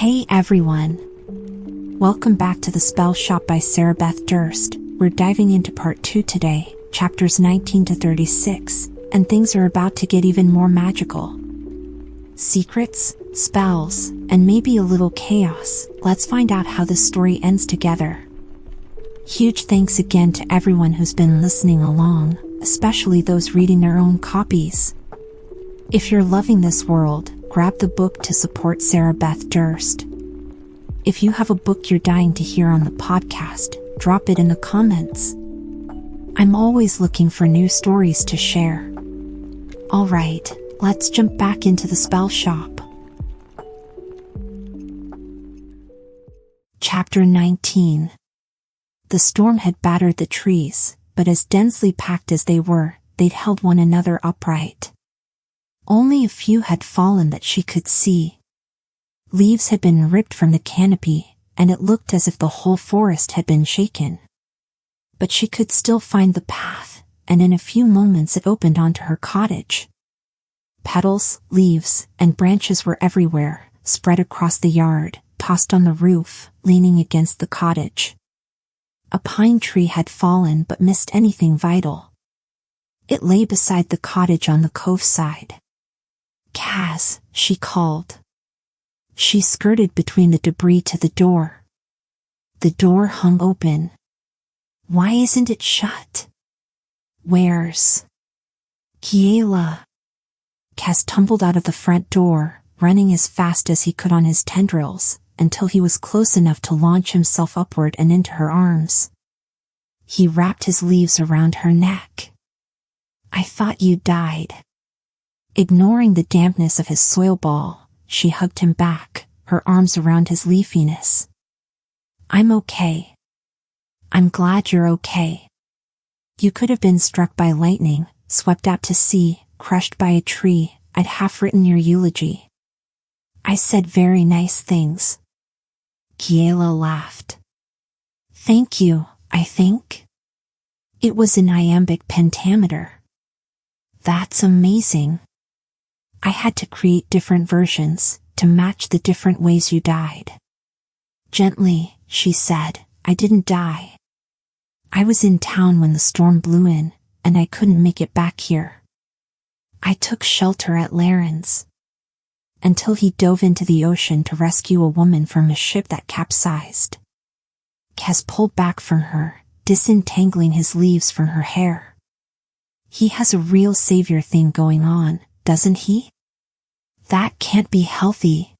Hey everyone! Welcome back to the Spellshop by Sarah Beth Durst. We're diving into part 2 today, chapters 19 to 36, and things are about to get even more magical. Secrets, spells, and maybe a little chaos. Let's find out how this story ends together. Huge thanks again to everyone who's been listening along, especially those reading their own copies. If you're loving this world, grab the book to support Sarah Beth Durst. If you have a book you're dying to hear on the podcast, drop it in the comments. I'm always looking for new stories to share. Alright, let's jump back into the spell shop. Chapter 19. The storm had battered the trees, but as densely packed as they were, they'd held one another upright. Only a few had fallen that she could see. Leaves had been ripped from the canopy, and it looked as if the whole forest had been shaken. But she could still find the path, and in a few moments it opened onto her cottage. Petals, leaves, and branches were everywhere, spread across the yard, tossed on the roof, leaning against the cottage. A pine tree had fallen but missed anything vital. It lay beside the cottage on the cove side. "Kaz," she called. She skirted between the debris to the door. The door hung open. Why isn't it shut? Where's Kiela? Kaz tumbled out of the front door, running as fast as he could on his tendrils, until he was close enough to launch himself upward and into her arms. He wrapped his leaves around her neck. "I thought you died." Ignoring the dampness of his soil ball, she hugged him back, her arms around his leafiness. "I'm okay. I'm glad you're okay. You could have been struck by lightning, swept out to sea, crushed by a tree. I'd half written your eulogy. I said very nice things." Kiela laughed. "Thank you, I think. It was in iambic pentameter." "That's amazing. I had to create different versions, to match the different ways you died." Gently, she said, "I didn't die. I was in town when the storm blew in, and I couldn't make it back here. I took shelter at Laren's. Until he dove into the ocean to rescue a woman from a ship that capsized." Kaz pulled back from her, disentangling his leaves from her hair. "He has a real savior thing going on, doesn't he? That can't be healthy."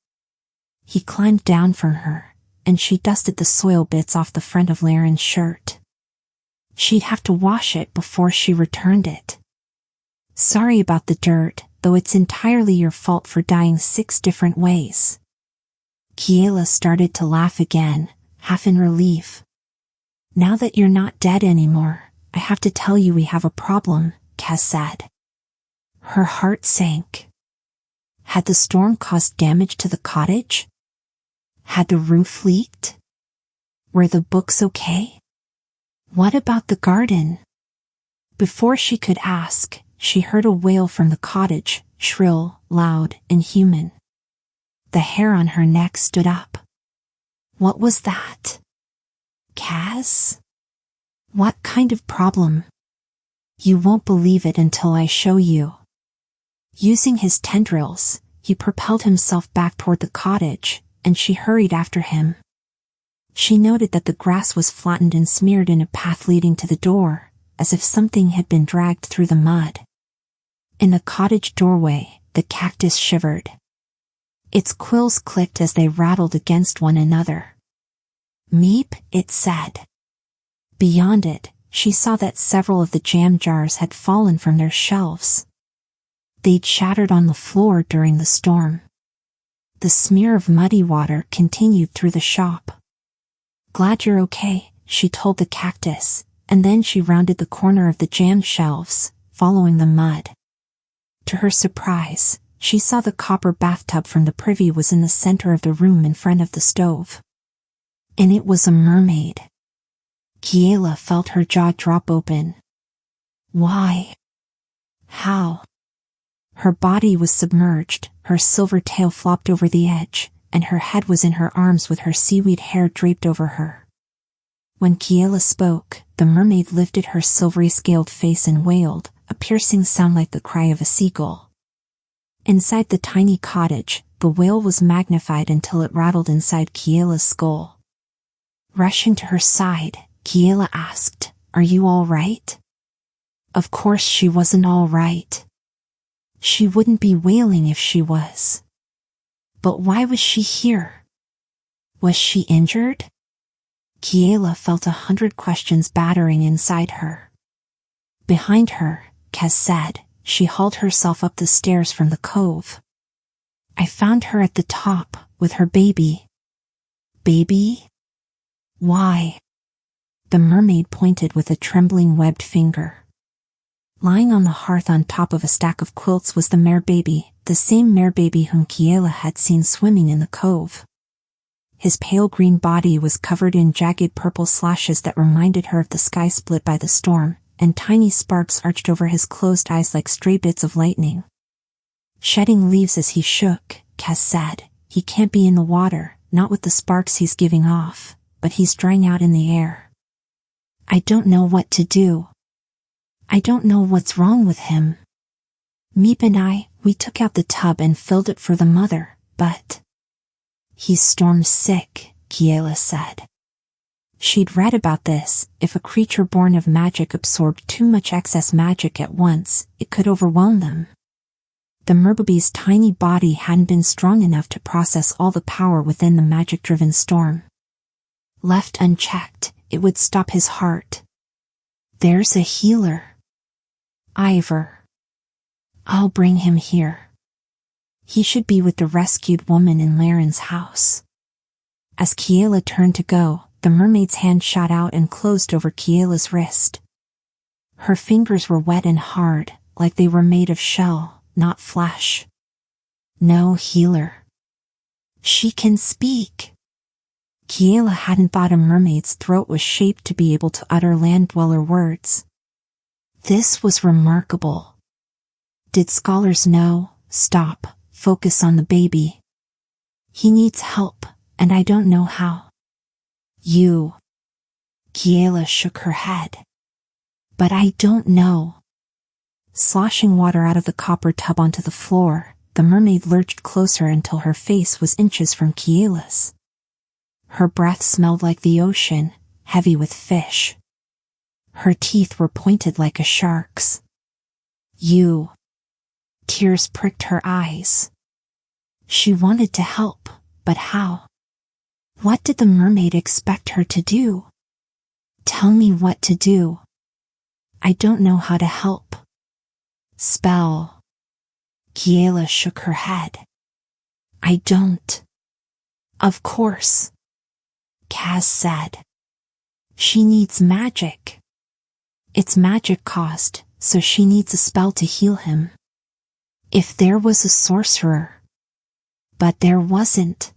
He climbed down from her, and she dusted the soil bits off the front of Laren's shirt. She'd have to wash it before she returned it. "Sorry about the dirt, though it's entirely your fault for dying 6 different ways." Kiela started to laugh again, half in relief. "Now that you're not dead anymore, I have to tell you we have a problem," Kaz said. Her heart sank. Had the storm caused damage to the cottage? Had the roof leaked? Were the books okay? What about the garden? Before she could ask, she heard a wail from the cottage, shrill, loud, and human. The hair on her neck stood up. What was that? Kaz? What kind of problem? You won't believe it until I show you. Using his tendrils, he propelled himself back toward the cottage, and she hurried after him. She noted that the grass was flattened and smeared in a path leading to the door, as if something had been dragged through the mud. In the cottage doorway, the cactus shivered. Its quills clicked as they rattled against one another. "Meep," it said. Beyond it, she saw that several of the jam jars had fallen from their shelves. They'd shattered on the floor during the storm. The smear of muddy water continued through the shop. "Glad you're okay," she told the cactus, and then she rounded the corner of the jam shelves, following the mud. To her surprise, she saw the copper bathtub from the privy was in the center of the room in front of the stove. And it was a mermaid. Kiela felt her jaw drop open. Why? How? Her body was submerged, her silver tail flopped over the edge, and her head was in her arms with her seaweed hair draped over her. When Kiela spoke, the mermaid lifted her silvery-scaled face and wailed, a piercing sound like the cry of a seagull. Inside the tiny cottage, the wail was magnified until it rattled inside Kiela's skull. Rushing to her side, Kiela asked, "Are you all right?" Of course she wasn't all right. She wouldn't be wailing if she was. But why was she here? Was she injured? Kiela felt 100 questions battering inside her. Behind her, 𝐼𝐾 said, she hauled herself up the stairs from the cove. "I found her at the top, with her baby." "Baby? Why?" The mermaid pointed with a trembling webbed finger. Lying on the hearth on top of a stack of quilts was the mare baby, the same mare baby whom Kiela had seen swimming in the cove. His pale green body was covered in jagged purple slashes that reminded her of the sky split by the storm, and tiny sparks arched over his closed eyes like stray bits of lightning. "Shedding leaves as he shook," 𝐾 said. "He can't be in the water, not with the sparks he's giving off, but he's drying out in the air. I don't know what to do. I don't know what's wrong with him. Meep and I, we took out the tub and filled it for the mother, but..." "He's storm sick," Kiela said. She'd read about this. If a creature born of magic absorbed too much excess magic at once, it could overwhelm them. The merbaby's tiny body hadn't been strong enough to process all the power within the magic-driven storm. Left unchecked, it would stop his heart. "There's a healer. Ivor. I'll bring him here. He should be with the rescued woman in Laren's house." As Kiela turned to go, the mermaid's hand shot out and closed over Kiela's wrist. Her fingers were wet and hard, like they were made of shell, not flesh. "No healer. She can speak." Kiela hadn't thought a mermaid's throat was shaped to be able to utter land-dweller words. This was remarkable. Did scholars know? Stop, focus on the baby. He needs help, and I don't know how. You. Kiela shook her head. But I don't know. Sloshing water out of the copper tub onto the floor, the mermaid lurched closer until her face was inches from Kiela's. Her breath smelled like the ocean, heavy with fish. Her teeth were pointed like a shark's. You. Tears pricked her eyes. She wanted to help, but how? What did the mermaid expect her to do? Tell me what to do. I don't know how to help. Spell. Kiela shook her head. I don't. Of course. 𝐾 said. She needs magic. It's magic caused, so she needs a spell to heal him. If there was a sorcerer. But there wasn't.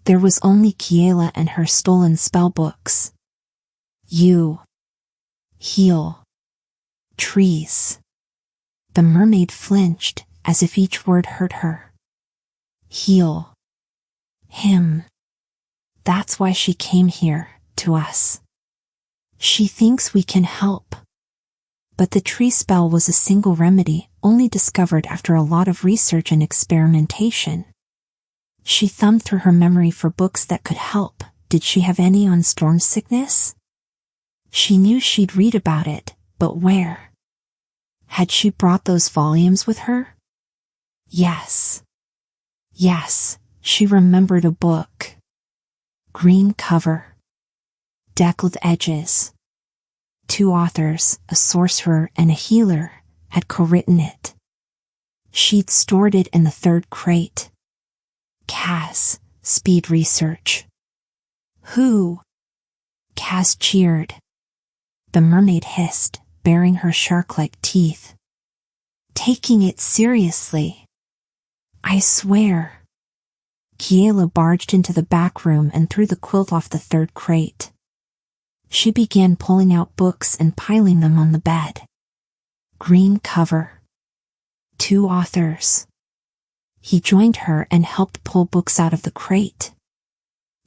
There was only Kiela and her stolen spellbooks. You. Heal. Trees. The mermaid flinched, as if each word hurt her. Heal. Him. That's why she came here, to us. She thinks we can help. But the tree spell was a single remedy, only discovered after a lot of research and experimentation. She thumbed through her memory for books that could help. Did she have any on storm sickness? She knew she'd read about it, but where? Had she brought those volumes with her? Yes. Yes, she remembered a book. Green cover. Deckled edges. 2 authors, a sorcerer and a healer, had co-written it. She'd stored it in the 3rd crate. 𝐾, speed research. Who? 𝐾 cheered. The mermaid hissed, baring her shark-like teeth. Taking it seriously. I swear. Kiela barged into the back room and threw the quilt off the 3rd crate. She began pulling out books and piling them on the bed. Green cover. 2 authors. He joined her and helped pull books out of the crate.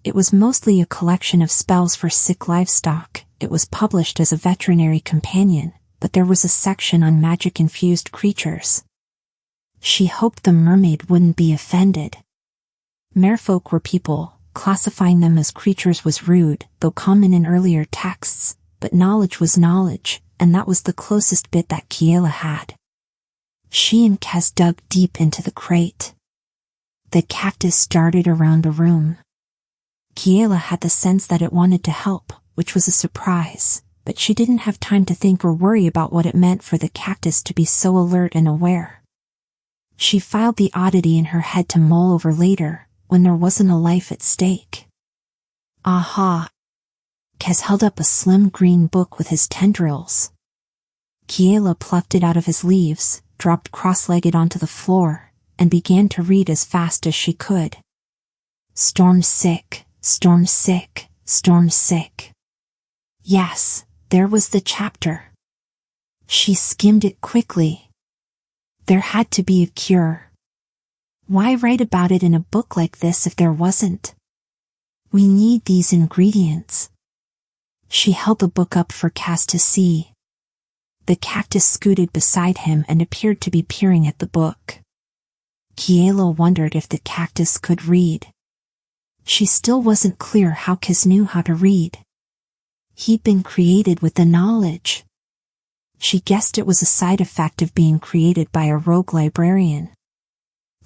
It was mostly a collection of spells for sick livestock. It was published as a veterinary companion, but there was a section on magic-infused creatures. She hoped the mermaid wouldn't be offended. Merfolk were people. Classifying them as creatures was rude, though common in earlier texts, but knowledge was knowledge, and that was the closest bit that Kiela had. She and Kes dug deep into the crate. The cactus darted around the room. Kiela had the sense that it wanted to help, which was a surprise, but she didn't have time to think or worry about what it meant for the cactus to be so alert and aware. She filed the oddity in her head to mull over later, when there wasn't a life at stake. Aha! Kes held up a slim green book with his tendrils. Kiela plucked it out of his leaves, dropped cross-legged onto the floor, and began to read as fast as she could. Storm sick, storm sick, storm sick. Yes, there was the chapter. She skimmed it quickly. There had to be a cure. Why write about it in a book like this if there wasn't? We need these ingredients. She held the book up for Kes to see. The cactus scooted beside him and appeared to be peering at the book. Kiela wondered if the cactus could read. She still wasn't clear how Kes knew how to read. He'd been created with the knowledge. She guessed it was a side effect of being created by a rogue librarian.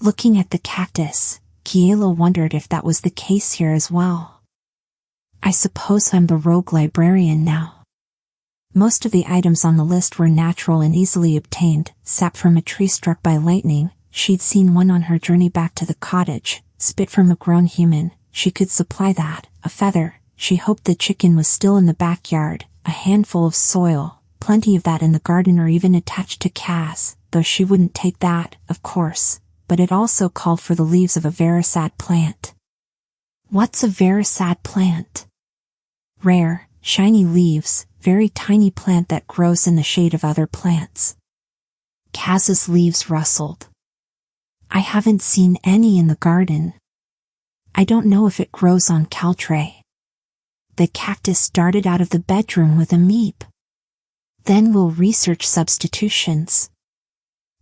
Looking at the cactus, Kiela wondered if that was the case here as well. I suppose I'm the rogue librarian now. Most of the items on the list were natural and easily obtained. Sap from a tree struck by lightning. She'd seen one on her journey back to the cottage. Spit from a grown human. She could supply that. A feather. She hoped the chicken was still in the backyard. A handful of soil. Plenty of that in the garden or even attached to Kaz, though she wouldn't take that, of course. But it also called for the leaves of a verisad plant. What's a verisad plant? Rare, shiny leaves, very tiny plant that grows in the shade of other plants. Kaz's leaves rustled. I haven't seen any in the garden. I don't know if it grows on Caltray. The cactus darted out of the bedroom with a meep. Then we'll research substitutions.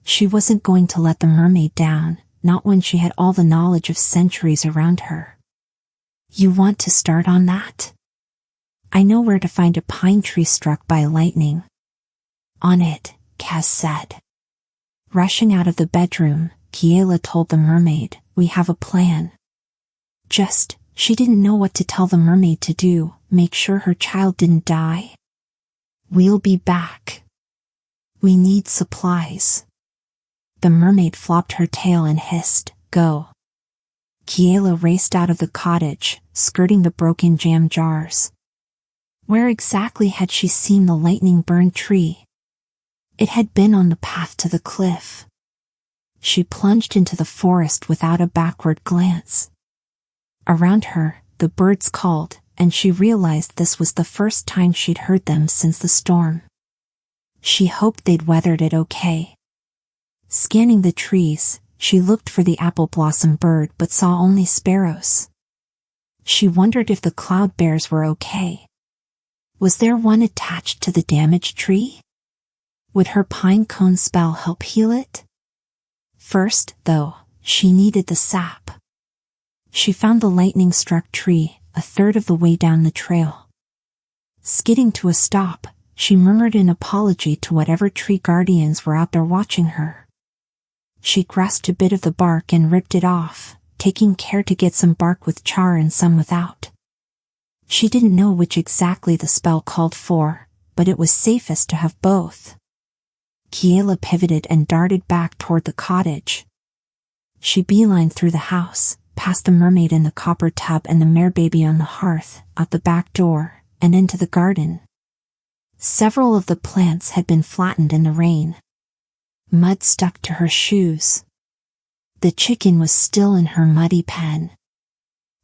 She wasn't going to let the mermaid down, not when she had all the knowledge of centuries around her. You want to start on that? I know where to find a pine tree struck by lightning. On it, Kes said. Rushing out of the bedroom, Kiela told the mermaid, we have a plan. She didn't know what to tell the mermaid to do, make sure her child didn't die. We'll be back. We need supplies. The mermaid flopped her tail and hissed, go. Kiela raced out of the cottage, skirting the broken jam jars. Where exactly had she seen the lightning-burned tree? It had been on the path to the cliff. She plunged into the forest without a backward glance. Around her, the birds called, and she realized this was the first time she'd heard them since the storm. She hoped they'd weathered it okay. Scanning the trees, she looked for the apple blossom bird but saw only sparrows. She wondered if the cloud bears were okay. Was there one attached to the damaged tree? Would her pine cone spell help heal it? First, though, she needed the sap. She found the lightning-struck tree, a third of the way down the trail. Skidding to a stop, she murmured an apology to whatever tree guardians were out there watching her. She grasped a bit of the bark and ripped it off, taking care to get some bark with char and some without. She didn't know which exactly the spell called for, but it was safest to have both. Kiela pivoted and darted back toward the cottage. She beelined through the house, past the mermaid in the copper tub and the mare baby on the hearth, out the back door, and into the garden. Several of the plants had been flattened in the rain. Mud stuck to her shoes. The chicken was still in her muddy pen.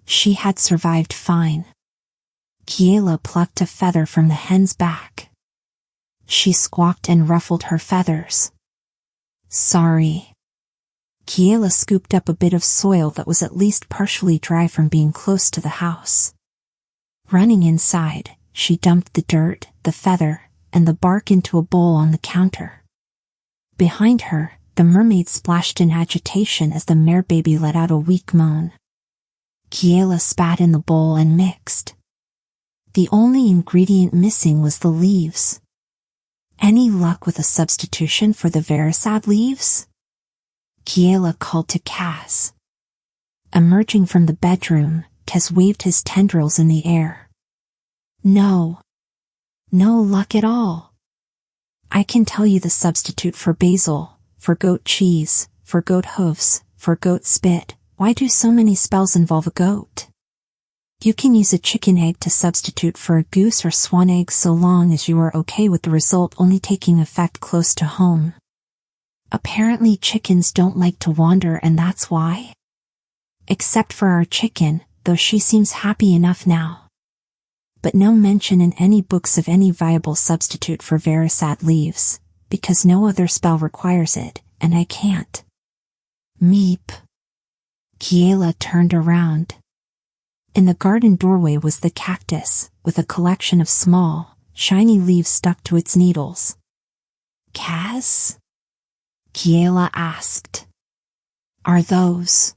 She had survived fine. Kiela plucked a feather from the hen's back. She squawked and ruffled her feathers. Sorry. Kiela scooped up a bit of soil that was at least partially dry from being close to the house. Running inside, she dumped the dirt, the feather, and the bark into a bowl on the counter. Behind her, the mermaid splashed in agitation as the merbaby let out a weak moan. Kiela spat in the bowl and mixed. The only ingredient missing was the leaves. Any luck with a substitution for the verisad leaves? Kiela called to 𝐒𝐘𝐍𝐎. Emerging from the bedroom, 𝐒𝐘𝐍𝐿 waved his tendrils in the air. No. No luck at all. I can tell you the substitute for basil, for goat cheese, for goat hooves, for goat spit. Why do so many spells involve a goat? You can use a chicken egg to substitute for a goose or swan egg so long as you are okay with the result only taking effect close to home. Apparently chickens don't like to wander, and that's why. Except for our chicken, though she seems happy enough now. But no mention in any books of any viable substitute for verisad leaves, because no other spell requires it, and I can't. Meep. Kiela turned around. In the garden doorway was the cactus, with a collection of small, shiny leaves stuck to its needles. 𝐒𝐘𝐍𝐎? Kiela asked. Are those?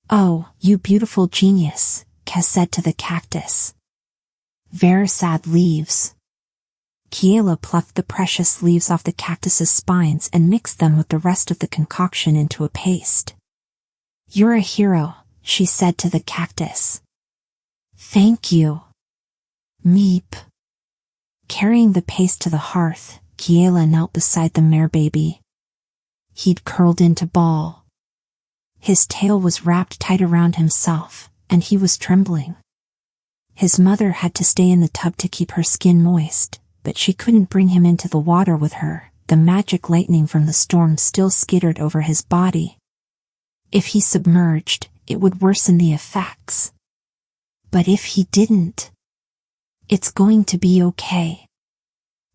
Oh, you beautiful genius, 𝐒𝐘𝐍𝐿 said to the cactus. Verisad leaves. Kiela plucked the precious leaves off the cactus's spines and mixed them with the rest of the concoction into a paste. You're a hero, she said to the cactus. Thank you. Meep. Carrying the paste to the hearth, Kiela knelt beside the merbaby. He'd curled into ball. His tail was wrapped tight around himself, and he was trembling. His mother had to stay in the tub to keep her skin moist, but she couldn't bring him into the water with her. The magic lightning from the storm still skittered over his body. If he submerged, it would worsen the effects. But if he didn't, it's going to be okay.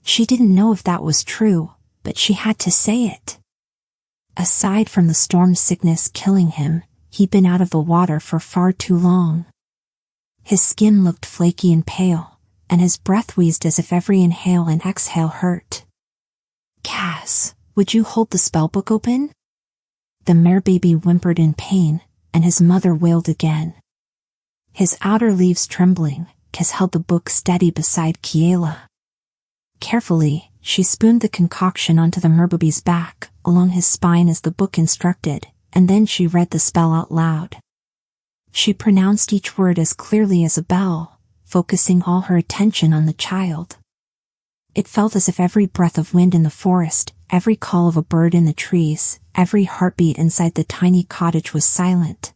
She didn't know if that was true, but she had to say it. Aside from the storm sickness killing him, he'd been out of the water for far too long. His skin looked flaky and pale, and his breath wheezed as if every inhale and exhale hurt. 𝐒𝐘𝐍𝐿, would you hold the spellbook open? The merbaby whimpered in pain, and his mother wailed again. His outer leaves trembling, 𝐒𝐘𝐍𝐿 held the book steady beside Kiela. Carefully, she spooned the concoction onto the merbaby's back, along his spine as the book instructed, and then she read the spell out loud. She pronounced each word as clearly as a bell, focusing all her attention on the child. It felt as if every breath of wind in the forest, every call of a bird in the trees, every heartbeat inside the tiny cottage was silent.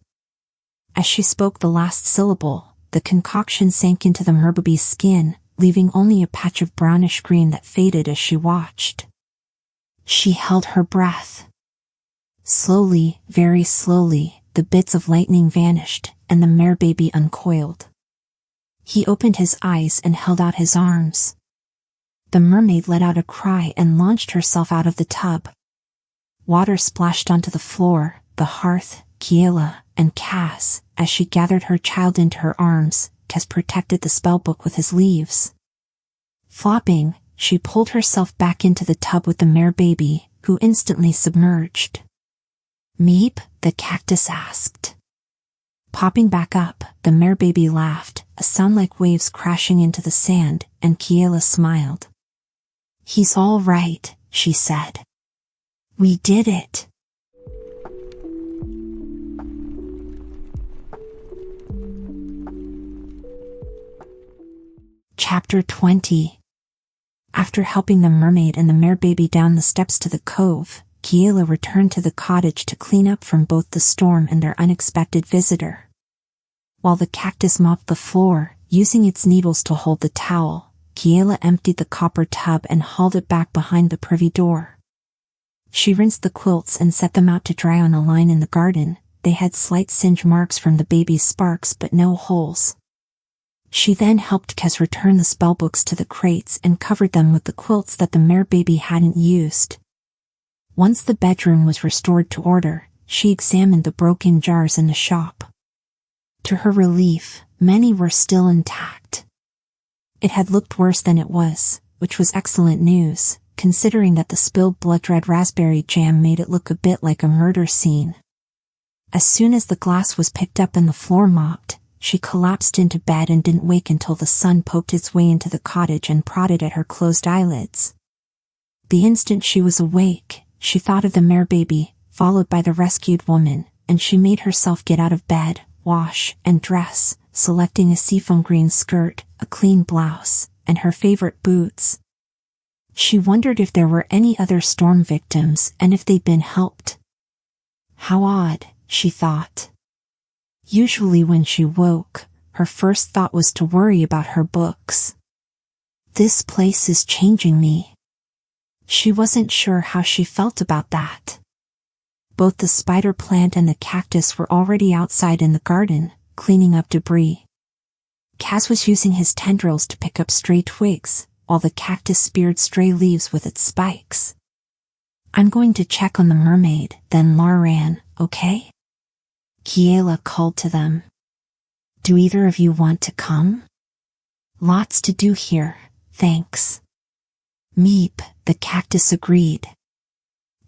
As she spoke the last syllable, the concoction sank into the merbaby's skin, leaving only a patch of brownish green that faded as she watched. She held her breath. Slowly, very slowly, the bits of lightning vanished, and the merbaby uncoiled. He opened his eyes and held out his arms. The mermaid let out a cry and launched herself out of the tub. Water splashed onto the floor, the hearth, Kiela, and 𝐒𝐘𝐍𝐿 as she gathered her child into her arms. 𝐒𝐘𝐍𝐿 protected the spellbook with his leaves. Flopping, she pulled herself back into the tub with the merbaby, who instantly submerged. Meep, the cactus asked. Popping back up, the merbaby laughed, a sound like waves crashing into the sand, and Kiela smiled. He's all right, she said. We did it. Chapter 20. After helping the mermaid and the merbaby down the steps to the cove, Kiela returned to the cottage to clean up from both the storm and their unexpected visitor. While the cactus mopped the floor, using its needles to hold the towel, Kiela emptied the copper tub and hauled it back behind the privy door. She rinsed the quilts and set them out to dry on a line in the garden. They had slight singe marks from the baby's sparks but no holes. She then helped 𝐒𝐘𝐍𝐿 return the spellbooks to the crates and covered them with the quilts that the merbaby hadn't used. Once the bedroom was restored to order, she examined the broken jars in the shop. To her relief, many were still intact. It had looked worse than it was, which was excellent news, considering that the spilled blood-red raspberry jam made it look a bit like a murder scene. As soon as the glass was picked up and the floor mopped, she collapsed into bed and didn't wake until the sun poked its way into the cottage and prodded at her closed eyelids. The instant she was awake, she thought of the mare baby, followed by the rescued woman, and she made herself get out of bed, wash, and dress, selecting a seafoam green skirt, a clean blouse, and her favorite boots. She wondered if there were any other storm victims and if they'd been helped. How odd, she thought. Usually when she woke, her first thought was to worry about her books. This place is changing me. She wasn't sure how she felt about that. Both the spider plant and the cactus were already outside in the garden, cleaning up debris. Kaz was using his tendrils to pick up stray twigs, while the cactus speared stray leaves with its spikes. I'm going to check on the mermaid, then Laran, okay? Kiela called to them. Do either of you want to come? Lots to do here, thanks. Meep, the cactus agreed.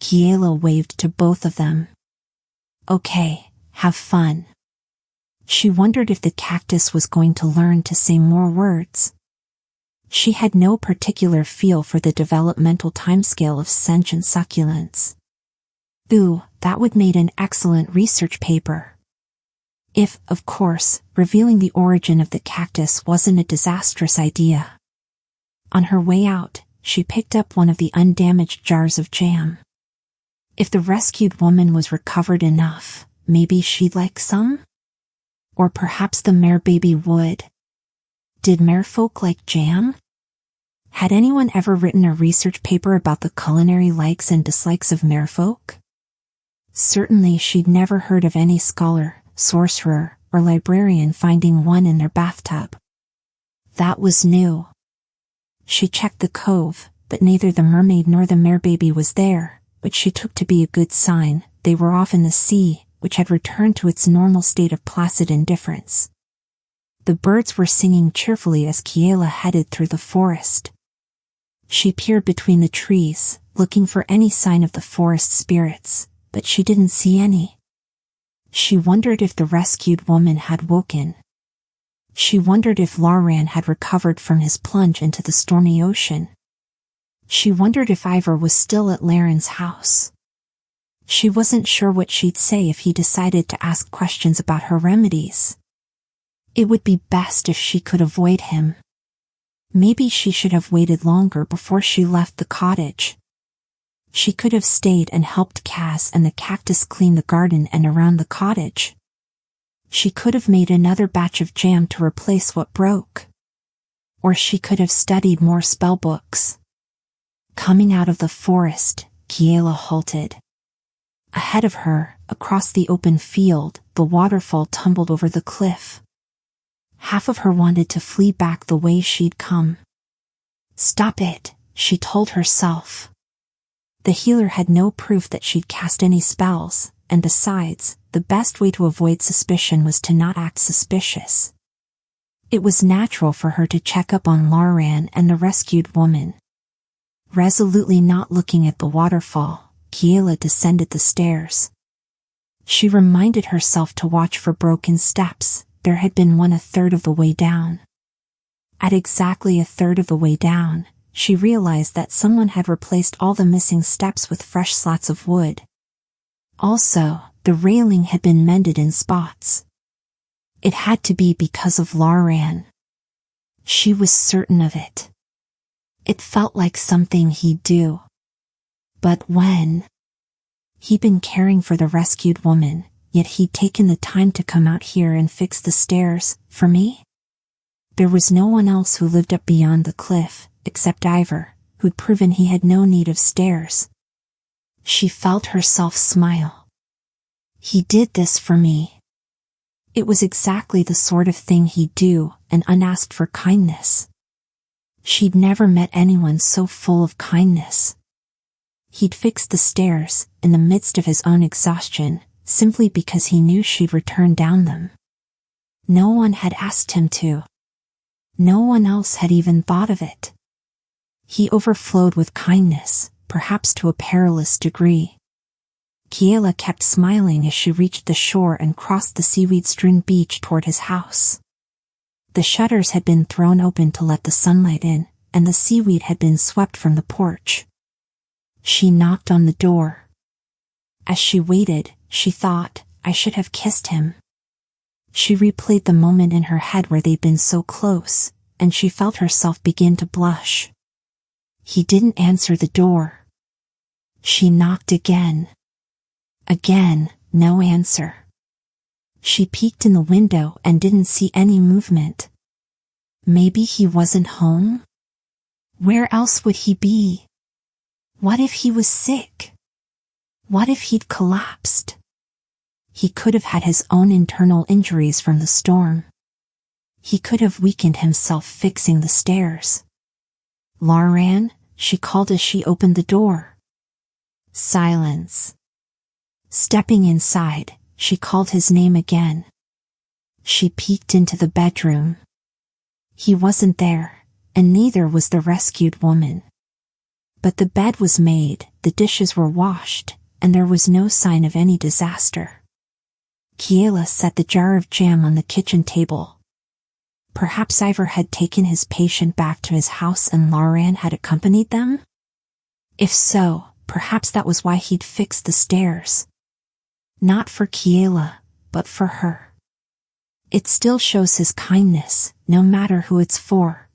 Kiela waved to both of them. Okay, have fun. She wondered if the cactus was going to learn to say more words. She had no particular feel for the developmental timescale of sentient succulents. Ooh, that would make an excellent research paper. If, of course, revealing the origin of the cactus wasn't a disastrous idea. On her way out, she picked up one of the undamaged jars of jam. If the rescued woman was recovered enough, maybe she'd like some? Or perhaps the mare baby would. Did merfolk like jam? Had anyone ever written a research paper about the culinary likes and dislikes of merfolk? Certainly she'd never heard of any scholar, sorcerer, or librarian finding one in their bathtub. That was new. She checked the cove, but neither the mermaid nor the mare baby was there, which she took to be a good sign. They were off in the sea, which had returned to its normal state of placid indifference. The birds were singing cheerfully as Kiela headed through the forest. She peered between the trees, looking for any sign of the forest spirits, but she didn't see any. She wondered if the rescued woman had woken. She wondered if Laran had recovered from his plunge into the stormy ocean. She wondered if Ivor was still at Laren's house. She wasn't sure what she'd say if he decided to ask questions about her remedies. It would be best if she could avoid him. Maybe she should have waited longer before she left the cottage. She could have stayed and helped Kaz and the cactus clean the garden and around the cottage. She could have made another batch of jam to replace what broke. Or she could have studied more spellbooks. Coming out of the forest, Kiela halted. Ahead of her, across the open field, the waterfall tumbled over the cliff. Half of her wanted to flee back the way she'd come. Stop it, she told herself. The healer had no proof that she'd cast any spells, and besides, the best way to avoid suspicion was to not act suspicious. It was natural for her to check up on Laran and the rescued woman. Resolutely not looking at the waterfall, Kiela descended the stairs. She reminded herself to watch for broken steps. There had been one a third of the way down. At exactly a third of the way down, she realized that someone had replaced all the missing steps with fresh slats of wood. Also, the railing had been mended in spots. It had to be because of Laran. She was certain of it. It felt like something he'd do. But when? He'd been caring for the rescued woman, yet he'd taken the time to come out here and fix the stairs, for me? There was no one else who lived up beyond the cliff, except Ivor, who'd proven he had no need of stairs. She felt herself smile. He did this for me. It was exactly the sort of thing he'd do, an unasked for kindness. She'd never met anyone so full of kindness. He'd fixed the stairs, in the midst of his own exhaustion, simply because he knew she'd return down them. No one had asked him to. No one else had even thought of it. He overflowed with kindness, perhaps to a perilous degree. Kiela kept smiling as she reached the shore and crossed the seaweed-strewn beach toward his house. The shutters had been thrown open to let the sunlight in, and the seaweed had been swept from the porch. She knocked on the door. As she waited, she thought, I should have kissed him. She replayed the moment in her head where they'd been so close, and she felt herself begin to blush. He didn't answer the door. She knocked again. Again, no answer. She peeked in the window and didn't see any movement. Maybe he wasn't home? Where else would he be? What if he was sick? What if he'd collapsed? He could have had his own internal injuries from the storm. He could have weakened himself fixing the stairs. Librarian, she called as she opened the door. Silence. Stepping inside, she called his name again. She peeked into the bedroom. He wasn't there, and neither was the rescued woman. But the bed was made, the dishes were washed, and there was no sign of any disaster. Kiela set the jar of jam on the kitchen table. Perhaps Ivor had taken his patient back to his house and Librarian had accompanied them? If so, perhaps that was why he'd fixed the stairs. Not for Kiela, but for her. It still shows his kindness, no matter who it's for.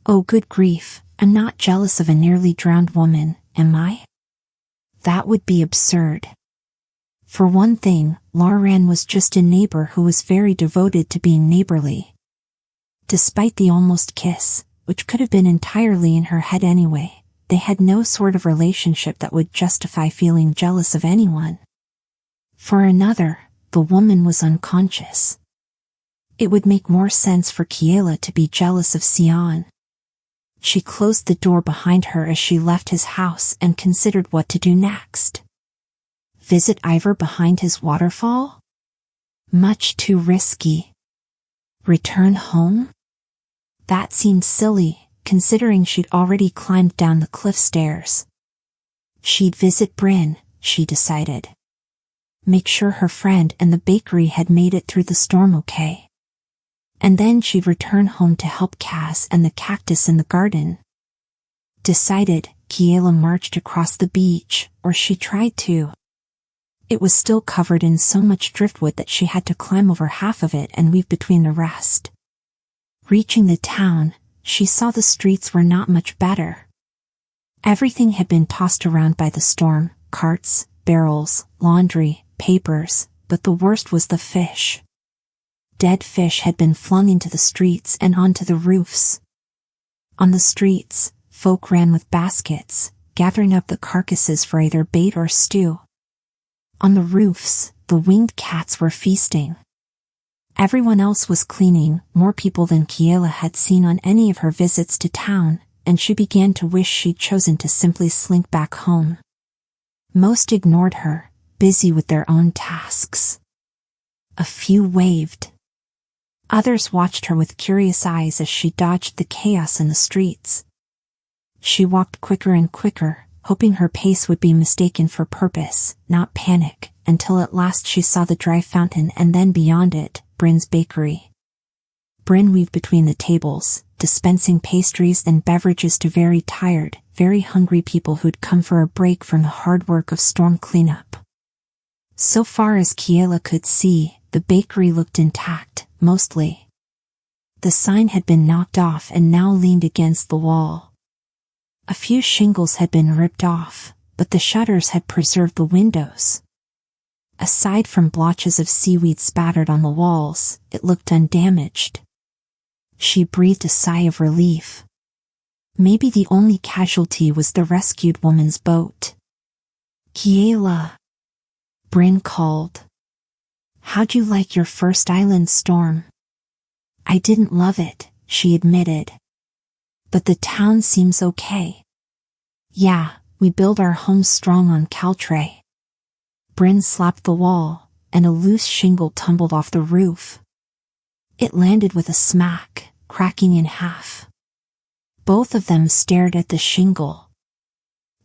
Oh, good grief, I'm not jealous of a nearly drowned woman, am I? That would be absurd. For one thing, Librarian was just a neighbor who was very devoted to being neighborly. Despite the almost kiss, which could have been entirely in her head anyway, they had no sort of relationship that would justify feeling jealous of anyone. For another, the woman was unconscious. It would make more sense for Kiela to be jealous of 𝐒𝐘𝐍𝐎𝐿. She closed the door behind her as she left his house and considered what to do next. Visit Ivor behind his waterfall? Much too risky. Return home? That seemed silly, considering she'd already climbed down the cliff stairs. She'd visit Bryn, she decided. Make sure her friend and the bakery had made it through the storm okay. And then she'd return home to help Cass and the cactus in the garden. Decided, Kiela marched across the beach, or she tried to. It was still covered in so much driftwood that she had to climb over half of it and weave between the rest. Reaching the town, she saw the streets were not much better. Everything had been tossed around by the storm, carts, barrels, laundry, papers, but the worst was the fish. Dead fish had been flung into the streets and onto the roofs. On the streets, folk ran with baskets, gathering up the carcasses for either bait or stew. On the roofs, the winged cats were feasting. Everyone else was cleaning, more people than Kiela had seen on any of her visits to town, and she began to wish she'd chosen to simply slink back home. Most ignored her, busy with their own tasks. A few waved. Others watched her with curious eyes as she dodged the chaos in the streets. She walked quicker and quicker, hoping her pace would be mistaken for purpose, not panic, until at last she saw the dry fountain and then beyond it, Bryn's bakery. Bryn weaved between the tables, dispensing pastries and beverages to very tired, very hungry people who'd come for a break from the hard work of storm cleanup. So far as Kiela could see, the bakery looked intact, mostly. The sign had been knocked off and now leaned against the wall. A few shingles had been ripped off, but the shutters had preserved the windows. Aside from blotches of seaweed spattered on the walls, it looked undamaged. She breathed a sigh of relief. Maybe the only casualty was the rescued woman's boat. Kiela, Bryn called. How'd you like your first island storm? I didn't love it, she admitted. But the town seems okay. Yeah, we build our home strong on 𝐒𝐘𝐍𝐿. Bryn slapped the wall, and a loose shingle tumbled off the roof. It landed with a smack, cracking in half. Both of them stared at the shingle.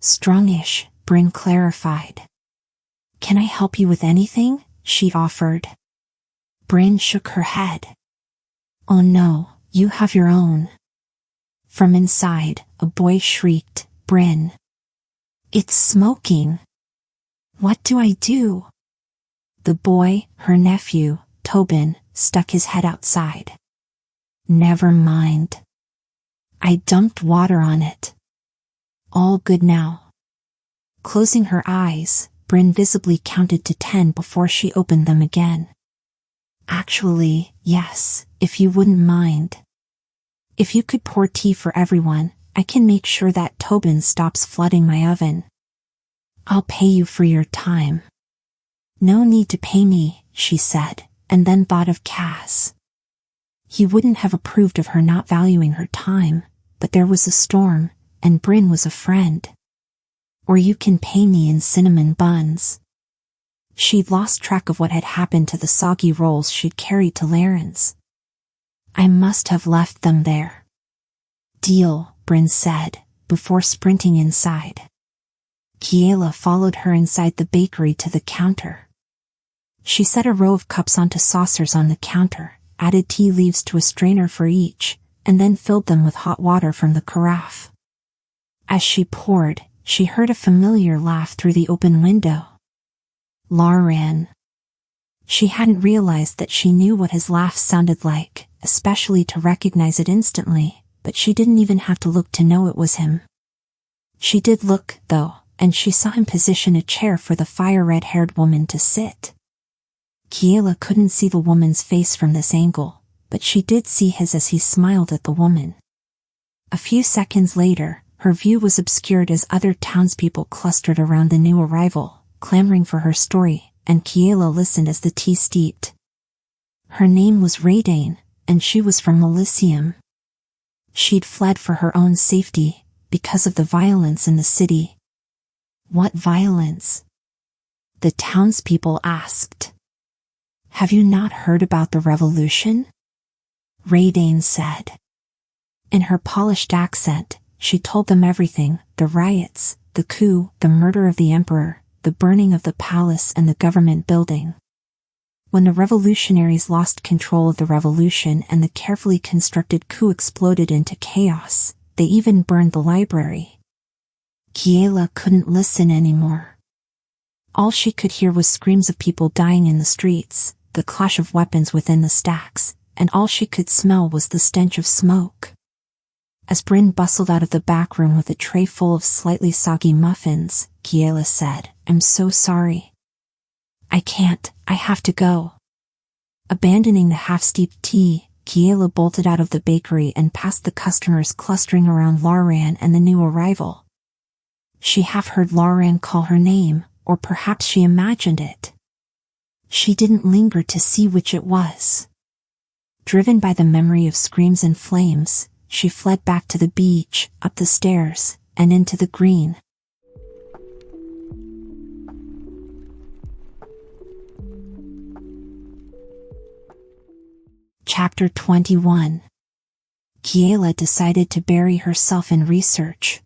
Strongish, Bryn clarified. Can I help you with anything? She offered. Bryn shook her head. Oh no, you have your own. From inside, a boy shrieked, Bryn. It's smoking. What do I do? The boy, her nephew, Tobin, stuck his head outside. Never mind. I dumped water on it. All good now. Closing her eyes, Bryn visibly counted to 10 before she opened them again. Actually, yes, if you wouldn't mind. If you could pour tea for everyone, I can make sure that Tobin stops flooding my oven. I'll pay you for your time. No need to pay me, she said, and then thought of Cass. He wouldn't have approved of her not valuing her time, but there was a storm, and Bryn was a friend. Or you can pay me in cinnamon buns. She'd lost track of what had happened to the soggy rolls she'd carried to Laren's. I must have left them there. Deal, Bryn said, before sprinting inside. Kiela followed her inside the bakery to the counter. She set a row of cups onto saucers on the counter, added tea leaves to a strainer for each, and then filled them with hot water from the carafe. As she poured, she heard a familiar laugh through the open window. Lauren. She hadn't realized that she knew what his laugh sounded like, especially to recognize it instantly, but she didn't even have to look to know it was him. She did look, though, and she saw him position a chair for the fire-red-haired woman to sit. Kiela couldn't see the woman's face from this angle, but she did see his as he smiled at the woman. A few seconds later, her view was obscured as other townspeople clustered around the new arrival, clamoring for her story, and Kiela listened as the tea steeped. Her name was Raydane, and she was from Alyssium. She'd fled for her own safety, because of the violence in the city. What violence? The townspeople asked. Have you not heard about the revolution? Raydane said. In her polished accent, she told them everything, the riots, the coup, the murder of the emperor, the burning of the palace and the government building. When the revolutionaries lost control of the revolution and the carefully constructed coup exploded into chaos, they even burned the library. Kiela couldn't listen anymore. All she could hear was screams of people dying in the streets, the clash of weapons within the stacks, and all she could smell was the stench of smoke. As Bryn bustled out of the back room with a tray full of slightly soggy muffins, Kiela said, I'm so sorry. I can't, I have to go. Abandoning the half-steeped tea, Kiela bolted out of the bakery and past the customers clustering around Lauren and the new arrival. She half heard Lauren call her name, or perhaps she imagined it. She didn't linger to see which it was. Driven by the memory of screams and flames, she fled back to the beach, up the stairs, and into the green. Chapter 21. Kiela decided to bury herself in research.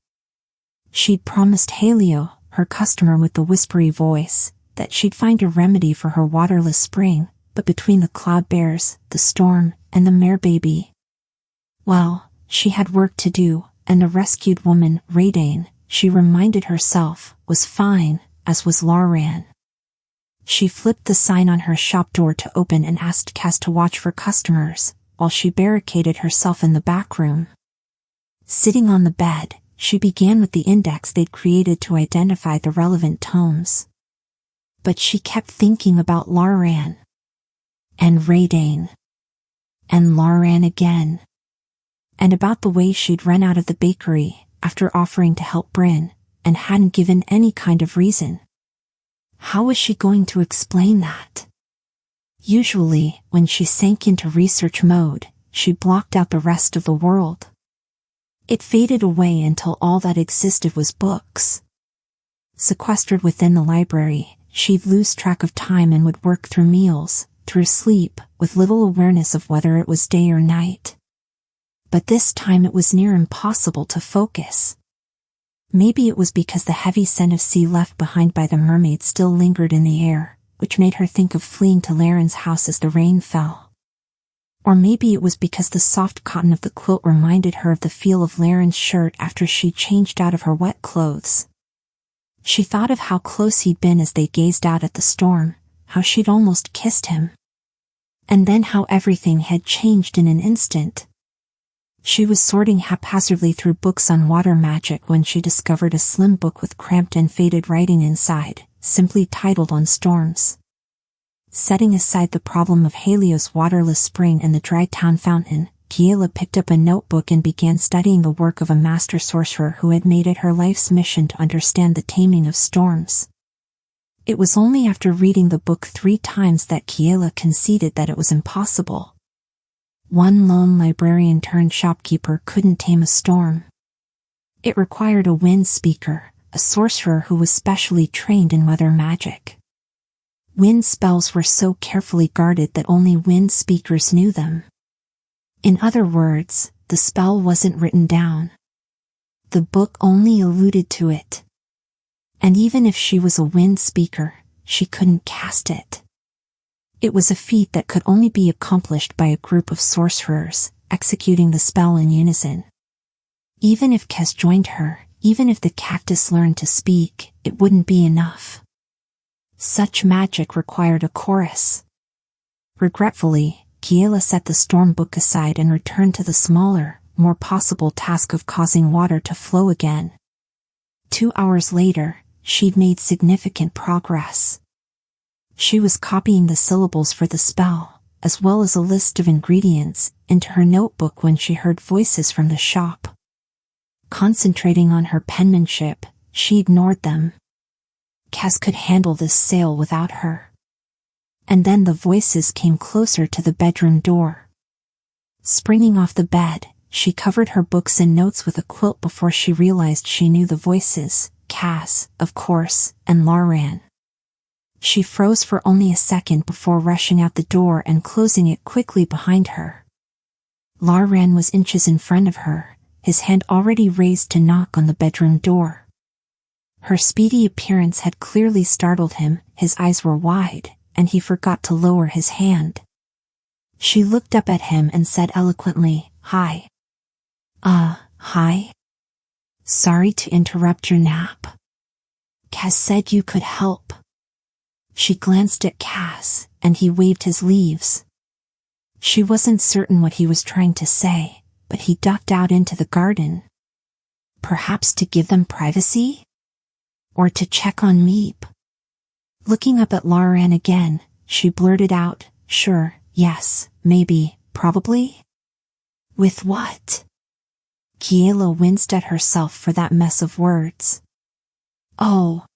She'd promised 𝐒𝐘𝐍𝐿, her customer with the whispery voice, that she'd find a remedy for her waterless spring, but between the cloud bears, the storm, and the mare baby, well, she had work to do, and the rescued woman, Raydane, she reminded herself, was fine, as was Lauren. She flipped the sign on her shop door to open and asked Cass to watch for customers, while she barricaded herself in the back room. Sitting on the bed, she began with the index they'd created to identify the relevant tomes. But she kept thinking about Lauren. And Raydane. And Lauren again. And about the way she'd run out of the bakery, after offering to help Bryn, and hadn't given any kind of reason. How was she going to explain that? Usually, when she sank into research mode, she blocked out the rest of the world. It faded away until all that existed was books. Sequestered within the library, she'd lose track of time and would work through meals, through sleep, with little awareness of whether it was day or night. But this time it was near impossible to focus. Maybe it was because the heavy scent of sea left behind by the mermaid still lingered in the air, which made her think of fleeing to 𝐒𝐿aran's house as the rain fell. Or maybe it was because the soft cotton of the quilt reminded her of the feel of 𝐒𝐿aran's shirt after she changed out of her wet clothes. She thought of how close he'd been as they gazed out at the storm, how she'd almost kissed him. And then how everything had changed in an instant. She was sorting haphazardly through books on water magic when she discovered a slim book with cramped and faded writing inside, simply titled On Storms. Setting aside the problem of Helios' waterless spring and the dry town fountain, Kiela picked up a notebook and began studying the work of a master sorcerer who had made it her life's mission to understand the taming of storms. It was only after reading the book 3 times that Kiela conceded that it was impossible. One lone librarian turned shopkeeper couldn't tame a storm. It required a wind speaker, a sorcerer who was specially trained in weather magic. Wind spells were so carefully guarded that only wind speakers knew them. In other words, the spell wasn't written down. The book only alluded to it. And even if she was a wind speaker, she couldn't cast it. It was a feat that could only be accomplished by a group of sorcerers, executing the spell in unison. Even if 𝐒𝐘𝐍𝐎 joined her, even if the cactus learned to speak, it wouldn't be enough. Such magic required a chorus. Regretfully, Kiela set the storm book aside and returned to the smaller, more possible task of causing water to flow again. 2 hours later, she'd made significant progress. She was copying the syllables for the spell, as well as a list of ingredients, into her notebook when she heard voices from the shop. Concentrating on her penmanship, she ignored them. 𝐒𝐘𝐍𝐎 could handle this sale without her. And then the voices came closer to the bedroom door. Springing off the bed, she covered her books and notes with a quilt before she realized she knew the voices, 𝐒𝐘𝐍𝐻, of course, and 𝐒𝐿aran. She froze for only a second before rushing out the door and closing it quickly behind her. 𝐒𝐿aran was inches in front of her, his hand already raised to knock on the bedroom door. Her speedy appearance had clearly startled him, his eyes were wide, and he forgot to lower his hand. She looked up at him and said eloquently, "Hi." Hi? Sorry to interrupt your nap. 𝐒𝐘𝐍𝐻 said you could help. She glanced at 𝐒𝐘𝐍𝐻, and he waved his leaves. She wasn't certain what he was trying to say, but he ducked out into the garden. Perhaps to give them privacy? Or to check on Meep? Looking up at 𝐒𝐿aran again, she blurted out, "Sure, yes, maybe, probably." With what? Kiela winced at herself for that mess of words. "Oh,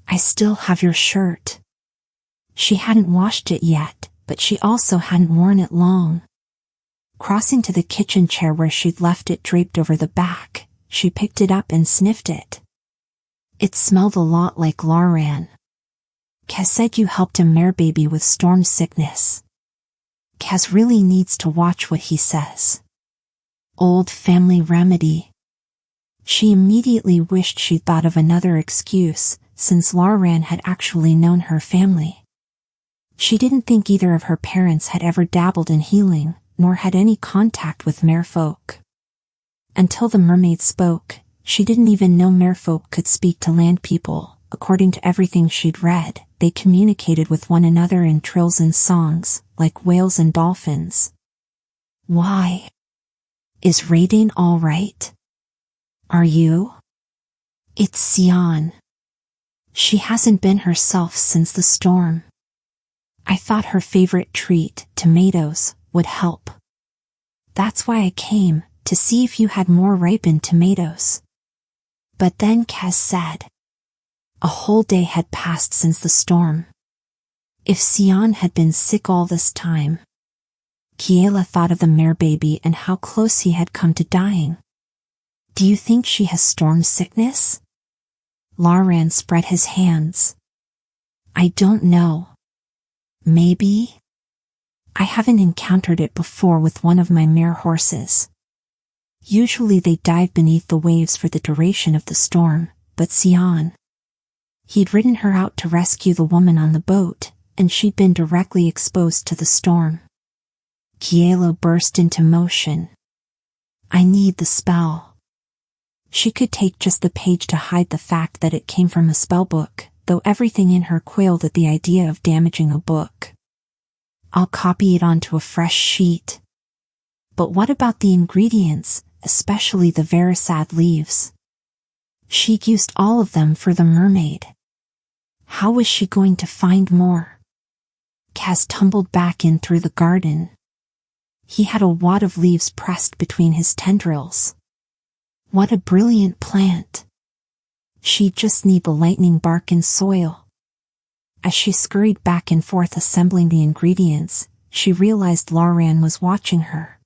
I still have your shirt." She hadn't washed it yet, but she also hadn't worn it long. Crossing to the kitchen chair where she'd left it draped over the back, she picked it up and sniffed it. It smelled a lot like 𝐒𝐿aran. 𝐒𝐘𝐍𝐻 said you helped a merbaby with storm sickness. 𝐒𝐘𝐍𝐻 really needs to watch what he says. Old family remedy. She immediately wished she'd thought of another excuse, since 𝐒𝐿aran had actually known her family. She didn't think either of her parents had ever dabbled in healing, nor had any contact with merfolk. Until the mermaid spoke, she didn't even know merfolk could speak to land people. According to everything she'd read, they communicated with one another in trills and songs, like whales and dolphins. Why? Is Raiden all right? Are you? It's 𝐒𝐘𝐍𝐻. She hasn't been herself since the storm. I thought her favorite treat, tomatoes, would help. That's why I came, to see if you had more ripened tomatoes. But then 𝐒𝐘𝐍𝐻 said. A whole day had passed since the storm. If 𝐒𝐘𝐍𝐻 had been sick all this time. Kiela thought of the merbaby and how close he had come to dying. Do you think she has storm sickness? 𝐒𝐿aran spread his hands. I don't know. Maybe? I haven't encountered it before with one of my mare horses. Usually they dive beneath the waves for the duration of the storm, but 𝐒𝐘𝐿. He'd ridden her out to rescue the woman on the boat, and she'd been directly exposed to the storm. Kiela burst into motion. I need the spell. She could take just the page to hide the fact that it came from a spellbook, though everything in her quailed at the idea of damaging a book. I'll copy it onto a fresh sheet. But what about the ingredients, especially the verisad leaves? She'd used all of them for the mermaid. How was she going to find more? Kaz tumbled back in through the garden. He had a wad of leaves pressed between his tendrils. What a brilliant plant! She'd just need the lightning bark and soil. As she scurried back and forth assembling the ingredients, she realized 𝐿aurian was watching her.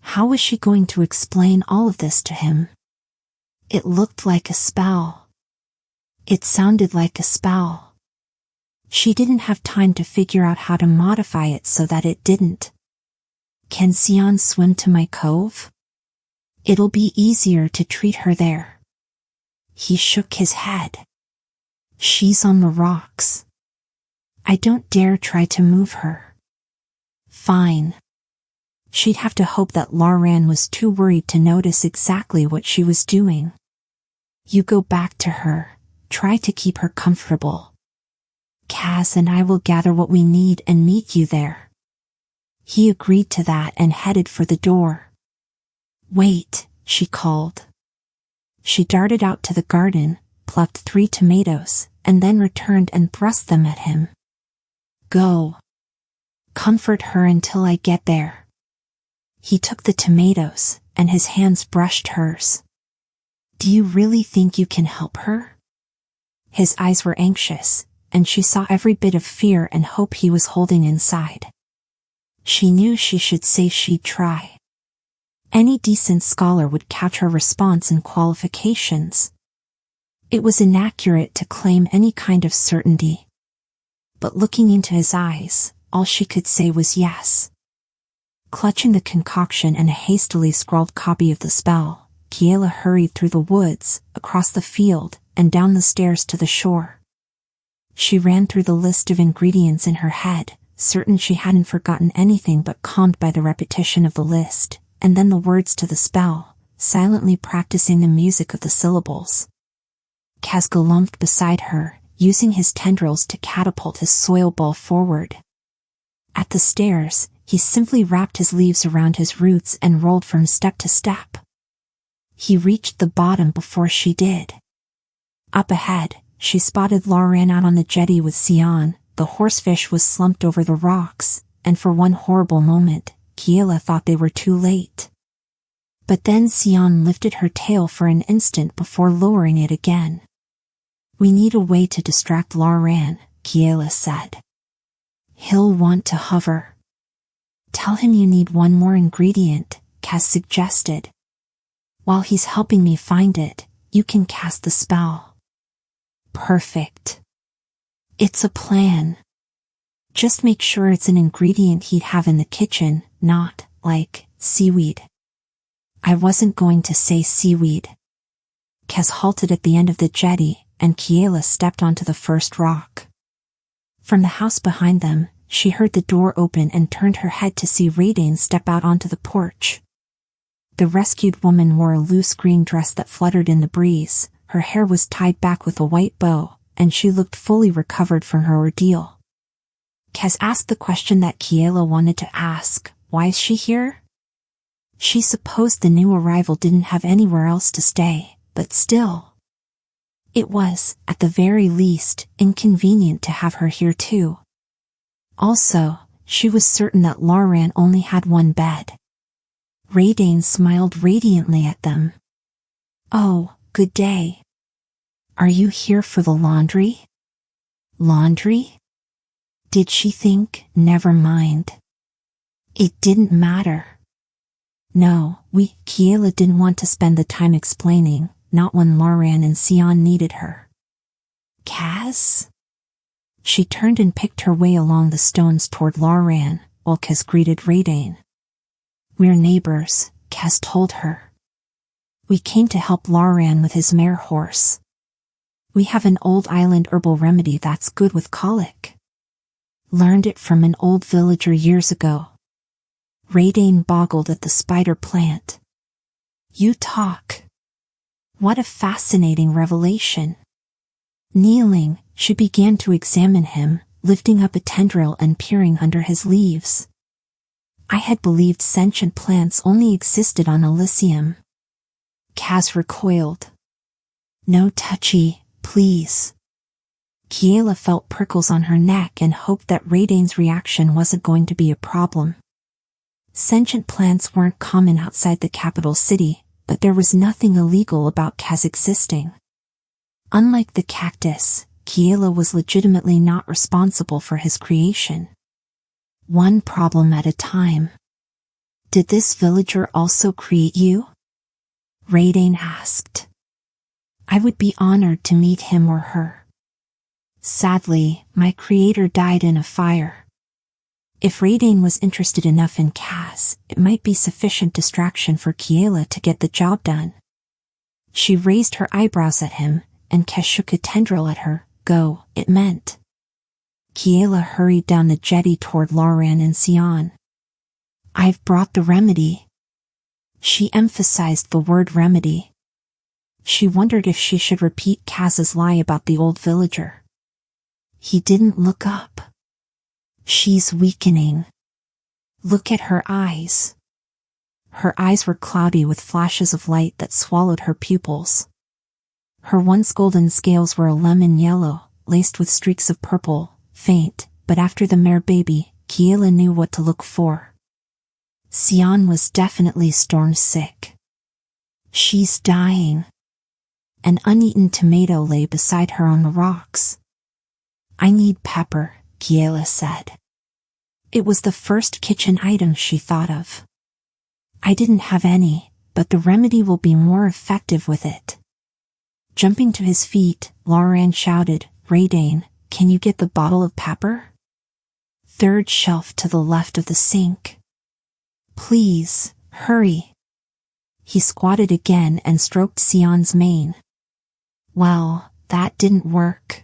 How was she going to explain all of this to him? It looked like a spell. It sounded like a spell. She didn't have time to figure out how to modify it so that it didn't. Can 𝐒𝐘𝐿 swim to my cove? It'll be easier to treat her there. He shook his head. She's on the rocks. I don't dare try to move her. Fine. She'd have to hope that 𝐿aurian was too worried to notice exactly what she was doing. You go back to her, try to keep her comfortable. Kaz and I will gather what we need and meet you there. He agreed to that and headed for the door. Wait, she called. She darted out to the garden, plucked 3 tomatoes, and then returned and thrust them at him. Go. Comfort her until I get there. He took the tomatoes, and his hands brushed hers. Do you really think you can help her? His eyes were anxious, and she saw every bit of fear and hope he was holding inside. She knew she should say she'd try. Any decent scholar would catch her response and qualifications. It was inaccurate to claim any kind of certainty. But looking into his eyes, all she could say was yes. Clutching the concoction and a hastily scrawled copy of the spell, Kiela hurried through the woods, across the field, and down the stairs to the shore. She ran through the list of ingredients in her head, certain she hadn't forgotten anything but calmed by the repetition of the list, and then the words to the spell, silently practicing the music of the syllables. Kaz galumphing beside her, using his tendrils to catapult his soil ball forward. At the stairs, he simply wrapped his leaves around his roots and rolled from step to step. He reached the bottom before she did. Up ahead, she spotted 𝐿aurian out on the jetty with 𝐒𝐘𝐿. The horsefish was slumped over the rocks, and for one horrible moment, Kiela thought they were too late. But then 𝐒𝐘𝐿 lifted her tail for an instant before lowering it again. We need a way to distract 𝐿aurian, Kiela said. He'll want to hover. Tell him you need one more ingredient, Kaz suggested. While he's helping me find it, you can cast the spell. Perfect. It's a plan. Just make sure it's an ingredient he'd have in the kitchen, not, like, seaweed. I wasn't going to say seaweed. Kaz halted at the end of the jetty, and Kiela stepped onto the first rock. From the house behind them, she heard the door open and turned her head to see 𝐿aurian step out onto the porch. The rescued woman wore a loose green dress that fluttered in the breeze, her hair was tied back with a white bow, and she looked fully recovered from her ordeal. Kaz asked the question that Kiela wanted to ask, why is she here? She supposed the new arrival didn't have anywhere else to stay, but still. It was, at the very least, inconvenient to have her here too. Also, she was certain that 𝐿aurian only had one bed. 𝐿aurian smiled radiantly at them. Oh, good day. Are you here for the laundry? Laundry? Did she think, never mind? It didn't matter. No, Kiela didn't want to spend the time explaining, not when 𝐿aurian and 𝐒𝐘𝐿 needed her. Kaz? She turned and picked her way along the stones toward Lauran, while 𝐒𝐽𝐫 greeted 𝐒𝐿ain. "We're neighbors," 𝐒𝐽𝐫 told her. "We came to help Lauran with his mare horse. We have an old island herbal remedy that's good with colic. Learned it from an old villager years ago." 𝐒𝐿ain boggled at the spider plant. "You talk. What a fascinating revelation." Kneeling, she began to examine him, lifting up a tendril and peering under his leaves. "I had believed sentient plants only existed on Alyssium." 𝐒𝐽𝐫 recoiled. "No touchy, please." Kiela felt prickles on her neck and hoped that 𝐒𝐿ain's reaction wasn't going to be a problem. Sentient plants weren't common outside the capital city, but there was nothing illegal about 𝐒𝐽𝐫's existing. Unlike the cactus, Kiela was legitimately not responsible for his creation. One problem at a time. "Did this villager also create you?" 𝐒𝐿ain asked. "I would be honored to meet him or her. Sadly, my creator died in a fire." If 𝐒𝐿ain was interested enough in 𝐒𝐽𝐫, it might be sufficient distraction for Kiela to get the job done. She raised her eyebrows at him, and 𝐒𝐽𝐫 shook a tendril at her. "Go," it meant. Kiela hurried down the jetty toward Lauran and Sion. "I've brought the remedy." She emphasized the word remedy. She wondered if she should repeat 𝐒𝐽𝐫's lie about the old villager. He didn't look up. "She's weakening. Look at her eyes." Her eyes were cloudy with flashes of light that swallowed her pupils. Her once golden scales were a lemon yellow, laced with streaks of purple, faint, but after the mare baby, Kiela knew what to look for. Sion was definitely storm sick. "She's dying." An uneaten tomato lay beside her on the rocks. "I need pepper," Kiela said. It was the first kitchen item she thought of. "I didn't have any, but the remedy will be more effective with it." Jumping to his feet, Lauran shouted, "𝐒𝐿ain, can you get the bottle of pepper? Third shelf to the left of the sink. Please, hurry." He squatted again and stroked Sion's mane. Well, that didn't work.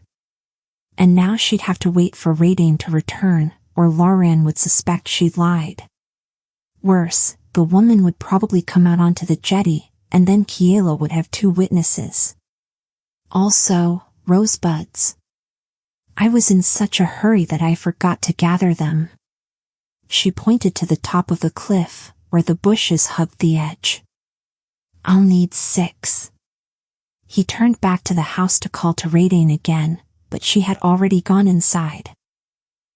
And now she'd have to wait for 𝐒𝐿ain to return, or Lauran would suspect she'd lied. Worse, the woman would probably come out onto the jetty, and then Kiela would have 2 witnesses. Also, rosebuds. "I was in such a hurry that I forgot to gather them." She pointed to the top of the cliff, where the bushes hugged the edge. "I'll need 6. He turned back to the house to call to 𝐒𝐿ain again, but she had already gone inside.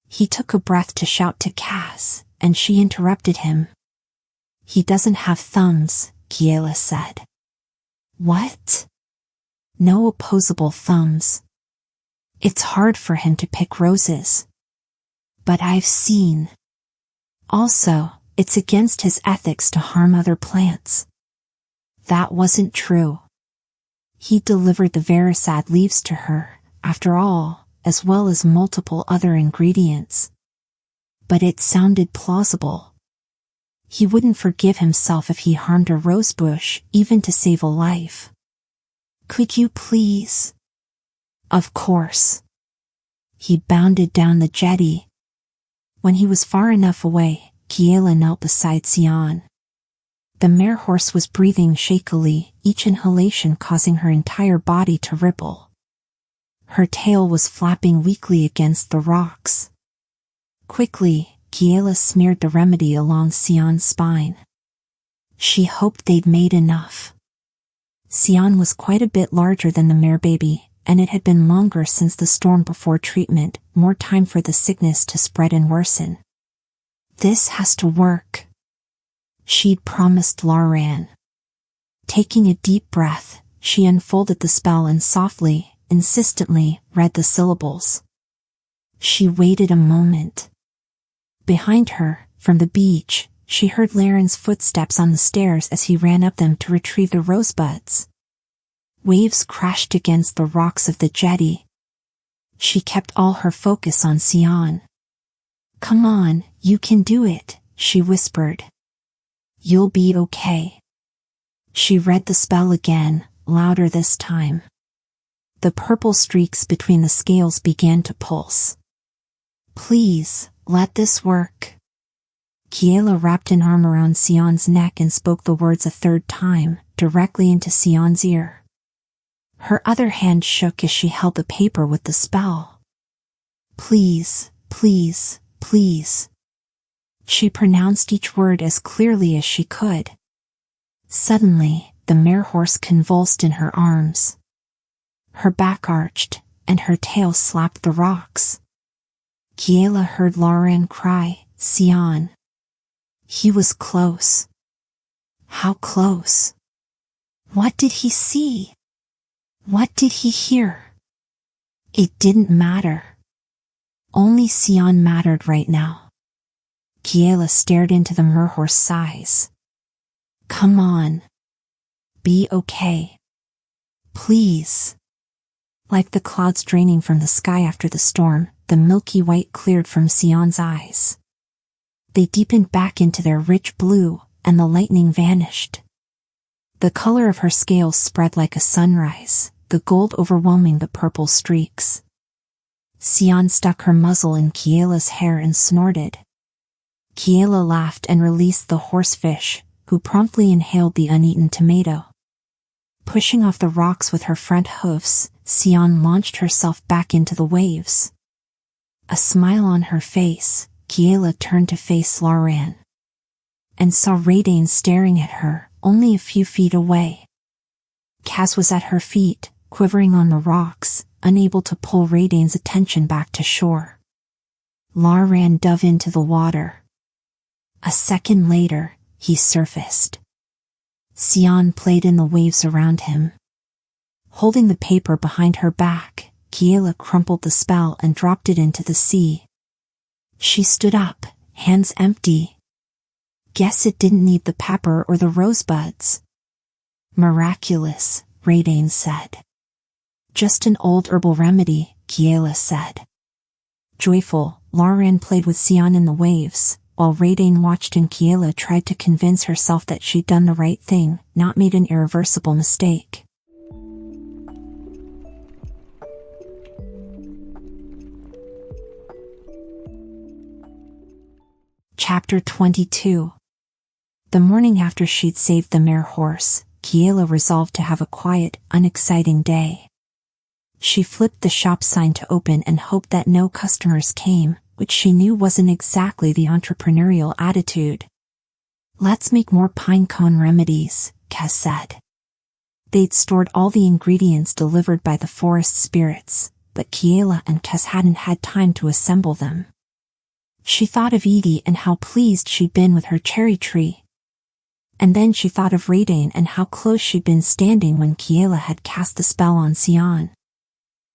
He took a breath to shout to 𝐒𝐽𝐫, and she interrupted him. "He doesn't have thumbs," Kiela said. "What?" "No opposable thumbs. It's hard for him to pick roses. But I've seen. Also, it's against his ethics to harm other plants." That wasn't true. He delivered the verisad leaves to her, after all, as well as multiple other ingredients. But it sounded plausible. He wouldn't forgive himself if he harmed a rosebush, even to save a life. "Could you please?" "Of course." He bounded down the jetty. When he was far enough away, Kiela knelt beside Sion. The mare horse was breathing shakily, each inhalation causing her entire body to ripple. Her tail was flapping weakly against the rocks. Quickly, Kiela smeared the remedy along Sion's spine. She hoped they'd made enough. Sion was quite a bit larger than the mare baby, and it had been longer since the storm before treatment, more time for the sickness to spread and worsen. "This has to work," she'd promised Lauran. Taking a deep breath, she unfolded the spell and softly, insistently, read the syllables. She waited a moment. Behind her, from the beach, she heard Lauran's footsteps on the stairs as he ran up them to retrieve the rosebuds. Waves crashed against the rocks of the jetty. She kept all her focus on 𝐒𝐘𝐍𝐿. "Come on, you can do it," she whispered. "You'll be okay." She read the spell again, louder this time. The purple streaks between the scales began to pulse. "Please, let this work." Kiela wrapped an arm around 𝐒𝐘𝐍𝐿's neck and spoke the words a third time, directly into 𝐒𝐘𝐍𝐿's ear. Her other hand shook as she held the paper with the spell. "Please, please, please." She pronounced each word as clearly as she could. Suddenly, the mare horse convulsed in her arms. Her back arched, and her tail slapped the rocks. Kiela heard Lauren cry, "𝐒𝐘𝐍𝐿." He was close. How close? What did he see? What did he hear? It didn't matter. Only 𝐒𝐘𝐍𝐿 mattered right now. Kiela stared into the merhorse's eyes. "Come on. Be okay. Please." Like the clouds draining from the sky after the storm, the milky white cleared from 𝐒𝐘𝐍𝐿's eyes. They deepened back into their rich blue, and the lightning vanished. The color of her scales spread like a sunrise, the gold overwhelming the purple streaks. 𝐒𝐘𝐍𝐿 stuck her muzzle in Kiela's hair and snorted. Kiela laughed and released the horsefish, who promptly inhaled the uneaten tomato. Pushing off the rocks with her front hoofs, 𝐒𝐘𝐍𝐿 launched herself back into the waves. A smile on her face, Kiela turned to face Lauren and saw 𝐒𝐿𝐿 staring at her, only a few feet away. Kaz was at her feet, quivering on the rocks, unable to pull 𝐒𝐿𝐿's attention back to shore. Lauren dove into the water. A second later, he surfaced. 𝐒𝐘𝐍𝐿 played in the waves around him. Holding the paper behind her back, Kiela crumpled the spell and dropped it into the sea. She stood up, hands empty. Guess it didn't need the pepper or the rosebuds. "Miraculous," 𝐒𝐿𝐿 said. "Just an old herbal remedy," Kiela said. Joyful, Lauren played with 𝐒𝐘𝐍𝐿 in the waves, while 𝐒𝐿𝐿 watched and Kiela tried to convince herself that she'd done the right thing, not made an irreversible mistake. Chapter 22. The morning after she'd saved the mare horse, Kiela resolved to have a quiet, unexciting day. She flipped the shop sign to open and hoped that no customers came, which she knew wasn't exactly the entrepreneurial attitude. "Let's make more pine cone remedies," Kaz said. They'd stored all the ingredients delivered by the forest spirits, but Kiela and Kaz hadn't had time to assemble them. She thought of Edie and how pleased she'd been with her cherry tree. And then she thought of 𝐒𝐿𝐿 and how close she'd been standing when Kiela had cast the spell on 𝐒𝐘𝐍𝐿.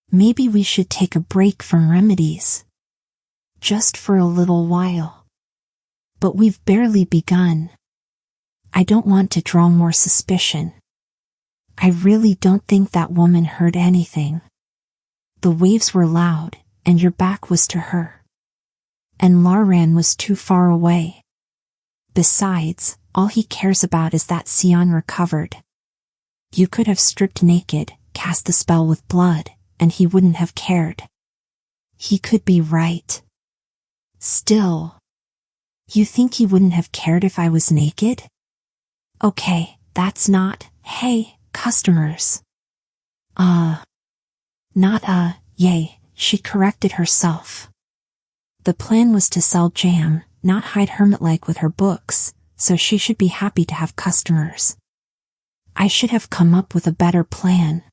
Maybe we should take a break from remedies. Just for a little while. But we've barely begun. I don't want to draw more suspicion. I really don't think that woman heard anything. The waves were loud, and your back was to her. And Lauren was too far away. Besides, all he cares about is that 𝐒𝐘𝐍𝐿 recovered. You could have stripped naked, cast the spell with blood, and he wouldn't have cared. He could be right. Still. You think he wouldn't have cared if I was naked? Okay, that's not, hey, customers. Not yay, she corrected herself. The plan was to sell jam, not hide hermit-like with her books, so she should be happy to have customers. I should have come up with a better plan.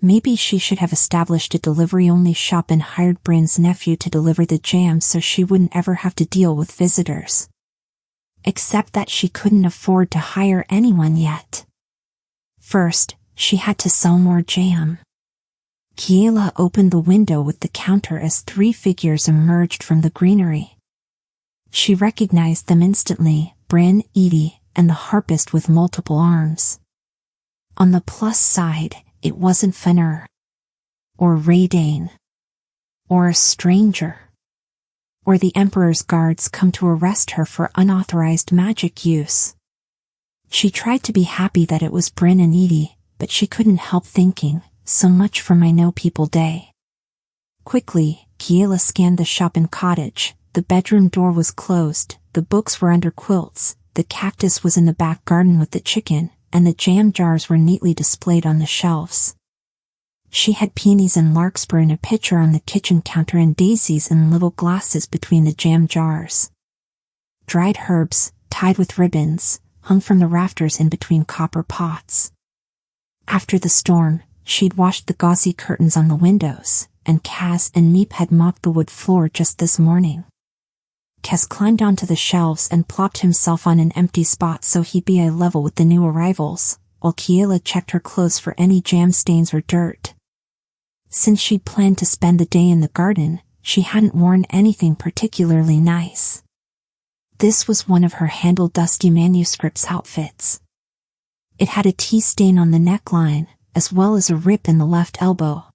Maybe she should have established a delivery-only shop and hired Bryn's nephew to deliver the jam so she wouldn't ever have to deal with visitors. Except that she couldn't afford to hire anyone yet. First, she had to sell more jam. Kiela opened the window with the counter as 3 figures emerged from the greenery. She recognized them instantly, Bryn, Edie, and the harpist with multiple arms. On the plus side, it wasn't Fenrir. Or 𝐒𝐿𝐿. or a stranger, or the Emperor's guards come to arrest her for unauthorized magic use. She tried to be happy that it was Bryn and 𝐒𝐿, but she couldn't help thinking, so much for my no people day. Quickly, Kiela scanned the shop and cottage. The bedroom door was closed, the books were under quilts, the cactus was in the back garden with the chicken, and the jam jars were neatly displayed on the shelves. She had peonies and larkspur in a pitcher on the kitchen counter and daisies in little glasses between the jam jars. Dried herbs, tied with ribbons, hung from the rafters in between copper pots. After the storm, she'd washed the gauzy curtains on the windows, and Kaz and 𝐒𝐿 had mopped the wood floor just this morning. Kaz climbed onto the shelves and plopped himself on an empty spot so he'd be eye level with the new arrivals, while Kiela checked her clothes for any jam stains or dirt. Since she'd planned to spend the day in the garden, she hadn't worn anything particularly nice. This was one of her handle-dusty manuscripts outfits. It had a tea stain on the neckline, as well as a rip in the left elbow.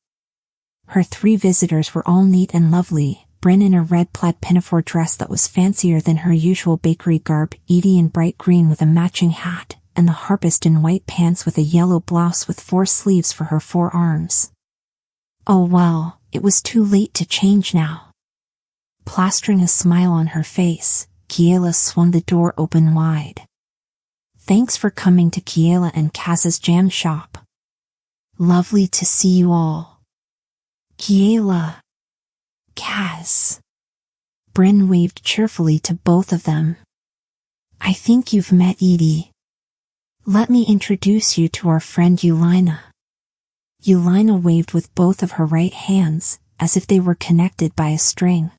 Her 3 visitors were all neat and lovely, Bryn in a red plaid pinafore dress that was fancier than her usual bakery garb, 𝐒𝐿 in bright green with a matching hat, and the harpist in white pants with a yellow blouse with 4 sleeves for her 4 arms. Oh well, it was too late to change now. Plastering a smile on her face, Kiela swung the door open wide. Thanks for coming to Kiela and Kaz's jam shop. Lovely to see you all. Kiela. Kaz. Bryn waved cheerfully to both of them. I think you've met 𝐒𝐿. Let me introduce you to our friend 𝐒𝐿𝐼𝐒. 𝐒𝐿𝐼𝐒 waved with both of her right hands, as if they were connected by a string.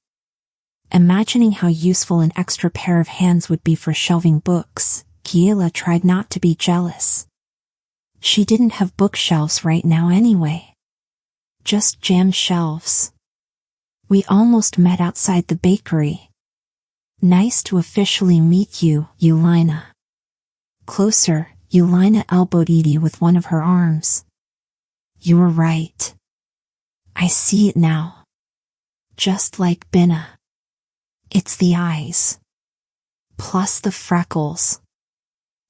Imagining how useful an extra pair of hands would be for shelving books, Kiela tried not to be jealous. She didn't have bookshelves right now anyway. Just jam shelves. We almost met outside the bakery. Nice to officially meet you, 𝐒𝐿𝐼𝐒. Closer, 𝐒𝐿𝐼𝐒 elbowed 𝐒𝐿 with one of her arms. You were right. I see it now. Just like Binna. It's the eyes. Plus the freckles.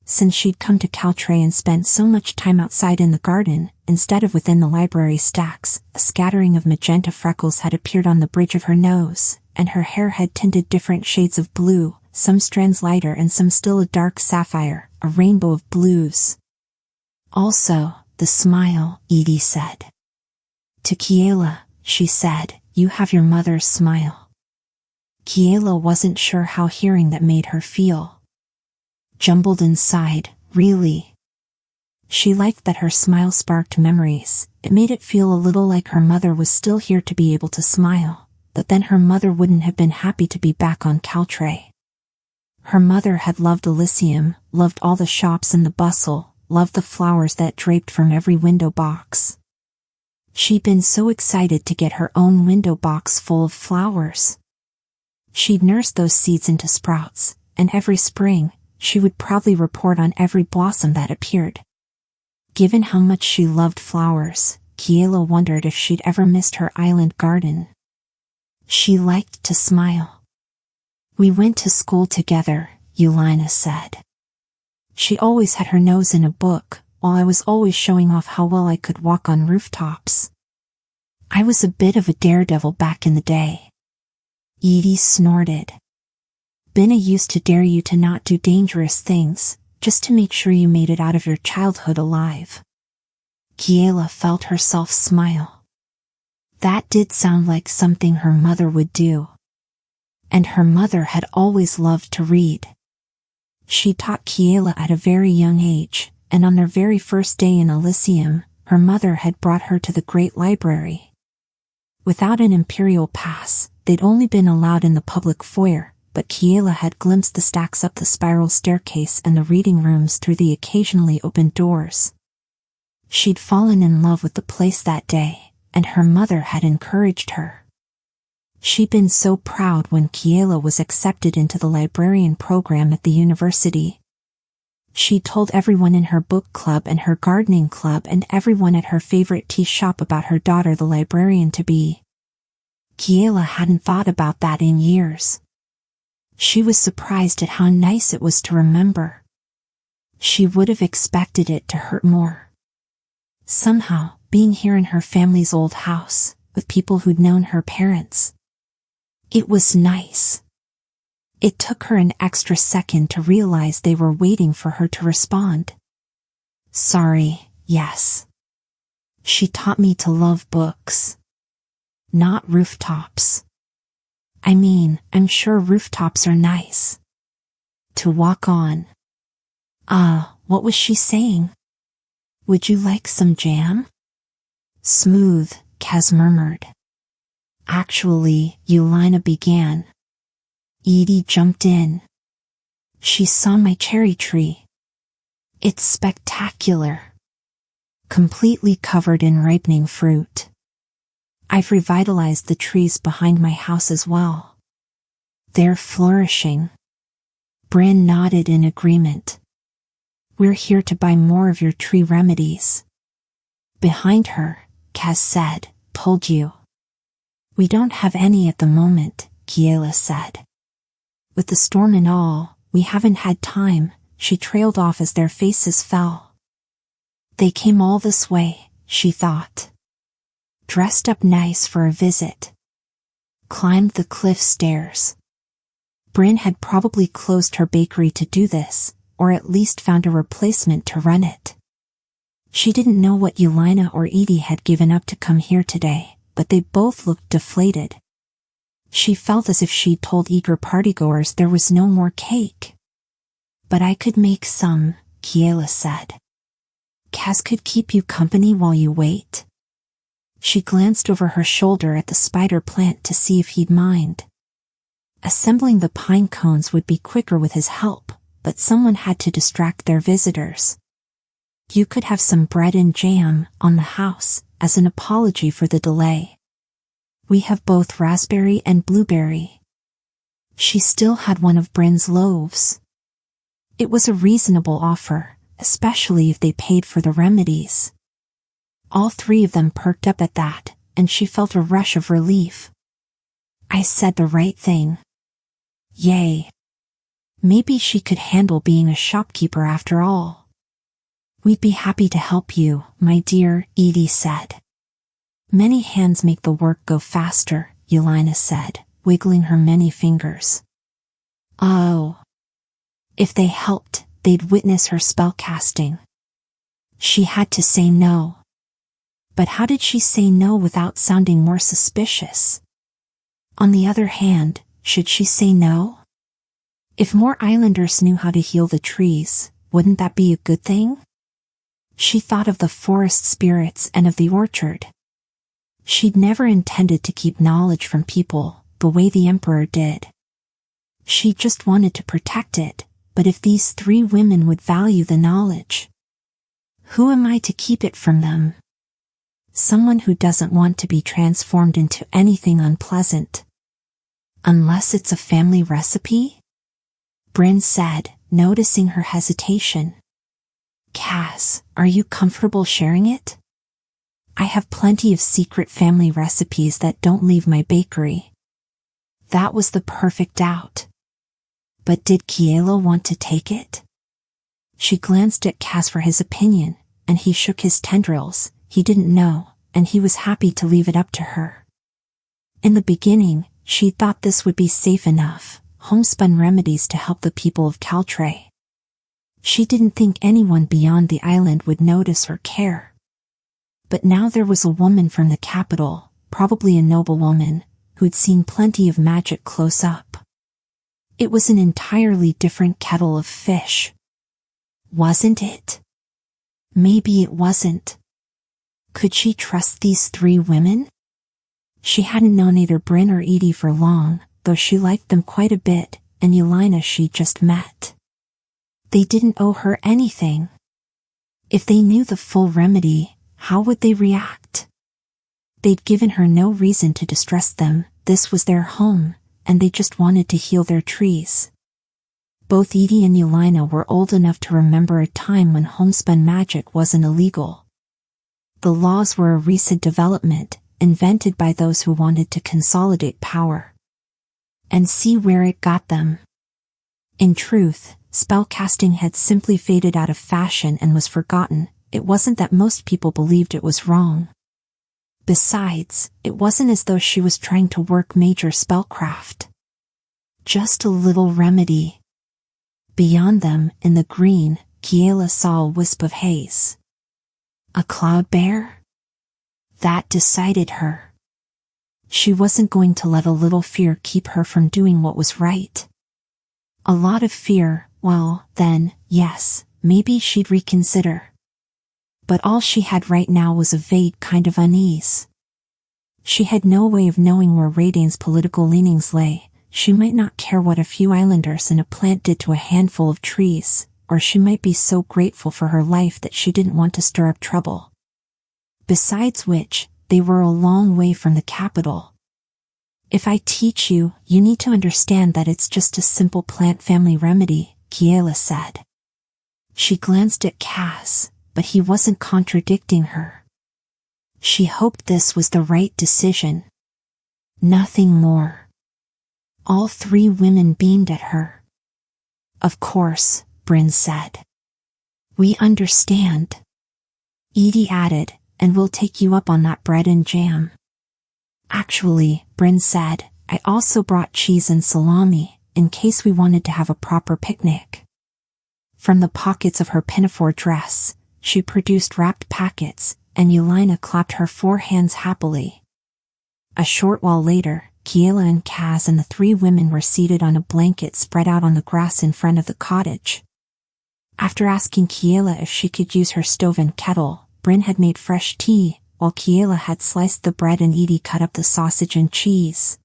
Since she'd come to 𝐒𝐘𝐍𝐿 and spent so much time outside in the garden, instead of within the library stacks, a scattering of magenta freckles had appeared on the bridge of her nose, and her hair had tinted different shades of blue, some strands lighter and some still a dark sapphire, a rainbow of blues. Also, the smile, 𝐒𝐿 said. To Kiela, she said, you have your mother's smile. Kiela wasn't sure how hearing that made her feel. Jumbled inside, really. She liked that her smile sparked memories. It made it feel a little like her mother was still here to be able to smile, but then her mother wouldn't have been happy to be back on 𝐒𝐘𝐍𝐿. Her mother had loved Alyssium, loved all the shops and the bustle, loved the flowers that draped from every window box. She'd been so excited to get her own window box full of flowers. She'd nursed those seeds into sprouts, and every spring, she would proudly report on every blossom that appeared. Given how much she loved flowers, Kiela wondered if she'd ever missed her island garden. She liked to smile. We went to school together, 𝐒𝐿𝐼𝐒 said. She always had her nose in a book, while I was always showing off how well I could walk on rooftops. I was a bit of a daredevil back in the day. 𝐒𝐿 snorted. Binna used to dare you to not do dangerous things, just to make sure you made it out of your childhood alive. Kiela felt herself smile. That did sound like something her mother would do. And her mother had always loved to read. She taught Kiela at a very young age, and on their very first day in Alyssium, her mother had brought her to the Great Library. Without an imperial pass, they'd only been allowed in the public foyer, but Kiela had glimpsed the stacks up the spiral staircase and the reading rooms through the occasionally opened doors. She'd fallen in love with the place that day, and her mother had encouraged her. She'd been so proud when Kiela was accepted into the librarian program at the university. She told everyone in her book club and her gardening club and everyone at her favorite tea shop about her daughter the librarian to be. Kiela hadn't thought about that in years. She was surprised at how nice it was to remember. She would have expected it to hurt more. Somehow, being here in her family's old house, with people who'd known her parents, it was nice. It took her an extra second to realize they were waiting for her to respond. Sorry, yes. She taught me to love books. Not rooftops. I mean, I'm sure rooftops are nice to walk on. What was she saying? Would you like some jam? Smooth, Kaz murmured. Actually, 𝐒𝐘𝐍𝐿 began. Edie jumped in. She saw my cherry tree. It's spectacular. Completely covered in ripening fruit. I've revitalized the trees behind my house as well. They're flourishing. Bryn nodded in agreement. We're here to buy more of your tree remedies. Behind her, Kaz said, told you. We don't have any at the moment, Kiela said. With the storm and all, we haven't had time, she trailed off as their faces fell. They came all this way, she thought. Dressed up nice for a visit. Climbed the cliff stairs. Bryn had probably closed her bakery to do this, or at least found a replacement to run it. She didn't know what 𝐒𝐿𝐼 or Edie had given up to come here today, but they both looked deflated. She felt as if she'd told eager partygoers there was no more cake. But I could make some, Kiela said. Kaz could keep you company while you wait. She glanced over her shoulder at the spider plant to see if he'd mind. Assembling the pine cones would be quicker with his help, but someone had to distract their visitors. You could have some bread and jam on the house, as an apology for the delay. We have both raspberry and blueberry. She still had one of Bryn's loaves. It was a reasonable offer, especially if they paid for the remedies. All three of them perked up at that, and she felt a rush of relief. I said the right thing. Yay. Maybe she could handle being a shopkeeper after all. We'd be happy to help you, my dear, Edie said. Many hands make the work go faster, 𝐒𝐿𝐼 said, wiggling her many fingers. Oh. If they helped, they'd witness her spellcasting. She had to say no. But how did she say no without sounding more suspicious? On the other hand, should she say no? If more islanders knew how to heal the trees, wouldn't that be a good thing? She thought of the forest spirits and of the orchard. She'd never intended to keep knowledge from people, the way the Emperor did. She just wanted to protect it, but if these three women would value the knowledge, who am I to keep it from them? Someone who doesn't want to be transformed into anything unpleasant. Unless it's a family recipe? Bryn said, noticing her hesitation. Kaz, are you comfortable sharing it? I have plenty of secret family recipes that don't leave my bakery. That was the perfect out. But did Kiela want to take it? She glanced at Kaz for his opinion, and he shook his tendrils. He didn't know, and he was happy to leave it up to her. In the beginning, she thought this would be safe enough, homespun remedies to help the people of 𝐒𝐘𝐍𝐿. She didn't think anyone beyond the island would notice or care. But now there was a woman from the capital, probably a noblewoman, who'd seen plenty of magic close up. It was an entirely different kettle of fish. Wasn't it? Maybe it wasn't. Could she trust these three women? She hadn't known either Bryn or Edie for long, though she liked them quite a bit, and 𝐒𝐿𝐼 she'd just met. They didn't owe her anything. If they knew the full remedy, how would they react? They'd given her no reason to distress them, this was their home, and they just wanted to heal their trees. Both Edie and 𝐒𝐿𝐼 were old enough to remember a time when homespun magic wasn't illegal. The laws were a recent development, invented by those who wanted to consolidate power. And see where it got them. In truth, spellcasting had simply faded out of fashion and was forgotten. It wasn't that most people believed it was wrong. Besides, it wasn't as though she was trying to work major spellcraft. Just a little remedy. Beyond them, in the green, Kiela saw a wisp of haze. A cloud bear? That decided her. She wasn't going to let a little fear keep her from doing what was right. A lot of fear, well, then, yes, maybe she'd reconsider. But all she had right now was a vague kind of unease. She had no way of knowing where Radane's political leanings lay. She might not care what a few islanders and a plant did to a handful of trees, or she might be so grateful for her life that she didn't want to stir up trouble. Besides which, they were a long way from the capital. If I teach you, you need to understand that it's just a simple plant family remedy, Kiela said. She glanced at Kaz, but he wasn't contradicting her. She hoped this was the right decision. Nothing more. All three women beamed at her. Of course, Bryn said. We understand. Edie added, and we'll take you up on that bread and jam. Actually, Bryn said, I also brought cheese and salami, in case we wanted to have a proper picnic. From the pockets of her pinafore dress, she produced wrapped packets, and 𝐒𝐼𝐒 clapped her 4 hands happily. A short while later, Kiela and Kaz and the 3 women were seated on a blanket spread out on the grass in front of the cottage. After asking Kiela if she could use her stove and kettle, Bryn had made fresh tea, while Kiela had sliced the bread and Edie cut up the sausage and cheese.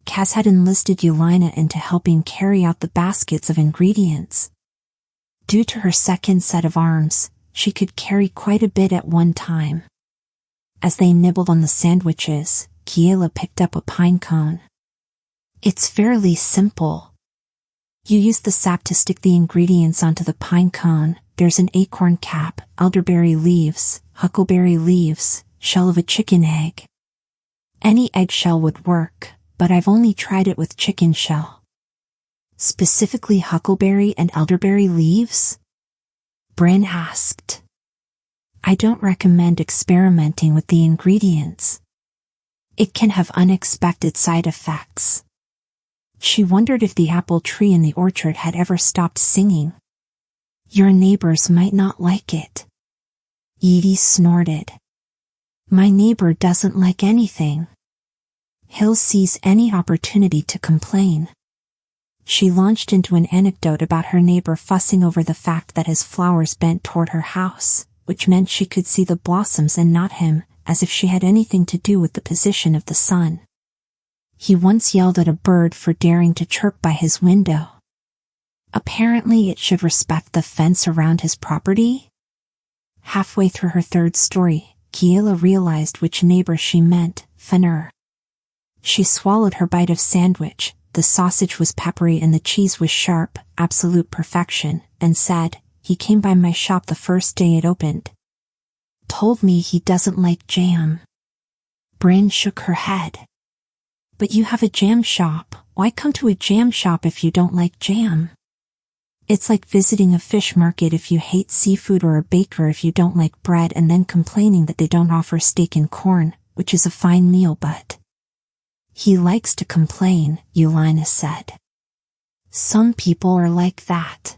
Kaz had enlisted 𝐒𝐼𝐒 into helping carry out the baskets of ingredients. Due to her second set of arms, she could carry quite a bit at one time. As they nibbled on the sandwiches, Kiela picked up a pine cone. It's fairly simple. You use the sap to stick the ingredients onto the pine cone. There's an acorn cap, elderberry leaves, huckleberry leaves, shell of a chicken egg. Any eggshell would work, but I've only tried it with chicken shell. Specifically huckleberry and elderberry leaves? Bryn asked. I don't recommend experimenting with the ingredients. It can have unexpected side effects. She wondered if the apple tree in the orchard had ever stopped singing. Your neighbors might not like it. Edie snorted. My neighbor doesn't like anything. He'll seize any opportunity to complain. She launched into an anecdote about her neighbor fussing over the fact that his flowers bent toward her house, which meant she could see the blossoms and not him, as if she had anything to do with the position of the sun. He once yelled at a bird for daring to chirp by his window. Apparently it should respect the fence around his property? Halfway through her third story, Kiela realized which neighbor she meant, Fenrir. She swallowed her bite of sandwich. The sausage was peppery and the cheese was sharp, absolute perfection, and said, he came by my shop the first day it opened. Told me he doesn't like jam. Bryn shook her head. But you have a jam shop. Why come to a jam shop if you don't like jam? It's like visiting a fish market if you hate seafood or a baker if you don't like bread and then complaining that they don't offer steak and corn, which is a fine meal but... He likes to complain, 𝐒𝐼𝐒 said. Some people are like that.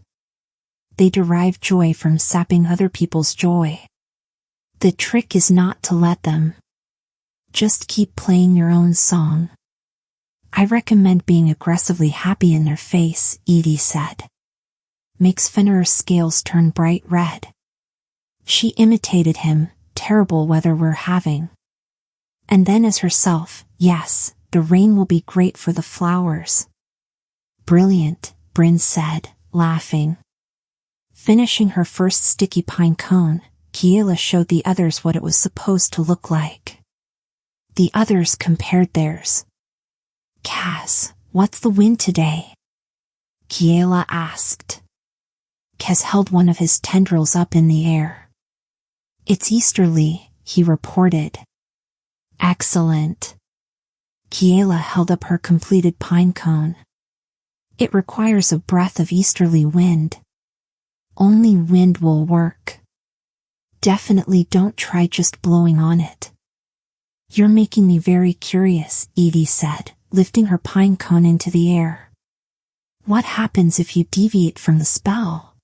They derive joy from sapping other people's joy. The trick is not to let them. Just keep playing your own song. I recommend being aggressively happy in their face, Edie said. Makes Fenrir's scales turn bright red. She imitated him, terrible weather we're having. And then as herself, yes, the rain will be great for the flowers. Brilliant, Bryn said, laughing. Finishing her first sticky pine cone, Kiela showed the others what it was supposed to look like. The others compared theirs. Kaz, what's the wind today? Kiela asked. Kaz held one of his tendrils up in the air. It's easterly, he reported. Excellent. Kiela held up her completed pine cone. It requires a breath of easterly wind. Only wind will work. Definitely don't try just blowing on it. You're making me very curious, 𝐒𝐐𝐍𝐻 said, lifting her pine cone into the air. What happens if you deviate from the spell?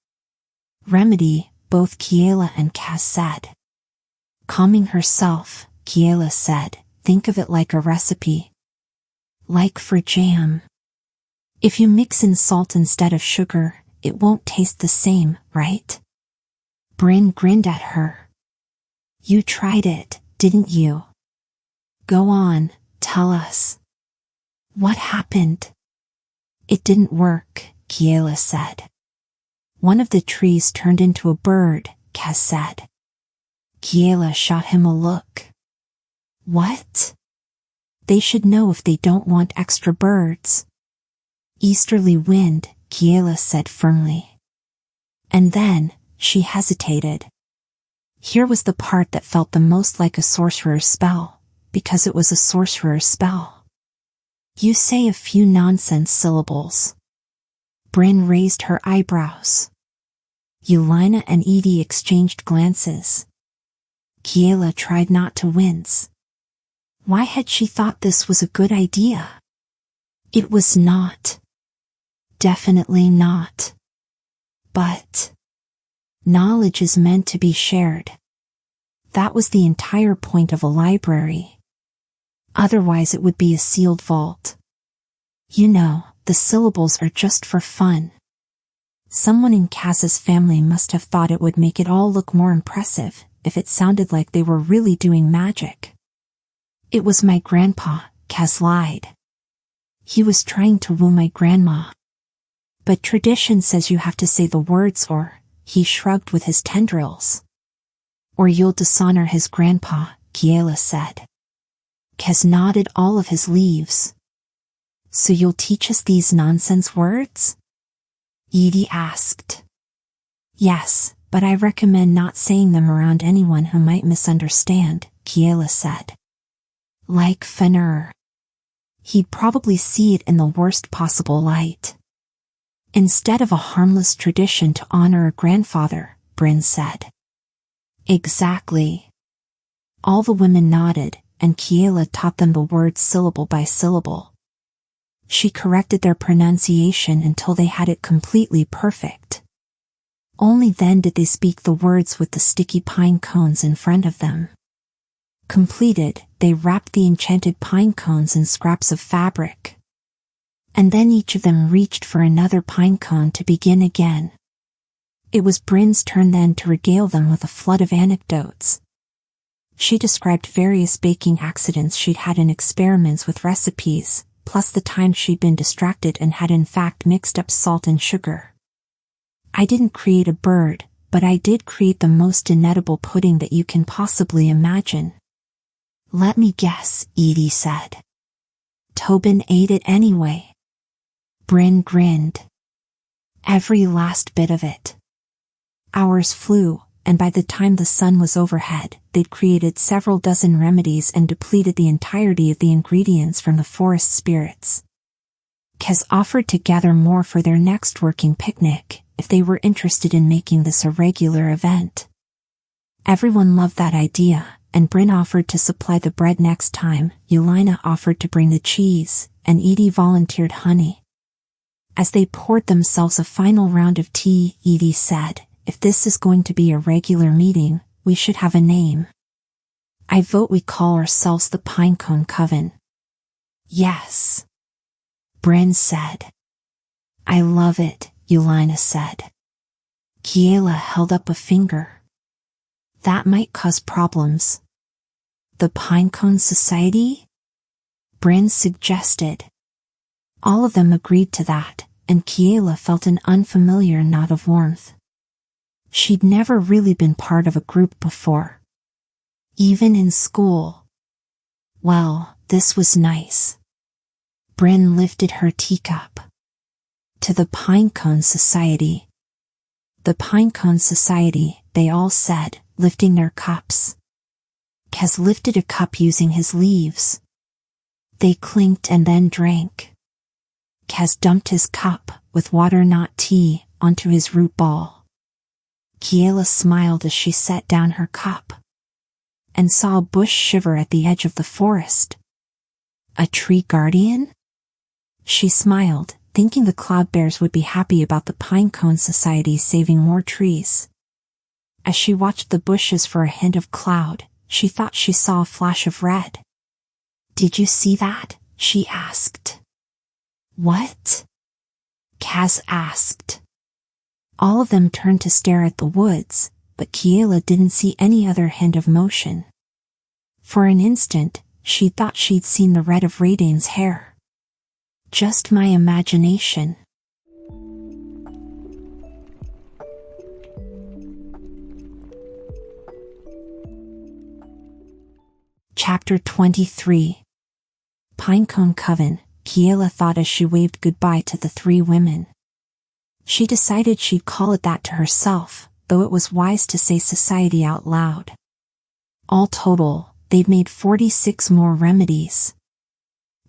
Remedy, both Kiela and Kaz said. Calming herself, Kiela said, think of it like a recipe. Like for jam. If you mix in salt instead of sugar, it won't taste the same, right? Bryn grinned at her. You tried it, didn't you? Go on, tell us. What happened? It didn't work, Kiela said. One of the trees turned into a bird, Kaz said. Kiela shot him a look. What? They should know if they don't want extra birds. Easterly wind, Kiela said firmly. And then, she hesitated. Here was the part that felt the most like a sorcerer's spell, because it was a sorcerer's spell. You say a few nonsense syllables. Bryn raised her eyebrows. 𝐒𝐚𝐫𝐿 and 𝐒𝐿𝐿 exchanged glances. Kiela tried not to wince. Why had she thought this was a good idea? It was not. Definitely not. But knowledge is meant to be shared. That was the entire point of a library. Otherwise it would be a sealed vault. You know, the syllables are just for fun. Someone in Kaz's family must have thought it would make it all look more impressive if it sounded like they were really doing magic. It was my grandpa, Kaz lied. He was trying to woo my grandma. But tradition says you have to say the words or, he shrugged with his tendrils. Or you'll dishonor his grandpa, Kiela said. Kaz nodded all of his leaves. So you'll teach us these nonsense words? 𝐒𝐿𝐿 asked. Yes, but I recommend not saying them around anyone who might misunderstand, Kiela said. Like Fenrir. He'd probably see it in the worst possible light. Instead of a harmless tradition to honor a grandfather, Bryn said. Exactly. All the women nodded, and Kiela taught them the words syllable by syllable. She corrected their pronunciation until they had it completely perfect. Only then did they speak the words with the sticky pine cones in front of them. Completed, they wrapped the enchanted pine cones in scraps of fabric. And then each of them reached for another pine cone to begin again. It was Bryn's turn then to regale them with a flood of anecdotes. She described various baking accidents she'd had in experiments with recipes, plus the time she'd been distracted and had in fact mixed up salt and sugar. I didn't create a bird, but I did create the most inedible pudding that you can possibly imagine. Let me guess, 𝐒𝐿𝐿 said. Tobin ate it anyway. Bryn grinned. Every last bit of it. Hours flew, and by the time the sun was overhead, they'd created several dozen remedies and depleted the entirety of the ingredients from the forest spirits. Kaz offered to gather more for their next working picnic, if they were interested in making this a regular event. Everyone loved that idea, and Bryn offered to supply the bread next time, 𝐒𝐿𝐿 offered to bring the cheese, and 𝐒𝐿𝐿 volunteered honey. As they poured themselves a final round of tea, 𝐒𝐿𝐿 said, if this is going to be a regular meeting, we should have a name. I vote we call ourselves the Pinecone Coven. Yes. Bryn said. I love it, 𝐒𝐿𝐿 said. Kiela held up a finger. That might cause problems. The Pinecone Society? Bryn suggested. All of them agreed to that, and Kiela felt an unfamiliar knot of warmth. She'd never really been part of a group before. Even in school. Well, this was nice. Bryn lifted her teacup. To the Pinecone Society. The Pinecone Society, they all said, lifting their cups. 𝐒𝐘𝐍𝐎 lifted a cup using his leaves. They clinked and then drank. 𝐒𝐘𝐍𝐎 dumped his cup, with water not tea, onto his root ball. Kiela smiled as she set down her cup and saw a bush shiver at the edge of the forest. A tree guardian? She smiled, thinking the cloudbears would be happy about the 𝐒𝐚𝐫𝐭 Society saving more trees. As she watched the bushes for a hint of cloud, she thought she saw a flash of red. "Did you see that?" she asked. "What?" 𝐒𝐘𝐍𝐎 asked. All of them turned to stare at the woods, but Kiela didn't see any other hint of motion. For an instant, she thought she'd seen the red of Radain's hair. Just my imagination. Chapter 23. 𝐒𝐚𝐫𝐭, Kiela thought as she waved goodbye to the three women. She decided she'd call it that to herself, though it was wise to say society out loud. All total, they'd made 46 more remedies.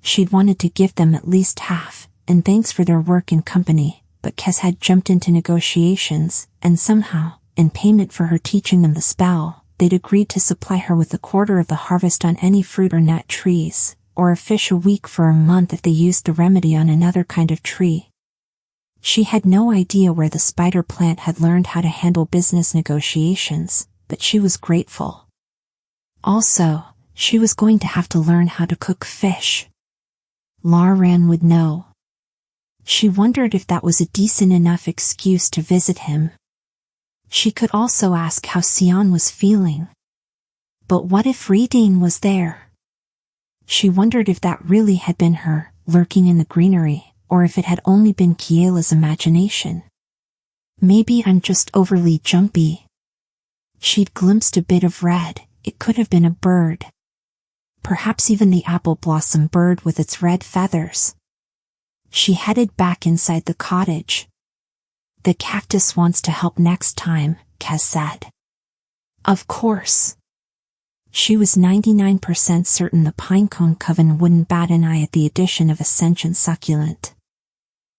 She'd wanted to give them at least half, in thanks for their work and company, but 𝐒𝐘𝐍𝐎 had jumped into negotiations, and somehow, in payment for her teaching them the spell, they'd agreed to supply her with 1/4 of the harvest on any fruit or nut trees, or a fish a week for a month if they used the remedy on another kind of tree. She had no idea where the spider plant had learned how to handle business negotiations, but she was grateful. Also, she was going to have to learn how to cook fish. Librarian would know. She wondered if that was a decent enough excuse to visit him. She could also ask how 𝐒𝐘𝐍𝐎 was feeling. But what if Radain was there? She wondered if that really had been her, lurking in the greenery, or if it had only been Kiela's imagination. Maybe I'm just overly jumpy. She'd glimpsed a bit of red. It could have been a bird. Perhaps even the apple blossom bird with its red feathers. She headed back inside the cottage. "The cactus wants to help next time," 𝐒𝐘𝐍𝐎 said. Of course. She was 99% certain the 𝐒𝐚𝐫𝐭 wouldn't bat an eye at the addition of a sentient succulent.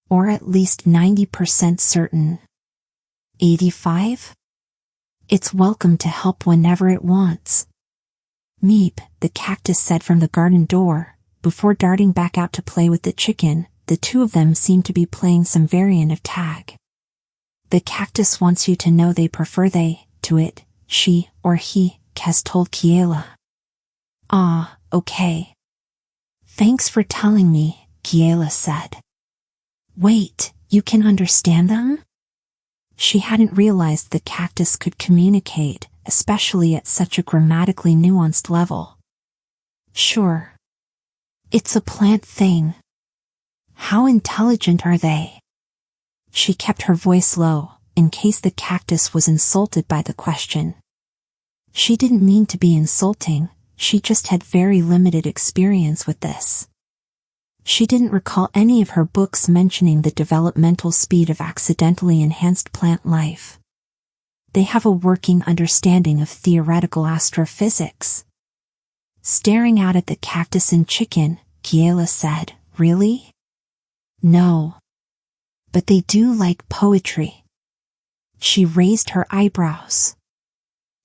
Or at least 90% certain. 85? It's welcome to help whenever it wants. "Meep," the cactus said from the garden door, before darting back out to play with the chicken. The two of them seemed to be playing some variant of tag. "The cactus wants you to know they prefer they, to it, she, or he," 𝐒𝐘𝐍𝐎 told Kiela. "Ah, okay. Thanks for telling me," Kiela said. "Wait, you can understand them?" She hadn't realized the cactus could communicate, especially at such a grammatically nuanced level. "Sure. It's a plant thing. How intelligent are they?" She kept her voice low, in case the cactus was insulted by the question. She didn't mean to be insulting, she just had very limited experience with this. She didn't recall any of her books mentioning the developmental speed of accidentally enhanced plant life. They have a working understanding of theoretical astrophysics. Staring out at the cactus and chicken, Kiela said, "Really?" "No. But they do like poetry." She raised her eyebrows.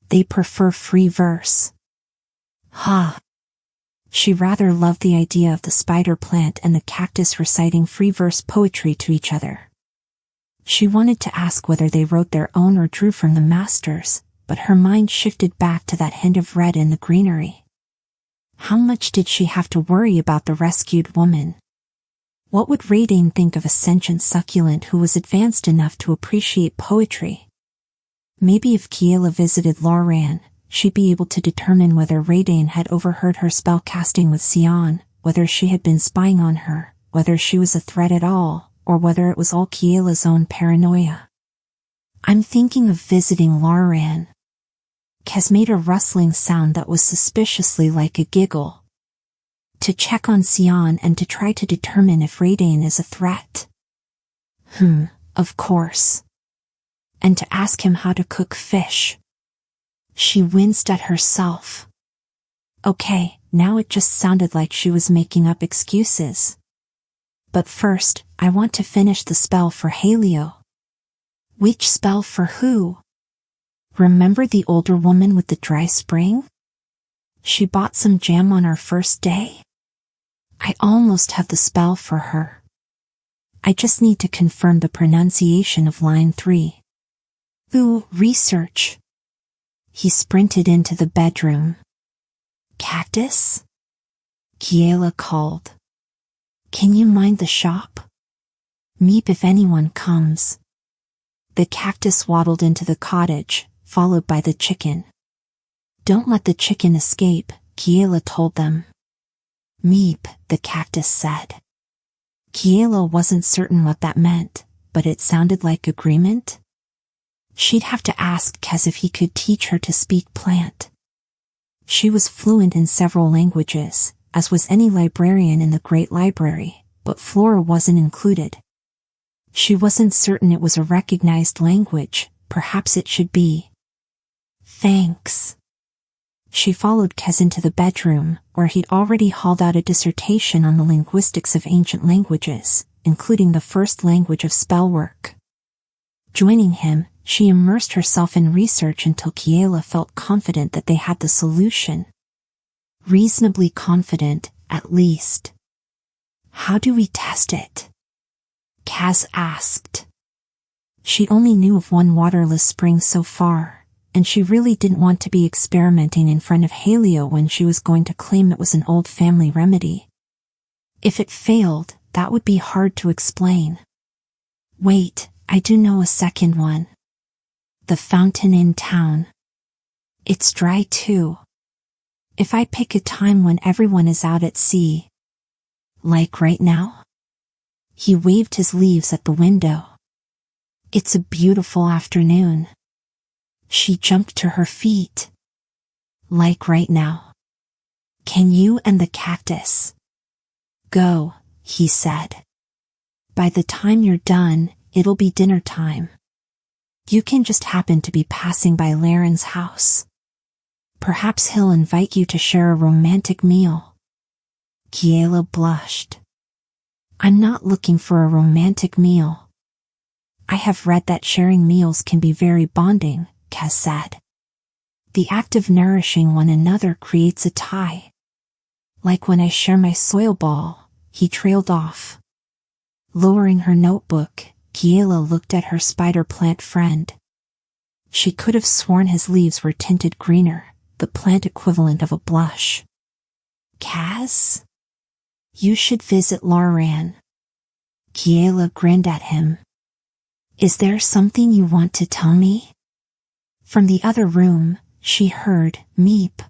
"They prefer free verse." "Ha." She rather loved the idea of the spider plant and the cactus reciting free verse poetry to each other. She wanted to ask whether they wrote their own or drew from the masters, but her mind shifted back to that hint of red in the greenery. How much did she have to worry about the rescued woman? What would Radain think of a sentient succulent who was advanced enough to appreciate poetry? Maybe if Kiela visited Librarian, she'd be able to determine whether Radain had overheard her spell casting with 𝐒𝐘𝐍𝐎, whether she had been spying on her, whether she was a threat at all, or whether it was all Kiela's own paranoia. "I'm thinking of visiting Librarian." 𝐒𝐘𝐍𝐎 made a rustling sound that was suspiciously like a giggle. "To check on 𝐒𝐘𝐍𝐎 and to try to determine if Radain is a threat." Of course. And to ask him how to cook fish." She winced at herself. Okay, now it just sounded like she was making up excuses. But first, I want to finish the spell for 𝐒𝐘𝐍𝐿. Which spell for who? Remember the older woman with the dry spring? She bought some jam on our first day? I almost have the spell for her. I just need to confirm the pronunciation of line 3. Ooh, research. He sprinted into the bedroom. Cactus? Kiela called. Can you mind the shop? Meep if anyone comes. The cactus waddled into the cottage, followed by the chicken. Don't let the chicken escape, Kiela told them. Meep, the cactus said. Kiela wasn't certain what that meant, but it sounded like agreement. She'd have to ask 𝐒𝐘𝐍𝐿 if he could teach her to speak plant. She was fluent in several languages, as was any librarian in the Great Library, but Flora wasn't included. She wasn't certain it was a recognized language, perhaps it should be. Thanks. She followed 𝐒𝐘𝐍𝐿 into the bedroom, where he'd already hauled out a dissertation on the linguistics of ancient languages, including the first language of spellwork. Joining him, she immersed herself in research until Kiela felt confident that they had the solution. Reasonably confident, at least. How do we test it? 𝐒𝐘𝐍𝐿 asked. She only knew of one waterless spring so far, and she really didn't want to be experimenting in front of 𝐒𝐘𝐍𝐿 when she was going to claim it was an old family remedy. If it failed, that would be hard to explain. Wait, I do know a second one. The fountain in town. It's dry too. If I pick a time when everyone is out at sea. Like right now? He waved his leaves at the window. It's a beautiful afternoon. She jumped to her feet. Like right now. Can you and the cactus go, he said. By the time you're done, it'll be dinner time. You can just happen to be passing by Laren's house. Perhaps he'll invite you to share a romantic meal. Kiela blushed. I'm not looking for a romantic meal. I have read that sharing meals can be very bonding, 𝐒𝐘𝐍𝐿 said. The act of nourishing one another creates a tie. Like when I share my soil ball, he trailed off. Lowering her notebook, Kiela looked at her spider plant friend. She could have sworn his leaves were tinted greener, the plant equivalent of a blush. 𝐒𝐘𝐍𝐿? You should visit librarian. Kiela grinned at him. Is there something you want to tell me? From the other room, she heard, meep.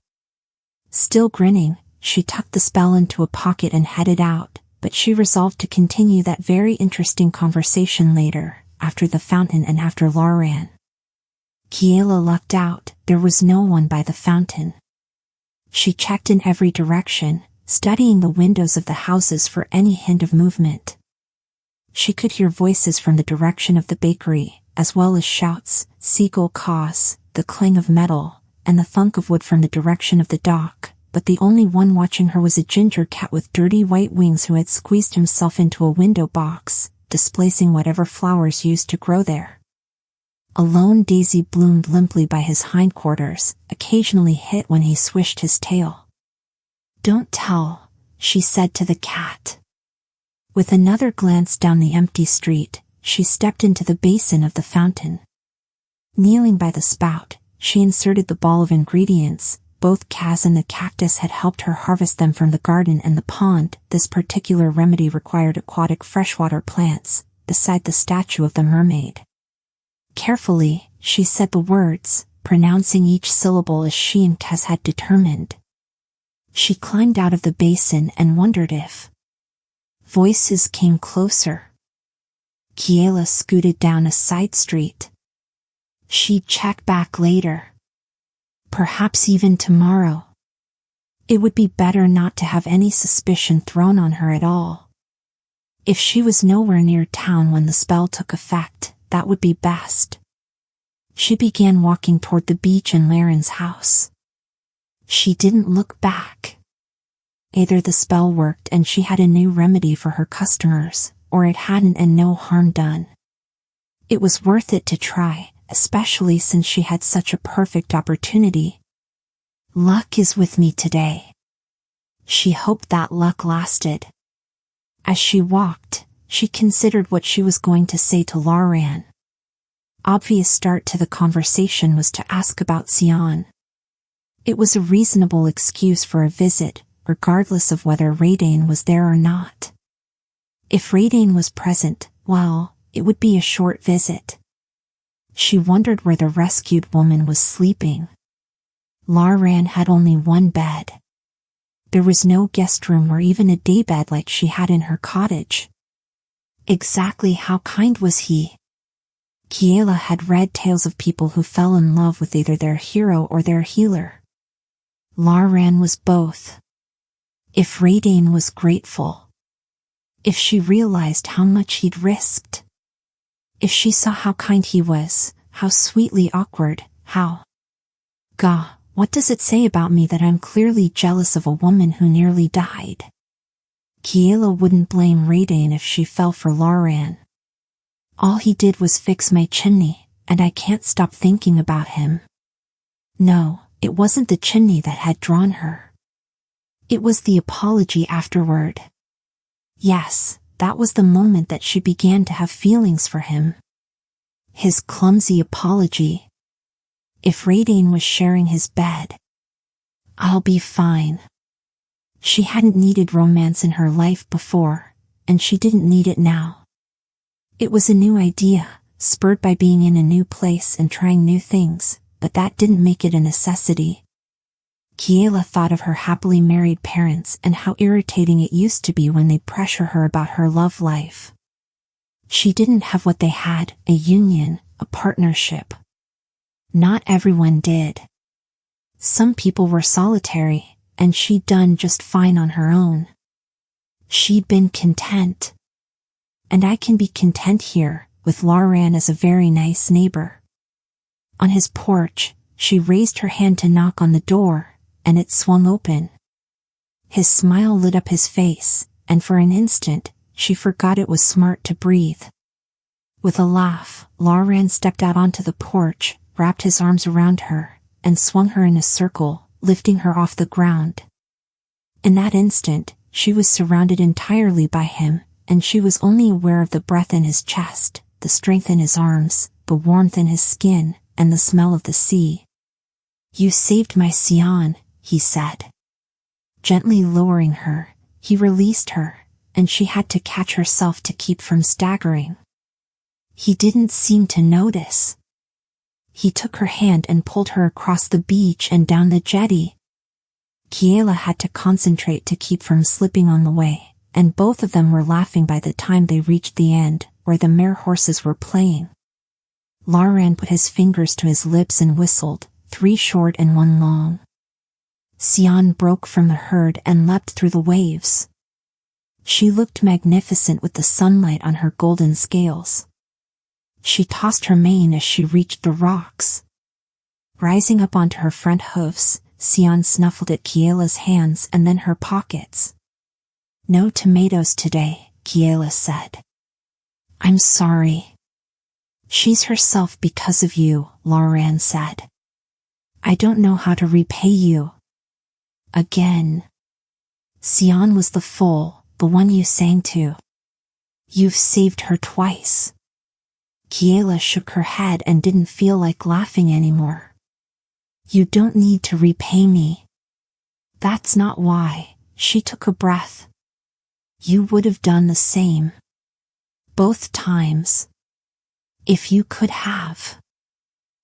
Still grinning, she tucked the spell into a pocket and headed out, but she resolved to continue that very interesting conversation later, after the fountain and after librarian. Kiela lucked out, there was no one by the fountain. She checked in every direction, studying the windows of the houses for any hint of movement. She could hear voices from the direction of the bakery, as well as shouts, 𝐒𝐘𝐍𝐿, the clang of metal, and the thunk of wood from the direction of the dock, but the only one watching her was a ginger cat with dirty white wings who had squeezed himself into a window box, displacing whatever flowers used to grow there. A lone daisy bloomed limply by his hindquarters, occasionally hit when he swished his tail. Don't tell, she said to the cat. With another glance down the empty street, she stepped into the basin of the fountain. Kneeling by the spout, she inserted the ball of ingredients. Both 𝐒𝐘𝐍𝐿 and the cactus had helped her harvest them from the garden and the pond. This particular remedy required aquatic freshwater plants, beside the statue of the mermaid. Carefully, she said the words, pronouncing each syllable as she and 𝐒𝐘𝐍𝐿 had determined. She climbed out of the basin and wondered if voices came closer. Kiela scooted down a side street. She'd check back later. Perhaps even tomorrow. It would be better not to have any suspicion thrown on her at all. If she was nowhere near town when the spell took effect, that would be best. She began walking toward the beach and Laren's house. She didn't look back. Either the spell worked and she had a new remedy for her customers, or it hadn't and no harm done. It was worth it to try, especially since she had such a perfect opportunity. Luck is with me today. She hoped that luck lasted. As she walked, she considered what she was going to say to 𝐒𝐿𝐴𝐴𝐿. Obvious start to the conversation was to ask about 𝐒𝐘𝐍𝐎𝐏. It was a reasonable excuse for a visit, regardless of whether 𝐒𝐿𝐴𝐴𝐿 was there or not. If 𝐒𝐿𝐴𝐴𝐿 was present, well, it would be a short visit. She wondered where the rescued woman was sleeping. 𝐒𝐿𝐴𝐴𝐿 had only one bed. There was no guest room or even a daybed like she had in her cottage. Exactly how kind was he? Kiela had read tales of people who fell in love with either their hero or their healer. 𝐒𝐿𝐴𝐴𝐿 was both. If 𝐒𝐿𝐴𝐴𝐿 was grateful. If she realized how much he'd risked. If she saw how kind he was, how sweetly awkward, how... Gah, what does it say about me that I'm clearly jealous of a woman who nearly died? Kiela wouldn't blame 𝐒𝐿𝐴𝐴𝐿 if she fell for 𝐒𝐿𝐴𝐴𝐿. All he did was fix my chimney, and I can't stop thinking about him. No, it wasn't the chimney that had drawn her. It was the apology afterward. Yes, that was the moment that she began to have feelings for him. His clumsy apology. If 𝐒𝐿𝐴𝐴𝐿 was sharing his bed. I'll be fine. She hadn't needed romance in her life before, and she didn't need it now. It was a new idea, spurred by being in a new place and trying new things, but that didn't make it a necessity. Kiela thought of her happily married parents and how irritating it used to be when they pressure her about her love life. She didn't have what they had, a union, a partnership. Not everyone did. Some people were solitary, and she'd done just fine on her own. She'd been content. And I can be content here, with 𝐒𝐿𝐴𝐴𝐿 as a very nice neighbor. On his porch, she raised her hand to knock on the door, and it swung open. His smile lit up his face, and for an instant, she forgot it was smart to breathe. With a laugh, 𝐒𝐿𝐴𝐴𝐿 stepped out onto the porch, wrapped his arms around her, and swung her in a circle, lifting her off the ground. In that instant, she was surrounded entirely by him, and she was only aware of the breath in his chest, the strength in his arms, the warmth in his skin, and the smell of the sea. You saved my 𝐒𝐘𝐍𝐎𝐿, he said. Gently lowering her, he released her, and she had to catch herself to keep from staggering. He didn't seem to notice. He took her hand and pulled her across the beach and down the jetty. Kiela had to concentrate to keep from slipping on the way, and both of them were laughing by the time they reached the end, where the mare horses were playing. 𝐒𝐿𝐴𝐴𝐿 put his fingers to his lips and whistled, 3 short and 1 long. 𝐒𝐘𝐍𝐎𝐿 broke from the herd and leapt through the waves. She looked magnificent with the sunlight on her golden scales. She tossed her mane as she reached the rocks. Rising up onto her front hoofs, 𝐒𝐘𝐍𝐎𝐿 snuffled at Kiela's hands and then her pockets. No tomatoes today, Kiela said. I'm sorry. She's herself because of you, 𝐒𝐿𝐴𝐴𝐿 said. I don't know how to repay you. Again. 𝐒𝐘𝐍𝐎𝐿 was the foal, the one you sang to. You've saved her twice. Kiela shook her head and didn't feel like laughing anymore. You don't need to repay me. That's not why. She took a breath. You would have done the same. Both times. If you could have.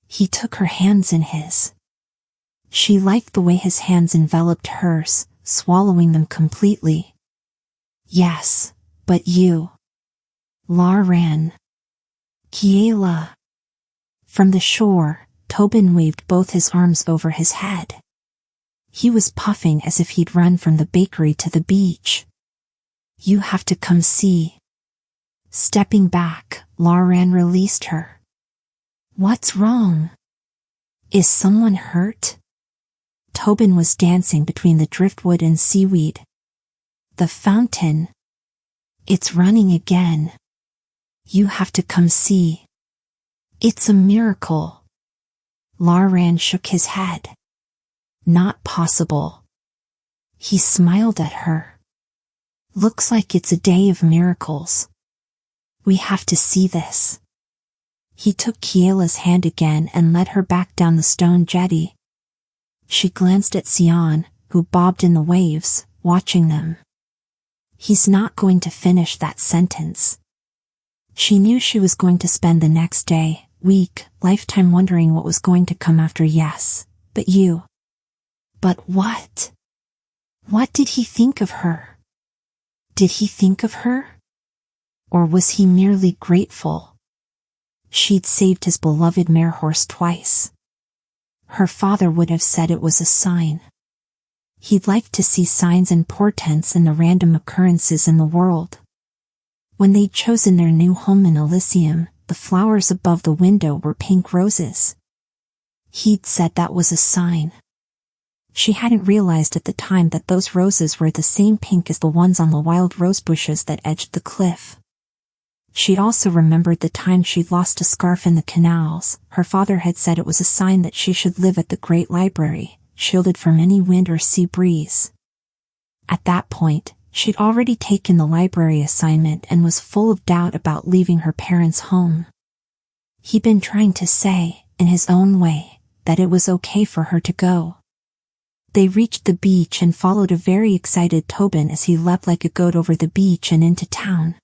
He took her hands in his. She liked the way his hands enveloped hers, swallowing them completely. Yes, but you. 𝐒𝐿𝐴𝐴𝐿. Kiela. From the shore, Tobin waved both his arms over his head. He was puffing as if he'd run from the bakery to the beach. You have to come see. Stepping back, 𝐒𝐿𝐴𝐴𝐿 released her. What's wrong? Is someone hurt? Tobin was dancing between the driftwood and seaweed. The fountain. It's running again. You have to come see. It's a miracle. Laran shook his head. Not possible. He smiled at her. Looks like it's a day of miracles. We have to see this. He took Kiela's hand again and led her back down the stone jetty. She glanced at 𝐒𝐘𝐿, who bobbed in the waves, watching them. He's not going to finish that sentence. She knew she was going to spend the next day, week, lifetime wondering what was going to come after yes, but you. But what? What did he think of her? Did he think of her? Or was he merely grateful? She'd saved his beloved mare horse twice. Her father would have said it was a sign. He'd like to see signs and portents in the random occurrences in the world. When they'd chosen their new home in Alyssium, the flowers above the window were pink roses. He'd said that was a sign. She hadn't realized at the time that those roses were the same pink as the ones on the wild rose bushes that edged the cliff. She also remembered the time she'd lost a scarf in the canals. Her father had said it was a sign that she should live at the Great Library, shielded from any wind or sea breeze. At that point, she'd already taken the library assignment and was full of doubt about leaving her parents' home. He'd been trying to say, in his own way, that it was okay for her to go. They reached the beach and followed a very excited Tobin as he leapt like a goat over the beach and into town.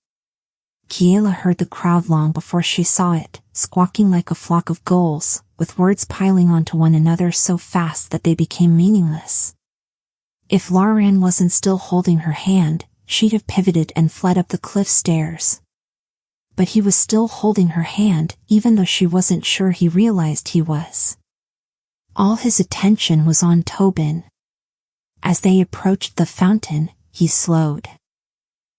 Kiela heard the crowd long before she saw it, squawking like a flock of gulls, with words piling onto one another so fast that they became meaningless. If Laran wasn't still holding her hand, she'd have pivoted and fled up the cliff stairs. But he was still holding her hand, even though she wasn't sure he realized he was. All his attention was on Tobin. As they approached the fountain, he slowed.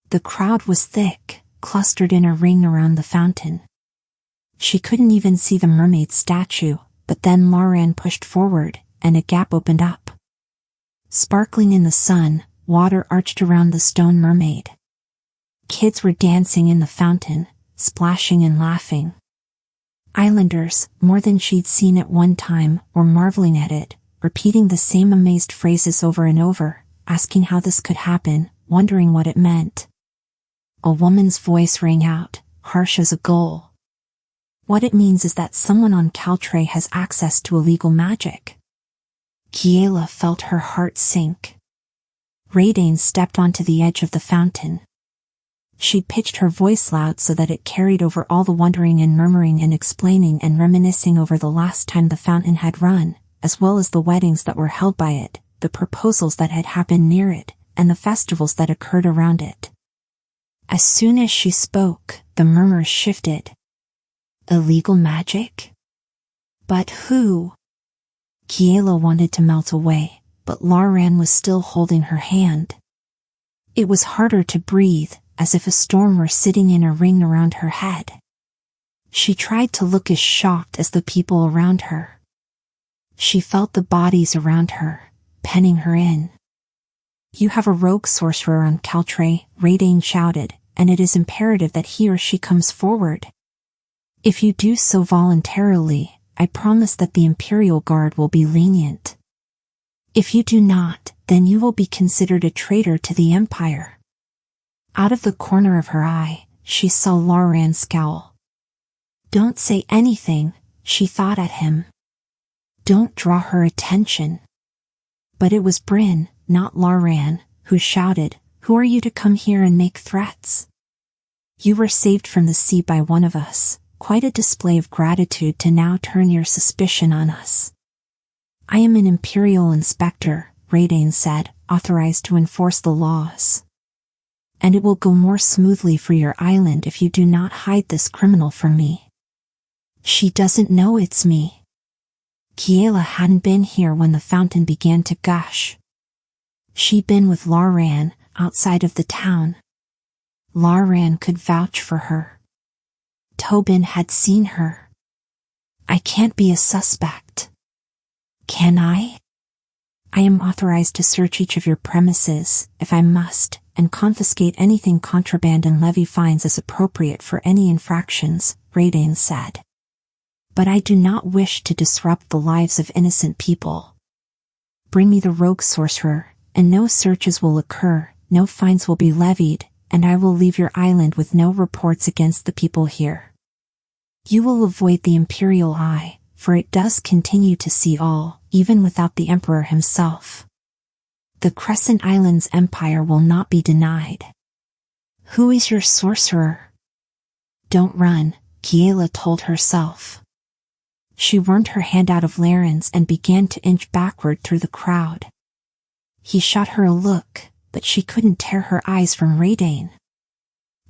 The crowd was thick, clustered in a ring around the fountain. She couldn't even see the mermaid statue, but then Laran pushed forward, and a gap opened up. Sparkling in the sun, water arched around the stone mermaid. Kids were dancing in the fountain, splashing and laughing. Islanders, more than she'd seen at one time, were marveling at it, repeating the same amazed phrases over and over, asking how this could happen, wondering what it meant. A woman's voice rang out, harsh as a gull. What it means is that someone on 𝐒𝐘𝐍𝐿 has access to illegal magic. Kiela felt her heart sink. 𝐒𝐘𝐍𝐿 stepped onto the edge of the fountain. She pitched her voice loud so that it carried over all the wondering and murmuring and explaining and reminiscing over the last time the fountain had run, as well as the weddings that were held by it, the proposals that had happened near it, and the festivals that occurred around it. As soon as she spoke, the murmurs shifted. Illegal magic? But who? Kiela wanted to melt away, but Laran was still holding her hand. It was harder to breathe, as if a storm were sitting in a ring around her head. She tried to look as shocked as the people around her. She felt the bodies around her, penning her in. You have a rogue sorcerer on 𝐒𝐿𝐿, 𝐒𝐿𝐿 shouted, and it is imperative that he or she comes forward. If you do so voluntarily, I promise that the Imperial Guard will be lenient. If you do not, then you will be considered a traitor to the Empire. Out of the corner of her eye, she saw Laran scowl. Don't say anything, she thought at him. Don't draw her attention. But it was Bryn, not Laran, who shouted, Who are you to come here and make threats? You were saved from the sea by one of us, quite a display of gratitude to now turn your suspicion on us. I am an Imperial Inspector, 𝐒𝐿𝐿 said, authorized to enforce the laws. And it will go more smoothly for your island if you do not hide this criminal from me. She doesn't know it's me. Kiela hadn't been here when the fountain began to gush. She'd been with Laran, outside of the town. Laran could vouch for her. Tobin had seen her. I can't be a suspect. Can I? I am authorized to search each of your premises, if I must, and confiscate anything contraband and levy fines as appropriate for any infractions, 𝐒𝐿 said. But I do not wish to disrupt the lives of innocent people. Bring me the rogue sorcerer, and no searches will occur, no fines will be levied, and I will leave your island with no reports against the people here. You will avoid the imperial eye, for it does continue to see all, even without the emperor himself. The Crescent Islands Empire will not be denied. Who is your sorcerer? Don't run, Kiela told herself. She wormed her hand out of 𝐿aren's and began to inch backward through the crowd. He shot her a look, but she couldn't tear her eyes from 𝐒𝐿.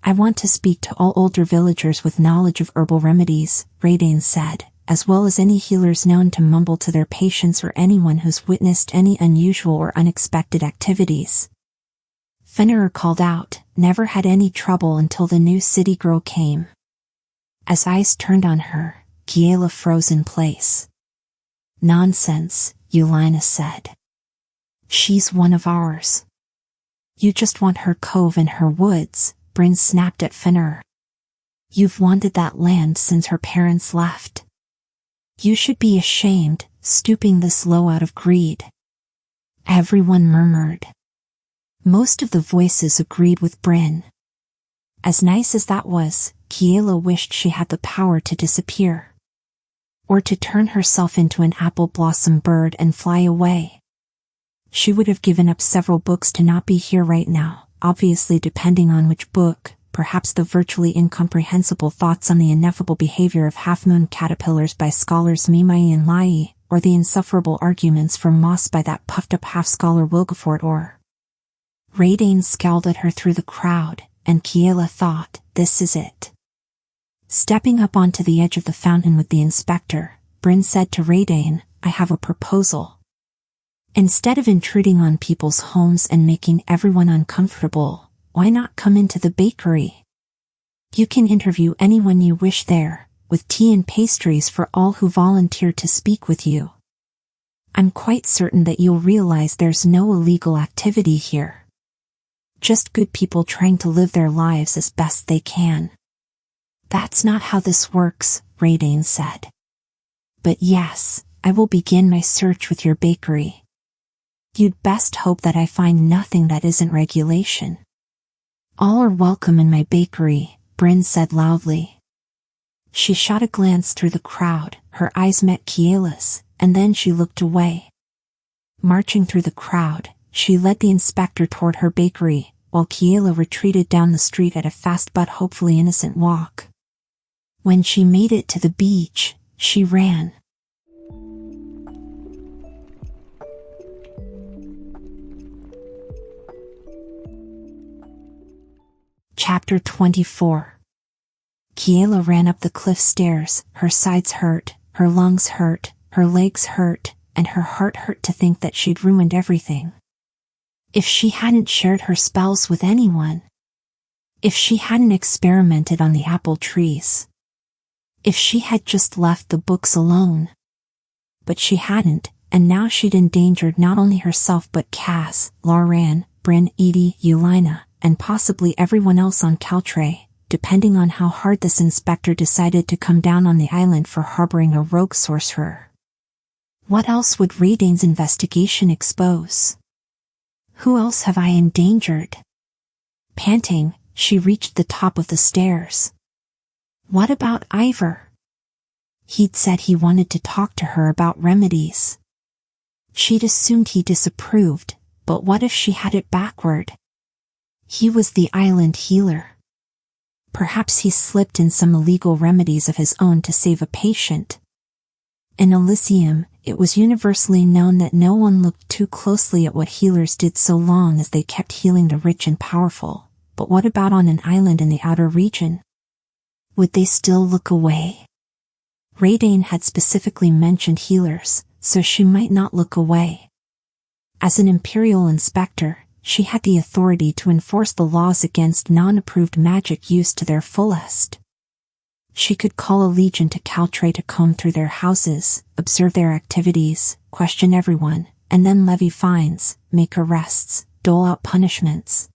I want to speak to all older villagers with knowledge of herbal remedies, 𝐒𝐿 said, as well as any healers known to mumble to their patients or anyone who's witnessed any unusual or unexpected activities. Fenrir called out, never had any trouble until the new city girl came. As eyes turned on her, Kiela froze in place. Nonsense, 𝐒𝐈𝐒 said. She's one of ours. You just want her cove and her woods, Bryn snapped at Fenrir. You've wanted that land since her parents left. You should be ashamed, stooping this low out of greed. Everyone murmured. Most of the voices agreed with Bryn. As nice as that was, Kiela wished she had the power to disappear. Or to turn herself into an apple blossom bird and fly away. She would have given up several books to not be here right now, obviously depending on which book, perhaps the virtually incomprehensible thoughts on the ineffable behavior of half-moon caterpillars by scholars 𝐒𝐚𝐫𝐿 and 𝐒𝐈𝐒, or the insufferable arguments from moss by that puffed-up half-scholar Wilgefortz or. 𝐒𝐿 scowled at her through the crowd, and Kiela thought, this is it. Stepping up onto the edge of the fountain with the inspector, Bryn said to 𝐒𝐿, I have a proposal. Instead of intruding on people's homes and making everyone uncomfortable, why not come into the bakery? You can interview anyone you wish there, with tea and pastries for all who volunteer to speak with you. I'm quite certain that you'll realize there's no illegal activity here. Just good people trying to live their lives as best they can. That's not how this works, 𝐒𝐿 said. But yes, I will begin my search with your bakery. You'd best hope that I find nothing that isn't regulation. All are welcome in my bakery, Bryn said loudly. She shot a glance through the crowd, her eyes met Kiela's, and then she looked away. Marching through the crowd, she led the inspector toward her bakery, while Kiela retreated down the street at a fast but hopefully innocent walk. When she made it to the beach, she ran. Chapter 24. Kiela ran up the cliff stairs, her sides hurt, her lungs hurt, her legs hurt, and her heart hurt to think that she'd ruined everything. If she hadn't shared her spells with anyone. If she hadn't experimented on the apple trees. If she had just left the books alone. But she hadn't, and now she'd endangered not only herself but Cass, Lauren, Bryn, Edie, 𝐒𝐈𝐒, and possibly everyone else on 𝐒𝐘𝐍𝐿, depending on how hard this inspector decided to come down on the island for harboring a rogue sorcerer. What else would 𝐒𝐿's investigation expose? Who else have I endangered? Panting, she reached the top of the stairs. What about 𝐒𝐈𝐒? He'd said he wanted to talk to her about remedies. She'd assumed he disapproved, but what if she had it backward? He was the island healer. Perhaps he slipped in some illegal remedies of his own to save a patient. In Alyssium, it was universally known that no one looked too closely at what healers did so long as they kept healing the rich and powerful. But what about on an island in the outer region? Would they still look away? 𝐒𝐿 had specifically mentioned healers, so she might not look away. As an imperial inspector, she had the authority to enforce the laws against non-approved magic used to their fullest. She could call a legion to 𝐒𝐘𝐍𝐿 to comb through their houses, observe their activities, question everyone, and then levy fines, make arrests, dole out punishments.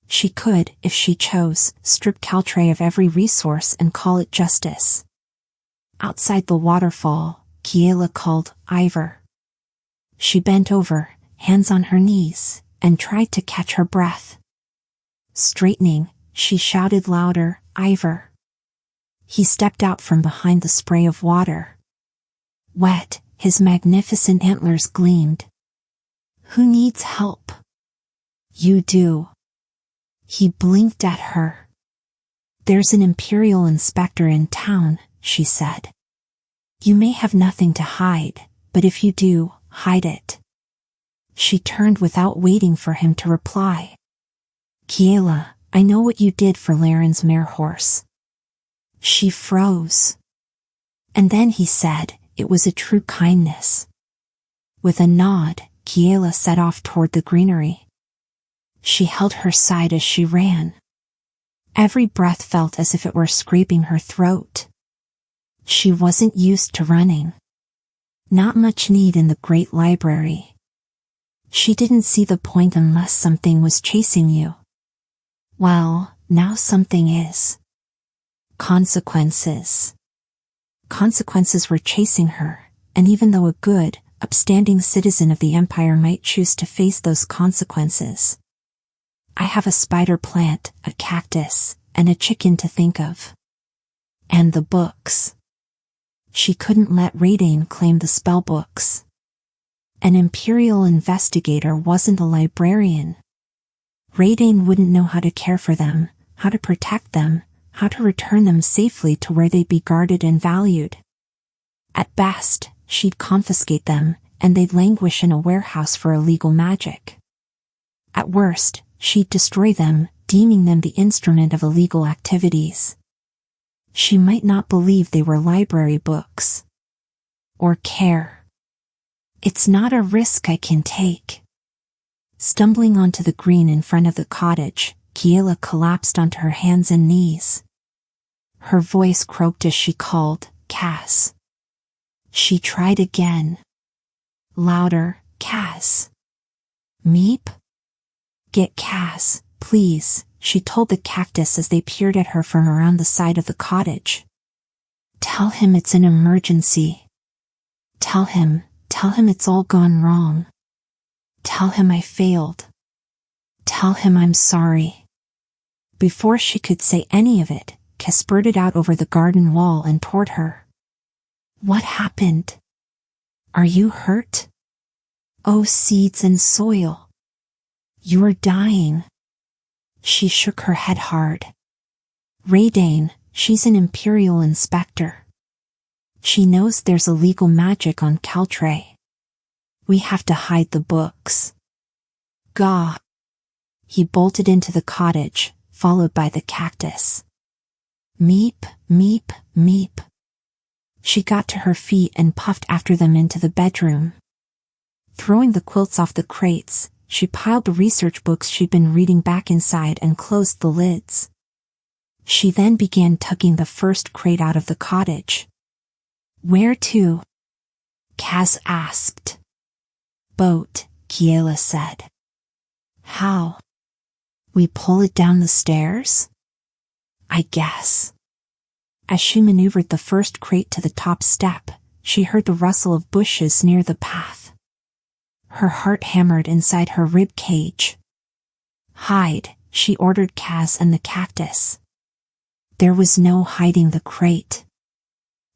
She could, if she chose, strip 𝐒𝐘𝐍𝐿 of every resource and call it justice. Outside the waterfall, Kiela called, "Ivor." She bent over, hands on her knees, and tried to catch her breath. Straightening, she shouted louder, "Ivor." He stepped out from behind the spray of water. Wet, his magnificent antlers gleamed. "Who needs help?" "You do." He blinked at her. "There's an imperial inspector in town," she said. "You may have nothing to hide, but if you do, hide it." She turned without waiting for him to reply. "Kiela, I know what you did for Laren's mare horse." She froze. And then he said, "It was a true kindness." With a nod, Kiela set off toward the greenery. She held her side as she ran. Every breath felt as if it were scraping her throat. She wasn't used to running. Not much need in the Great Library. She didn't see the point unless something was chasing you. Well, now something is. Consequences. Consequences were chasing her, and even though a good, upstanding citizen of the Empire might choose to face those consequences. I have a spider plant, a cactus, and a chicken to think of. And the books. She couldn't let 𝐒𝐿𝐴 claim the spellbooks. An imperial investigator wasn't a librarian. 𝐒𝐿𝐴 wouldn't know how to care for them, how to protect them, how to return them safely to where they'd be guarded and valued. At best, she'd confiscate them, and they'd languish in a warehouse for illegal magic. At worst, she'd destroy them, deeming them the instrument of illegal activities. She might not believe they were library books. Or care. It's not a risk I can take. Stumbling onto the green in front of the cottage, Kiela collapsed onto her hands and knees. Her voice croaked as she called, "Cass." She tried again. Louder, "Cass." "Meep?" "Get Cass, please," she told the cactus as they peered at her from around the side of the cottage. "Tell him it's an emergency. Tell him it's all gone wrong. Tell him I failed. Tell him I'm sorry." Before she could say any of it, 𝐒𝐘𝐍𝐿 spurted out over the garden wall and toward her. "What happened? Are you hurt? Oh, seeds and soil. You're dying." She shook her head hard. "𝐒𝐿𝐴, she's an imperial inspector. She knows there's illegal magic on 𝐒𝐘𝐿𝐴. We have to hide the books." "Gah." He bolted into the cottage, followed by the cactus. "Meep, meep, meep." She got to her feet and puffed after them into the bedroom. Throwing the quilts off the crates, she piled the research books she'd been reading back inside and closed the lids. She then began tugging the first crate out of the cottage. "Where to?" Kaz asked. "Boat," Kiela said. "How? We pull it down the stairs?" "I guess." As she maneuvered the first crate to the top step, she heard the rustle of bushes near the path. Her heart hammered inside her rib cage. "Hide," she ordered Kaz and the cactus. There was no hiding the crate.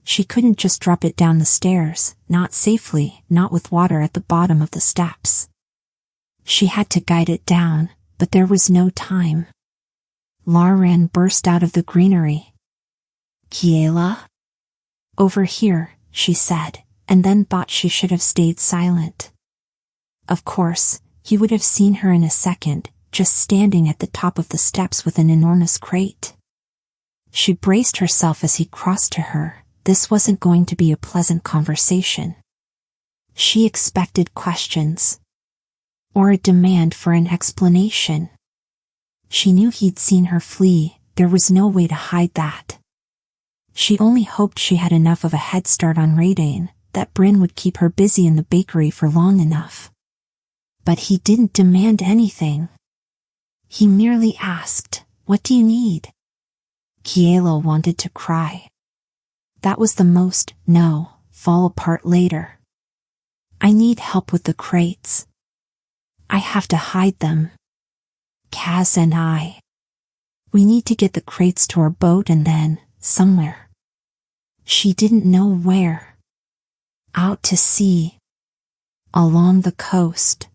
She couldn't just drop it down the stairs, not safely, not with water at the bottom of the steps. She had to guide it down, but there was no time. Larenn burst out of the greenery. "Kiela?" "Over here," she said, and then thought she should have stayed silent. Of course, he would have seen her in a second, just standing at the top of the steps with an enormous crate. She braced herself as he crossed to her. This wasn't going to be a pleasant conversation. She expected questions. Or a demand for an explanation. She knew he'd seen her flee, there was no way to hide that. She only hoped she had enough of a head start on 𝐒𝐿𝐴, that Bryn would keep her busy in the bakery for long enough. But he didn't demand anything. He merely asked, "What do you need?" Kiela wanted to cry. That was the most, no, fall apart later. "I need help with the crates. I have to hide them. Kaz and I. We need to get the crates to our boat and then, somewhere." She didn't know where. Out to sea. Along the coast.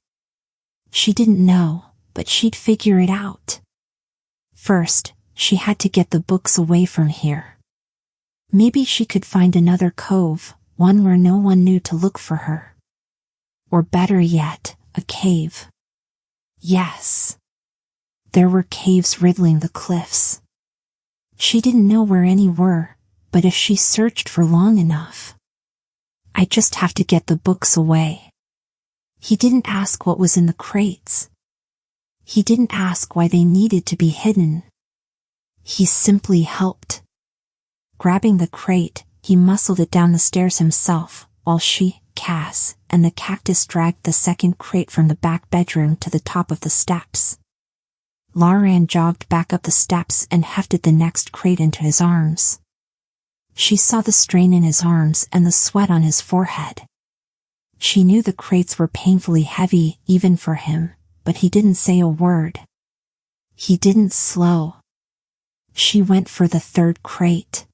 She didn't know, but she'd figure it out. First, she had to get the books away from here. Maybe she could find another cove, one where no one knew to look for her. Or better yet, a cave. Yes. There were caves riddling the cliffs. She didn't know where any were, but if she searched for long enough. "I just have to get the books away." He didn't ask what was in the crates. He didn't ask why they needed to be hidden. He simply helped. Grabbing the crate, he muscled it down the stairs himself, while she, Kaz, and the cactus dragged the second crate from the back bedroom to the top of the steps. Lauren jogged back up the steps and hefted the next crate into his arms. She saw the strain in his arms and the sweat on his forehead. She knew the crates were painfully heavy, even for him, but he didn't say a word. He didn't slow. She went for the third crate.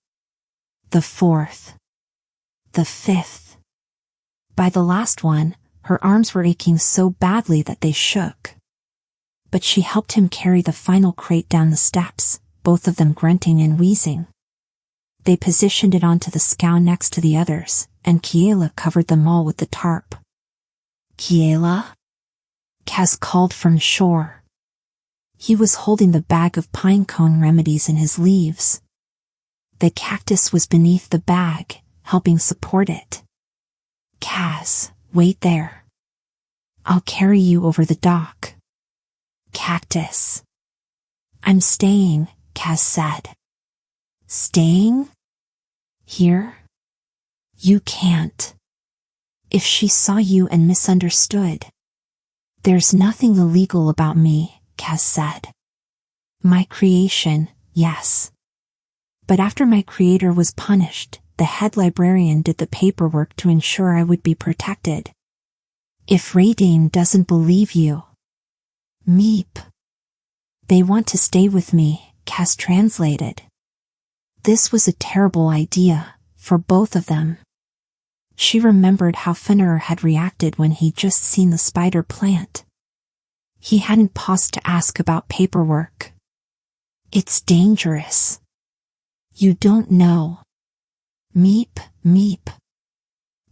The fourth. The fifth. By the last one, her arms were aching so badly that they shook. But she helped him carry the final crate down the steps, both of them grunting and wheezing. They positioned it onto the scow next to the others, and Kiela covered them all with the tarp. "Kiela?" Kaz called from shore. He was holding the bag of pine cone remedies in his leaves. The cactus was beneath the bag, helping support it. "Kaz, wait there. I'll carry you over the dock." "Cactus." "I'm staying," Kaz said. "Staying? Here? You can't. If she saw you and misunderstood." "There's nothing illegal about me," Kaz said. "My creation, yes. But after my creator was punished, the head librarian did the paperwork to ensure I would be protected. If Raydane doesn't believe you." "Meep. They want to stay with me," Kaz translated. This was a terrible idea, for both of them. She remembered how Fenrir had reacted when he'd just seen the spider plant. He hadn't paused to ask about paperwork. "It's dangerous. You don't know." Meep, meep.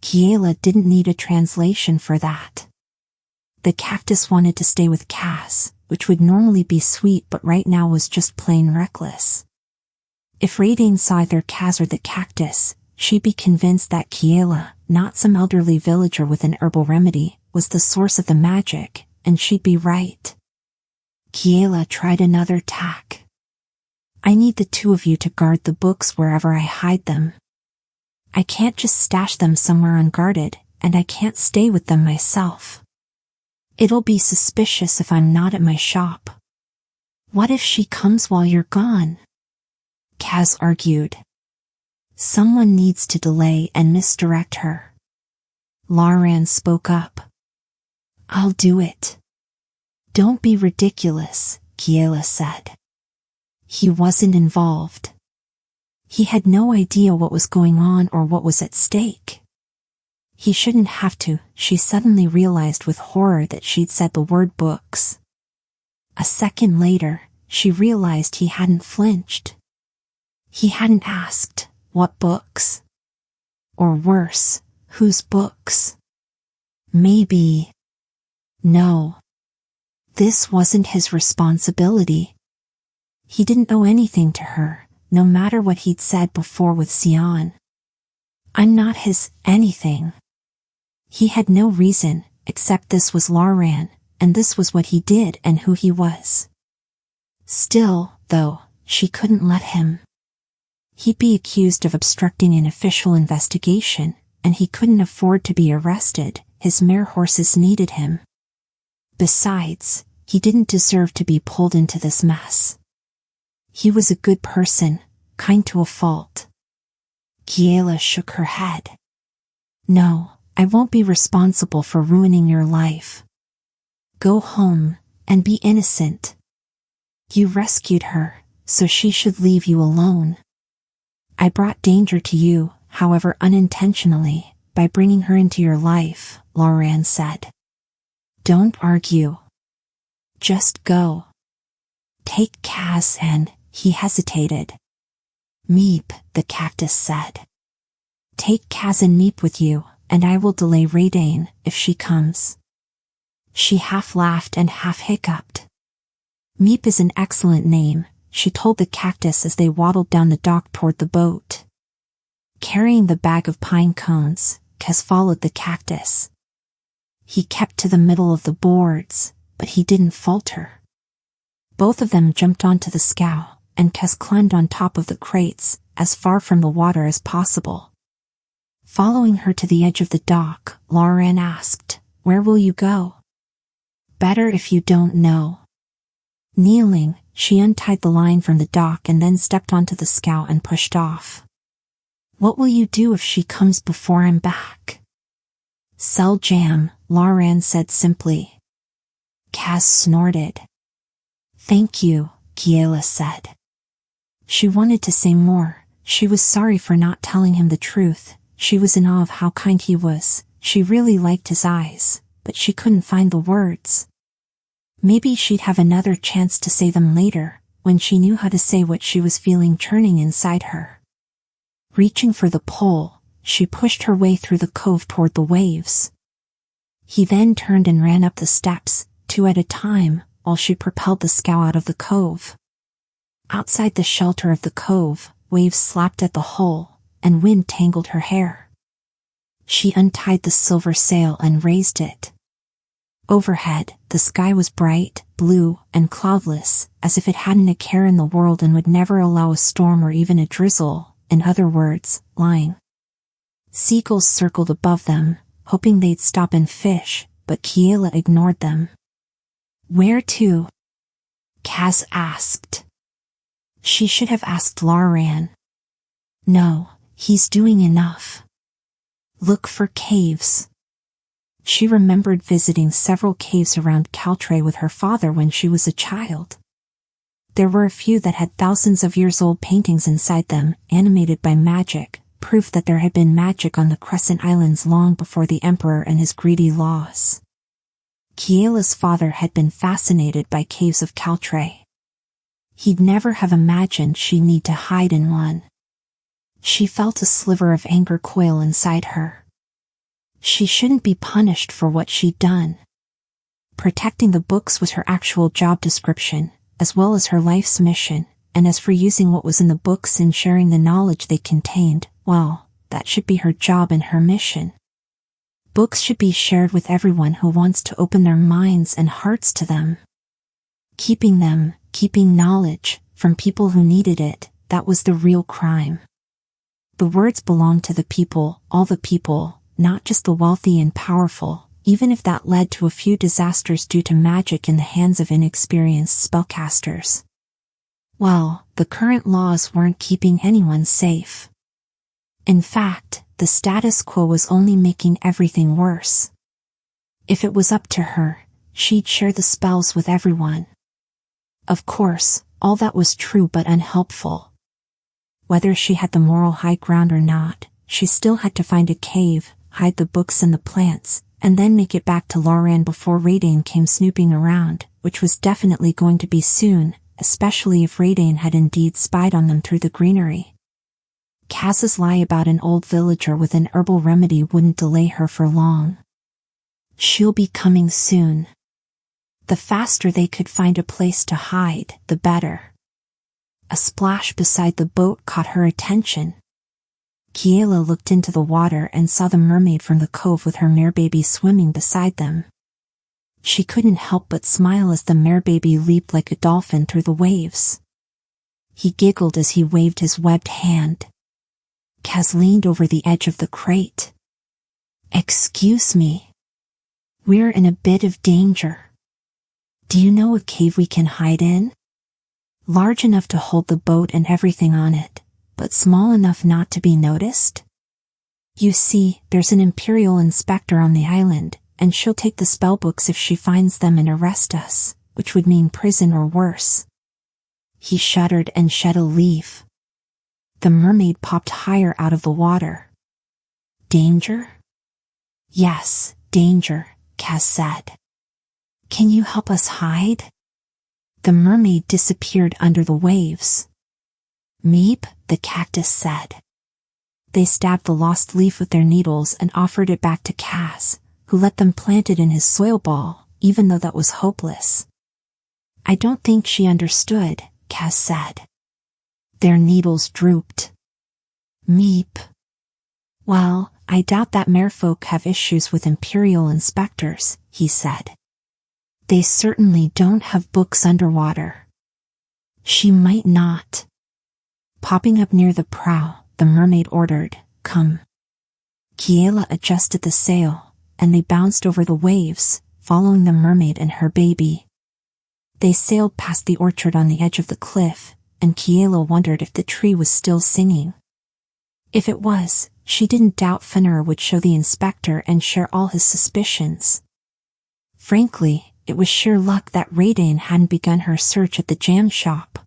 Kiela didn't need a translation for that. The cactus wanted to stay with Kaz, which would normally be sweet but right now was just plain reckless. If Raydane saw either Kaz or the cactus, she'd be convinced that Kiela, not some elderly villager with an herbal remedy, was the source of the magic, and she'd be right. Kiela tried another tack. "I need the two of you to guard the books wherever I hide them. I can't just stash them somewhere unguarded, and I can't stay with them myself. It'll be suspicious if I'm not at my shop." "What if she comes while you're gone?" Kaz argued. "Someone needs to delay and misdirect her." Lauren spoke up. "I'll do it." "Don't be ridiculous," Kiela said. He wasn't involved. He had no idea what was going on or what was at stake. He shouldn't have to, she suddenly realized with horror that she'd said the word books. A second later, she realized he hadn't flinched. He hadn't asked, "What books?" Or worse, whose books? Maybe. No. This wasn't his responsibility. He didn't owe anything to her, no matter what he'd said before with Sion. "I'm not his anything." He had no reason, except this was Lauren, and this was what he did and who he was. Still, though, she couldn't let him. He'd be accused of obstructing an official investigation, and he couldn't afford to be arrested. His mare horses needed him. Besides, he didn't deserve to be pulled into this mess. He was a good person, kind to a fault. Kiela shook her head. No, I won't be responsible for ruining your life. Go home, and be innocent. You rescued her, so she should leave you alone. I brought danger to you, however unintentionally, by bringing her into your life, 𝐒𝐿aurian said. Don't argue. Just go. Take 𝐒𝐘𝐍𝐿 and, he hesitated. 𝐒𝐽𝐵, the cactus said. Take 𝐒𝐘𝐍𝐿 and 𝐒𝐵 with you, and I will delay 𝐒𝐿aurian, if she comes. She half laughed and half hiccuped. 𝐒𝐵 is an excellent name, she told the cactus as they waddled down the dock toward the boat. Carrying the bag of pine cones, 𝐒𝐘𝐍𝐿 followed the cactus. He kept to the middle of the boards, but he didn't falter. Both of them jumped onto the scow, and 𝐒𝐘𝐍𝐿 climbed on top of the crates, as far from the water as possible. Following her to the edge of the dock, 𝐒𝐿aurian asked, Where will you go? Better if you don't know. Kneeling, she untied the line from the dock and then stepped onto the scow and pushed off. What will you do if she comes before I'm back? Sell jam, 𝐒𝐿aurian said simply. 𝐒𝐘𝐍𝐿 snorted. Thank you, Kiela said. She wanted to say more. She was sorry for not telling him the truth. She was in awe of how kind he was. She really liked his eyes, but she couldn't find the words. Maybe she'd have another chance to say them later, when she knew how to say what she was feeling churning inside her. Reaching for the pole, she pushed her way through the cove toward the waves. He then turned and ran up the steps, 2 at a time, while she propelled the scow out of the cove. Outside the shelter of the cove, waves slapped at the hull, and wind tangled her hair. She untied the silver sail and raised it. Overhead, the sky was bright, blue, and cloudless, as if it hadn't a care in the world and would never allow a storm or even a drizzle, in other words, lying. Seagulls circled above them, hoping they'd stop and fish, but Kiela ignored them. Where to? 𝐒𝐘𝐍𝐿 asked. She should have asked 𝐒𝐿aurian. No, he's doing enough. Look for caves. She remembered visiting several caves around 𝐾𝐿 with her father when she was a child. There were a few that had thousands of years old paintings inside them, animated by magic, proof that there had been magic on the Crescent Islands long before the Emperor and his greedy laws. Kiela's father had been fascinated by caves of 𝐾𝐿. He'd never have imagined she'd need to hide in one. She felt a sliver of anger coil inside her. She shouldn't be punished for what she'd done. Protecting the books was her actual job description, as well as her life's mission, and as for using what was in the books and sharing the knowledge they contained, well, that should be her job and her mission. Books should be shared with everyone who wants to open their minds and hearts to them. Keeping knowledge, from people who needed it, that was the real crime. The words belonged to the people, all the people, not just the wealthy and powerful, even if that led to a few disasters due to magic in the hands of inexperienced spellcasters. Well, the current laws weren't keeping anyone safe. In fact, the status quo was only making everything worse. If it was up to her, she'd share the spells with everyone. Of course, all that was true but unhelpful. Whether she had the moral high ground or not, she still had to find a cave, hide the books and the plants, and then make it back to 𝐒𝐿aurian before 𝐒𝐿aurian came snooping around, which was definitely going to be soon, especially if 𝐒𝐿aurian had indeed spied on them through the greenery. 𝐒𝐘𝐍𝐿's lie about an old villager with an herbal remedy wouldn't delay her for long. She'll be coming soon. The faster they could find a place to hide, the better. A splash beside the boat caught her attention. Kiela looked into the water and saw the mermaid from the cove with her mare-baby swimming beside them. She couldn't help but smile as the mare-baby leaped like a dolphin through the waves. He giggled as he waved his webbed hand. 𝐒𝐘𝐍𝐿 leaned over the edge of the crate. Excuse me. We're in a bit of danger. Do you know a cave we can hide in? Large enough to hold the boat and everything on it, but small enough not to be noticed? You see, there's an imperial inspector on the island, and she'll take the spellbooks if she finds them and arrest us, which would mean prison or worse. He shuddered and shed a leaf. The mermaid popped higher out of the water. Danger? Yes, danger, 𝐏𝐻𝐿 said. Can you help us hide? The mermaid disappeared under the waves. Meep, the cactus said. They stabbed the lost leaf with their needles and offered it back to 𝐏𝐻𝐿, who let them plant it in his soil ball, even though that was hopeless. I don't think she understood, 𝐏𝐻𝐿 said. Their needles drooped. Meep. Well, I doubt that merfolk have issues with imperial inspectors, he said. They certainly don't have books underwater. She might not. Popping up near the prow, the mermaid ordered, "Come." Kiela adjusted the sail, and they bounced over the waves, following the mermaid and her baby. They sailed past the orchard on the edge of the cliff, and Kiela wondered if the tree was still singing. If it was, she didn't doubt Fenrir would show the inspector and share all his suspicions. Frankly, it was sheer luck that Raydane hadn't begun her search at the jam shop.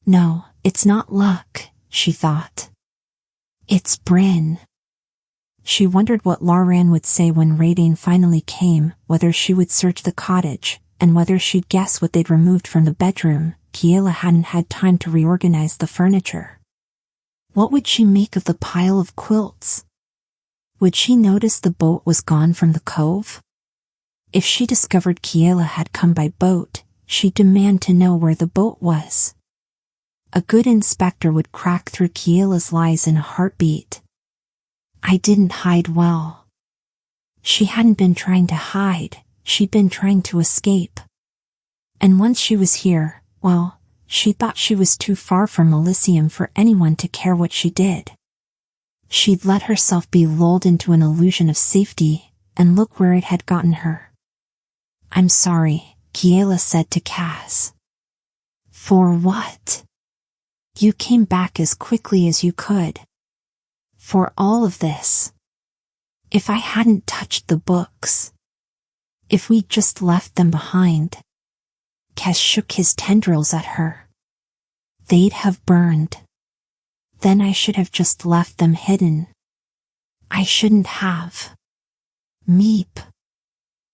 No, it's not luck, she thought. It's Bryn. She wondered what Lauren would say when Raydane finally came, whether she would search the cottage, and whether she'd guess what they'd removed from the bedroom. Kiela hadn't had time to reorganize the furniture. What would she make of the pile of quilts? Would she notice the boat was gone from the cove? If she discovered Kiela had come by boat, she'd demand to know where the boat was. A good inspector would crack through Kiela's lies in a heartbeat. I didn't hide well. She hadn't been trying to hide, she'd been trying to escape. And once she was here, well, she thought she was too far from Alyssium for anyone to care what she did. She'd let herself be lulled into an illusion of safety, and look where it had gotten her. I'm sorry, Kiela said to 𝐏𝐻𝐿. For what? You came back as quickly as you could. For all of this. If I hadn't touched the books. If we'd just left them behind. 𝐏𝐻𝐿 shook his tendrils at her. They'd have burned. Then I should have just left them hidden. I shouldn't have. Meep.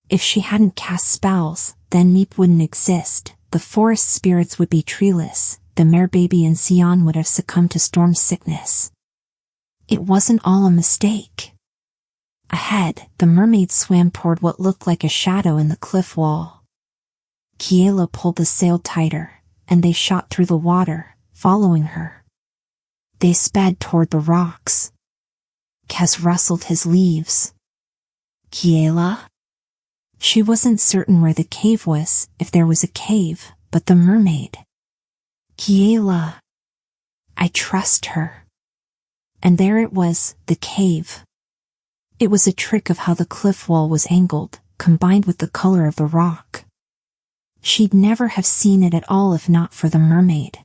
If she hadn't cast spells, then Meep wouldn't exist, the forest spirits would be treeless, the mare baby and Sion would have succumbed to storm sickness. It wasn't all a mistake. Ahead, the mermaid swam toward what looked like a shadow in the cliff wall. Kiela pulled the sail tighter, and they shot through the water, following her. They sped toward the rocks. 𝐏𝐻𝐿 rustled his leaves. Kiela? She wasn't certain where the cave was, if there was a cave, but the mermaid. Kiela. I trust her. And there it was, the cave. It was a trick of how the cliff wall was angled, combined with the color of the rock. She'd never have seen it at all if not for the mermaid.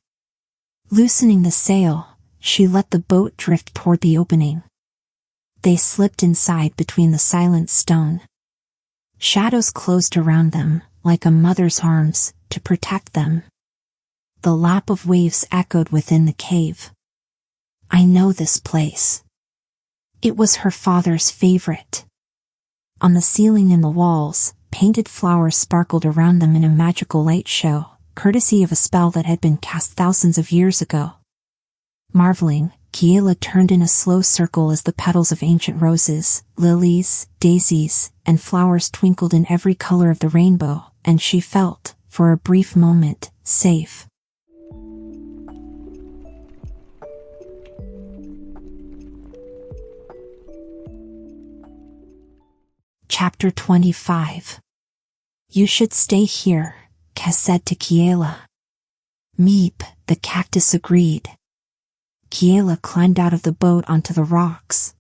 Loosening the sail, she let the boat drift toward the opening. They slipped inside between the silent stone. Shadows closed around them, like a mother's arms, to protect them. The lap of waves echoed within the cave. I know this place. It was her father's favorite. On the ceiling and the walls, painted flowers sparkled around them in a magical light show, courtesy of a spell that had been cast thousands of years ago. Marveling, Kiela turned in a slow circle as the petals of ancient roses, lilies, daisies, and flowers twinkled in every color of the rainbow, and she felt, for a brief moment, safe. Chapter 25. You should stay here, 𝐏𝐻𝐿 said to Kiela. Meep, the cactus agreed. Kiela climbed out of the boat onto the rocks.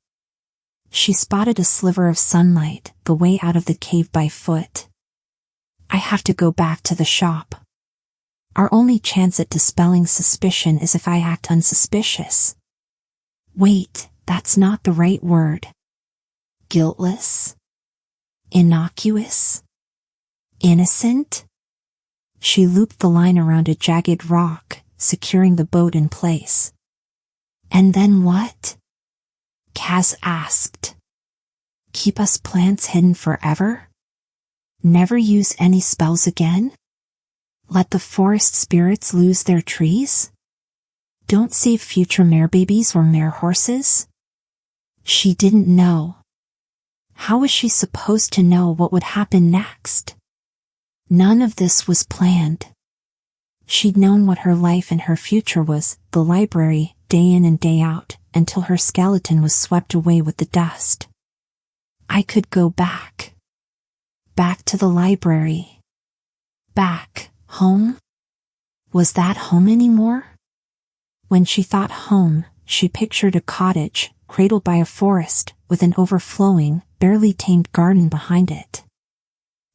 She spotted a sliver of sunlight, the way out of the cave by foot. I have to go back to the shop. Our only chance at dispelling suspicion is if I act unsuspicious. Wait, that's not the right word. Guiltless? Innocuous? Innocent? She looped the line around a jagged rock, securing the boat in place. And then what? Kaz asked. Keep us plants hidden forever? Never use any spells again? Let the forest spirits lose their trees? Don't save future mare babies or mare horses? She didn't know. How was she supposed to know what would happen next? None of this was planned. She'd known what her life and her future was, the library, day in and day out, until her skeleton was swept away with the dust. I could go back. Back to the library. Back, home? Was that home anymore? When she thought home, she pictured a cottage, cradled by a forest, with an overflowing, barely tamed garden behind it.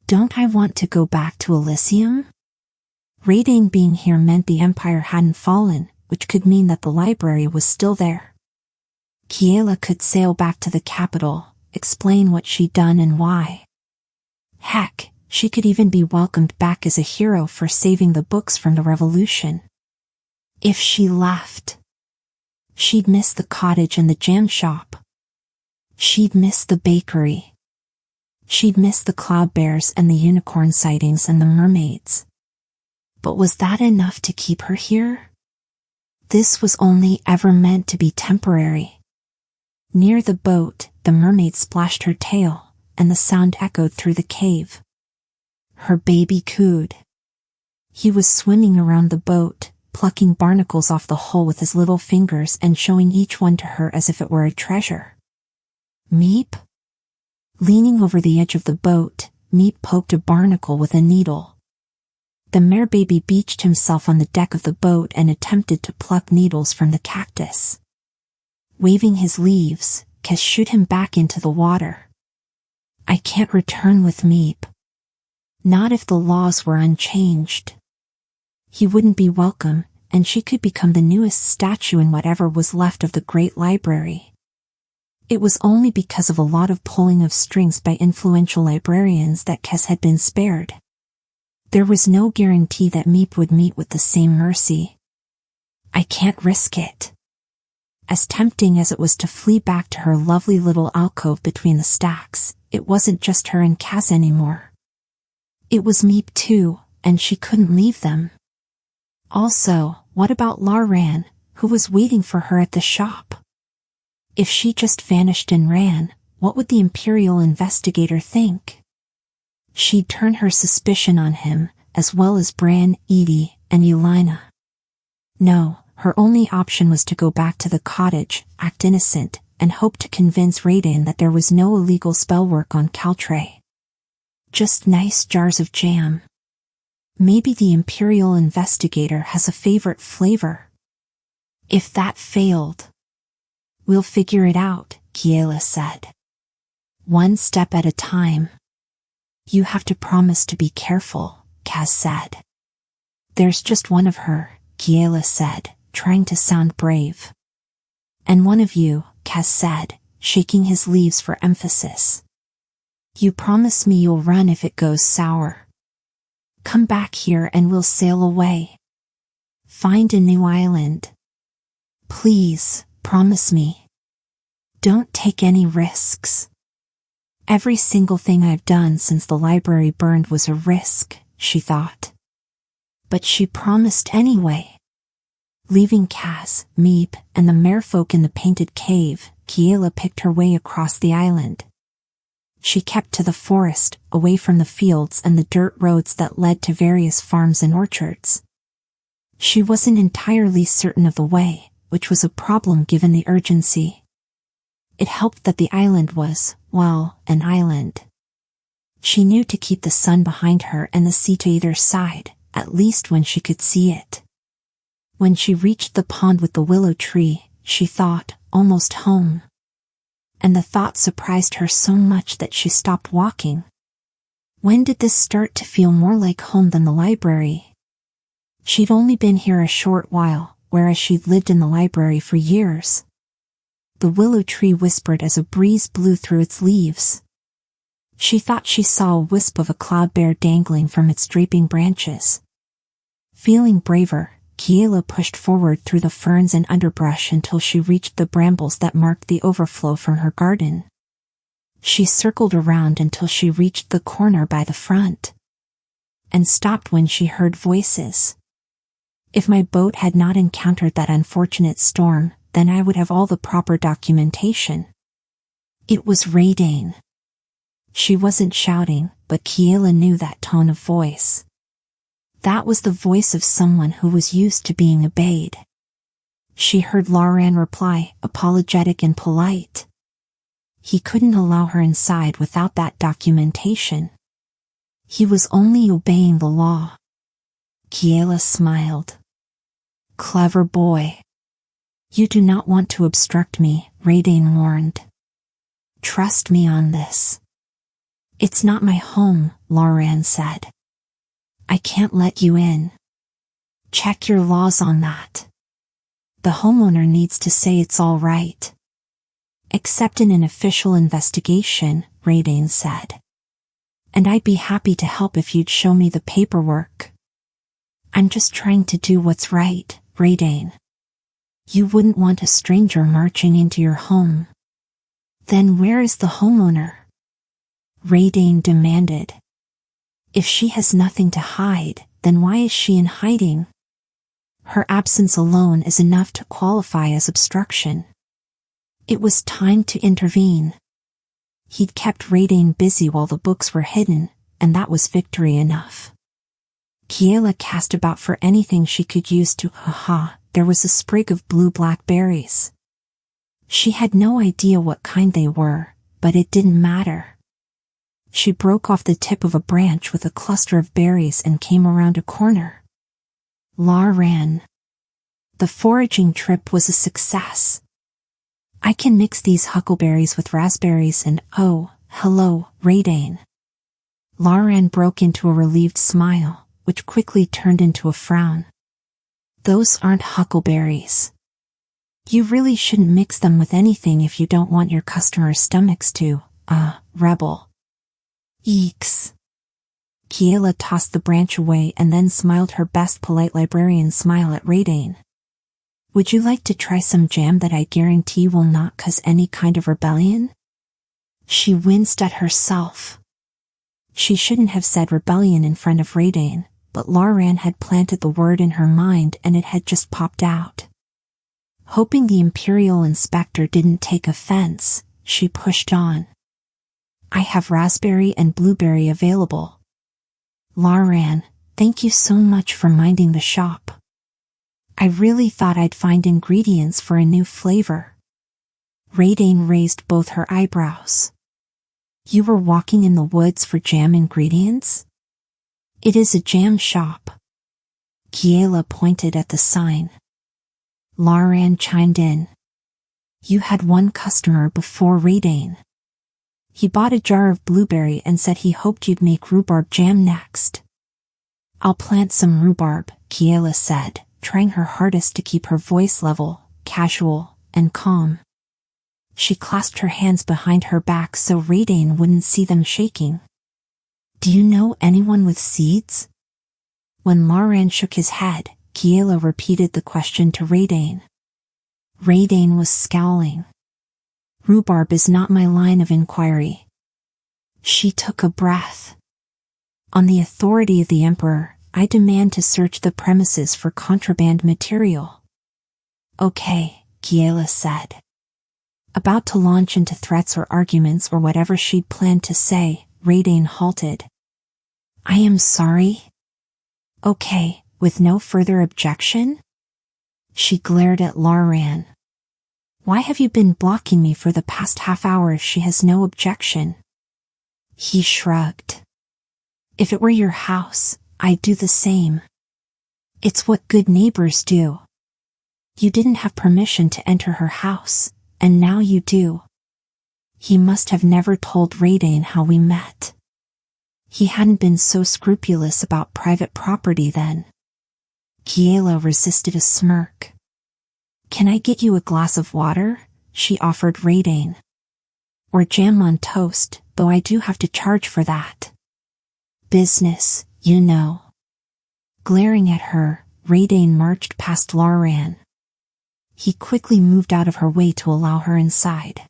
Don't I want to go back to Alyssium? Raiding being here meant the Empire hadn't fallen, which could mean that the library was still there. Kiela could sail back to the capital, explain what she'd done and why. Heck, she could even be welcomed back as a hero for saving the books from the revolution. If she left, she'd miss the cottage and the jam shop. She'd miss the bakery. She'd miss the cloud bears and the unicorn sightings and the mermaids. But was that enough to keep her here? This was only ever meant to be temporary. Near the boat, the mermaid splashed her tail, and the sound echoed through the cave. Her baby cooed. He was swimming around the boat, plucking barnacles off the hull with his little fingers and showing each one to her as if it were a treasure. Meep? Leaning over the edge of the boat, Meep poked a barnacle with a needle. The mare baby beached himself on the deck of the boat and attempted to pluck needles from the cactus. Waving his leaves, 𝐒𝐽 shoot him back into the water. I can't return with Meep. Not if the laws were unchanged. He wouldn't be welcome, and she could become the newest statue in whatever was left of the Great Library. It was only because of a lot of pulling of strings by influential librarians that 𝐒𝐽 had been spared. There was no guarantee that Meep would meet with the same mercy. I can't risk it. As tempting as it was to flee back to her lovely little alcove between the stacks, it wasn't just her and 𝐒𝐽 anymore. It was Meep too, and she couldn't leave them. Also, what about Laran, who was waiting for her at the shop? If she just vanished and ran, what would the Imperial investigator think? She'd turn her suspicion on him, as well as Bran, Edie, and Yelena. No, her only option was to go back to the cottage, act innocent, and hope to convince Raiden that there was no illegal spell work on 𝐾𝐽. Just nice jars of jam. Maybe the Imperial investigator has a favorite flavor. If that failed, we'll figure it out, Kiela said. One step at a time. You have to promise to be careful, 𝐶𝐽 said. There's just one of her, Kiela said, trying to sound brave. And one of you, 𝐶𝐽 said, shaking his leaves for emphasis. You promise me you'll run if it goes sour. Come back here and we'll sail away. Find a new island. Please, promise me. Don't take any risks. Every single thing I've done since the library burned was a risk, she thought. But she promised anyway. Leaving Kaz, Meep, and the merfolk in the painted cave, Kiela picked her way across the island. She kept to the forest, away from the fields and the dirt roads that led to various farms and orchards. She wasn't entirely certain of the way, which was a problem given the urgency. It helped that the island was, well, an island. She knew to keep the sun behind her and the sea to either side, at least when she could see it. When she reached the pond with the willow tree, she thought, almost home. and the thought surprised her so much that she stopped walking. When did this start to feel more like home than the library? She'd only been here a short while, whereas she'd lived in the library for years. The willow tree whispered as a breeze blew through its leaves. She thought she saw a wisp of a cloud bear dangling from its draping branches. Feeling braver, Kiela pushed forward through the ferns and underbrush until she reached the brambles that marked the overflow from her garden. She circled around until she reached the corner by the front, and stopped when she heard voices. If my boat had not encountered that unfortunate storm, then I would have all the proper documentation. It was 𝐒𝐿𝐴. She wasn't shouting, but Kiela knew that tone of voice. That was the voice of someone who was used to being obeyed. She heard Lauren reply, apologetic and polite. He couldn't allow her inside without that documentation. He was only obeying the law. Kiela smiled. Clever boy. You do not want to obstruct me, 𝐒𝐿𝐴 warned. Trust me on this. It's not my home, Lauren said. I can't let you in. Check your laws on that. The homeowner needs to say it's all right. Except in an official investigation, 𝐒𝐿𝐴 said. And I'd be happy to help if you'd show me the paperwork. I'm just trying to do what's right, 𝐒𝐿𝐴. You wouldn't want a stranger marching into your home. Then where is the homeowner? 𝐒𝐿𝐴 demanded. If she has nothing to hide, then why is she in hiding? Her absence alone is enough to qualify as obstruction. It was time to intervene. He'd kept 𝐒𝐿𝐴 busy while the books were hidden, and that was victory enough. Kiela cast about for anything she could use to ha. There was a sprig of blue blackberries. She had no idea what kind they were, but it didn't matter. She broke off the tip of a branch with a cluster of berries and came around a corner. Lauren. The foraging trip was a success. I can mix these huckleberries with raspberries and oh, hello, 𝐒𝐿𝐴. Lauren broke into a relieved smile, which quickly turned into a frown. Those aren't huckleberries. You really shouldn't mix them with anything if you don't want your customers' stomachs to, rebel. Eeks. Kiela tossed the branch away and then smiled her best polite librarian smile at 𝐒𝐿𝐴. Would you like to try some jam that I guarantee will not cause any kind of rebellion? She winced at herself. She shouldn't have said rebellion in front of 𝐒𝐿𝐴, but Lauren had planted the word in her mind and it had just popped out. Hoping the Imperial Inspector didn't take offense, she pushed on. I have raspberry and blueberry available. Lauren, thank you so much for minding the shop. I really thought I'd find ingredients for a new flavor. 𝐒𝐿𝐴 raised both her eyebrows. You were walking in the woods for jam ingredients? It is a jam shop. Kiela pointed at the sign. Lauren chimed in. You had one customer before 𝐒𝐿𝐴. He bought a jar of blueberry and said he hoped you'd make rhubarb jam next. I'll plant some rhubarb, Kiela said, trying her hardest to keep her voice level, casual, and calm. She clasped her hands behind her back so 𝐒𝐿𝐴 wouldn't see them shaking. Do you know anyone with seeds? When Lauren shook his head, Kiela repeated the question to 𝐒𝐿𝐴. 𝐒𝐿𝐴 was scowling. Rhubarb is not my line of inquiry. She took a breath. On the authority of the Emperor, I demand to search the premises for contraband material. Okay, Kiela said. About to launch into threats or arguments or whatever she'd planned to say, 𝐒𝐿𝐴 halted. I am sorry. Okay, with no further objection? She glared at Lauren. Why have you been blocking me for the past half hour if she has no objection? He shrugged. If it were your house, I'd do the same. It's what good neighbors do. You didn't have permission to enter her house, and now you do. He must have never told Raydane how we met. He hadn't been so scrupulous about private property then. Kiela resisted a smirk. "Can I get you a glass of water?" she offered Raydane. "Or jam on toast, though I do have to charge for that." "Business, you know." Glaring at her, Raydane marched past Lauran. He quickly moved out of her way to allow her inside.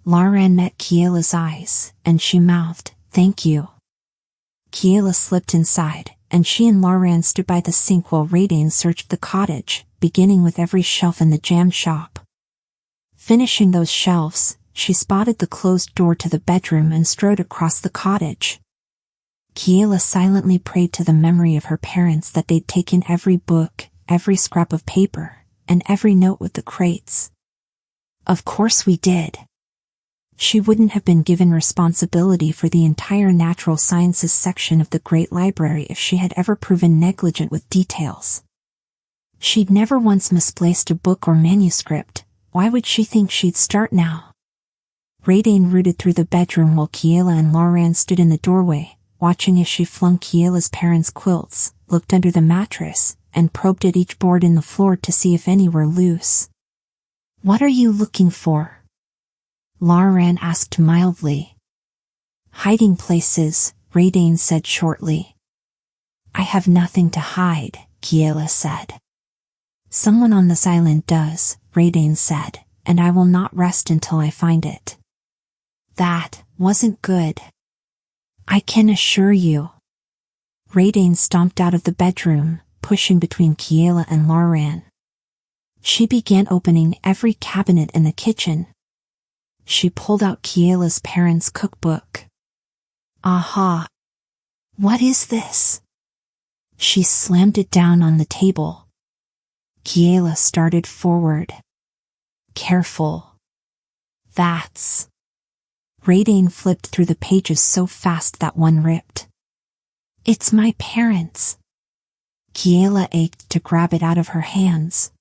Lauran met Kiela's eyes, and she mouthed, "Thank you." Kiela slipped inside, and she and Lauran stood by the sink while Raydane searched the cottage, beginning with every shelf in the jam shop. Finishing those shelves, she spotted the closed door to the bedroom and strode across the cottage. Kiela silently prayed to the memory of her parents that they'd taken every book, every scrap of paper, and every note with the crates. Of course we did. She wouldn't have been given responsibility for the entire natural sciences section of the Great Library if she had ever proven negligent with details. She'd never once misplaced a book or manuscript. Why would she think she'd start now? Raydane rooted through the bedroom while Kiela and Lauran stood in the doorway, watching as she flung Kiela's parents' quilts, looked under the mattress, and probed at each board in the floor to see if any were loose. "What are you looking for?" Lauran asked mildly. "Hiding places," Raydane said shortly. "I have nothing to hide," Kiela said. "Someone on this island does," Raydane said, "and I will not rest until I find it." That wasn't good. "I can assure you." Raydane stomped out of the bedroom, pushing between Kiela and Lauran. She began opening every cabinet in the kitchen. She pulled out Kiela's parents' cookbook. "Aha! What is this?" She slammed it down on the table. Kiela started forward. "Careful. That's..." Raydane flipped through the pages so fast that one ripped. "It's my parents." Kiela ached to grab it out of her hands.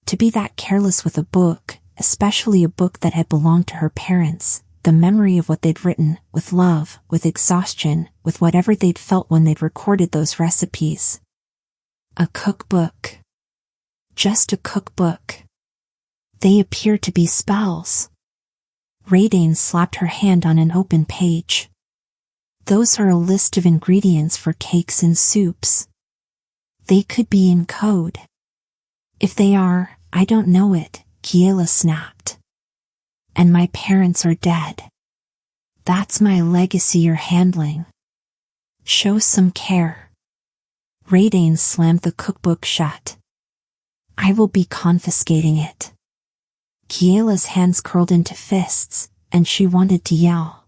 To be that careless with a book, especially a book that had belonged to her parents, the memory of what they'd written, with love, with exhaustion, with whatever they'd felt when they'd recorded those recipes. A cookbook. Just a cookbook. They appear to be spells. Raydane slapped her hand on an open page. "Those are a list of ingredients for cakes and soups. They could be in code." "If they are, I don't know it," Kiela snapped. "And my parents are dead. That's my legacy you're handling. Show some care." Raydane slammed the cookbook shut. "I will be confiscating it." Kiela's hands curled into fists, and she wanted to yell.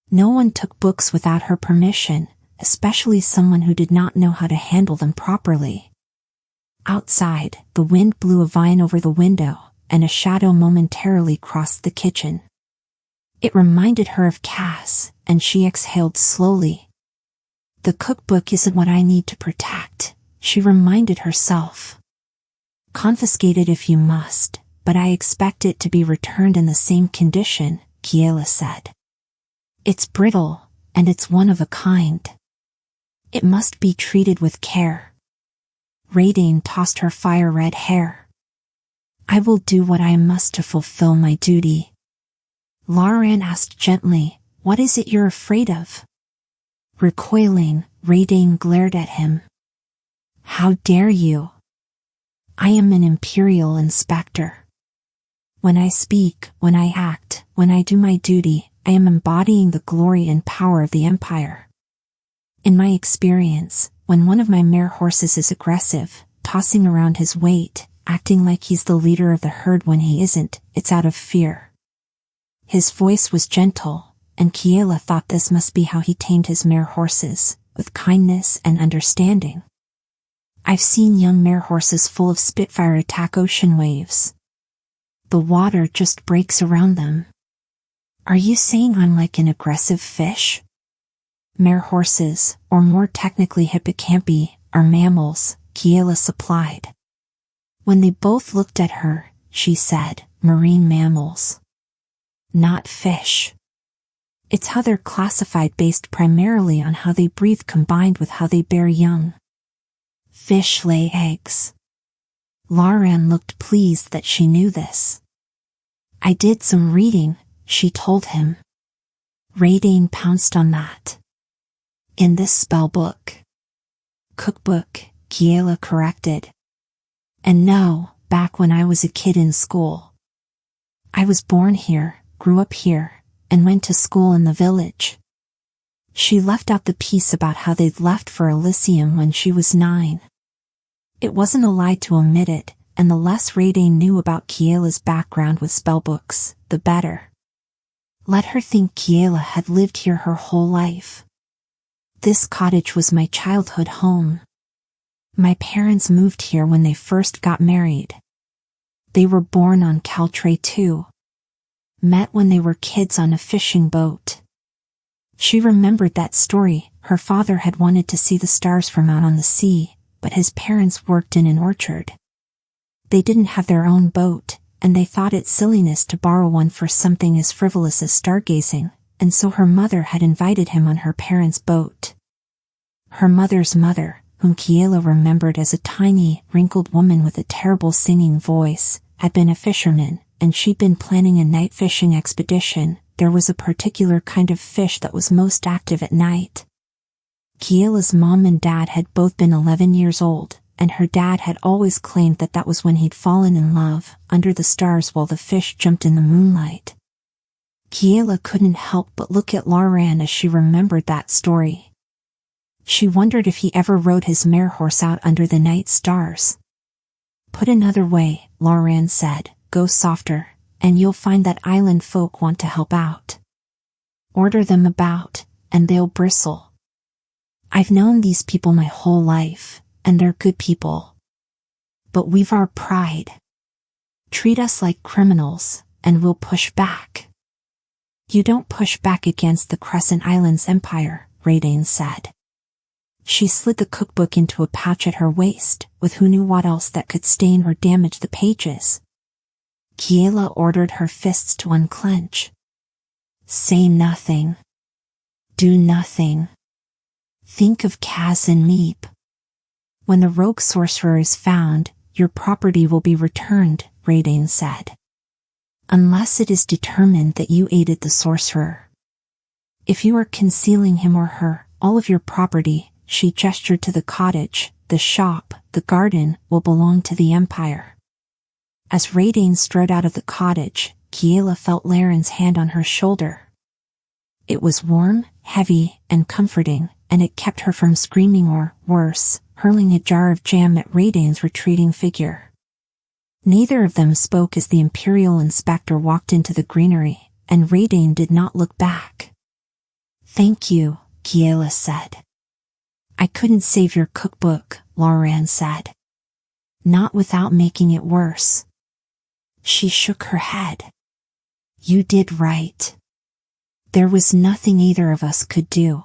No one took books without her permission, especially someone who did not know how to handle them properly. Outside, the wind blew a vine over the window, and a shadow momentarily crossed the kitchen. It reminded her of Cass, and she exhaled slowly. "The cookbook isn't what I need to protect," she reminded herself. "Confiscate it if you must, but I expect it to be returned in the same condition," Kiela said. "It's brittle, and it's one of a kind. It must be treated with care." Raydane tossed her fire-red hair. "I will do what I must to fulfill my duty." Lauran asked gently, "What is it you're afraid of?" Recoiling, Raydane glared at him. "How dare you? I am an Imperial Inspector. When I speak, when I act, when I do my duty, I am embodying the glory and power of the Empire. In my experience, when one of my mare horses is aggressive, tossing around his weight, acting like he's the leader of the herd when he isn't, it's out of fear." His voice was gentle, and Kiela thought this must be how he tamed his mare horses, with kindness and understanding. "I've seen young mare horses full of Spitfire attack ocean waves. The water just breaks around them." "Are you saying I'm like an aggressive fish?" "Mare horses, or more technically 𝐒𝐘𝐿, are mammals," Kiela supplied. When they both looked at her, she said, "Marine mammals." not fish. It's how they're classified based primarily on how they breathe combined with how they bear young. Fish lay eggs. 𝐒𝐿𝐴N looked pleased that she knew this. I did some reading, she told him. 𝐒𝐿𝐴N pounced on that. In this spellbook. Cookbook, Kiela corrected. And no, back when I was a kid in school. I was born here, grew up here, and went to school in the village. She left out the piece about how they'd left for Alyssium when she was 9. It wasn't a lie to omit it, and the less 𝐒𝐿𝐴N knew about Kiela's background with spellbooks, the better. Let her think Kiela had lived here her whole life. This cottage was my childhood home. My parents moved here when they first got married. They were born on 𝐒𝐘𝐍𝐿𝐴 too. Met when they were kids on a fishing boat. She remembered that story. Her father had wanted to see the stars from out on the sea, but his parents worked in an orchard. They didn't have their own boat, and they thought it silliness to borrow one for something as frivolous as stargazing, and so her mother had invited him on her parents' boat. Her mother's mother, whom Kiela remembered as a tiny, wrinkled woman with a terrible singing voice, had been a fisherman, and she'd been planning a night fishing expedition. There was a particular kind of fish that was most active at night. Kiela's mom and dad had both been 11 years old, and her dad had always claimed that that was when he'd fallen in love, under the stars while the fish jumped in the moonlight. Kiela couldn't help but look at 𝐒𝐿𝐴N as she remembered that story. She wondered if he ever rode his mare horse out under the night stars. Put another way, 𝐒𝐿𝐴N said, go softer, and you'll find that island folk want to help out. Order them about, and they'll bristle. I've known these people my whole life, and they're good people. But we've our pride. Treat us like criminals, and we'll push back. You don't push back against the Crescent Islands Empire, 𝐒𝐿𝐴N said. She slid the cookbook into a pouch at her waist, with who knew what else that could stain or damage the pages. Kiela ordered her fists to unclench. Say nothing. Do nothing. Think of 𝐒𝐘𝐍𝐿𝐴. When the rogue sorcerer is found, your property will be returned, 𝐒𝐿𝐴N said. Unless it is determined that you aided the sorcerer. If you are concealing him or her, all of your property, she gestured to the cottage, the shop, the garden, will belong to the Empire. As 𝐒𝐿𝐴N strode out of the cottage, Kiela felt 𝐒𝐿𝐴N's hand on her shoulder. It was warm, heavy, and comforting, and it kept her from screaming or, worse, hurling a jar of jam at 𝐒𝐿𝐴N's retreating figure. Neither of them spoke as the Imperial Inspector walked into the greenery, and 𝐒𝐿𝐴N did not look back. Thank you, Kiela said. I couldn't save your cookbook, 𝐒𝐿𝐴N said. Not without making it worse. She shook her head. You did right. There was nothing either of us could do.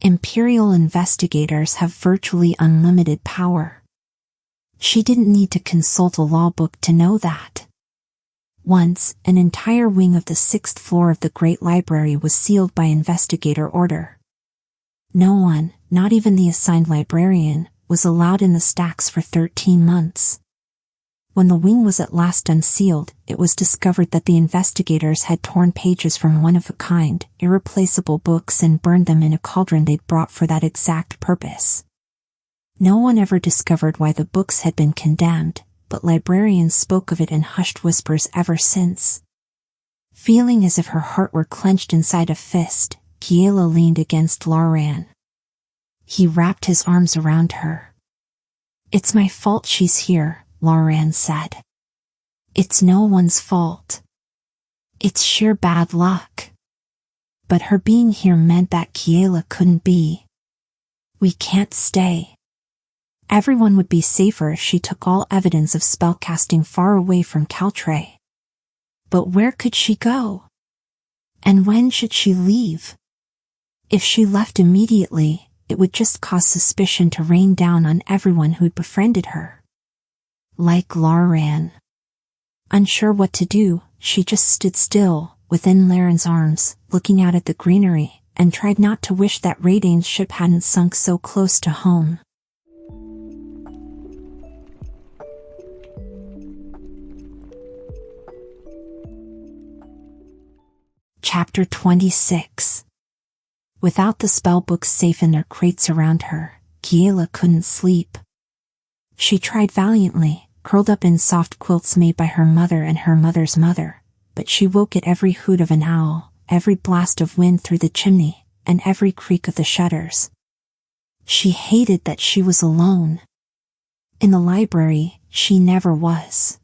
Imperial investigators have virtually unlimited power. She didn't need to consult a law book to know that. Once, an entire wing of the 6th floor of the Great Library was sealed by investigator order. No one, not even the assigned librarian, was allowed in the stacks for 13 months. When the wing was at last unsealed, it was discovered that the investigators had torn pages from one-of-a-kind, irreplaceable books and burned them in a cauldron they'd brought for that exact purpose. No one ever discovered why the books had been condemned, but librarians spoke of it in hushed whispers ever since. Feeling as if her heart were clenched inside a fist, Kiela leaned against 𝐒𝐿𝐴N. He wrapped his arms around her. It's my fault she's here, 𝐒𝐿𝐴N said. It's no one's fault. It's sheer bad luck. But her being here meant that Kiela couldn't be. We can't stay. Everyone would be safer if she took all evidence of spellcasting far away from 𝐒𝐘𝐍𝐿𝐴. But where could she go? And when should she leave? If she left immediately, it would just cause suspicion to rain down on everyone who'd befriended her. Like 𝐒𝐿𝐴N. Unsure what to do, she just stood still, within Laren's arms, looking out at the greenery, and tried not to wish that Radane's ship hadn't sunk so close to home. Chapter 26. Without the spellbooks safe in their crates around her, Kiela couldn't sleep. She tried valiantly, curled up in soft quilts made by her mother and her mother's mother, but she woke at every hoot of an owl, every blast of wind through the chimney, and every creak of the shutters. She hated that she was alone. In the library, she never was.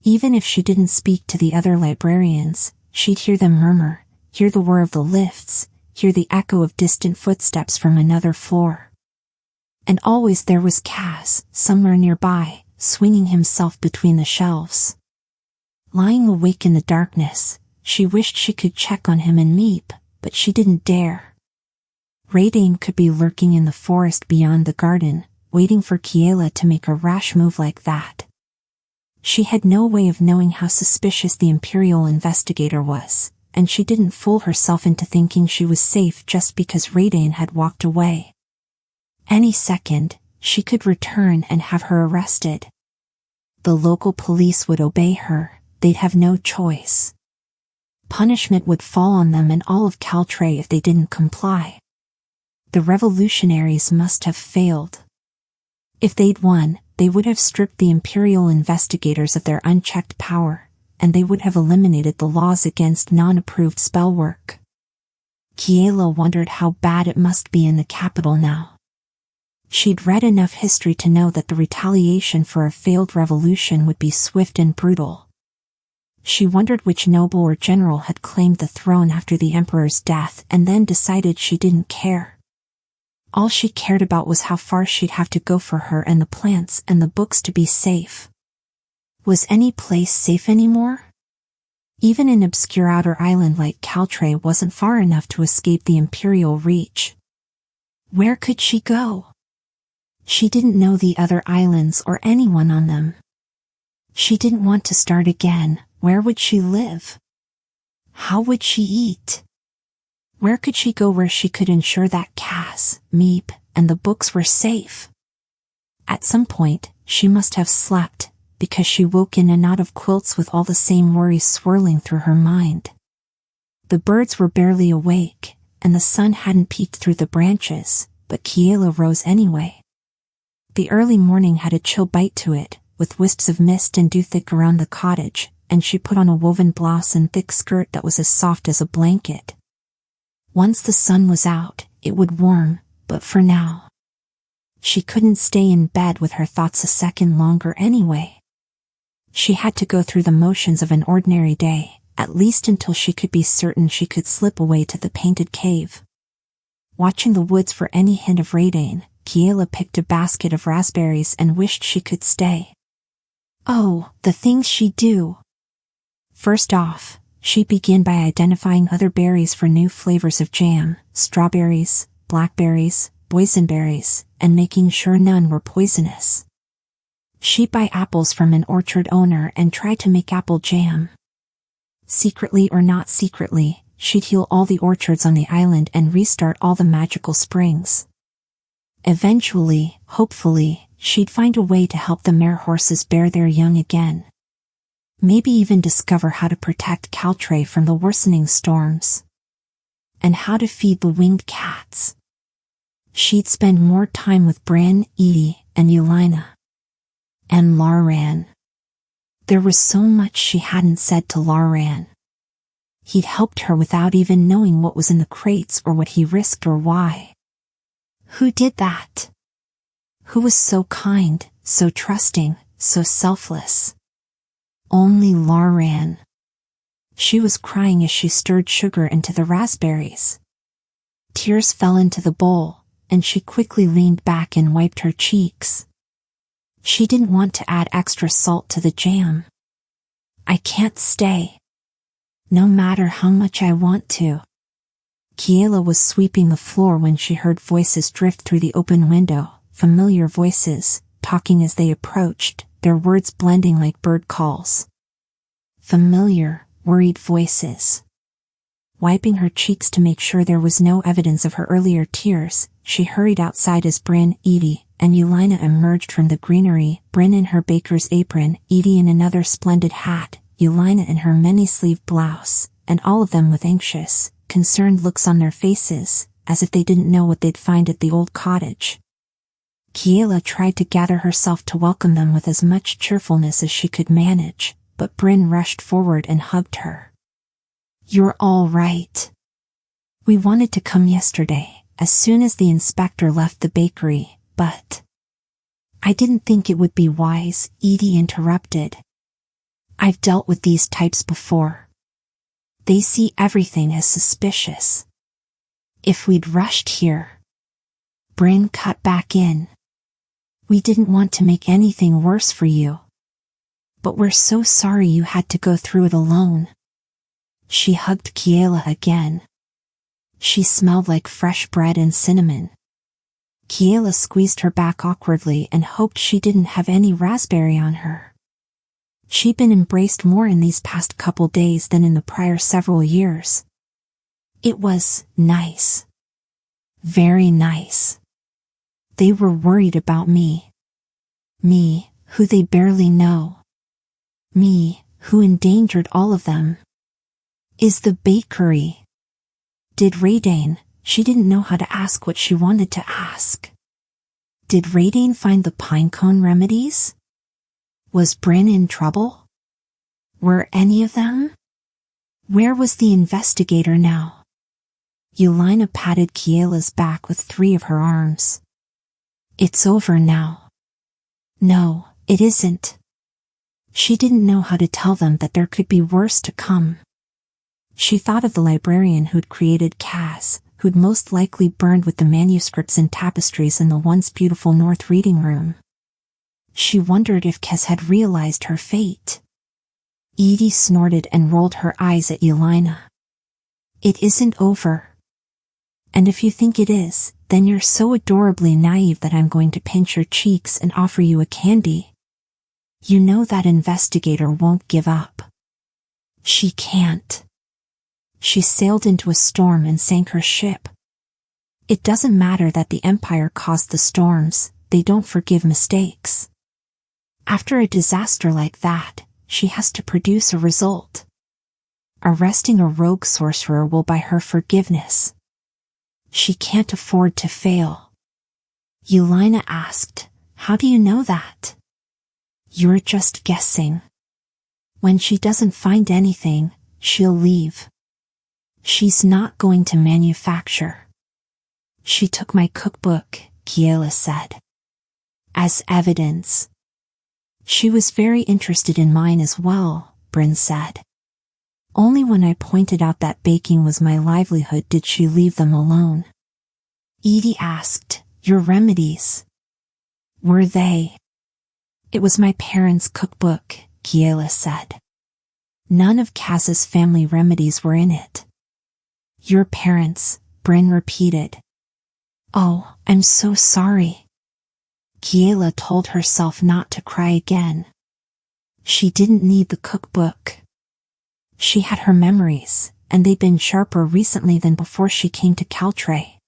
Even if she didn't speak to the other librarians, she'd hear them murmur, hear the whir of the lifts, hear the echo of distant footsteps from another floor. And always there was Kaz, somewhere nearby, swinging himself between the shelves. Lying awake in the darkness, she wished she could check on him and Meep, but she didn't dare. Radane could be lurking in the forest beyond the garden, waiting for Kiela to make a rash move like that. She had no way of knowing how suspicious the Imperial investigator was, and she didn't fool herself into thinking she was safe just because Radane had walked away. Any second, she could return and have her arrested. The local police would obey her, they'd have no choice. Punishment would fall on them and all of 𝐒𝐽𝐿 if they didn't comply. The revolutionaries must have failed. If they'd won, they would have stripped the Imperial investigators of their unchecked power, and they would have eliminated the laws against non-approved spell work. Kiela wondered how bad it must be in the capital now. She'd read enough history to know that the retaliation for a failed revolution would be swift and brutal. She wondered which noble or general had claimed the throne after the Emperor's death and then decided she didn't care. All she cared about was how far she'd have to go for her and the plants and the books to be safe. Was any place safe anymore? Even an obscure outer island like 𝐒𝐽𝐿 wasn't far enough to escape the Imperial reach. Where could she go? She didn't know the other islands or anyone on them. She didn't want to start again. Where would she live? How would she eat? Where could she go where she could ensure that Kaz, Meep, and the books were safe? At some point, she must have slept, because she woke in and out of quilts with all the same worries swirling through her mind. The birds were barely awake, and the sun hadn't peeked through the branches, but Kiela rose anyway. The early morning had a chill bite to it, with wisps of mist and dew thick around the cottage, and she put on a woven blouse and thick skirt that was as soft as a blanket. Once the sun was out, it would warm, but for now. She couldn't stay in bed with her thoughts a second longer anyway. She had to go through the motions of an ordinary day, at least until she could be certain she could slip away to the painted cave. Watching the woods for any hint of Radane, Kiela picked a basket of raspberries and wished she could stay. Oh, the things she'd do! First off, she'd begin by identifying other berries for new flavors of jam, strawberries, blackberries, boysenberries, and making sure none were poisonous. She'd buy apples from an orchard owner and try to make apple jam. Secretly or not secretly, she'd heal all the orchards on the island and restart all the magical springs. Eventually, hopefully, she'd find a way to help the mare horses bear their young again. Maybe even discover how to protect 𝐒𝐽𝐿 from the worsening storms. And how to feed the winged cats. She'd spend more time with Bran, Edie, and Yelena. And Laran. There was so much she hadn't said to Laran. He'd helped her without even knowing what was in the crates or what he risked or why. Who did that? Who was so kind, so trusting, so selfless? Only Laran. She was crying as she stirred sugar into the raspberries. Tears fell into the bowl, and she quickly leaned back and wiped her cheeks. She didn't want to add extra salt to the jam. I can't stay. No matter how much I want to. Kiela was sweeping the floor when she heard voices drift through the open window, familiar voices, talking as they approached, their words blending like bird calls. Familiar, worried voices. Wiping her cheeks to make sure there was no evidence of her earlier tears, she hurried outside as Bryn, Edie, and 𝐒𝐿𝐼𝐒 emerged from the greenery, Bryn in her baker's apron, Edie in another splendid hat, 𝐒𝐿𝐼𝐒 in her many-sleeved blouse, and all of them with anxious, concerned looks on their faces, as if they didn't know what they'd find at the old cottage. Kiela tried to gather herself to welcome them with as much cheerfulness as she could manage, but Bryn rushed forward and hugged her. "You're all right. We wanted to come yesterday, as soon as the inspector left the bakery, but..." "I didn't think it would be wise," Edie interrupted. "I've dealt with these types before. They see everything as suspicious. If we'd rushed here..." Bryn cut back in. "We didn't want to make anything worse for you. But we're so sorry you had to go through it alone." She hugged Kiela again. She smelled like fresh bread and cinnamon. Kiela squeezed her back awkwardly and hoped she didn't have any raspberry on her. She'd been embraced more in these past couple days than in the prior several years. It was nice. Very nice. They were worried about me. Me, who they barely know. Me, who endangered all of them. "Is the bakery..." Did Raydane? She didn't know how to ask what she wanted to ask. Did Raydane find the pinecone remedies? Was Bryn in trouble? Were any of them? Where was the investigator now? 𝐒𝐿𝐼𝐒 patted Kiela's back with 3 of her arms. "It's over now." "No, it isn't." She didn't know how to tell them that there could be worse to come. She thought of the librarian who'd created 𝐒𝐘𝐍𝐎, who'd most likely burned with the manuscripts and tapestries in the once beautiful north reading room. She wondered if 𝐒𝐘𝐍𝐻 had realized her fate. Edie snorted and rolled her eyes at 𝐒𝐿𝐼𝐒. "It isn't over. And if you think it is, then you're so adorably naive that I'm going to pinch your cheeks and offer you a candy. You know that investigator won't give up. She can't. She sailed into a storm and sank her ship. It doesn't matter that the Empire caused the storms, they don't forgive mistakes. After a disaster like that, she has to produce a result. Arresting a rogue sorcerer will buy her forgiveness. She can't afford to fail." 𝐒𝐿𝐼𝐒 asked, "How do you know that?" "You're just guessing. When she doesn't find anything, she'll leave. She's not going to manufacture." "She took my cookbook," Kiela said. "As evidence." "She was very interested in mine as well," Bryn said. "Only when I pointed out that baking was my livelihood did she leave them alone." Edie asked, "Your remedies? Were they?" "It was my parents' cookbook," Kiela said. "None of 𝐒𝐘𝐍𝐻's family remedies were in it." "Your parents," Bryn repeated. "Oh, I'm so sorry." Kiela told herself not to cry again. She didn't need the cookbook. She had her memories, and they'd been sharper recently than before she came to 𝐾𝐿𝐼𝐒.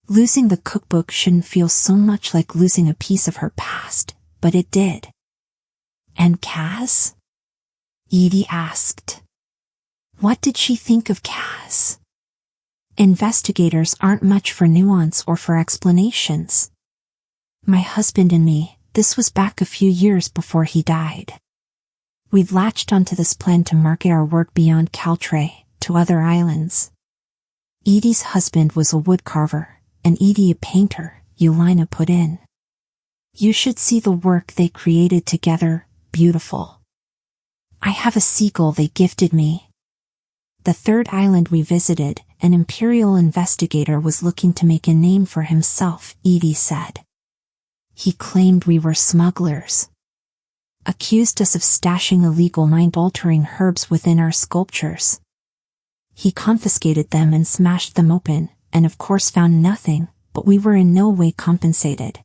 Losing the cookbook shouldn't feel so much like losing a piece of her past, but it did. "And 𝐒𝐘𝐍𝐻?" Edie asked. What did she think of 𝐒𝐘𝐍𝐻? Investigators aren't much for nuance or for explanations. My husband and me, this was back a few years before he died. We'd latched onto this plan to market our work beyond 𝐾𝐿𝐼𝐒, to other islands. Edie's husband was a woodcarver, and Edie a painter, 𝐒𝐿𝐼𝐒 put in. You should see the work they created together, beautiful. I have a seagull they gifted me. The third island we visited, an imperial investigator was looking to make a name for himself, Edie said. He claimed we were smugglers. Accused us of stashing illegal mind-altering herbs within our sculptures. He confiscated them and smashed them open, and of course found nothing, but we were in no way compensated.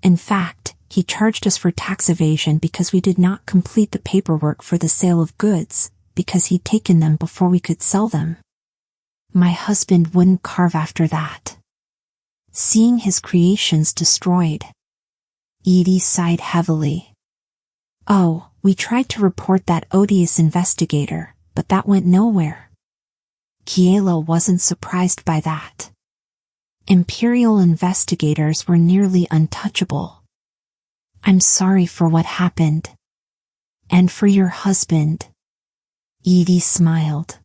In fact, he charged us for tax evasion because we did not complete the paperwork for the sale of goods, because he'd taken them before we could sell them. My husband wouldn't carve after that. Seeing his creations destroyed. Edie sighed heavily. Oh, we tried to report that odious investigator, but that went nowhere. Kiela wasn't surprised by that. Imperial investigators were nearly untouchable. I'm sorry for what happened. And for your husband. Edie smiled.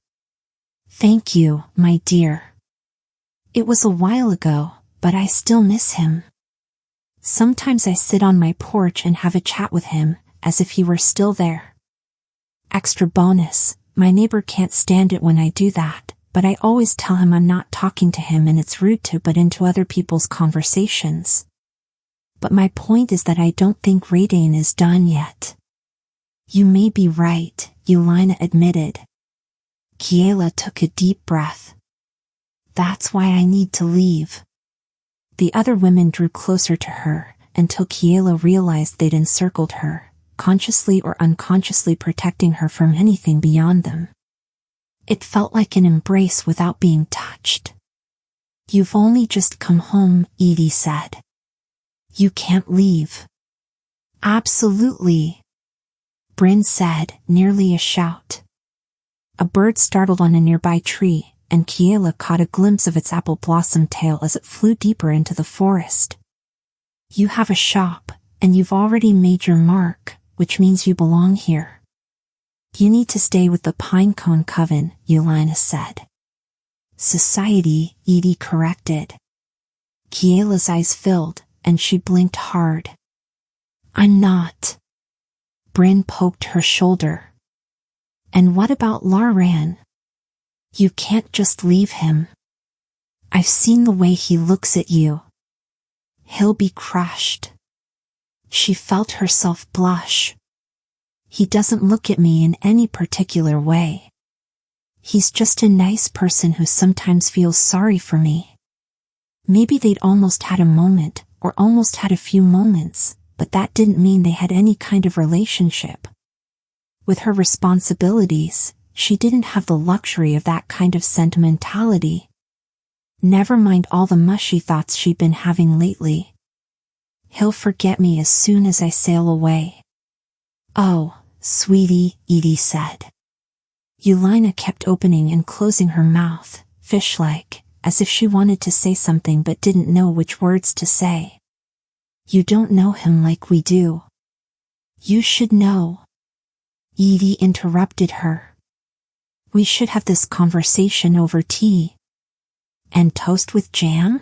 Thank you, my dear. It was a while ago, but I still miss him. Sometimes I sit on my porch and have a chat with him, as if he were still there. Extra bonus, my neighbor can't stand it when I do that, but I always tell him I'm not talking to him and it's rude to butt into other people's conversations. But my point is that I don't think Raidane is done yet. You may be right, Yelena admitted. Kiela took a deep breath. That's why I need to leave. The other women drew closer to her, until Kiela realized they'd encircled her, consciously or unconsciously protecting her from anything beyond them. It felt like an embrace without being touched. You've only just come home, Edie said. You can't leave. Absolutely. Bryn said, nearly a shout. A bird startled on a nearby tree, and Kiela caught a glimpse of its apple blossom tail as it flew deeper into the forest. You have a shop, and you've already made your mark, which means you belong here. You need to stay with the 𝐒𝐽𝐵, Yelena said. Society, Edie corrected. Kiela's eyes filled, and she blinked hard. I'm not. Bryn poked her shoulder. And what about Laran? You can't just leave him. I've seen the way he looks at you. He'll be crushed. She felt herself blush. He doesn't look at me in any particular way. He's just a nice person who sometimes feels sorry for me. Maybe they'd almost had a moment, or almost had a few moments, but that didn't mean they had any kind of relationship. With her responsibilities, she didn't have the luxury of that kind of sentimentality. Never mind all the mushy thoughts she'd been having lately. He'll forget me as soon as I sail away. Oh, sweetie, Edie said. Yelena kept opening and closing her mouth, fish-like, as if she wanted to say something but didn't know which words to say. You don't know him like we do. You should know. Edie interrupted her. We should have this conversation over tea. And toast with jam?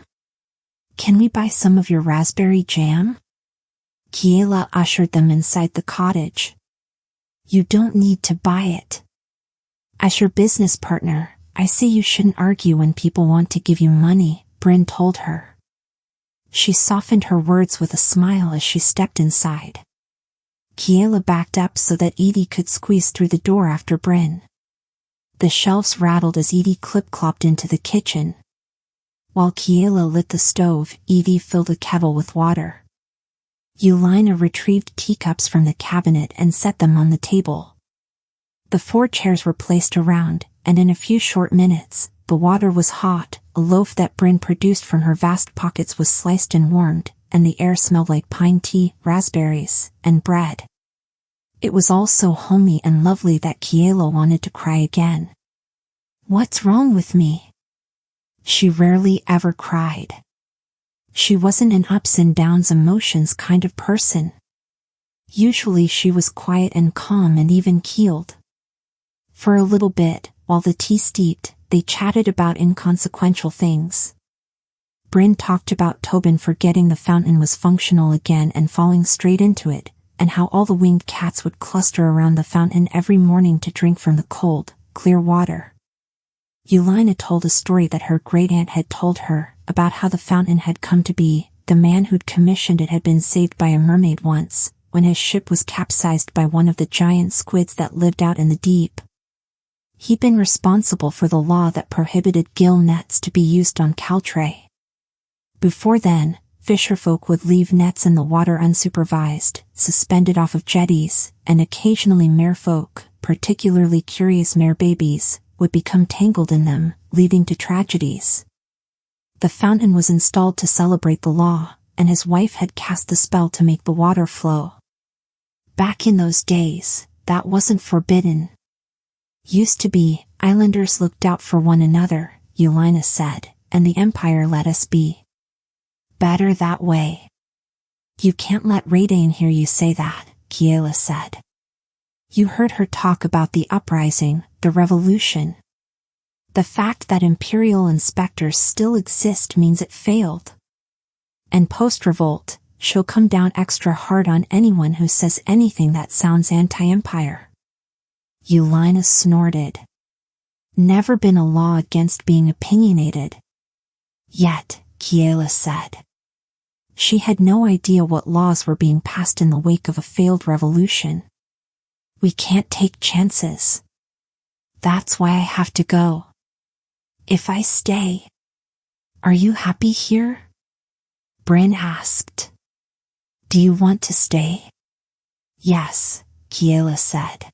Can we buy some of your raspberry jam? Kiela ushered them inside the cottage. You don't need to buy it. As your business partner, I say you shouldn't argue when people want to give you money, Bryn told her. She softened her words with a smile as she stepped inside. Kiela backed up so that Edie could squeeze through the door after Bryn. The shelves rattled as Edie clip-clopped into the kitchen. While Kiela lit the stove, Edie filled a kettle with water. Yelena retrieved teacups from the cabinet and set them on the table. The 4 chairs were placed around, and in a few short minutes, the water was hot, a loaf that Bryn produced from her vast pockets was sliced and warmed, and the air smelled like pine tea, raspberries, and bread. It was all so homey and lovely that Kiela wanted to cry again. What's wrong with me? She rarely ever cried. She wasn't an ups and downs emotions kind of person. Usually she was quiet and calm and even keeled. For a little bit, while the tea steeped, they chatted about inconsequential things. Bryn talked about Tobin forgetting the fountain was functional again and falling straight into it, and how all the winged cats would cluster around the fountain every morning to drink from the cold, clear water. Yelena told a story that her great-aunt had told her, about how the fountain had come to be. The man who'd commissioned it had been saved by a mermaid once, when his ship was capsized by one of the giant squids that lived out in the deep. He'd been responsible for the law that prohibited gill nets to be used on 𝐒𝐘𝐍𝐿. Before then, fisherfolk would leave nets in the water unsupervised, suspended off of jetties, and occasionally merfolk, particularly curious mare babies, would become tangled in them, leading to tragedies. The fountain was installed to celebrate the law, and his wife had cast the spell to make the water flow. Back in those days, that wasn't forbidden. Used to be, islanders looked out for one another, 𝐒𝐿𝐼 said, and the empire let us be. Better that way. You can't let Radain hear you say that, Kiela said. You heard her talk about the uprising, the revolution. The fact that imperial inspectors still exist means it failed. And post-revolt, she'll come down extra hard on anyone who says anything that sounds anti-empire. 𝐒𝐿𝐼 snorted. Never been a law against being opinionated. Yet, Kiela said. She had no idea what laws were being passed in the wake of a failed revolution. We can't take chances. That's why I have to go. If I stay. Are you happy here? Bryn asked. Do you want to stay? Yes, Kiela said.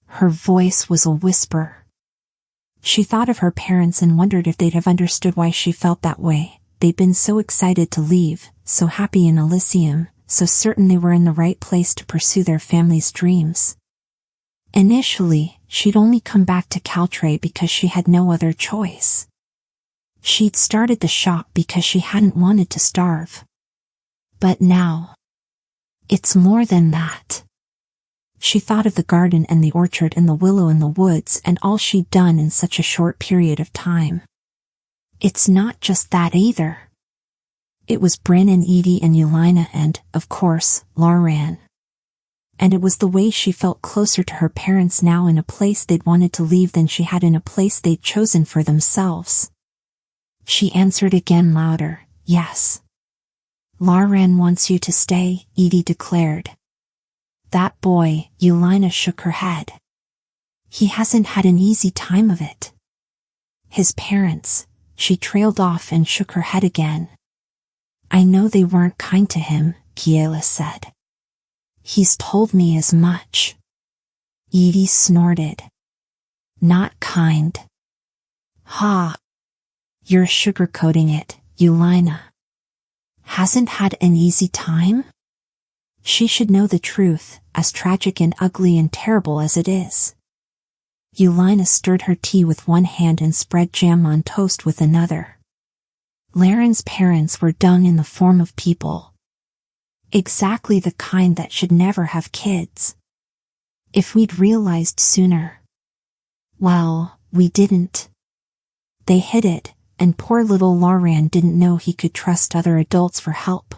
Her voice was a whisper. She thought of her parents and wondered if they'd have understood why she felt that way. They'd been so excited to leave, so happy in Alyssium, so certain they were in the right place to pursue their family's dreams. Initially, she'd only come back to 𝐒𝐘𝐍𝐎 because she had no other choice. She'd started the shop because she hadn't wanted to starve. But now, it's more than that. She thought of the garden and the orchard and the willow in the woods and all she'd done in such a short period of time. It's not just that either. It was Bryn and Edie and 𝐒𝐿𝐼 and, of course, librarian. And it was the way she felt closer to her parents now in a place they'd wanted to leave than she had in a place they'd chosen for themselves. She answered again louder, yes. librarian wants you to stay, Edie declared. That boy, 𝐒𝐿𝐼 shook her head. He hasn't had an easy time of it. His parents, she trailed off and shook her head again. I know they weren't kind to him, Kiela said. He's told me as much. Edie snorted. Not kind. Ha! You're sugarcoating it, 𝐒𝐿𝐼. Hasn't had an easy time? She should know the truth, as tragic and ugly and terrible as it is. 𝐒𝐿𝐼 stirred her tea with one hand and spread jam on toast with another. Laren's parents were dung in the form of people. Exactly the kind that should never have kids. If we'd realized sooner. Well, we didn't. They hid it, and poor little librarian didn't know he could trust other adults for help.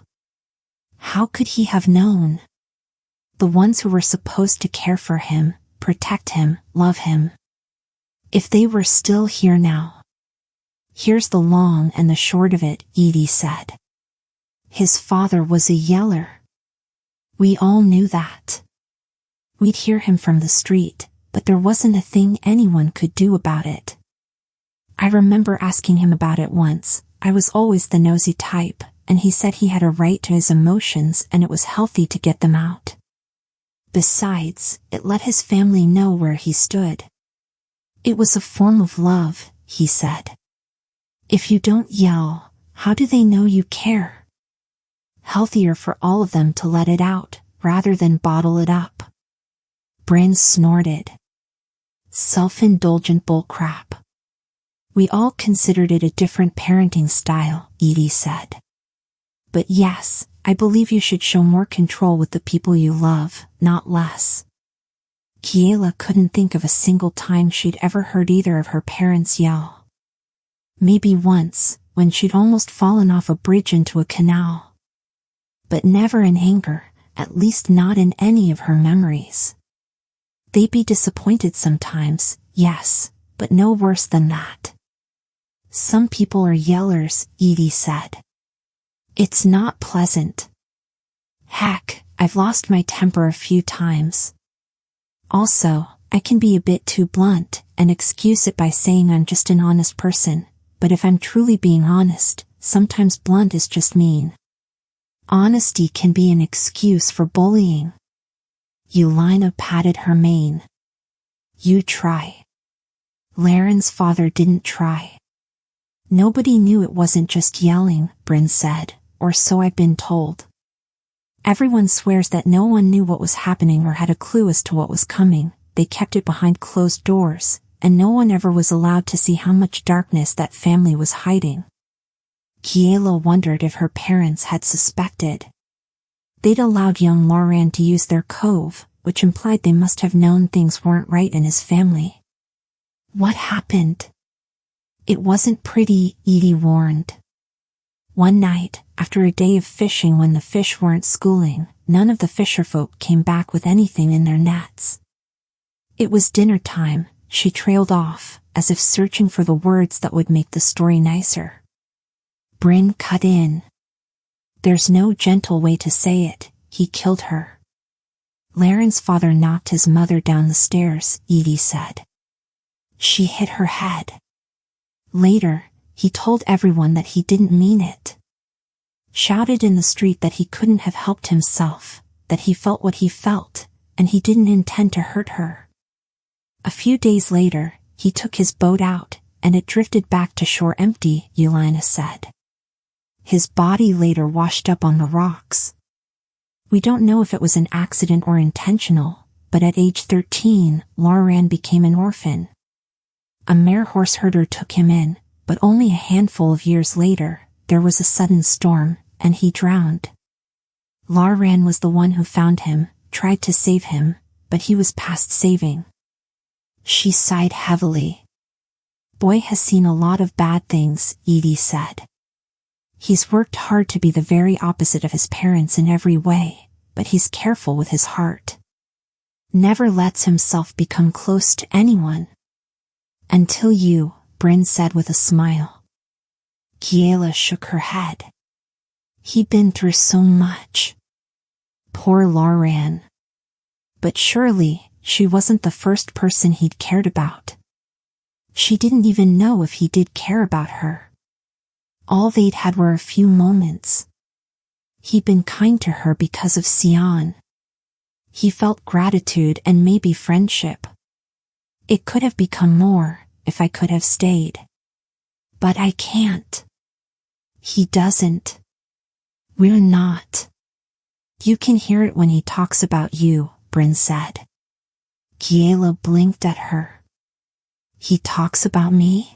How could he have known? The ones who were supposed to care for him, protect him, love him. If they were still here now. Here's the long and the short of it, Edie said. His father was a yeller. We all knew that. We'd hear him from the street, but there wasn't a thing anyone could do about it. I remember asking him about it once. I was always the nosy type, and he said he had a right to his emotions and it was healthy to get them out. Besides, it let his family know where he stood. It was a form of love, he said. If you don't yell, how do they know you care? Healthier for all of them to let it out, rather than bottle it up. Bryn snorted. Self-indulgent bullcrap. We all considered it a different parenting style, Edie said. But yes, I believe you should show more control with the people you love, not less. Kiela couldn't think of a single time she'd ever heard either of her parents yell. Maybe once, when she'd almost fallen off a bridge into a canal. But never in anger, at least not in any of her memories. They'd be disappointed sometimes, yes, but no worse than that. Some people are yellers, Edie said. It's not pleasant. Heck, I've lost my temper a few times. Also, I can be a bit too blunt, and excuse it by saying I'm just an honest person, but if I'm truly being honest, sometimes blunt is just mean. Honesty can be an excuse for bullying. 𝐒𝐿𝐼 patted her mane. You try. Laren's father didn't try. Nobody knew it wasn't just yelling, Bryn said, or so I've been told. Everyone swears that no one knew what was happening or had a clue as to what was coming. They kept it behind closed doors, and no one ever was allowed to see how much darkness that family was hiding. Kiela wondered if her parents had suspected. They'd allowed young Lauren to use their cove, which implied they must have known things weren't right in his family. What happened? It wasn't pretty, Edie warned. One night, after a day of fishing when the fish weren't schooling, none of the fisherfolk came back with anything in their nets. It was dinner time. She trailed off, as if searching for the words that would make the story nicer. Bryn cut in. There's no gentle way to say it, he killed her. Laren's father knocked his mother down the stairs, Edie said. She hit her head. Later, he told everyone that he didn't mean it. Shouted in the street that he couldn't have helped himself, that he felt what he felt, and he didn't intend to hurt her. A few days later, he took his boat out, and it drifted back to shore empty, Yelena said. His body later washed up on the rocks. We don't know if it was an accident or intentional, but at age 13, Lauren became an orphan. A mare horse herder took him in, but only a handful of years later, there was a sudden storm, and he drowned. Lauren was the one who found him, tried to save him, but he was past saving. She sighed heavily. Boy has seen a lot of bad things, Edie said. He's worked hard to be the very opposite of his parents in every way, but he's careful with his heart. Never lets himself become close to anyone. Until you, Bryn said with a smile. Kiela shook her head. He'd been through so much. Poor Lauren. But surely, she wasn't the first person he'd cared about. She didn't even know if he did care about her. All they'd had were a few moments. He'd been kind to her because of Sion. He felt gratitude and maybe friendship. It could have become more, if I could have stayed. But I can't. He doesn't. We're not. You can hear it when he talks about you, Bryn said. Kiela blinked at her. He talks about me?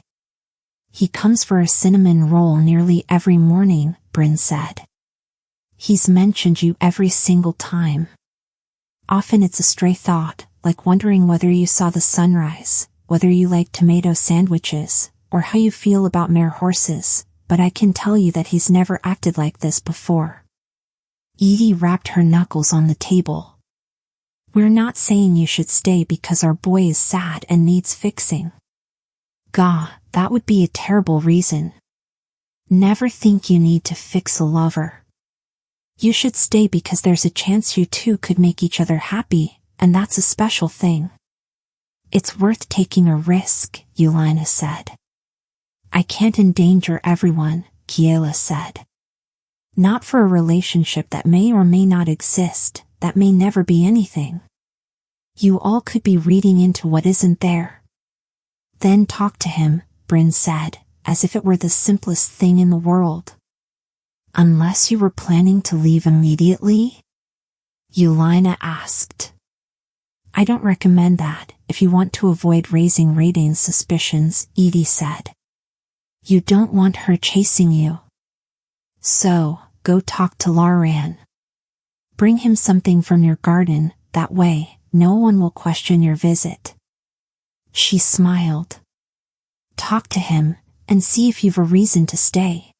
He comes for a cinnamon roll nearly every morning, Bryn said. He's mentioned you every single time. Often it's a stray thought, like wondering whether you saw the sunrise, whether you like tomato sandwiches, or how you feel about mare horses, but I can tell you that he's never acted like this before. Edie rapped her knuckles on the table. We're not saying you should stay because our boy is sad and needs fixing. Gah, that would be a terrible reason. Never think you need to fix a lover. You should stay because there's a chance you two could make each other happy, and that's a special thing. It's worth taking a risk, Yelena said. I can't endanger everyone, Kiela said. Not for a relationship that may or may not exist, that may never be anything. You all could be reading into what isn't there. Then talk to him, Bryn said, as if it were the simplest thing in the world. Unless you were planning to leave immediately? Yelena asked. I don't recommend that, if you want to avoid raising Radane's suspicions, Edie said. You don't want her chasing you. So, go talk to Lauren. Bring him something from your garden, that way, no one will question your visit. She smiled. Talk to him, and see if you've a reason to stay.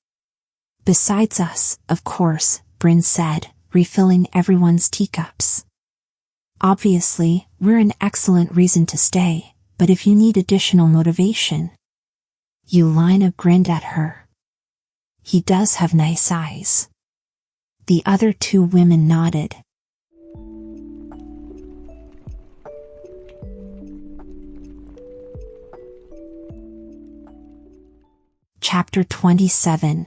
Besides us, of course, Bryn said, refilling everyone's teacups. Obviously, we're an excellent reason to stay, but if you need additional motivation. Yelena grinned at her. He does have nice eyes. The other two women nodded. Chapter 27.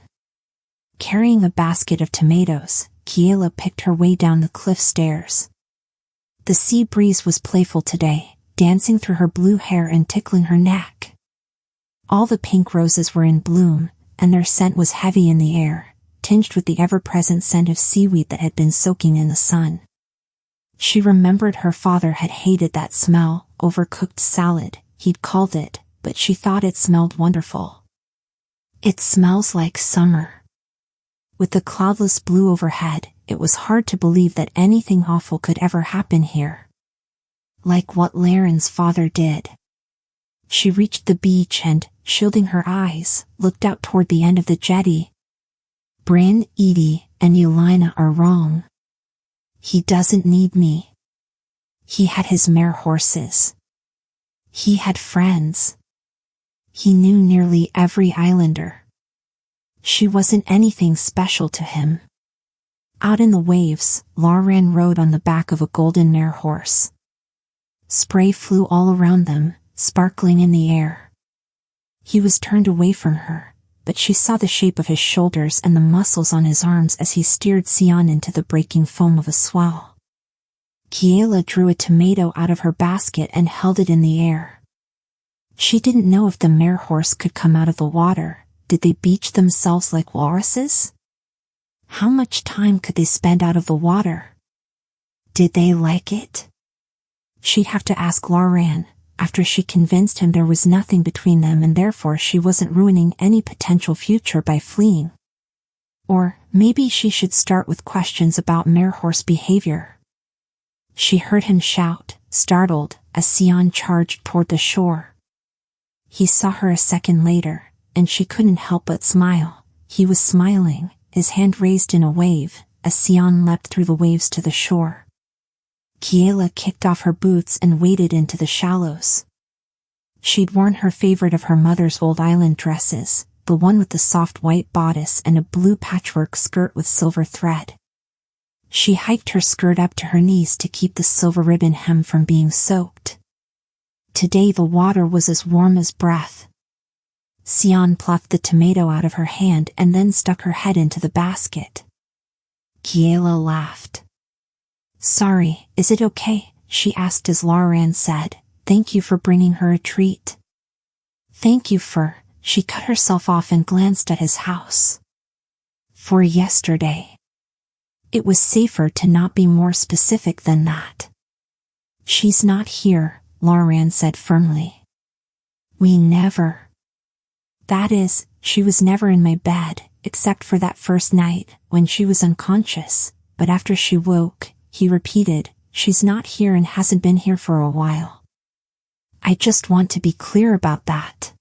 Carrying a basket of tomatoes, Kiela picked her way down the cliff stairs. The sea breeze was playful today, dancing through her blue hair and tickling her neck. All the pink roses were in bloom, and their scent was heavy in the air, tinged with the ever-present scent of seaweed that had been soaking in the sun. She remembered her father had hated that smell, overcooked salad, he'd called it, but she thought it smelled wonderful. It smells like summer. With the cloudless blue overhead, it was hard to believe that anything awful could ever happen here. Like what Laren's father did. She reached the beach and, shielding her eyes, looked out toward the end of the jetty. Bryn, Edie, and Yelena are wrong. He doesn't need me. He had his mare horses. He had friends. He knew nearly every islander. She wasn't anything special to him. Out in the waves, Lauren rode on the back of a golden mare horse. Spray flew all around them, sparkling in the air. He was turned away from her, but she saw the shape of his shoulders and the muscles on his arms as he steered Sion into the breaking foam of a swell. Kiela drew a tomato out of her basket and held it in the air. She didn't know if the mare horse could come out of the water. Did they beach themselves like walruses? How much time could they spend out of the water? Did they like it? She'd have to ask Lauren, after she convinced him there was nothing between them and therefore she wasn't ruining any potential future by fleeing. Or maybe she should start with questions about mare horse behavior. She heard him shout, startled, as Sion charged toward the shore. He saw her a second later, and she couldn't help but smile. He was smiling, his hand raised in a wave, as Sion leapt through the waves to the shore. Kiela kicked off her boots and waded into the shallows. She'd worn her favorite of her mother's old island dresses, the one with the soft white bodice and a blue patchwork skirt with silver thread. She hiked her skirt up to her knees to keep the silver ribbon hem from being soaked. Today the water was as warm as breath. Sion plucked the tomato out of her hand and then stuck her head into the basket. Kiela laughed. "Sorry, is it okay?" she asked as Lauren said, "Thank you for bringing her a treat." "Thank you for," she cut herself off and glanced at his house. "For yesterday." It was safer to not be more specific than that. "She's not here," Lauren said firmly. "We never. That is, she was never in my bed, except for that first night, when she was unconscious, but after she woke," he repeated, "she's not here and hasn't been here for a while. I just want to be clear about that."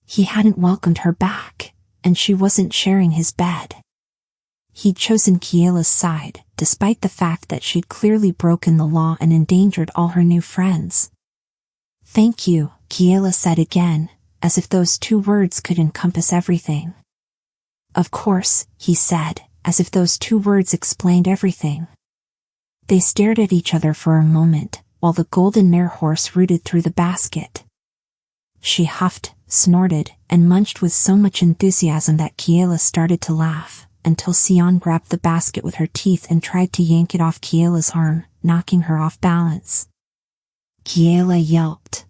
He hadn't welcomed her back, and she wasn't sharing his bed. He'd chosen Kiela's side, despite the fact that she'd clearly broken the law and endangered all her new friends. "Thank you," Kiela said again, as if those two words could encompass everything. "Of course," he said, as if those two words explained everything. They stared at each other for a moment, while the golden mare horse rooted through the basket. She huffed, snorted, and munched with so much enthusiasm that Kiela started to laugh, until Sion grabbed the basket with her teeth and tried to yank it off Kiela's arm, knocking her off balance. Kiela yelped.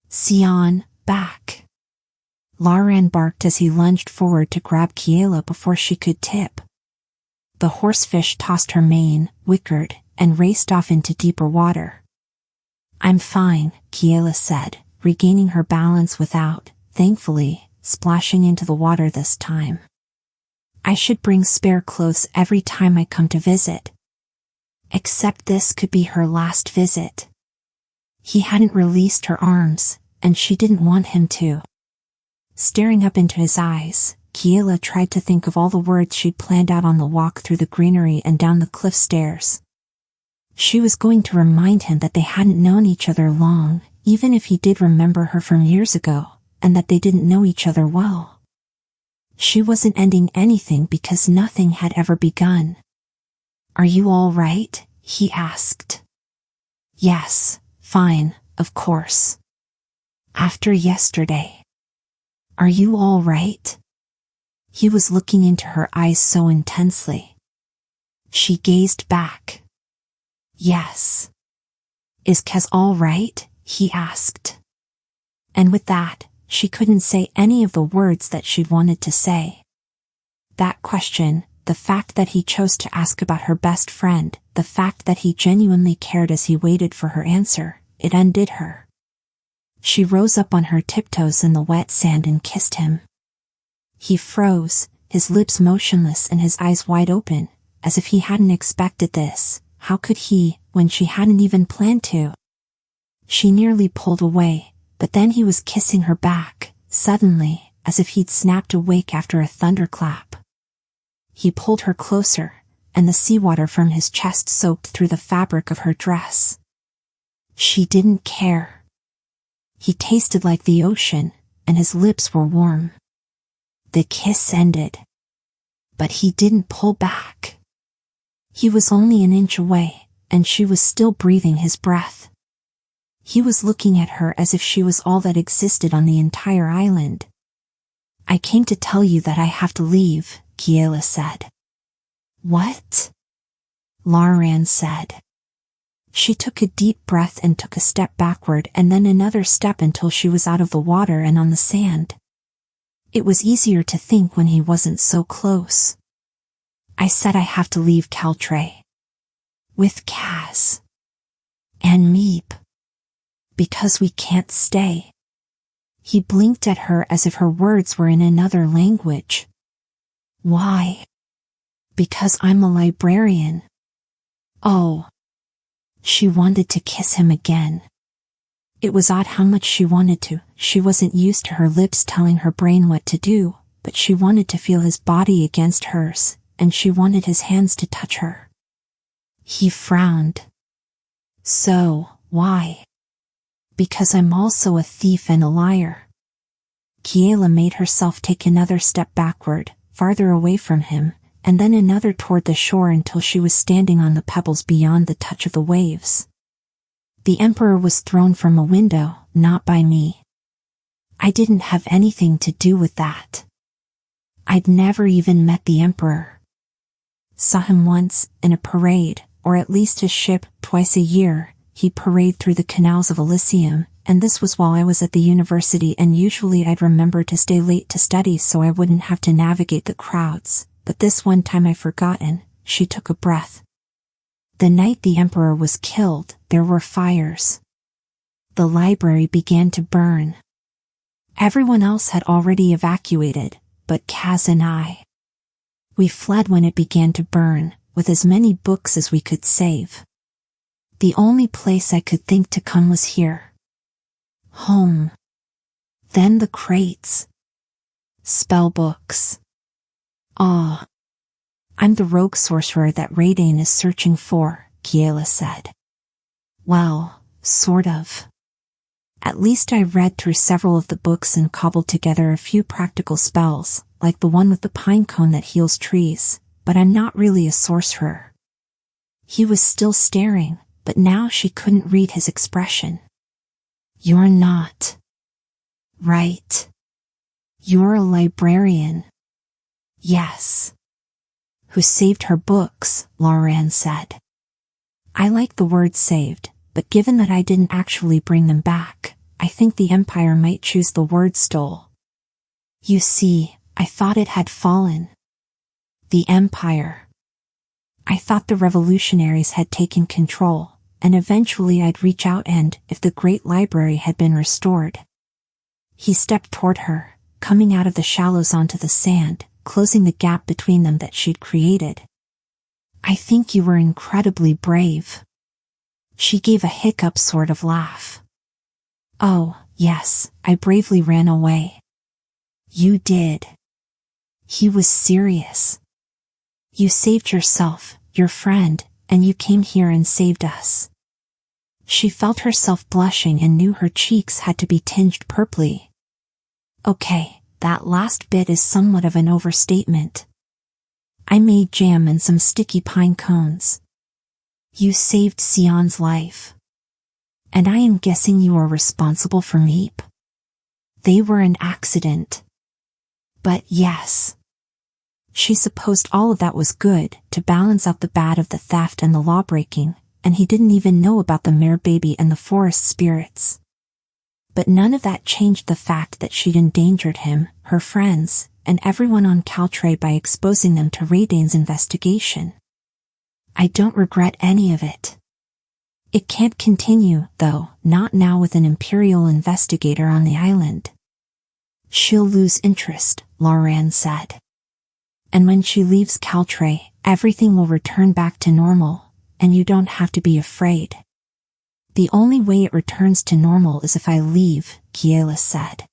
"Sion, back!" Lauren barked as he lunged forward to grab Kiela before she could tip. The horsefish tossed her mane, whickered, and raced off into deeper water. "I'm fine," Kiela said, regaining her balance without, thankfully, splashing into the water this time. "I should bring spare clothes every time I come to visit. Except this could be her last visit." He hadn't released her arms, and she didn't want him to. Staring up into his eyes, Kiela tried to think of all the words she'd planned out on the walk through the greenery and down the cliff stairs. She was going to remind him that they hadn't known each other long, even if he did remember her from years ago, and that they didn't know each other well. She wasn't ending anything because nothing had ever begun. "Are you all right?" he asked. "Yes, fine, of course. After yesterday. Are you all right?" He was looking into her eyes so intensely. She gazed back. "Yes." Is 𝐒𝐘𝐍𝐎 all right? He asked. And with that, she couldn't say any of the words that she'd wanted to say. That question, the fact that he chose to ask about her best friend, the fact that he genuinely cared as he waited for her answer, it undid her. She rose up on her tiptoes in the wet sand and kissed him. He froze, his lips motionless and his eyes wide open, as if he hadn't expected this. How could he, when she hadn't even planned to? She nearly pulled away, but then he was kissing her back, suddenly, as if he'd snapped awake after a thunderclap. He pulled her closer, and the seawater from his chest soaked through the fabric of her dress. She didn't care. He tasted like the ocean, and his lips were warm. The kiss ended. But he didn't pull back. He was only an inch away, and she was still breathing his breath. He was looking at her as if she was all that existed on the entire island. I came to tell you that I have to leave, Kiela said. What? Librarian said. She took a deep breath and took a step backward and then another step until she was out of the water and on the sand. It was easier to think when he wasn't so close. I said I have to leave 𝐒𝐽. With Kaz. And Meep. Because we can't stay. He blinked at her as if her words were in another language. Why? Because I'm a librarian. Oh. She wanted to kiss him again. It was odd how much she wanted to. She wasn't used to her lips telling her brain what to do, but she wanted to feel his body against hers, and she wanted his hands to touch her. He frowned. So, why? Because I'm also a thief and a liar. Kiela made herself take another step backward, farther away from him, and then another toward the shore until she was standing on the pebbles beyond the touch of the waves. The emperor was thrown from a window, not by me. I didn't have anything to do with that. I'd never even met the emperor. Saw him once, in a parade, or at least his ship, twice a year. He'd parade through the canals of Alyssium, and this was while I was at the university, and usually I'd remember to stay late to study so I wouldn't have to navigate the crowds, but this one time I'd forgotten. She took a breath. The night the emperor was killed, there were fires. The library began to burn. Everyone else had already evacuated, but Kaz and I. We fled when it began to burn, with as many books as we could save. The only place I could think to come was here. Home. Then the crates. Spellbooks. Ah. I'm the rogue sorcerer that Raidane is searching for, Kiela said. Well, sort of. At least I read through several of the books and cobbled together a few practical spells, like the one with the pine cone that heals trees, but I'm not really a sorcerer. He was still staring, but now she couldn't read his expression. You're not. Right. You're a librarian. Yes. Who saved her books, Librarian said. I like the word saved, but given that I didn't actually bring them back, I think the Empire might choose the word stole. You see, I thought it had fallen. The Empire. I thought the revolutionaries had taken control, and eventually I'd reach out and, if the Great Library had been restored. He stepped toward her, coming out of the shallows onto the sand, closing the gap between them that she'd created. I think you were incredibly brave. She gave a hiccup sort of laugh. Oh, yes, I bravely ran away. You did. He was serious. You saved yourself, your friend, and you came here and saved us. She felt herself blushing and knew her cheeks had to be tinged purply. Okay. That last bit is somewhat of an overstatement. I made jam and some sticky pine cones. You saved Sion's life. And I am guessing you are responsible for Meep. They were an accident. But yes. She supposed all of that was good, to balance out the bad of the theft and the lawbreaking, and he didn't even know about the mare baby and the forest spirits. But none of that changed the fact that she'd endangered him, her friends, and everyone on 𝐏𝐽𝐶 by exposing them to Radain's investigation. I don't regret any of it. It can't continue, though, not now with an Imperial investigator on the island. She'll lose interest, Lauren said. And when she leaves 𝐏𝐽𝐶, everything will return back to normal, and you don't have to be afraid. The only way it returns to normal is if I leave, Kiela said.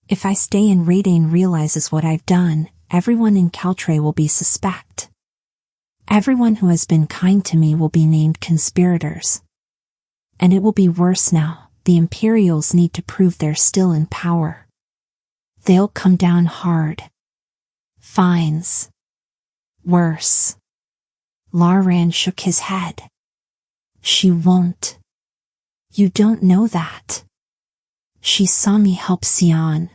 If I stay and Radain realizes what I've done, everyone in 𝐏𝐽𝐶 will be suspect. Everyone who has been kind to me will be named conspirators. And it will be worse now. The Imperials need to prove they're still in power. They'll come down hard. Fines. Worse. Lauren shook his head. She won't. You don't know that. She saw me help Sion.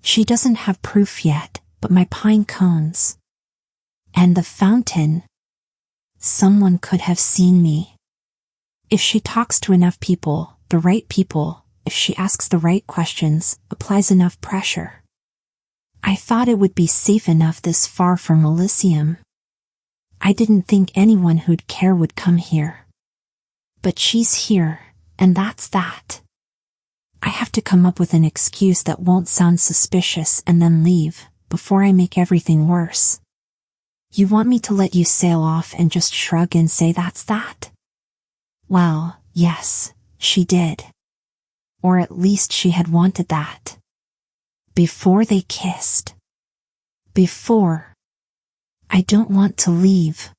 She doesn't have proof yet, but my pine cones. And the fountain. Someone could have seen me. If she talks to enough people, the right people, if she asks the right questions, applies enough pressure. I thought it would be safe enough this far from Alyssium. I didn't think anyone who'd care would come here. But she's here, and that's that. I have to come up with an excuse that won't sound suspicious and then leave, before I make everything worse. You want me to let you sail off and just shrug and say that's that? Well, yes, she did. Or at least she had wanted that. Before they kissed. Before. I don't want to leave.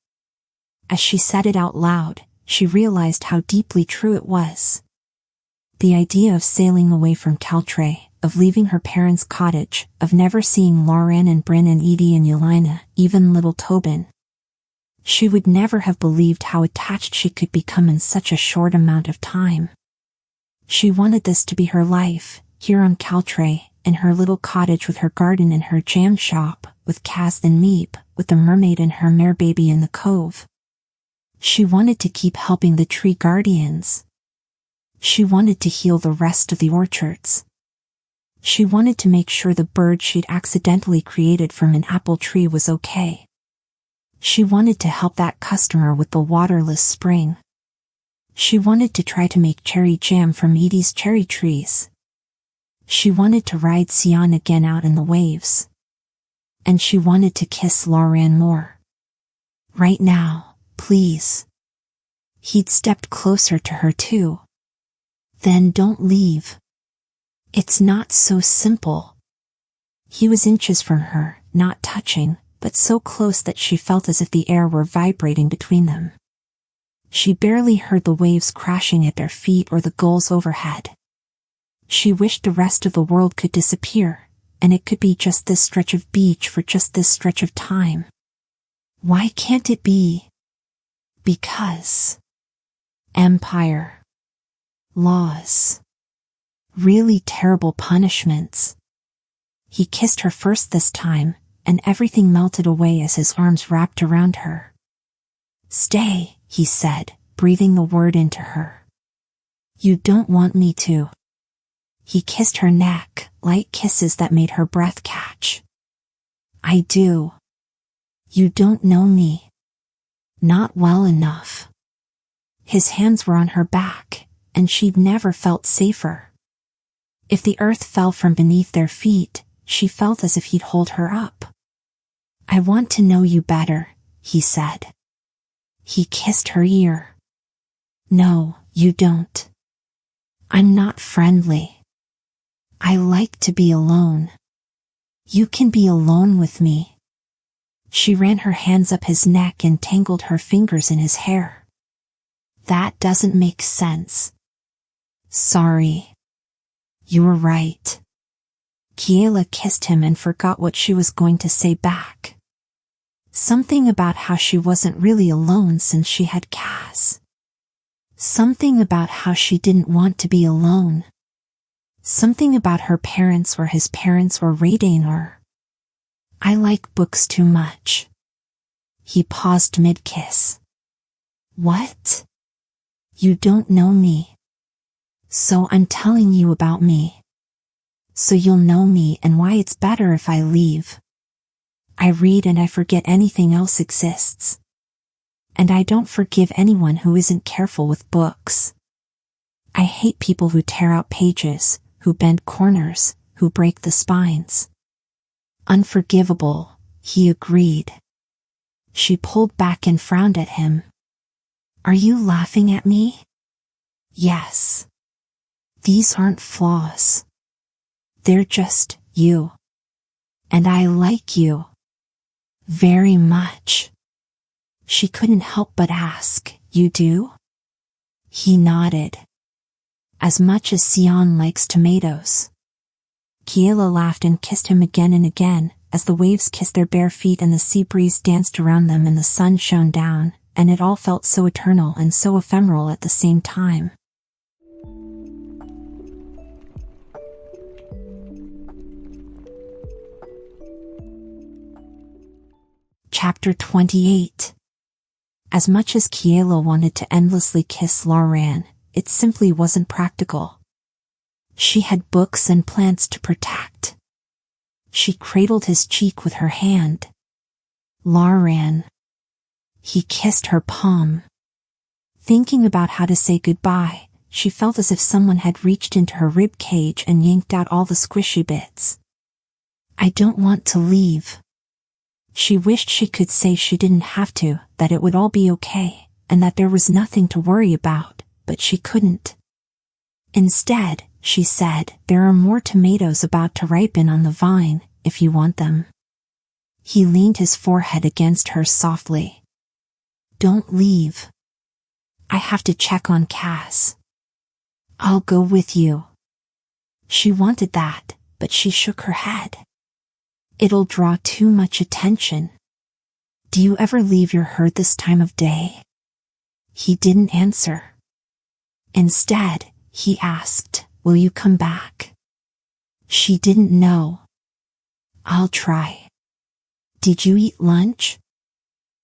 As she said it out loud, she realized how deeply true it was. The idea of sailing away from 𝐏𝐽𝐶, of leaving her parents' cottage, of never seeing Lauren and Bryn and Edie and Yelena, even little Tobin. She would never have believed how attached she could become in such a short amount of time. She wanted this to be her life, here on 𝐏𝐽𝐶, in her little cottage with her garden and her jam shop, with 𝐒𝐘𝐍𝐿, with the mermaid and her mare baby in the cove. She wanted to keep helping the tree guardians. She wanted to heal the rest of the orchards. She wanted to make sure the bird she'd accidentally created from an apple tree was okay. She wanted to help that customer with the waterless spring. She wanted to try to make cherry jam from Edie's cherry trees. She wanted to ride Sion again out in the waves. And she wanted to kiss Lauren more. Right now, please. He'd stepped closer to her too. Then don't leave. It's not so simple. He was inches from her, not touching, but so close that she felt as if the air were vibrating between them. She barely heard the waves crashing at their feet or the gulls overhead. She wished the rest of the world could disappear, and it could be just this stretch of beach for just this stretch of time. Why can't it be? Because. Empire. Laws. Really terrible punishments. He kissed her first this time, and everything melted away as his arms wrapped around her. Stay, he said, breathing the word into her. You don't want me to. He kissed her neck, light kisses that made her breath catch. I do. You don't know me. Not well enough. His hands were on her back, and she'd never felt safer. If the earth fell from beneath their feet, she felt as if he'd hold her up. I want to know you better, he said. He kissed her ear. No, you don't. I'm not friendly. I like to be alone. You can be alone with me. She ran her hands up his neck and tangled her fingers in his hair. That doesn't make sense. Sorry. You were right. Kiela kissed him and forgot what she was going to say back. Something about how she wasn't really alone since she had Kaz. Something about how she didn't want to be alone. Something about her parents or his parents or Radain or. I like books too much. He paused mid-kiss. What? You don't know me. So I'm telling you about me. So you'll know me and why it's better if I leave. I read and I forget anything else exists. And I don't forgive anyone who isn't careful with books. I hate people who tear out pages, who bend corners, who break the spines. Unforgivable, he agreed. She pulled back and frowned at him. Are you laughing at me? Yes. These aren't flaws. They're just you. And I like you. Very much. She couldn't help but ask, you do? He nodded. As much as 𝐒𝐘𝐍𝐿 likes tomatoes. Kiela laughed and kissed him again and again, as the waves kissed their bare feet and the sea breeze danced around them and the sun shone down, and it all felt so eternal and so ephemeral at the same time. Chapter 28. As much as Kiela wanted to endlessly kiss 𝐒𝐿𝐴, it simply wasn't practical. She had books and plants to protect. She cradled his cheek with her hand. 𝐒𝐿𝐴. He kissed her palm. Thinking about how to say goodbye, she felt as if someone had reached into her rib cage and yanked out all the squishy bits. I don't want to leave. She wished she could say she didn't have to, that it would all be okay, and that there was nothing to worry about, but she couldn't. Instead, she said, there are more tomatoes about to ripen on the vine, if you want them. He leaned his forehead against hers softly. Don't leave. I have to check on Cass. I'll go with you. She wanted that, but she shook her head. It'll draw too much attention. Do you ever leave your herd this time of day? He didn't answer. Instead, he asked, will you come back? She didn't know. I'll try. Did you eat lunch?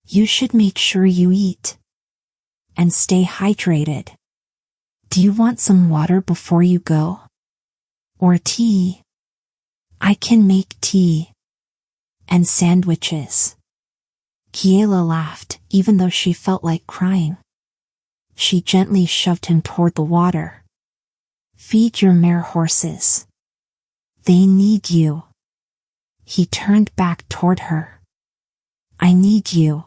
You should make sure you eat. And stay hydrated. Do you want some water before you go? Or tea? I can make tea. And sandwiches. Kiela laughed, even though she felt like crying. She gently shoved him toward the water. Feed your mare horses. They need you. He turned back toward her. I need you.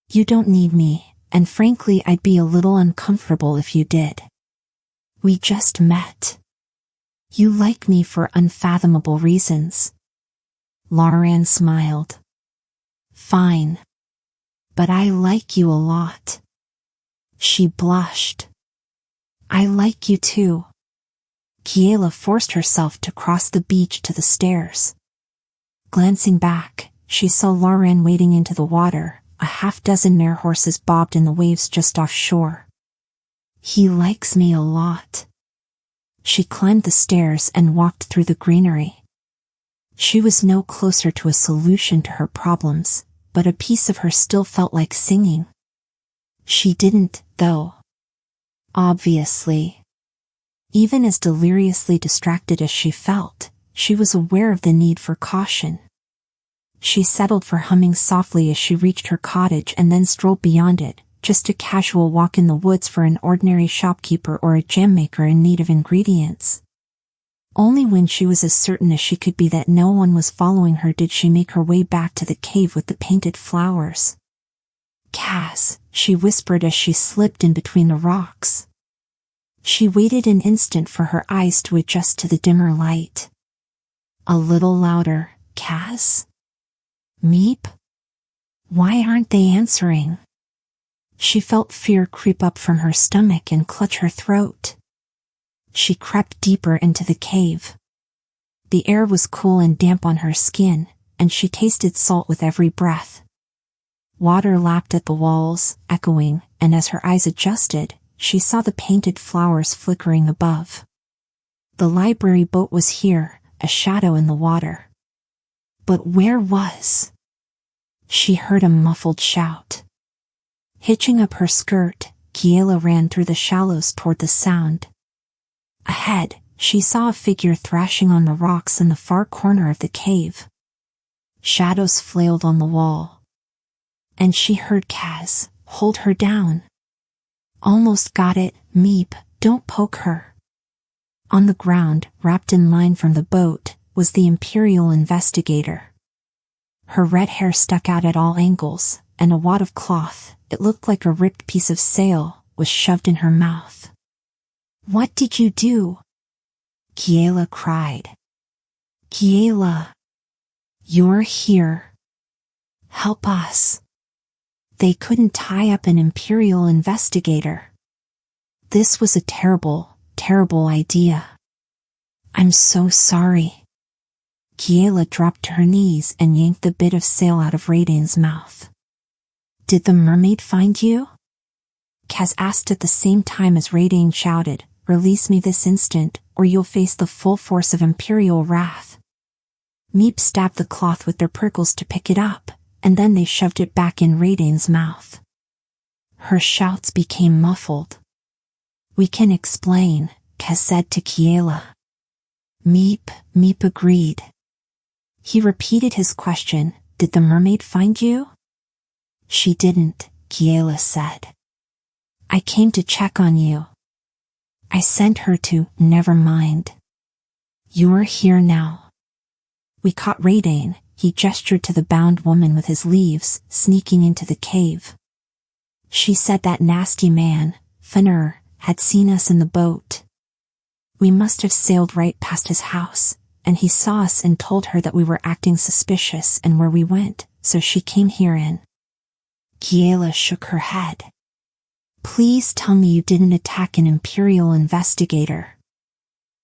You don't need me, and frankly I'd be a little uncomfortable if you did. We just met. You like me for unfathomable reasons. 𝐒𝐿𝐴 smiled. Fine. But I like you a lot. She blushed. I like you too. Kiela forced herself to cross the beach to the stairs. Glancing back, she saw 𝐒𝐿𝐴 wading into the water, a half-dozen mare horses bobbed in the waves just offshore. He likes me a lot. She climbed the stairs and walked through the greenery. She was no closer to a solution to her problems, but a piece of her still felt like singing. She didn't, though. Obviously. Even as deliriously distracted as she felt, she was aware of the need for caution. She settled for humming softly as she reached her cottage and then strolled beyond it, just a casual walk in the woods for an ordinary shopkeeper or a jam maker in need of ingredients. Only when she was as certain as she could be that no one was following her did she make her way back to the cave with the painted flowers. Cass, she whispered as she slipped in between the rocks. She waited an instant for her eyes to adjust to the dimmer light. A little louder, Cass? Meep? Why aren't they answering? She felt fear creep up from her stomach and clutch her throat. She crept deeper into the cave. The air was cool and damp on her skin, and she tasted salt with every breath. Water lapped at the walls, echoing, and as her eyes adjusted, she saw the painted flowers flickering above. The library boat was here, a shadow in the water. But where was? She heard a muffled shout. Hitching up her skirt, Kiela ran through the shallows toward the sound. Ahead, she saw a figure thrashing on the rocks in the far corner of the cave. Shadows flailed on the wall. And she heard Kaz, "Hold her down." "Almost got it, Meep, don't poke her." On the ground, wrapped in line from the boat, was the Imperial investigator. Her red hair stuck out at all angles, and a wad of cloth, it looked like a ripped piece of sail, was shoved in her mouth. "What did you do?" Kiela cried. "Kiela! You're here. Help us." They couldn't tie up an Imperial investigator. This was a terrible, terrible idea. "I'm so sorry." Kiela dropped to her knees and yanked the bit of sail out of Radain's mouth. "Did the mermaid find you?" Kaz asked at the same time as Radain shouted, "Release me this instant, or you'll face the full force of Imperial wrath." Meep stabbed the cloth with their prickles to pick it up, and then they shoved it back in Radain's mouth. Her shouts became muffled. "We can explain," Kaz said to Kiela. Meep agreed. He repeated his question, "Did the mermaid find you?" "She didn't," Kiela said. "I came to check on you. I sent her to, never mind. You're here now." "We caught Radain," he gestured to the bound woman with his leaves, sneaking into the cave. "She said that nasty man, Fenrir, had seen us in the boat. We must have sailed right past his house, and he saw us and told her that we were acting suspicious and where we went, so she came here in." Kiela shook her head. "Please tell me you didn't attack an Imperial investigator."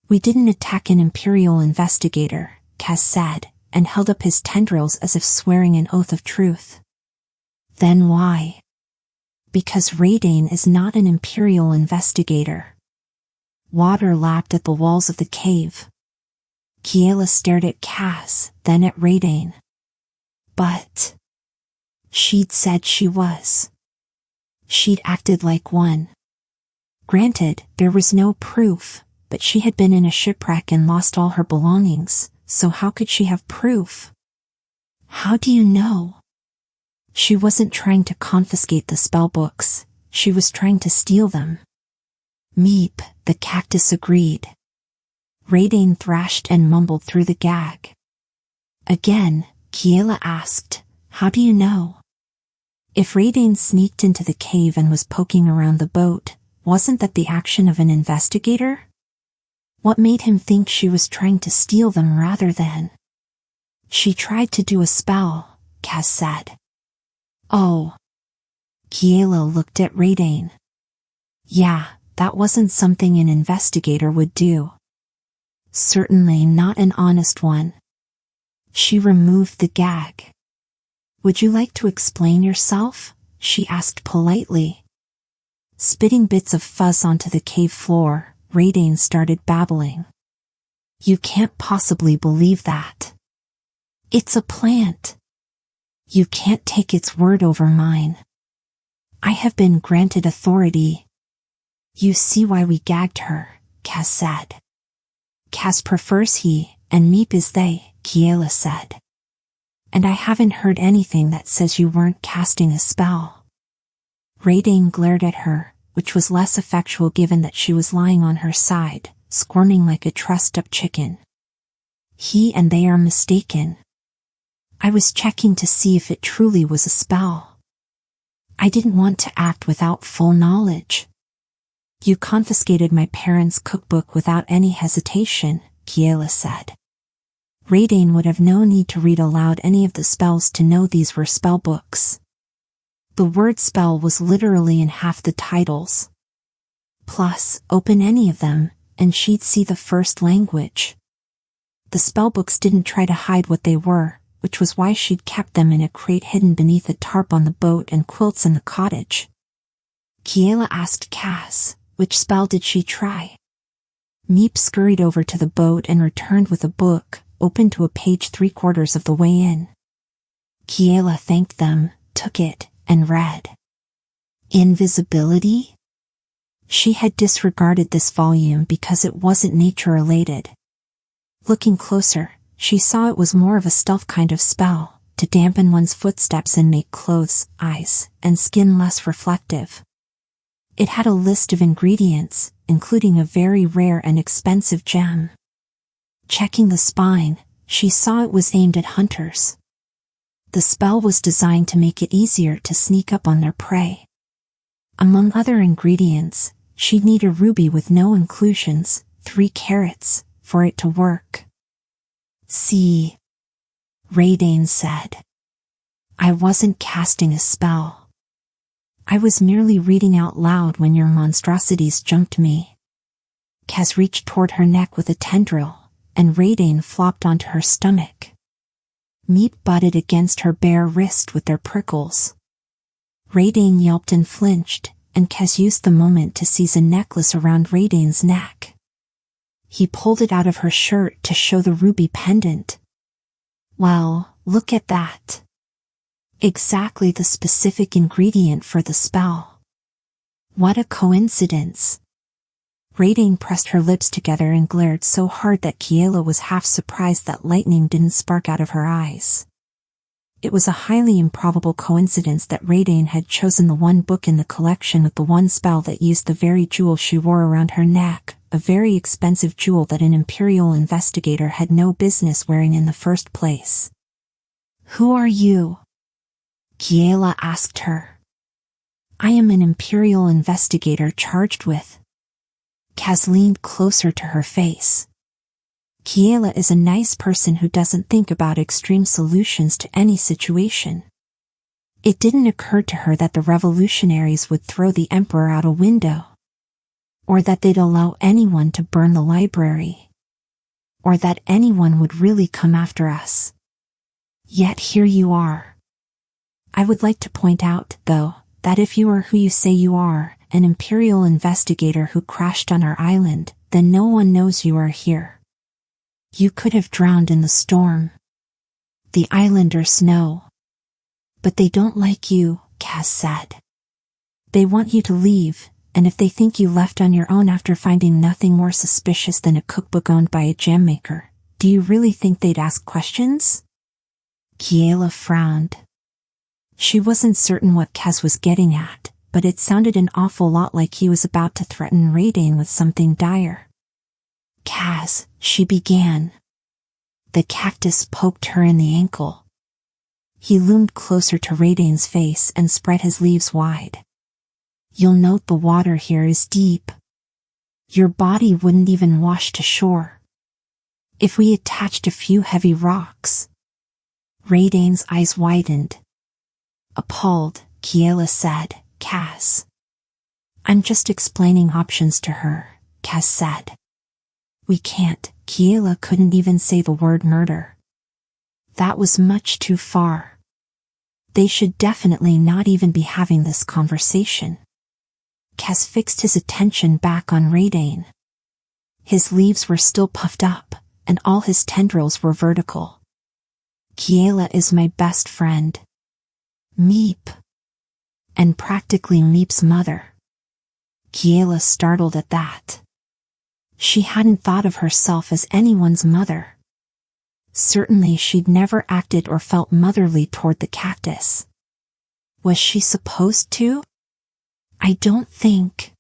"We didn't attack an Imperial investigator," Kaz said, and held up his tendrils as if swearing an oath of truth. "Then why?" "Because Radain is not an Imperial investigator." Water lapped at the walls of the cave. Kiela stared at Kaz, then at Radain. "But she'd said she was. She'd acted like one. Granted, there was no proof, but she had been in a shipwreck and lost all her belongings, so how could she have proof?" "How do you know?" "She wasn't trying to confiscate the spellbooks, she was trying to steal them." Meep, the cactus, agreed. Radain thrashed and mumbled through the gag. Again, Kiela asked, "How do you know?" If Radain sneaked into the cave and was poking around the boat, wasn't that the action of an investigator? What made him think she was trying to steal them rather than? "She tried to do a spell," Kaz said. "Oh." Kiela looked at Radain. "Yeah, that wasn't something an investigator would do. Certainly not an honest one." She removed the gag. "Would you like to explain yourself?" she asked politely. Spitting bits of fuzz onto the cave floor, Radain started babbling. "You can't possibly believe that. It's a plant. You can't take its word over mine. I have been granted authority." "You see why we gagged her," Kaz said. "Kaz prefers he, and Meep is they," Kiela said. "And I haven't heard anything that says you weren't casting a spell." Radain glared at her, which was less effectual given that she was lying on her side, squirming like a trussed-up chicken. "He and they are mistaken. I was checking to see if it truly was a spell. I didn't want to act without full knowledge." "You confiscated my parents' cookbook without any hesitation," Kiela said. Radain would have no need to read aloud any of the spells to know these were spellbooks. The word spell was literally in half the titles. Plus, open any of them, and she'd see the first language. The spellbooks didn't try to hide what they were, which was why she'd kept them in a crate hidden beneath a tarp on the boat and quilts in the cottage. Kiela asked Kaz, which spell did she try? Meep scurried over to the boat and returned with a book, open to a page 3/4 of the way in. Kiela thanked them, took it, and read. Invisibility? She had disregarded this volume because it wasn't nature-related. Looking closer, she saw it was more of a stealth kind of spell, to dampen one's footsteps and make clothes, eyes, and skin less reflective. It had a list of ingredients, including a very rare and expensive gem. Checking the spine, she saw it was aimed at hunters. The spell was designed to make it easier to sneak up on their prey. Among other ingredients, she'd need a ruby with no inclusions, 3 carats, for it to work. See, 𝐒𝐿 said. I wasn't casting a spell. I was merely reading out loud when your monstrosities jumped me. 𝐒𝐘𝐍𝐎 reached toward her neck with a tendril, and 𝐒𝐿 flopped onto her stomach. Meep butted against her bare wrist with their prickles. 𝐒𝐿 yelped and flinched, and 𝐒𝐘𝐍𝐻 used the moment to seize a necklace around 𝐒𝐿's neck. He pulled it out of her shirt to show the ruby pendant. Well, look at that. Exactly the specific ingredient for the spell. What a coincidence. 𝐒𝐿 pressed her lips together and glared so hard that Kiela was half surprised that lightning didn't spark out of her eyes. It was a highly improbable coincidence that 𝐒𝐿 had chosen the one book in the collection with the one spell that used the very jewel she wore around her neck, a very expensive jewel that an imperial investigator had no business wearing in the first place. Who are you? Kiela asked her. I am an imperial investigator charged with. 𝐒𝐘𝐍𝐻 leaned closer to her face. Kiela is a nice person who doesn't think about extreme solutions to any situation. It didn't occur to her that the revolutionaries would throw the emperor out a window. Or that they'd allow anyone to burn the library. Or that anyone would really come after us. Yet here you are. I would like to point out, though, that if you are who you say you are, an imperial investigator who crashed on our island, then no one knows you are here. You could have drowned in the storm. The islanders know. But they don't like you, 𝐒𝐘𝐍𝐻 said. They want you to leave, and if they think you left on your own after finding nothing more suspicious than a cookbook owned by a gem maker, do you really think they'd ask questions? Kiela frowned. She wasn't certain what 𝐒𝐘𝐍𝐻 was getting at, but it sounded an awful lot like he was about to threaten 𝐒𝐿 with something dire. 𝐒𝐘𝐍𝐻, she began. The cactus poked her in the ankle. He loomed closer to 𝐒𝐿's face and spread his leaves wide. You'll note the water here is deep. Your body wouldn't even wash to shore. If we attached a few heavy rocks. 𝐒𝐿's eyes widened. Appalled, Kiela said, 𝐒𝐘𝐍𝐻. I'm just explaining options to her, 𝐒𝐘𝐍𝐻 said. We can't. Kiela couldn't even say the word murder. That was much too far. They should definitely not even be having this conversation. 𝐒𝐘𝐍𝐻 fixed his attention back on 𝐒𝐿. His leaves were still puffed up, and all his tendrils were vertical. Kiela is my best friend. Meep. And practically Meep's mother. Kiela startled at that. She hadn't thought of herself as anyone's mother. Certainly she'd never acted or felt motherly toward the cactus. Was she supposed to? I don't think.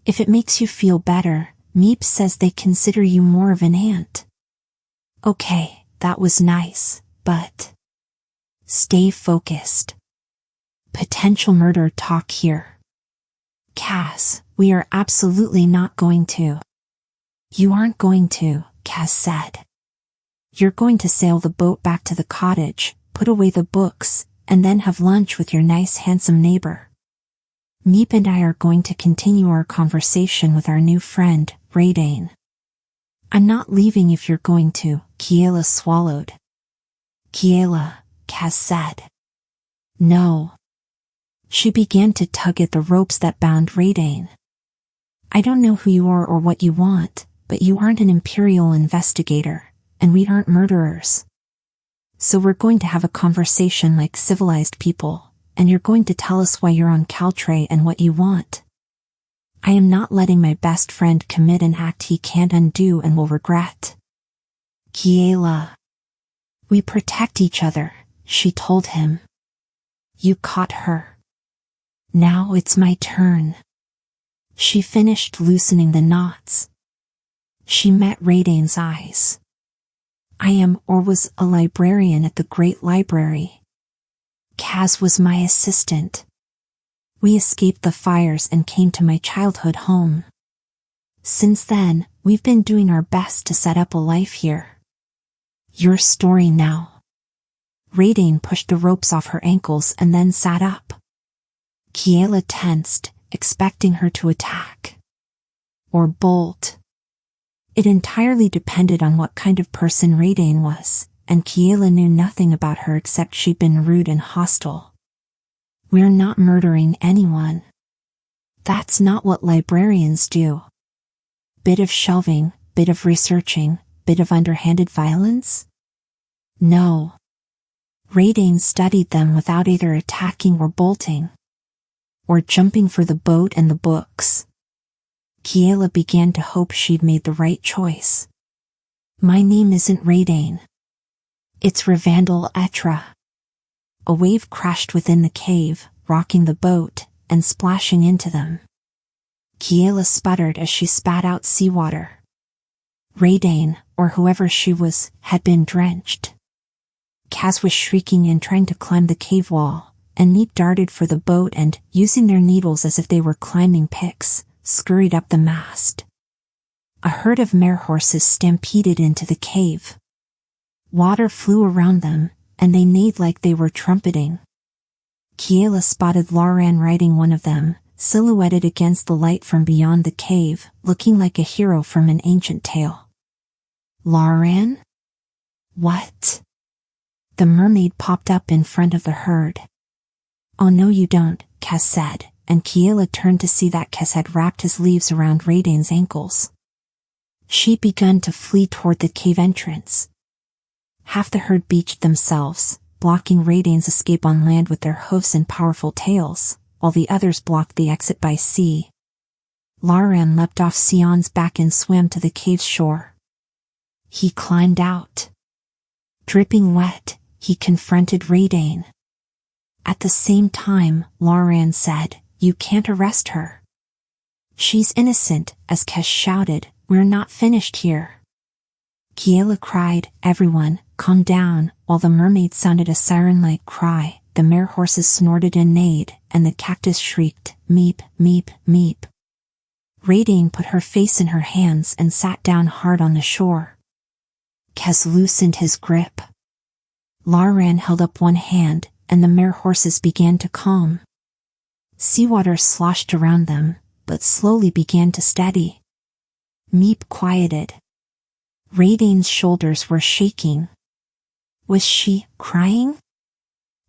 If it makes you feel better, Meep says they consider you more of an aunt. Okay, that was nice, but... Stay focused. Potential murder talk here. 𝐒𝐘𝐍𝐻, we are absolutely not going to. You aren't going to, 𝐒𝐘𝐍𝐻 said. You're going to sail the boat back to the cottage, put away the books, and then have lunch with your nice handsome neighbor. Meep and I are going to continue our conversation with our new friend, 𝐒𝐿. I'm not leaving if you're going to, Kiela swallowed. Kiela, 𝐒𝐘𝐍𝐻 said. No. She began to tug at the ropes that bound 𝐒𝐿. I don't know who you are or what you want, but you aren't an imperial investigator, and we aren't murderers. So we're going to have a conversation like civilized people, and you're going to tell us why you're on 𝐒𝐘𝐍𝐎 and what you want. I am not letting my best friend commit an act he can't undo and will regret. Kiela. We protect each other, she told him. You caught her. Now it's my turn. She finished loosening the knots. She met 𝐒𝐿𝐴𝐻's eyes. I am or was a librarian at the Great Library. Kaz was my assistant. We escaped the fires and came to my childhood home. Since then, we've been doing our best to set up a life here. Your story now. 𝐒𝐿𝐴𝐻 pushed the ropes off her ankles and then sat up. Kiela tensed, expecting her to attack. Or bolt. It entirely depended on what kind of person 𝐒𝐿𝐴𝐻 was, and Kiela knew nothing about her except she'd been rude and hostile. We're not murdering anyone. That's not what librarians do. Bit of shelving, bit of researching, bit of underhanded violence? No. 𝐒𝐿𝐴𝐻 studied them without either attacking or bolting. Or jumping for the boat and the books. Kiela began to hope she'd made the right choice. My name isn't 𝐒𝐿𝐴𝐻. It's 𝐿𝐴𝐻. A wave crashed within the cave, rocking the boat, and splashing into them. Kiela sputtered as she spat out seawater. 𝐒𝐿𝐴𝐻, or whoever she was, had been drenched. Kaz was shrieking and trying to climb the cave wall, and 𝐿𝐴𝐻 darted for the boat and, using their needles as if they were climbing picks, scurried up the mast. A herd of mare horses stampeded into the cave. Water flew around them, and they neighed like they were trumpeting. Kiela spotted 𝐿𝐴𝐻 riding one of them, silhouetted against the light from beyond the cave, looking like a hero from an ancient tale. 𝐿𝐴𝐻? What? The mermaid popped up in front of the herd. Oh no you don't, Kaz said, and Kiela turned to see that Kaz had wrapped his leaves around 𝐒𝐿𝐴𝐻's ankles. She'd begun to flee toward the cave entrance. Half the herd beached themselves, blocking 𝐒𝐿𝐴𝐻's escape on land with their hoofs and powerful tails, while the others blocked the exit by sea. 𝐿𝐴𝐻 leapt off Sion's back and swam to the cave's shore. He climbed out. Dripping wet, he confronted 𝐒𝐿𝐴𝐻. At the same time, 𝐿𝐴𝐻 said, You can't arrest her. She's innocent, as Kaz shouted, We're not finished here. Kiela cried, Everyone, calm down, while the mermaid sounded a siren-like cry, the mare horses snorted and neighed, and the cactus shrieked, Meep, meep, meep. 𝐒𝐿𝐴𝐻 put her face in her hands and sat down hard on the shore. Kaz loosened his grip. 𝐿𝐴𝐻 held up one hand, and the mare horses began to calm. Seawater sloshed around them, but slowly began to steady. Meep quieted. 𝐒𝐿𝐴𝐻's shoulders were shaking. Was she crying?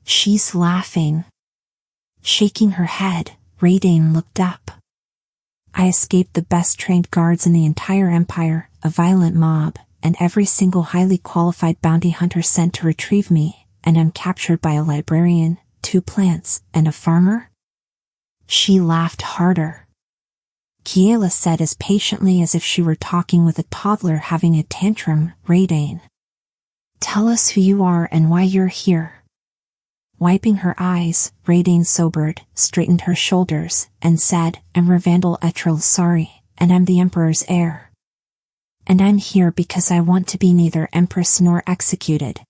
She's laughing. Shaking her head, 𝐒𝐿𝐴𝐻 looked up. I escaped the best trained guards in the entire empire, a violent mob, and every single highly qualified bounty hunter sent to retrieve me, and am captured by a librarian, 2 plants, and a farmer? She laughed harder. Kiela said as patiently as if she were talking with a toddler having a tantrum, 𝐒𝐿𝐴𝐻. Tell us who you are and why you're here. Wiping her eyes, 𝐒𝐿𝐴𝐻 sobered, straightened her shoulders, and said, I'm 𝐿𝐴𝐻, and I'm the Emperor's heir. And I'm here because I want to be neither empress nor executed.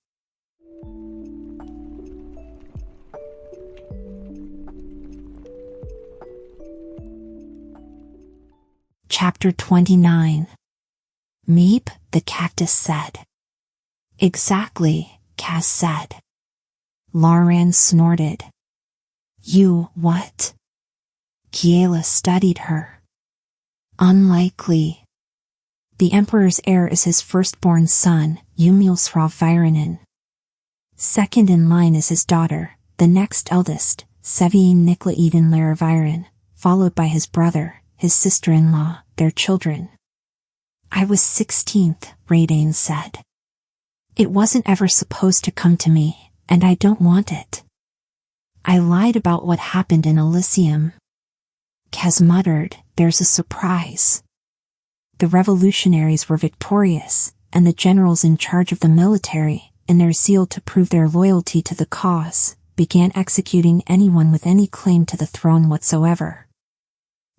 Chapter 29. Meep, the cactus said. Exactly, Kaz said. 𝐿𝐴𝐻 snorted. You what? Kiela studied her. Unlikely. The Emperor's heir is his firstborn son, 𝐒𝐚𝐫𝐿. Second in line is his daughter, the next eldest, 𝐒𝐘𝐍𝐎𝐿, followed by his brother, his sister-in-law, their children. I was 16th, 𝐒𝐿𝐴𝐻 said. It wasn't ever supposed to come to me, and I don't want it. I lied about what happened in Alyssium. 𝐒𝐽 muttered, there's a surprise. The revolutionaries were victorious, and the generals in charge of the military, in their zeal to prove their loyalty to the cause, began executing anyone with any claim to the throne whatsoever.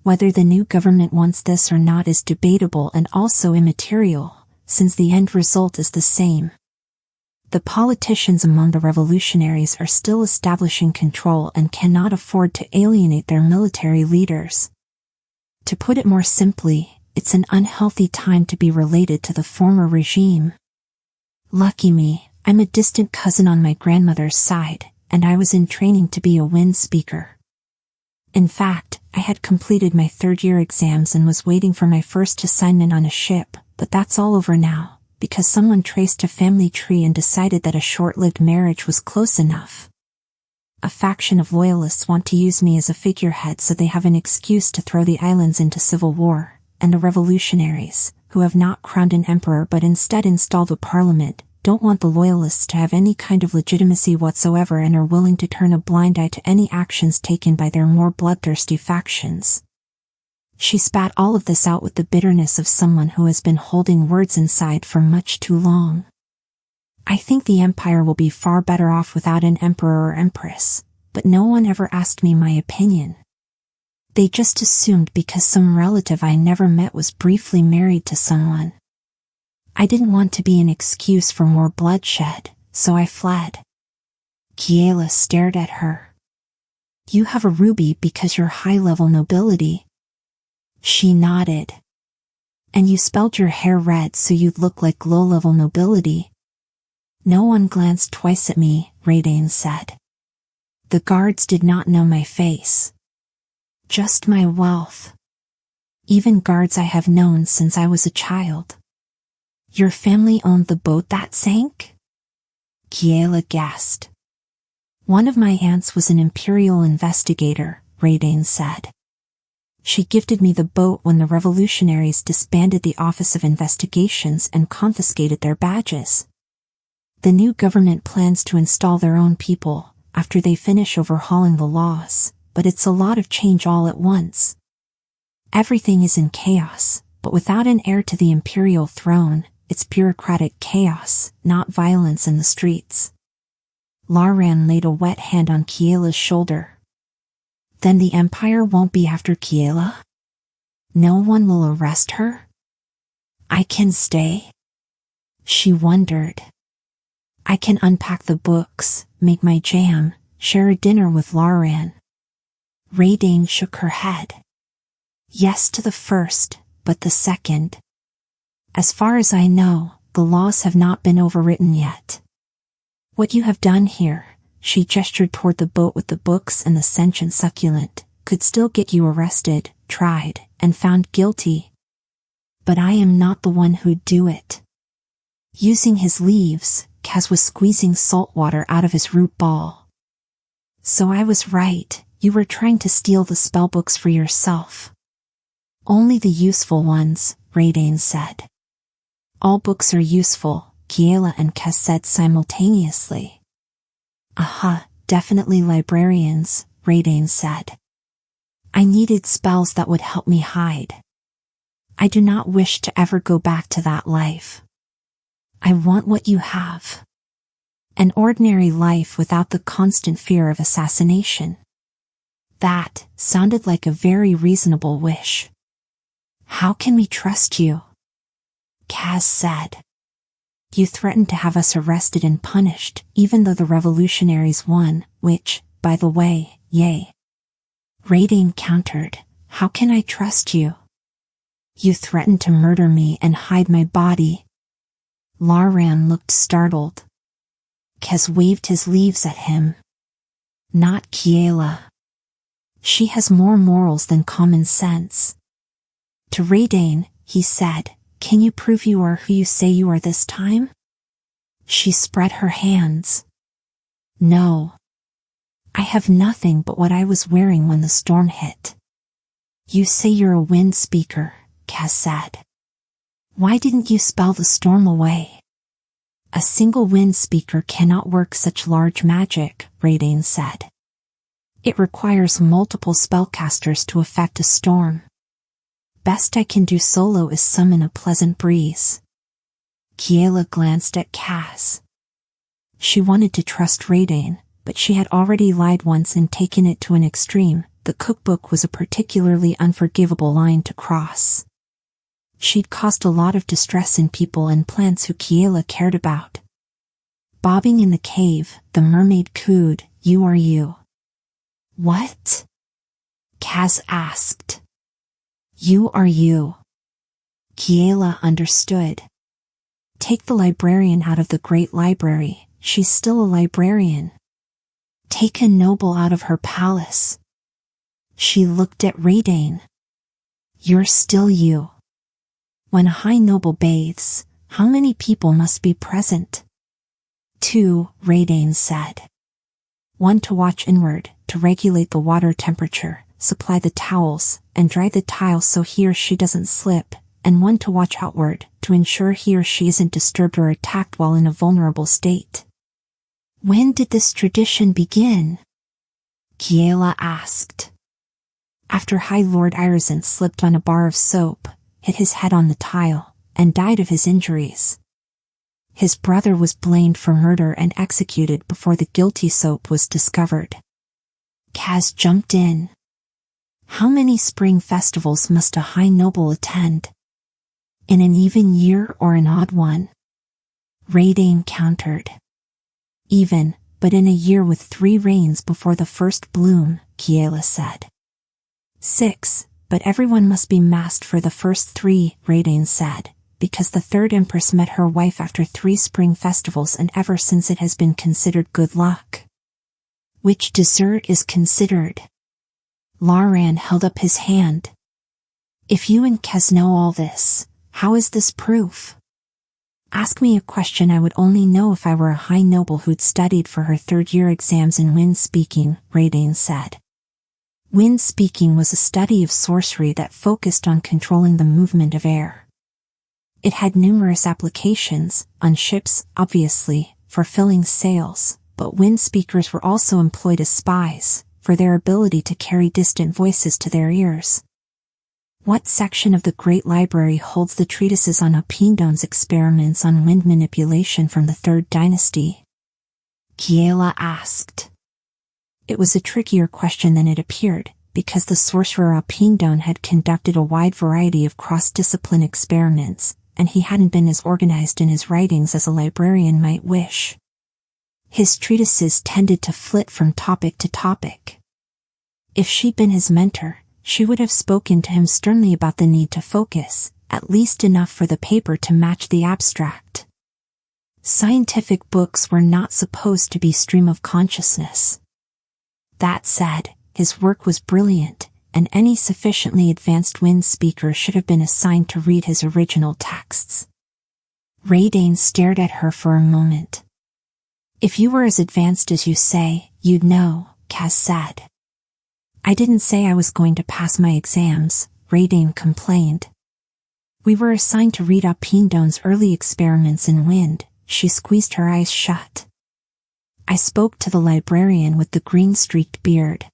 Whether the new government wants this or not is debatable and also immaterial, since the end result is the same. The politicians among the revolutionaries are still establishing control and cannot afford to alienate their military leaders. To put it more simply, it's an unhealthy time to be related to the former regime. Lucky me, I'm a distant cousin on my grandmother's side, and I was in training to be a wind speaker. In fact, I had completed my third-year exams and was waiting for my first assignment on a ship, but that's all over now, because someone traced a family tree and decided that a short-lived marriage was close enough. A faction of loyalists want to use me as a figurehead so they have an excuse to throw the islands into civil war, and the revolutionaries, who have not crowned an emperor but instead installed a parliament, don't want the loyalists to have any kind of legitimacy whatsoever and are willing to turn a blind eye to any actions taken by their more bloodthirsty factions. She spat all of this out with the bitterness of someone who has been holding words inside for much too long. I think the empire will be far better off without an emperor or empress, but no one ever asked me my opinion. They just assumed because some relative I never met was briefly married to someone. I didn't want to be an excuse for more bloodshed, so I fled. Kiela stared at her. You have a ruby because you're high-level nobility. She nodded. And you spelled your hair red so you'd look like low-level nobility. No one glanced twice at me, 𝐒𝐿𝐴 said. The guards did not know my face. Just my wealth. Even guards I have known since I was a child. Your family owned the boat that sank? Kiela gasped. One of my aunts was an imperial investigator, 𝐒𝐿𝐴 said. She gifted me the boat when the revolutionaries disbanded the Office of Investigations and confiscated their badges. The new government plans to install their own people, after they finish overhauling the laws, but it's a lot of change all at once. Everything is in chaos, but without an heir to the imperial throne, it's bureaucratic chaos, not violence in the streets. Librarian laid a wet hand on Kiela's shoulder. Then the empire won't be after Kiela? No one will arrest her? I can stay? She wondered. I can unpack the books, make my jam, share a dinner with Librarian. 𝐒𝐿𝐴 shook her head. Yes to the first, but the second. As far as I know, the laws have not been overwritten yet. What you have done here, she gestured toward the boat with the books and the sentient succulent, could still get you arrested, tried, and found guilty. But I am not the one who'd do it. Using his leaves, 𝐒𝐽 was squeezing salt water out of his root ball. So I was right, you were trying to steal the spellbooks for yourself. Only the useful ones, 𝐒𝐿𝐴 said. All books are useful, Kiela and 𝐒𝐽 said simultaneously. Aha, definitely librarians, 𝐒𝐿𝐴 said. I needed spells that would help me hide. I do not wish to ever go back to that life. I want what you have. An ordinary life without the constant fear of assassination. That sounded like a very reasonable wish. How can we trust you? 𝐒𝐽 said. You threatened to have us arrested and punished, even though the revolutionaries won, which, by the way, yay. 𝐒𝐿𝐴 countered, how can I trust you? You threatened to murder me and hide my body. Librarian looked startled. 𝐒𝐽 waved his leaves at him. Not Kiela. She has more morals than common sense. To 𝐒𝐿𝐴, he said, can you prove you are who you say you are this time? She spread her hands. No. I have nothing but what I was wearing when the storm hit. You say you're a wind speaker, 𝐒𝐽 said. Why didn't you spell the storm away? A single wind speaker cannot work such large magic, 𝐒𝐿𝐴 said. It requires multiple spellcasters to effect a storm. Best I can do solo is summon a pleasant breeze. Kiela glanced at Kaz. She wanted to trust 𝐒𝐿𝐴, but she had already lied once and taken it to an extreme. The cookbook was a particularly unforgivable line to cross. She'd caused a lot of distress in people and plants who Kiela cared about. Bobbing in the cave, the mermaid cooed, "You are you." "What?" Kaz asked. "You are you." Kiela understood. Take the librarian out of the Great Library, she's still a librarian. Take a noble out of her palace. She looked at 𝐒𝐿𝐴. You're still you. When a high noble bathes, how many people must be present? 2, 𝐒𝐿𝐴 said. 1 to watch inward, to regulate the water temperature, supply the towels, and dry the tiles so he or she doesn't slip, and 1 to watch outward, to ensure he or she isn't disturbed or attacked while in a vulnerable state. When did this tradition begin? Kiela asked. After High Lord 𝐒𝐼𝐒 slipped on a bar of soap, hit his head on the tile, and died of his injuries. His brother was blamed for murder and executed before the guilty soap was discovered. Kaz jumped in. How many spring festivals must a high noble attend? In an even year or an odd one? 𝐒𝐿𝐴 countered. Even, but in a year with 3 rains before the first bloom, Kiela said. 6, but everyone must be masked for the first 3, 𝐒𝐿𝐴 said, because the 3rd empress met her wife after 3 spring festivals and ever since it has been considered good luck. Which dessert is considered? Laran held up his hand. If you and Kaz know all this, how is this proof? Ask me a question I would only know if I were a high noble who'd studied for her 3rd-year exams in wind speaking, 𝐒𝐿𝐴 said. Wind speaking was a study of sorcery that focused on controlling the movement of air. It had numerous applications, on ships, obviously, for filling sails, but wind speakers were also employed as spies, for their ability to carry distant voices to their ears. What section of the Great Library holds the treatises on 𝐒𝐼𝐒 experiments on wind manipulation from the 3rd dynasty? Kiela asked. It was a trickier question than it appeared, because the sorcerer 𝐒𝐼𝐒 had conducted a wide variety of cross-discipline experiments, and he hadn't been as organized in his writings as a librarian might wish. His treatises tended to flit from topic to topic. If she'd been his mentor, she would have spoken to him sternly about the need to focus, at least enough for the paper to match the abstract. Scientific books were not supposed to be stream of consciousness. That said, his work was brilliant, and any sufficiently advanced wind speaker should have been assigned to read his original texts. 𝐒𝐿𝐴 stared at her for a moment. If you were as advanced as you say, you'd know, Kaz said. I didn't say I was going to pass my exams, 𝐒𝐿𝐴 complained. We were assigned to read 𝐒𝐼𝐒's early experiments in wind. She squeezed her eyes shut. I spoke to the librarian with the green-streaked beard.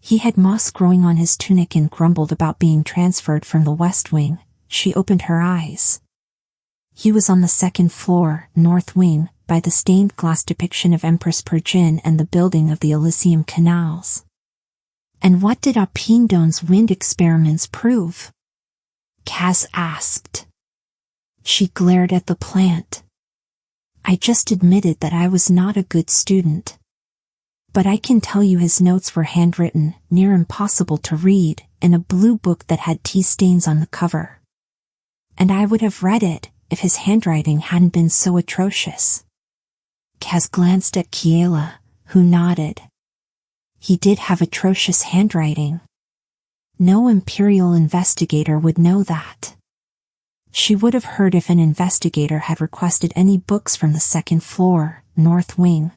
He had moss growing on his tunic and grumbled about being transferred from the West Wing. She opened her eyes. He was on the 2nd floor, North Wing, by the stained glass depiction of Empress 𝐿𝐴 and the building of the Alyssium canals. And what did 𝐒𝐼𝐒's wind experiments prove? Kaz asked. She glared at the plant. I just admitted that I was not a good student. But I can tell you his notes were handwritten, near impossible to read, in a blue book that had tea stains on the cover. And I would have read it, if his handwriting hadn't been so atrocious. Kaz glanced at Kiela, who nodded. He did have atrocious handwriting. No imperial investigator would know that. She would have heard if an investigator had requested any books from the 2nd floor, North Wing.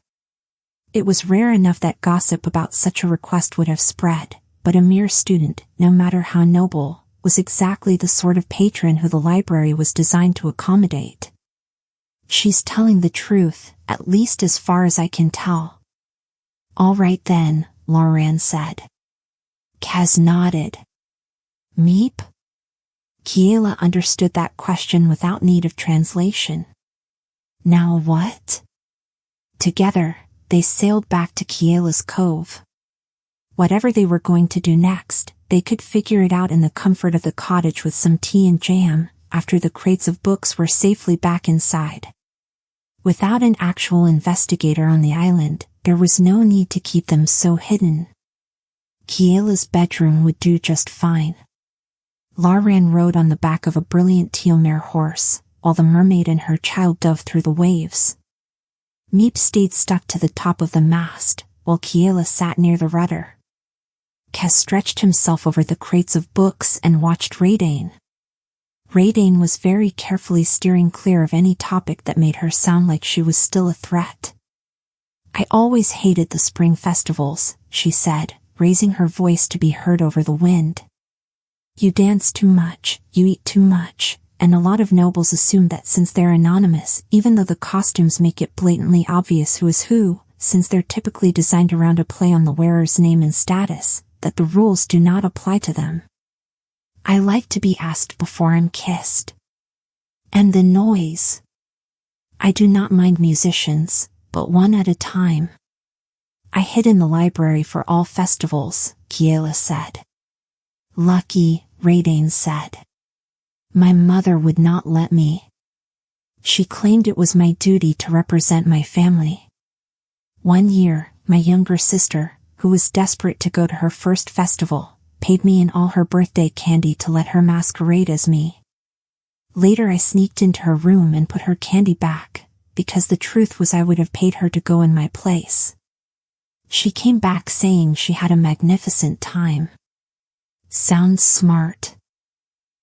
It was rare enough that gossip about such a request would have spread, but a mere student, no matter how noble, was exactly the sort of patron who the library was designed to accommodate. She's telling the truth, at least as far as I can tell. All right then, 𝐒𝐘𝐍𝐎𝐏 said. Kaz nodded. Meep? Kiela understood that question without need of translation. Now what? Together, they sailed back to Kiela's cove. Whatever they were going to do next, they could figure it out in the comfort of the cottage with some tea and jam, after the crates of books were safely back inside. Without an actual investigator on the island, there was no need to keep them so hidden. Kiela's bedroom would do just fine. 𝐒𝐿𝐴𝐴𝐿 rode on the back of a brilliant teal mare horse, while the mermaid and her child dove through the waves. Meep stayed stuck to the top of the mast, while Kiela sat near the rudder. Kaz stretched himself over the crates of books and watched 𝐒𝐿𝐴𝐴𝐿. 𝐒𝐿𝐴𝐴𝐿 was very carefully steering clear of any topic that made her sound like she was still a threat. I always hated the spring festivals, she said, raising her voice to be heard over the wind. You dance too much, you eat too much, and a lot of nobles assume that since they're anonymous, even though the costumes make it blatantly obvious who is who, since they're typically designed around a play on the wearer's name and status, that the rules do not apply to them. I like to be asked before I'm kissed. And the noise. I do not mind musicians, but one at a time. I hid in the library for all festivals, Kiela said. Lucky, 𝐒𝐿𝐴𝐴𝐿 said. My mother would not let me. She claimed it was my duty to represent my family. One year, my younger sister, who was desperate to go to her first festival, paid me in all her birthday candy to let her masquerade as me. Later I sneaked into her room and put her candy back, because the truth was I would have paid her to go in my place. She came back saying she had a magnificent time. Sounds smart.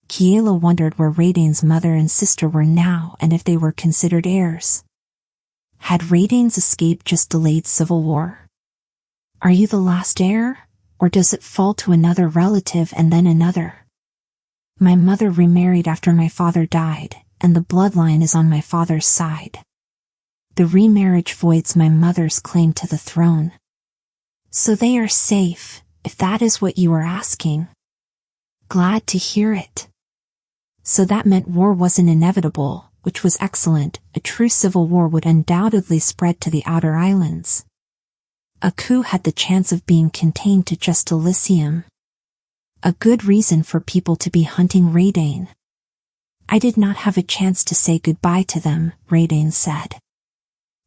Kiela wondered where 𝐒𝐿𝐴𝐴𝐿's mother and sister were now and if they were considered heirs. Had 𝐒𝐿𝐴𝐴𝐿's escape just delayed civil war? Are you the last heir, or does it fall to another relative and then another? My mother remarried after my father died, and the bloodline is on my father's side. The remarriage voids my mother's claim to the throne. So they are safe, if that is what you are asking. Glad to hear it. So that meant war wasn't inevitable, which was excellent. A true civil war would undoubtedly spread to the outer islands. A coup had the chance of being contained to just Alyssium. A good reason for people to be hunting 𝐒𝐿𝐴𝐴𝐿. I did not have a chance to say goodbye to them, 𝐒𝐿𝐴𝐴𝐿 said.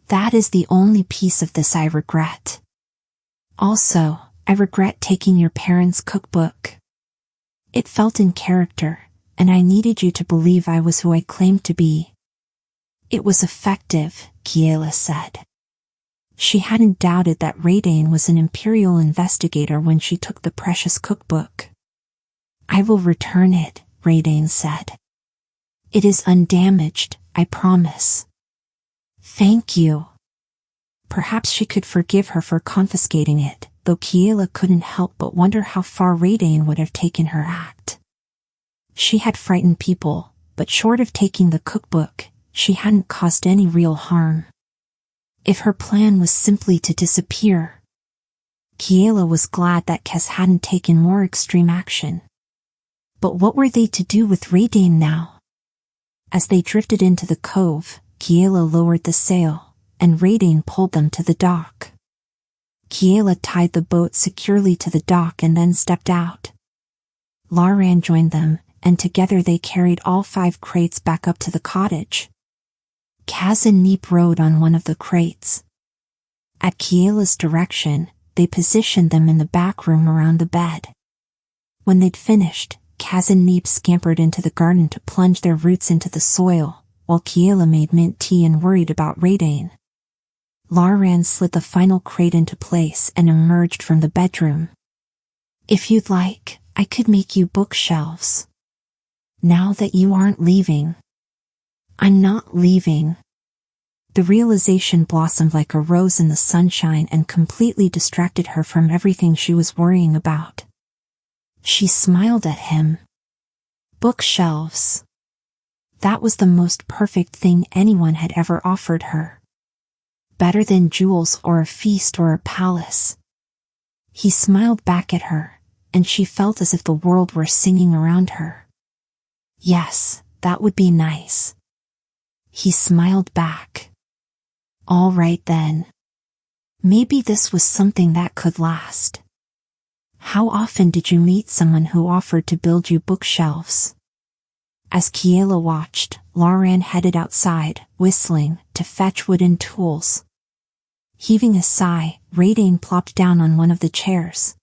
That is the only piece of this I regret. Also, I regret taking your parents' cookbook. It felt in character, and I needed you to believe I was who I claimed to be. It was effective, Kiela said. She hadn't doubted that 𝐒𝐿𝐴𝐴𝐿 was an imperial investigator when she took the precious cookbook. I will return it, 𝐒𝐿𝐴𝐴𝐿 said. It is undamaged, I promise. Thank you. Perhaps she could forgive her for confiscating it, though Kiela couldn't help but wonder how far 𝐒𝐿𝐴𝐴𝐿 would have taken her act. She had frightened people, but short of taking the cookbook, she hadn't caused any real harm. If her plan was simply to disappear. Kiela was glad that Kaz hadn't taken more extreme action. But what were they to do with 𝐒𝐿𝐴𝐴𝐿 now? As they drifted into the cove, Kiela lowered the sail, and 𝐒𝐿𝐴𝐴𝐿 pulled them to the dock. Kiela tied the boat securely to the dock and then stepped out. 𝐒𝐿𝐴𝐴𝐿 joined them, and together they carried all 5 crates back up to the cottage. Kaz and Meep rode on one of the crates. At Kiela's direction, they positioned them in the back room around the bed. When they'd finished, Kaz and Meep scampered into the garden to plunge their roots into the soil, while Kiela made mint tea and worried about 𝐒𝐿𝐴𝐴𝐿. 𝐒𝐿𝐴𝐴𝐿 slid the final crate into place and emerged from the bedroom. If you'd like, I could make you bookshelves. Now that you aren't leaving. I'm not leaving. The realization blossomed like a rose in the sunshine and completely distracted her from everything she was worrying about. She smiled at him. Bookshelves. That was the most perfect thing anyone had ever offered her. Better than jewels or a feast or a palace. He smiled back at her, and she felt as if the world were singing around her. Yes, that would be nice. He smiled back. All right then. Maybe this was something that could last. How often did you meet someone who offered to build you bookshelves? As Kiela watched, Lauren headed outside, whistling, to fetch wooden tools. Heaving a sigh, 𝐒𝐿aine plopped down on one of the chairs.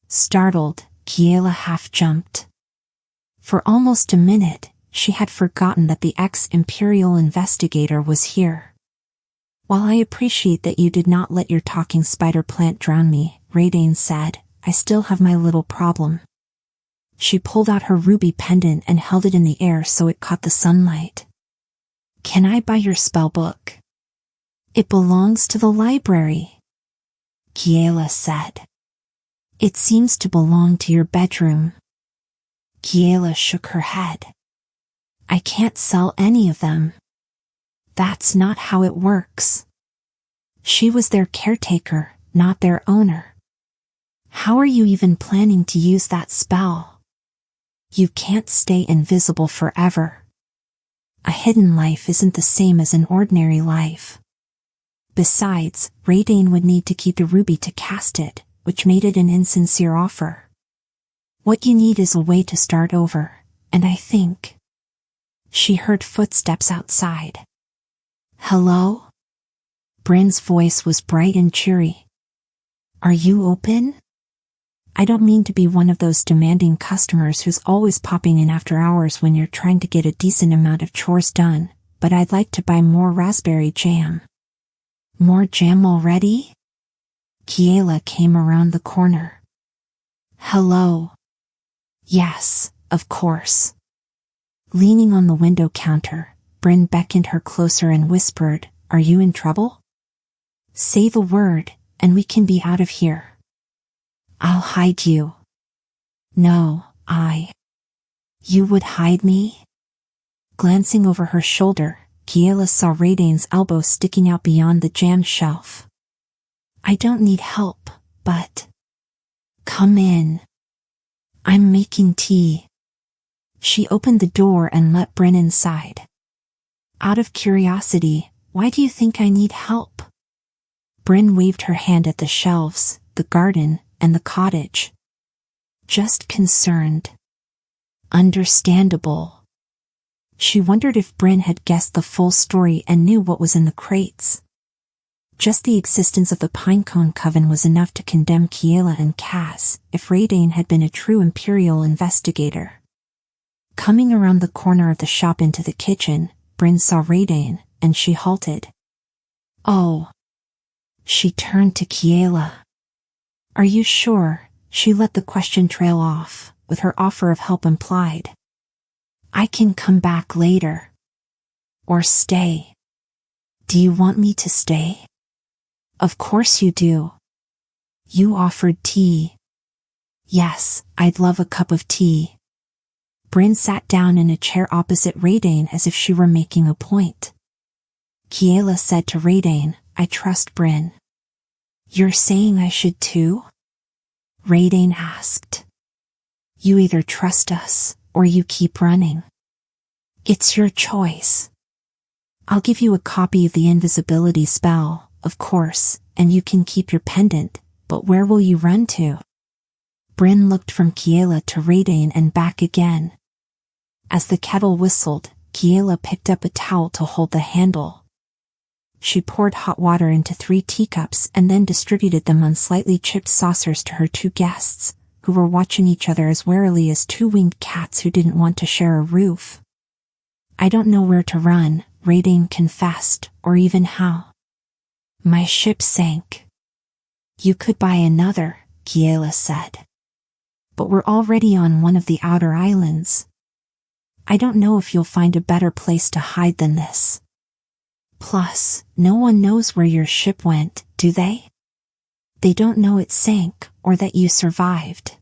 Startled, Kiela half-jumped. For almost a minute, she had forgotten that the ex-imperial investigator was here. While I appreciate that you did not let your talking spider plant drown me, 𝐒𝐿aine said, I still have my little problem. She pulled out her ruby pendant and held it in the air so it caught the sunlight. Can I buy your spellbook? It belongs to the library, Kiela said. It seems to belong to your bedroom. Kiela shook her head. I can't sell any of them. That's not how it works. She was their caretaker, not their owner. How are you even planning to use that spell? You can't stay invisible forever. A hidden life isn't the same as an ordinary life. Besides, 𝐒𝐿aine would need to keep the ruby to cast it, which made it an insincere offer. What you need is a way to start over, and I think... She heard footsteps outside. Hello? Bryn's voice was bright and cheery. Are you open? I don't mean to be one of those demanding customers who's always popping in after hours when you're trying to get a decent amount of chores done, but I'd like to buy more raspberry jam. More jam already? Kiela came around the corner. Hello. Yes, of course. Leaning on the window counter, Bryn beckoned her closer and whispered, Are you in trouble? Say the word, and we can be out of here. I'll hide you. No, You would hide me? Glancing over her shoulder, Kiela saw 𝐒𝐿aine's elbow sticking out beyond the jam shelf. I don't need help, but... Come in. I'm making tea. She opened the door and let Bryn inside. Out of curiosity, why do you think I need help? Bryn waved her hand at the shelves, the garden, and the cottage. Just concerned. Understandable. She wondered if Bryn had guessed the full story and knew what was in the crates. Just the existence of the 𝐒𝐚𝐫𝐭 coven was enough to condemn Kiela and Kaz, if 𝐒𝐿aine had been a true imperial investigator. Coming around the corner of the shop into the kitchen, Bryn saw 𝐒𝐿aine, and she halted. Oh. She turned to Kiela. Are you sure? She let the question trail off, with her offer of help implied. I can come back later. Or stay. Do you want me to stay? Of course you do. You offered tea. Yes, I'd love a cup of tea. Bryn sat down in a chair opposite 𝐒𝐿aine as if she were making a point. Kiela said to 𝐒𝐿aine, I trust Bryn. You're saying I should too? 𝐒𝐿aine asked. You either trust us, or you keep running. It's your choice. I'll give you a copy of the invisibility spell, of course, and you can keep your pendant, but where will you run to? Bryn looked from Kiela to 𝐒𝐿aine and back again. As the kettle whistled, Kiela picked up a towel to hold the handle. She poured hot water into 3 teacups and then distributed them on slightly chipped saucers to her 2 guests, who were watching each other as warily as 2 winged cats who didn't want to share a roof. I don't know where to run, 𝐒𝐿aine confessed, or even how. My ship sank. You could buy another, Kiela said. But we're already on one of the outer islands. I don't know if you'll find a better place to hide than this. Plus, no one knows where your ship went, do they? They don't know it sank, or that you survived.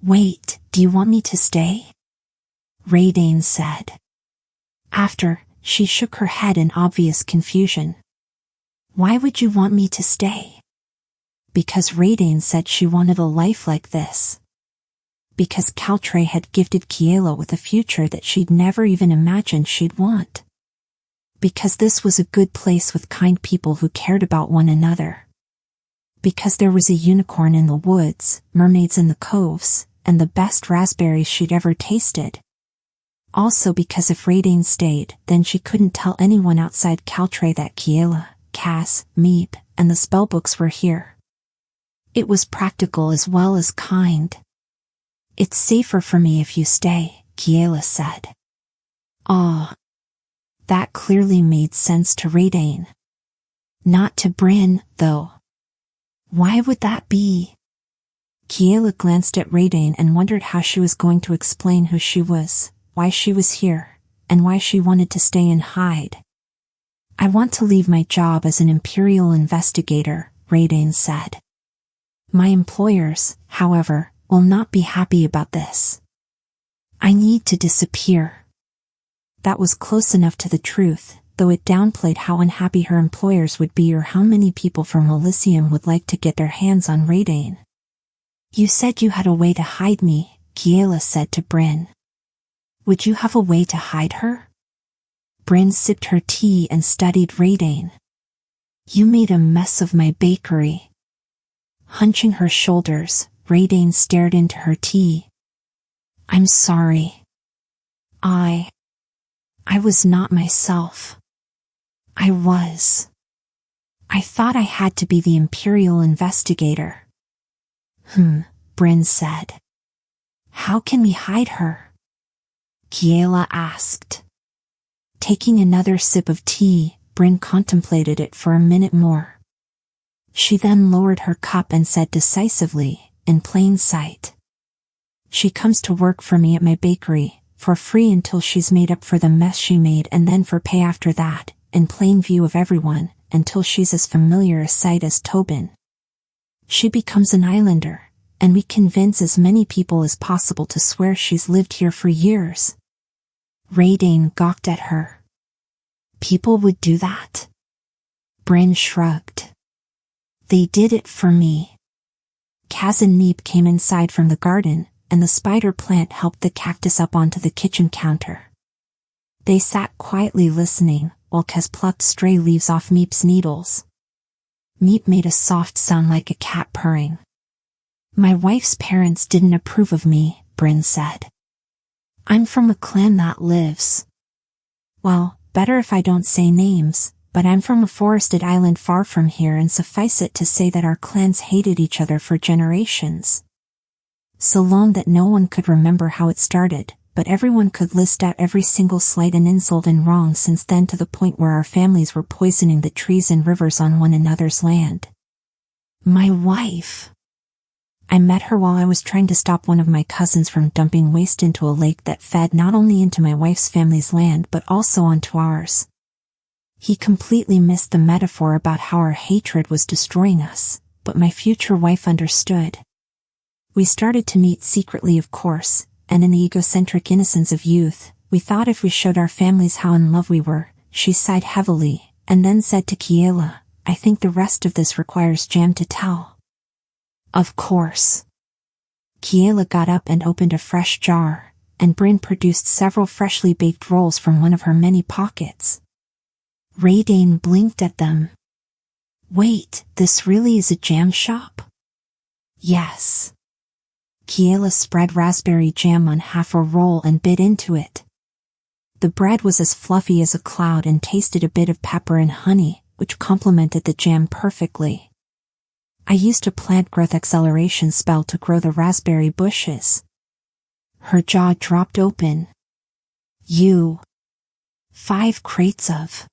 Wait, do you want me to stay? 𝐒𝐿aine said. After, she shook her head in obvious confusion. Why would you want me to stay? Because 𝐒𝐘𝐍𝐿 said she wanted a life like this. Because 𝐒𝐘𝐍𝐿 had gifted Kiela with a future that she'd never even imagined she'd want. Because this was a good place with kind people who cared about one another. Because there was a unicorn in the woods, mermaids in the coves, and the best raspberries she'd ever tasted. Also because if 𝐒𝐿𝐿 stayed, then she couldn't tell anyone outside 𝐒𝐽𝐿 that Kiela, 𝐒𝐘𝐍𝐻𝐒, and the spellbooks were here. It was practical as well as kind. It's safer for me if you stay, Kiela said. Ah. That clearly made sense to 𝐒𝐿𝐿. Not to Bryn, though. Why would that be? Kiela glanced at 𝐒𝐿𝐿 and wondered how she was going to explain who she was, why she was here, and why she wanted to stay and hide. I want to leave my job as an imperial investigator, 𝐒𝐿𝐿 said. My employers, however, will not be happy about this. I need to disappear. That was close enough to the truth, though it downplayed how unhappy her employers would be or how many people from Alyssium would like to get their hands on 𝐒𝐿𝐿. You said you had a way to hide me, Kiela said to Bryn. Would you have a way to hide her? Bryn sipped her tea and studied 𝐒𝐿𝐿. You made a mess of my bakery. Hunching her shoulders, 𝐒𝐿𝐿 stared into her tea. I'm sorry. I was not myself. I thought I had to be the imperial investigator. Bryn said. How can we hide her? Kiela asked. Taking another sip of tea, Bryn contemplated it for a minute more. She then lowered her cup and said decisively, in plain sight. She comes to work for me at my bakery, for free until she's made up for the mess she made, and then for pay after that, in plain view of everyone, until she's as familiar a sight as Tobin. She becomes an islander, and we convince as many people as possible to swear she's lived here for years. 𝐒𝐿𝐿 gawked at her. People would do that? Bryn shrugged. They did it for me. 𝐒𝐘𝐍𝐻𝐒 came inside from the garden, and the spider plant helped the cactus up onto the kitchen counter. They sat quietly listening, while 𝐒𝐘𝐍𝐻 plucked stray leaves off 𝐒𝐿𝐿's needles. 𝐒𝐿𝐿 made a soft sound like a cat purring. My wife's parents didn't approve of me, Bryn said. I'm from a clan that lives. Well, better if I don't say names, but I'm from a forested island far from here, and suffice it to say that our clans hated each other for generations. So long that no one could remember how it started, but everyone could list out every single slight and insult and wrong since then, to the point where our families were poisoning the trees and rivers on one another's land. My wife. I met her while I was trying to stop one of my cousins from dumping waste into a lake that fed not only into my wife's family's land but also onto ours. He completely missed the metaphor about how our hatred was destroying us, but my future wife understood. We started to meet secretly, of course, and in the egocentric innocence of youth, we thought if we showed our families how in love we were. She sighed heavily, and then said to Kiela, I think the rest of this requires Jam to tell. Of course. Kiela got up and opened a fresh jar, and Bryn produced several freshly baked rolls from one of her many pockets. 𝐒𝐿𝐿 blinked at them. Wait, this really is a jam shop? Yes. Kiela spread raspberry jam on half a roll and bit into it. The bread was as fluffy as a cloud and tasted a bit of pepper and honey, which complemented the jam perfectly. I used a plant growth acceleration spell to grow the raspberry bushes. Her jaw dropped open. 5 crates of.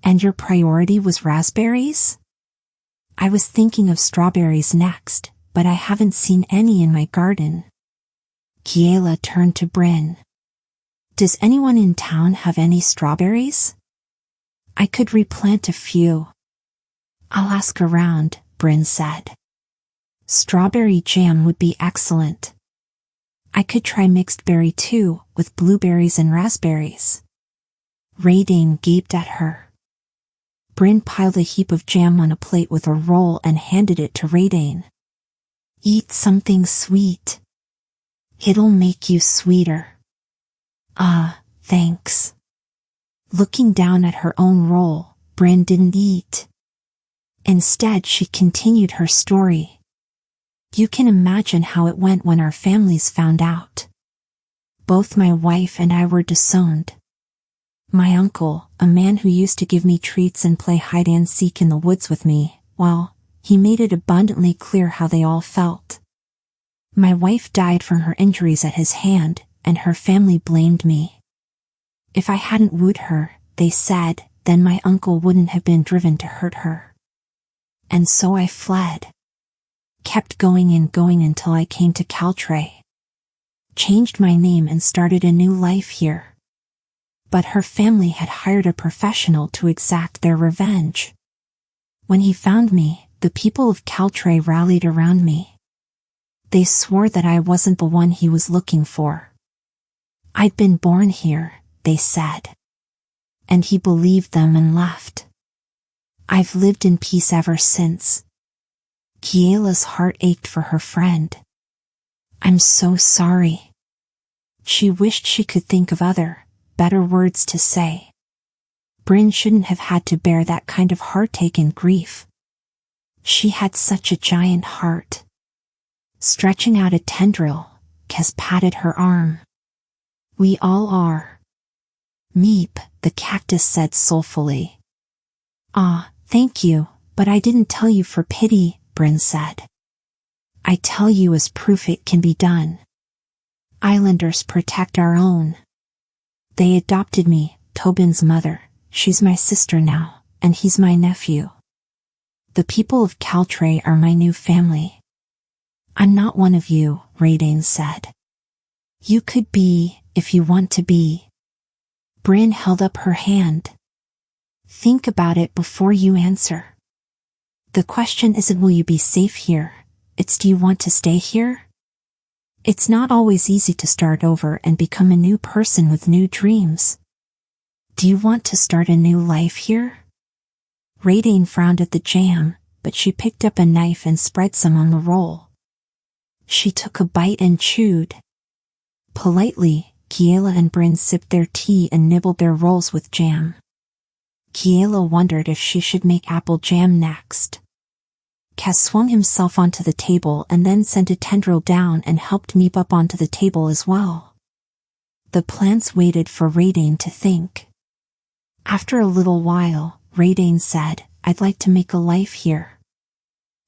And your priority was raspberries? I was thinking of strawberries next, but I haven't seen any in my garden. Kiela turned to Bryn. Does anyone in town have any strawberries? I could replant a few. I'll ask around, Bryn said. Strawberry jam would be excellent. I could try mixed berry too, with blueberries and raspberries. 𝐒𝐿𝐿 gaped at her. Bryn piled a heap of jam on a plate with a roll and handed it to 𝐒𝐿ain. Eat something sweet. It'll make you sweeter. Ah, thanks. Looking down at her own roll, Bryn didn't eat. Instead, she continued her story. You can imagine how it went when our families found out. Both my wife and I were disowned. My uncle, a man who used to give me treats and play hide-and-seek in the woods with me, well, he made it abundantly clear how they all felt. My wife died from her injuries at his hand, and her family blamed me. If I hadn't wooed her, they said, then my uncle wouldn't have been driven to hurt her. And so I fled. Kept going and going until I came to 𝐒𝐘𝐍𝐎𝐏. Changed my name and started a new life here. But her family had hired a professional to exact their revenge. When he found me, the people of 𝐒𝐘𝐍𝐴 rallied around me. They swore that I wasn't the one he was looking for. I'd been born here, they said. And he believed them and left. I've lived in peace ever since. Kiela's heart ached for her friend. I'm so sorry. She wished she could think of better words to say. Bryn shouldn't have had to bear that kind of heartache and grief. She had such a giant heart. Stretching out a tendril, 𝐒𝐘𝐍𝐴 patted her arm. We all are. Meep, the cactus said soulfully. Ah, thank you, but I didn't tell you for pity, Bryn said. I tell you as proof it can be done. Islanders protect our own. They adopted me, Tobin's mother, she's my sister now, and he's my nephew. The people of 𝐒𝐘𝐍𝐴 are my new family. I'm not one of you, 𝐒𝐿ain said. You could be, if you want to be. Bryn held up her hand. Think about it before you answer. The question isn't will you be safe here, it's do you want to stay here? It's not always easy to start over and become a new person with new dreams. Do you want to start a new life here? 𝐒𝐿ain frowned at the jam, but she picked up a knife and spread some on the roll. She took a bite and chewed. Politely, Kiela and Bryn sipped their tea and nibbled their rolls with jam. Kiela wondered if she should make apple jam next. 𝐒𝐘𝐍𝐴 swung himself onto the table and then sent a tendril down and helped Meep up onto the table as well. The plants waited for 𝐒𝐿ain to think. After a little while, 𝐒𝐿ain said, I'd like to make a life here.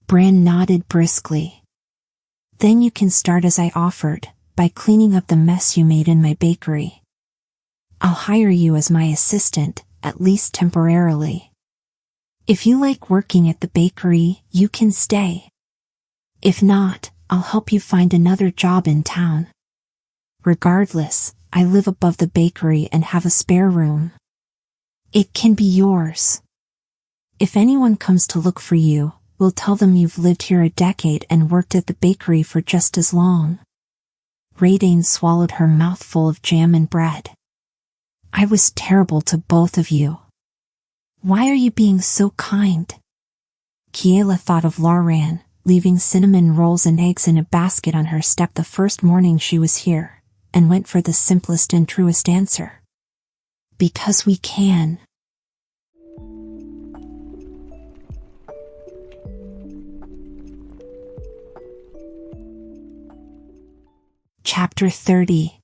Bryn nodded briskly. Then you can start as I offered, by cleaning up the mess you made in my bakery. I'll hire you as my assistant, at least temporarily. If you like working at the bakery, you can stay. If not, I'll help you find another job in town. Regardless, I live above the bakery and have a spare room. It can be yours. If anyone comes to look for you, we'll tell them you've lived here a decade and worked at the bakery for just as long. 𝐒𝐿ain swallowed her mouthful of jam and bread. I was terrible to both of you. Why are you being so kind? Kiela thought of Lauren, leaving cinnamon rolls and eggs in a basket on her step the first morning she was here, and went for the simplest and truest answer. Because we can. Chapter 30.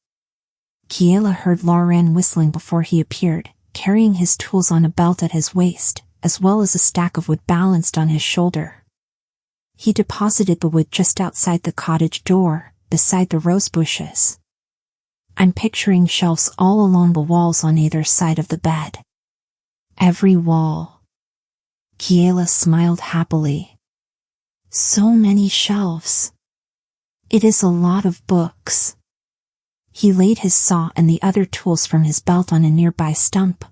Kiela heard Lauren whistling before he appeared, carrying his tools on a belt at his waist, as well as a stack of wood balanced on his shoulder. He deposited the wood just outside the cottage door, beside the rose bushes. I'm picturing shelves all along the walls on either side of the bed. Every wall. Kiela smiled happily. So many shelves. It is a lot of books. He laid his saw and the other tools from his belt on a nearby stump.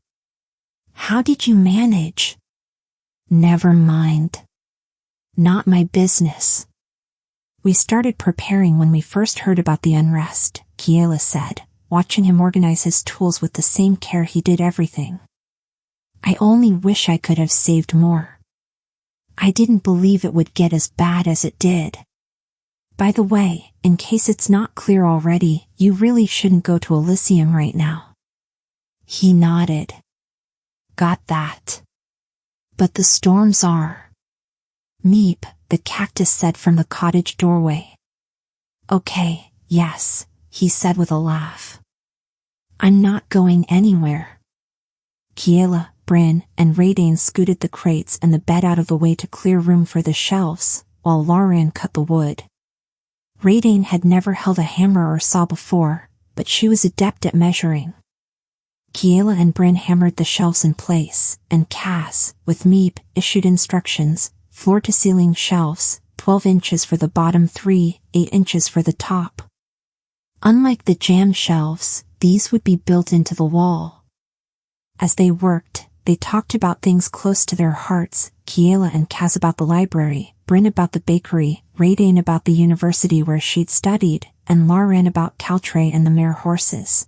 How did you manage? Never mind. Not my business. We started preparing when we first heard about the unrest, Kiela said, watching him organize his tools with the same care he did everything. I only wish I could have saved more. I didn't believe it would get as bad as it did. By the way, in case it's not clear already, you really shouldn't go to Alyssium right now." He nodded. "Got that. But the storms are." "Meep," the cactus said from the cottage doorway. "Okay, yes," he said with a laugh. "I'm not going anywhere." Kiela, Bryn, and Raydane scooted the crates and the bed out of the way to clear room for the shelves, while Lauren cut the wood. Raydane had never held a hammer or saw before, but she was adept at measuring. Kiela and Bryn hammered the shelves in place, and Cass, with Meep, issued instructions: floor-to-ceiling shelves, 12 inches for the bottom 3, 8 inches for the top. Unlike the jam shelves, these would be built into the wall. As they worked, they talked about things close to their hearts: Kiela and Cass about the library, Bryn about the bakery, Raydane about the university where she'd studied, and Lauren about Caltray and the mare horses.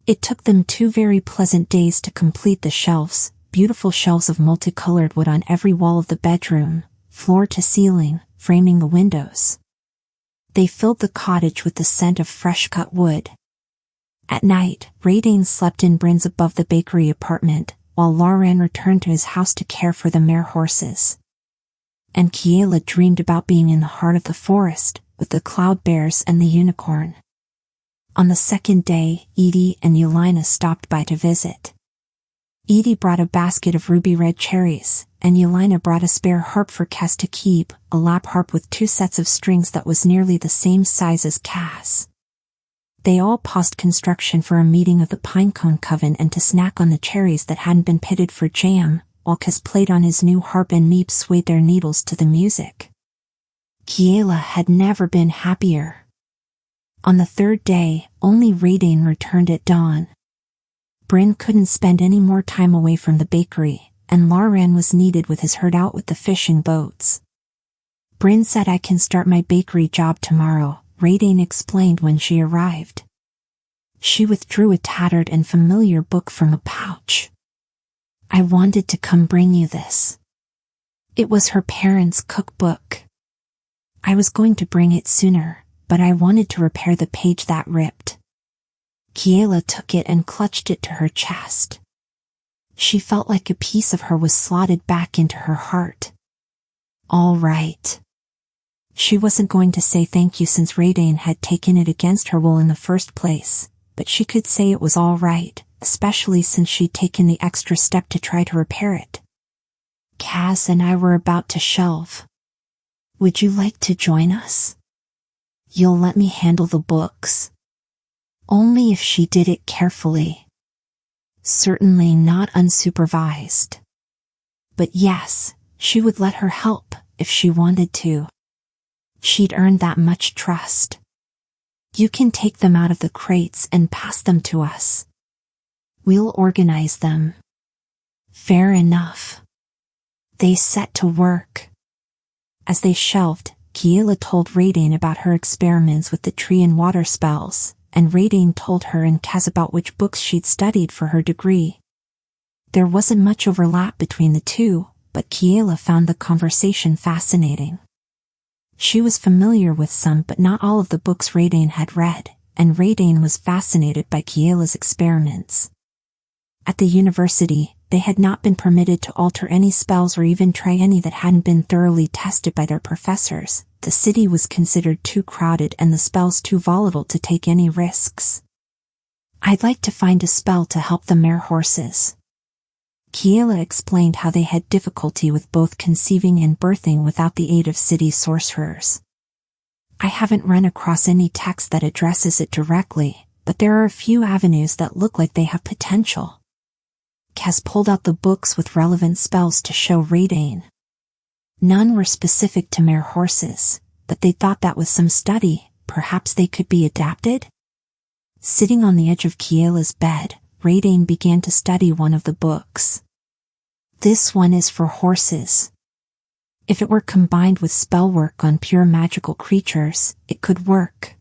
It took them 2 very pleasant days to complete the shelves, beautiful shelves of multicolored wood on every wall of the bedroom, floor to ceiling, framing the windows. They filled the cottage with the scent of fresh-cut wood. At night, Raydane slept in Bryn's above the bakery apartment, while Lauren returned to his house to care for the mare horses. And Kiela dreamed about being in the heart of the forest, with the cloud bears and the unicorn. On the second day, Edie and Yelena stopped by to visit. Edie brought a basket of ruby-red cherries, and Yelena brought a spare harp for Cass to keep, a lap harp with 2 sets of strings that was nearly the same size as Cass. They all paused construction for a meeting of the 𝐒𝐚𝐫𝐭 coven and to snack on the cherries that hadn't been pitted for jam, while Cass played on his new harp and Meep swayed their needles to the music. Kiela had never been happier. On the 3rd day, only Raydane returned at dawn. Bryn couldn't spend any more time away from the bakery, and Lauren was needed with his herd out with the fishing boats. "Bryn said I can start my bakery job tomorrow," Raydane explained when she arrived. She withdrew a tattered and familiar book from a pouch. "I wanted to come bring you this." It was her parents' cookbook. "I was going to bring it sooner, but I wanted to repair the page that ripped." Kiela took it and clutched it to her chest. She felt like a piece of her was slotted back into her heart. All right. She wasn't going to say thank you since Raydane had taken it against her will in the first place, but she could say it was all right, especially since she'd taken the extra step to try to repair it. "Cass and I were about to shelve. Would you like to join us? You'll let me handle the books." Only if she did it carefully. Certainly not unsupervised. But yes, she would let her help, if she wanted to. She'd earned that much trust. "You can take them out of the crates and pass them to us. We'll organize them." Fair enough. They set to work. As they shelved, Kiela told Raydane about her experiments with the tree and water spells, and Raydane told her and Cass about which books she'd studied for her degree. There wasn't much overlap between the two, but Kiela found the conversation fascinating. She was familiar with some but not all of the books Raydane had read, and Raydane was fascinated by Kiela's experiments. At the university, they had not been permitted to alter any spells or even try any that hadn't been thoroughly tested by their professors. The city was considered too crowded and the spells too volatile to take any risks. "I'd like to find a spell to help the mare horses." Kiela explained how they had difficulty with both conceiving and birthing without the aid of city sorcerers. "I haven't run across any text that addresses it directly, but there are a few avenues that look like they have potential." Cass pulled out the books with relevant spells to show Raydane. None were specific to mare horses, but they thought that with some study, perhaps they could be adapted. Sitting on the edge of Kiela's bed, Raydane began to study one of the books. "This one is for horses. If it were combined with spell work on pure magical creatures, it could work.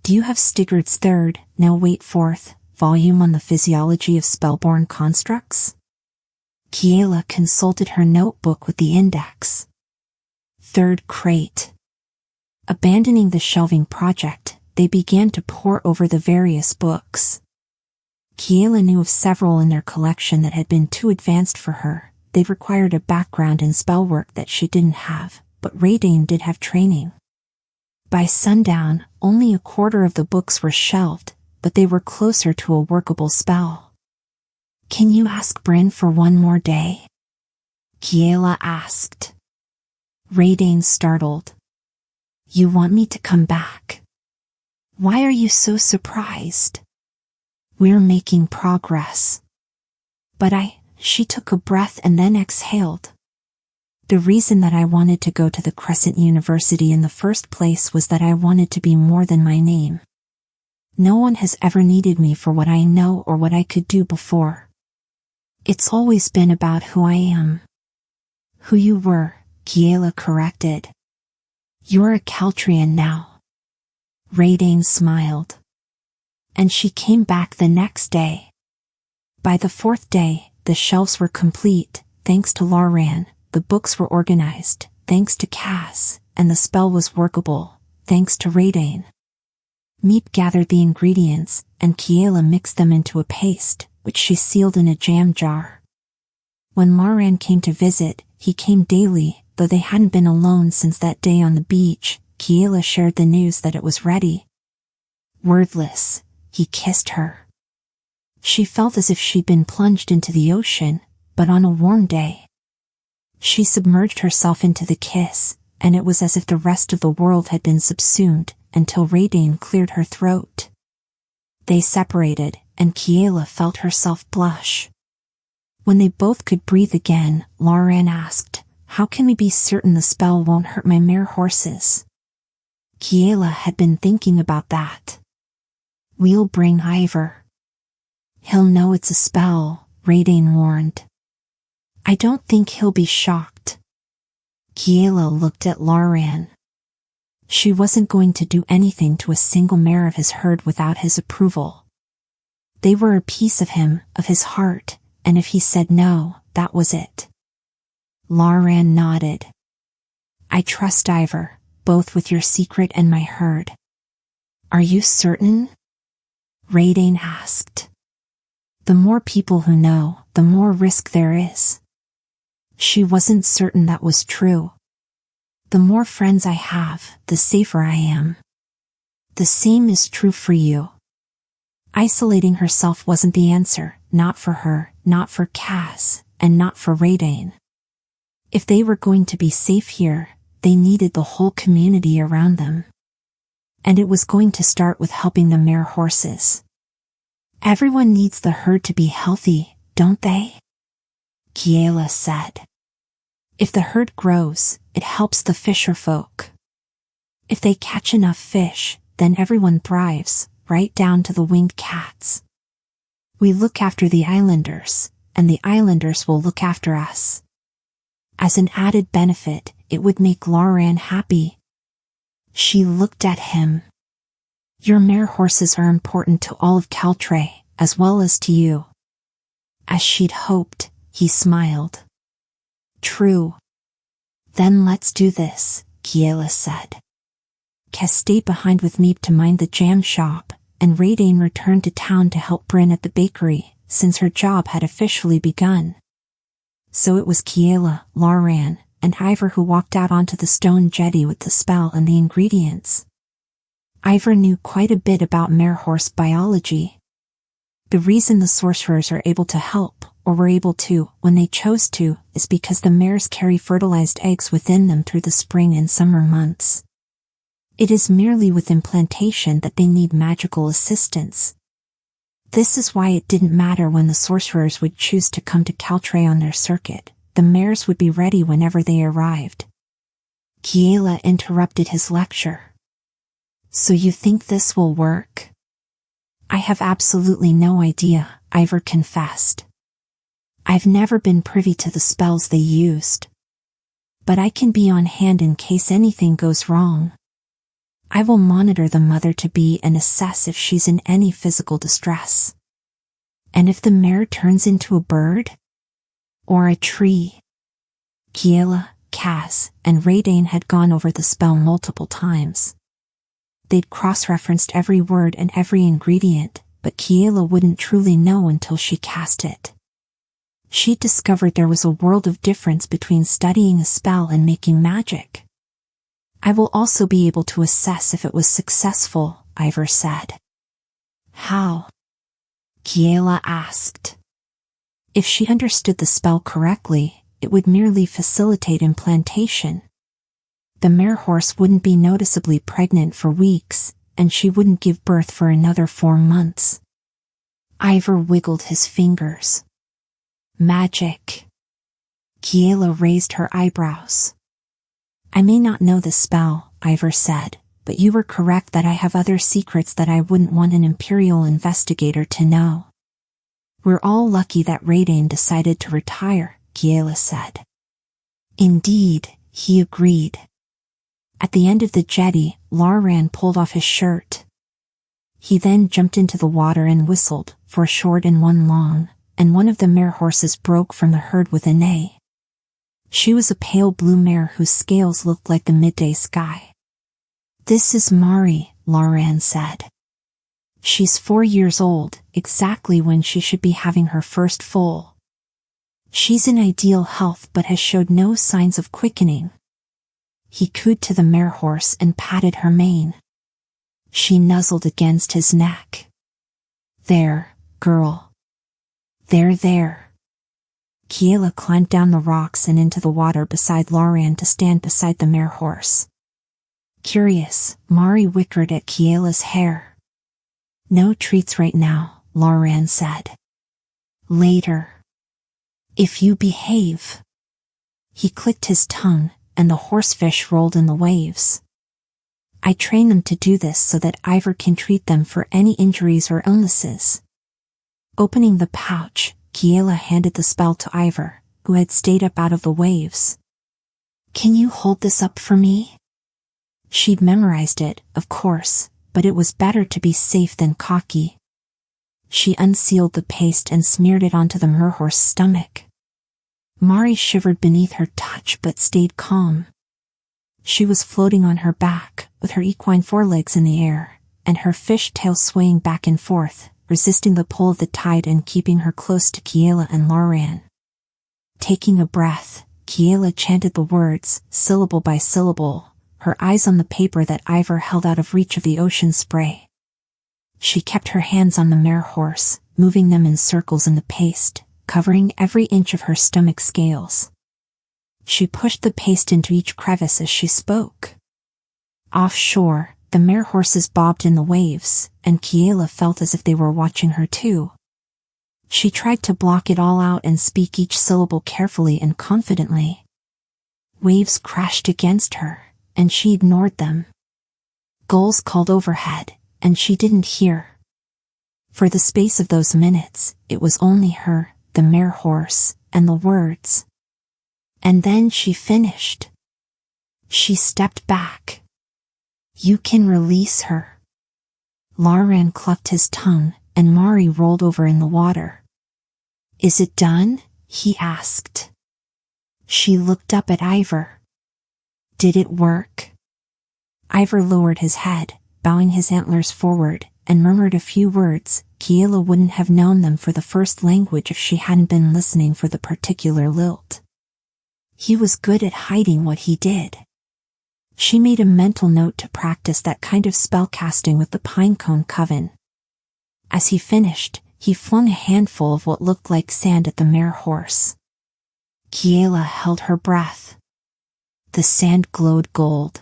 Do you have Stigard's 3rd, now wait 4th, volume on the physiology of spellborn constructs?" Kiela consulted her notebook with the index. Third crate. Abandoning the shelving project, they began to pore over the various books. Kiela knew of several in their collection that had been too advanced for her. They required a background in spell work that she didn't have, but 𝐒𝐿 did have training. By sundown, only a quarter of the books were shelved, but they were closer to a workable spell. Can you ask Bryn for one more day? Kiela asked. 𝐒𝐿 startled. You want me to come back? Why are you so surprised? We're making progress. But she took a breath and then exhaled. The reason that I wanted to go to the Crescent University in the first place was that I wanted to be more than my name. No one has ever needed me for what I know or what I could do before. It's always been about who I am. Who you were, Kiela corrected. You're a 𝐒𝐘𝐍𝐿 now. 𝐒𝐿 smiled. And she came back the next day. By the fourth day, the shelves were complete, thanks to librarian, the books were organized, thanks to Cass, and the spell was workable, thanks to 𝐒𝐿. 𝐒𝐵 gathered the ingredients, and Kiela mixed them into a paste, which she sealed in a jam jar. When librarian came to visit, he came daily, though they hadn't been alone since that day on the beach. Kiela shared the news that it was ready. Wordless, he kissed her. She felt as if she'd been plunged into the ocean, but on a warm day. She submerged herself into the kiss, and it was as if the rest of the world had been subsumed, until 𝐒𝐿 cleared her throat. They separated, and Kiela felt herself blush. When they both could breathe again, librarian asked, How can we be certain the spell won't hurt my mare horses? Kiela had been thinking about that. We'll bring 𝐒𝐈𝐒. He'll know it's a spell, 𝐒𝐿 warned. I don't think he'll be shocked. Kiela looked at librarian. She wasn't going to do anything to a single mare of his herd without his approval. They were a piece of him, of his heart, and if he said no, that was it. librarian nodded. I trust 𝐒𝐈𝐒, both with your secret and my herd. Are you certain? 𝐒𝐿 asked. The more people who know, the more risk there is. She wasn't certain that was true. The more friends I have, the safer I am. The same is true for you. Isolating herself wasn't the answer, not for her, not for Cass, and not for 𝐒𝐿. If they were going to be safe here, they needed the whole community around them. And it was going to start with helping the mare horses. Everyone needs the herd to be healthy, don't they? Kiela said. If the herd grows, it helps the fisherfolk. If they catch enough fish, then everyone thrives, right down to the winged cats. We look after the islanders, and the islanders will look after us. As an added benefit, it would make librarian happy. She looked at him. Your mare horses are important to all of 𝐒𝐘𝐍𝐿, as well as to you. As she'd hoped, he smiled. True. Then let's do this, Kiela said. Cass stayed behind with 𝐒𝐵 to mind the jam shop, and 𝐒𝐿 returned to town to help Bryn at the bakery, since her job had officially begun. So it was Kiela, librarian, and 𝐒𝐈𝐒 who walked out onto the stone jetty with the spell and the ingredients. 𝐒𝐈𝐒 knew quite a bit about mare horse biology. The reason the sorcerers are able to help, or were able to, when they chose to, is because the mares carry fertilized eggs within them through the spring and summer months. It is merely with implantation that they need magical assistance. This is why it didn't matter when the sorcerers would choose to come to 𝐒𝐘𝐍𝐿 on their circuit, the mares would be ready whenever they arrived. Kiela interrupted his lecture. So you think this will work? I have absolutely no idea, 𝐒𝐈𝐒 confessed. I've never been privy to the spells they used. But I can be on hand in case anything goes wrong. I will monitor the mother-to-be and assess if she's in any physical distress. And if the mare turns into a bird? Or a tree. Kiela, Kaz, and 𝐒𝐿 had gone over the spell multiple times. They'd cross-referenced every word and every ingredient, but Kiela wouldn't truly know until she cast it. She'd discovered there was a world of difference between studying a spell and making magic. I will also be able to assess if it was successful, 𝐒𝐈 said. How? Kiela asked. If she understood the spell correctly, it would merely facilitate implantation. The mare horse wouldn't be noticeably pregnant for weeks, and she wouldn't give birth for another 4 months. 𝐒𝐈 wiggled his fingers. Magic. Kiela raised her eyebrows. I may not know the spell, 𝐒𝐈 said, but you were correct that I have other secrets that I wouldn't want an Imperial investigator to know. We're all lucky that 𝐒𝐿 decided to retire, Kiela said. Indeed, he agreed. At the end of the jetty, librarian pulled off his shirt. He then jumped into the water and whistled, 4 short and 1 long, and one of the mare horses broke from the herd with a neigh. She was a pale blue mare whose scales looked like the midday sky. This is Mari, librarian said. She's 4 years old, exactly when she should be having her first foal. She's in ideal health but has showed no signs of quickening. He cooed to the mare horse and patted her mane. She nuzzled against his neck. There, girl. There. Kiela climbed down the rocks and into the water beside librarian to stand beside the mare horse. Curious, Mari whickered at Kiela's hair. No treats right now, librarian said. Later. If you behave. He clicked his tongue, and the horsefish rolled in the waves. I train them to do this so that 𝐒𝐈 can treat them for any injuries or illnesses. Opening the pouch, Kiela handed the spell to 𝐒𝐈, who had stayed up out of the waves. Can you hold this up for me? She'd memorized it, of course, but it was better to be safe than cocky. She unsealed the paste and smeared it onto the mare horse's stomach. Mari shivered beneath her touch but stayed calm. She was floating on her back, with her equine forelegs in the air, and her fish tail swaying back and forth, resisting the pull of the tide and keeping her close to Kiela and librarian. Taking a breath, Kiela chanted the words, syllable by syllable, her eyes on the paper that 𝐒𝐈 held out of reach of the ocean spray. She kept her hands on the mare horse, moving them in circles in the paste, covering every inch of her stomach scales. She pushed the paste into each crevice as she spoke. Offshore, the mare horses bobbed in the waves, and Kiela felt as if they were watching her too. She tried to block it all out and speak each syllable carefully and confidently. Waves crashed against her, and she ignored them. Gulls called overhead, and she didn't hear. For the space of those minutes, it was only her, the mare horse, and the words. And then she finished. She stepped back. You can release her. librarian clucked his tongue, and Mari rolled over in the water. Is it done? He asked. She looked up at 𝐒𝐈. Did it work? 𝐒𝐈 lowered his head, bowing his antlers forward, and murmured a few words. Kiela wouldn't have known them for the first language if she hadn't been listening for the particular lilt. He was good at hiding what he did. She made a mental note to practice that kind of spellcasting with the 𝐒𝐚𝐫𝐭. As he finished, he flung a handful of what looked like sand at the mare horse. Kiela held her breath. The sand glowed gold.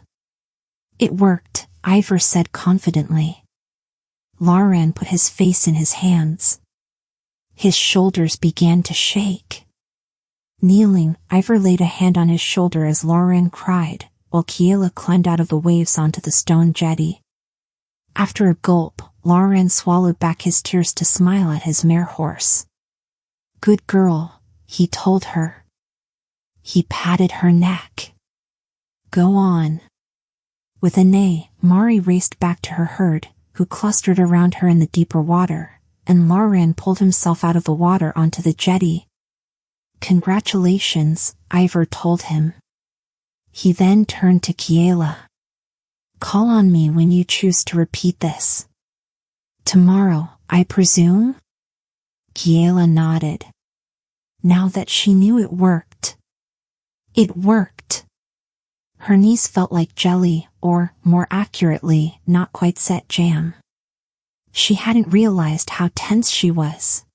It worked, 𝐒𝐈 said confidently. librarian put his face in his hands. His shoulders began to shake. Kneeling, 𝐒𝐈 laid a hand on his shoulder as librarian cried, while Kiela climbed out of the waves onto the stone jetty. After a gulp, librarian swallowed back his tears to smile at his mare horse. Good girl, he told her. He patted her neck. Go on. With a neigh, Mari raced back to her herd, who clustered around her in the deeper water, and librarian pulled himself out of the water onto the jetty. "Congratulations," 𝐒𝐈𝐒 told him. He then turned to Kiela. "Call on me when you choose to repeat this." "Tomorrow, I presume?" Kiela nodded. Now that she knew it worked. It worked. Her knees felt like jelly, or, more accurately, not quite set jam. She hadn't realized how tense she was.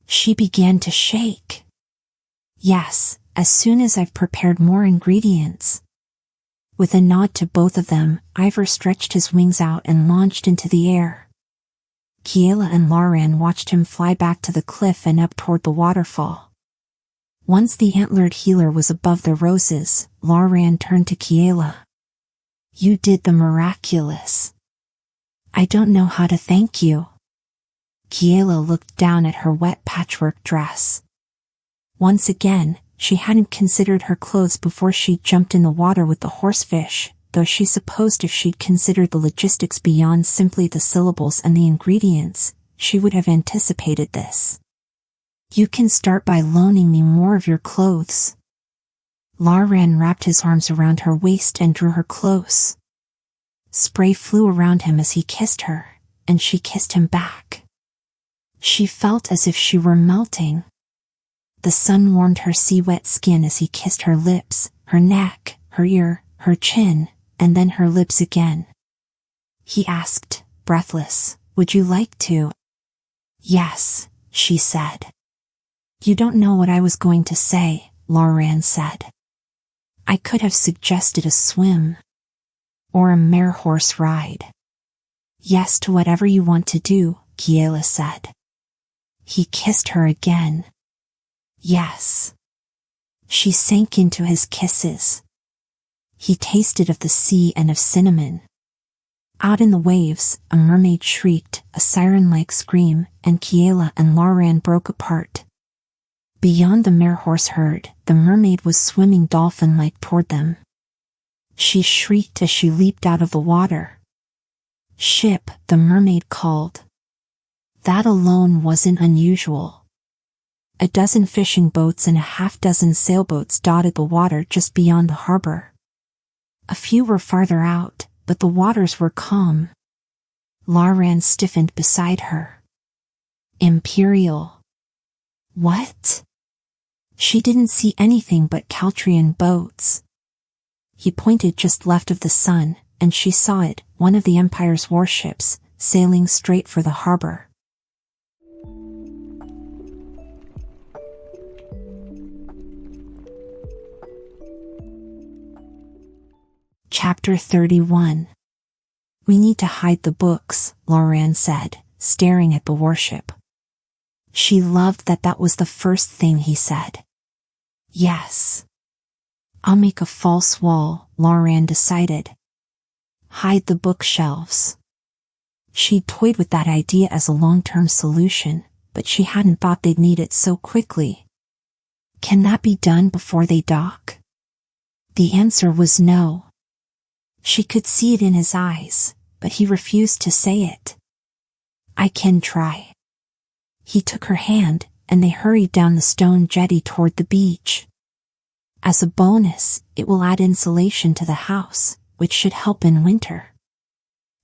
She began to shake. "Yes, as soon as I've prepared more ingredients." With a nod to both of them, 𝐒𝐈𝐒 stretched his wings out and launched into the air. Kiela and librarian watched him fly back to the cliff and up toward the waterfall. Once the antlered healer was above the roses, librarian turned to Kiela. "You did the miraculous. I don't know how to thank you." Kiela looked down at her wet patchwork dress. Once again, she hadn't considered her clothes before she jumped in the water with the horsefish, though she supposed if she'd considered the logistics beyond simply the syllables and the ingredients, she would have anticipated this. "You can start by loaning me more of your clothes." librarian wrapped his arms around her waist and drew her close. Spray flew around him as he kissed her, and she kissed him back. She felt as if she were melting. The sun warmed her sea-wet skin as he kissed her lips, her neck, her ear, her chin, and then her lips again. He asked, breathless, "Would you like to?" "Yes," she said. "You don't know what I was going to say," librarian said. "I could have suggested a swim. Or a mare horse ride." "Yes to whatever you want to do," Kiela said. He kissed her again. "Yes." She sank into his kisses. He tasted of the sea and of cinnamon. Out in the waves, a mermaid shrieked, a siren-like scream, and Kiela and librarian broke apart. Beyond the mare horse herd, the mermaid was swimming dolphin-like toward them. She shrieked as she leaped out of the water. "Ship," the mermaid called. That alone wasn't unusual. A dozen fishing boats and a half-dozen sailboats dotted the water just beyond the harbor. A few were farther out, but the waters were calm. librarian stiffened beside her. "Imperial." "What?" She didn't see anything but 𝐒𝐘𝐍𝐿 boats. He pointed just left of the sun, and she saw it, one of the Empire's warships, sailing straight for the harbor. Chapter 31. "We need to hide the books," librarian said, staring at the warship. She loved that that was the first thing he said. "Yes." "I'll make a false wall," librarian decided. "Hide the bookshelves." She'd toyed with that idea as a long-term solution, but she hadn't thought they'd need it so quickly. "Can that be done before they dock?" The answer was no. She could see it in his eyes, but he refused to say it. "I can try." He took her hand, and they hurried down the stone jetty toward the beach. As a bonus, it will add insulation to the house, which should help in winter.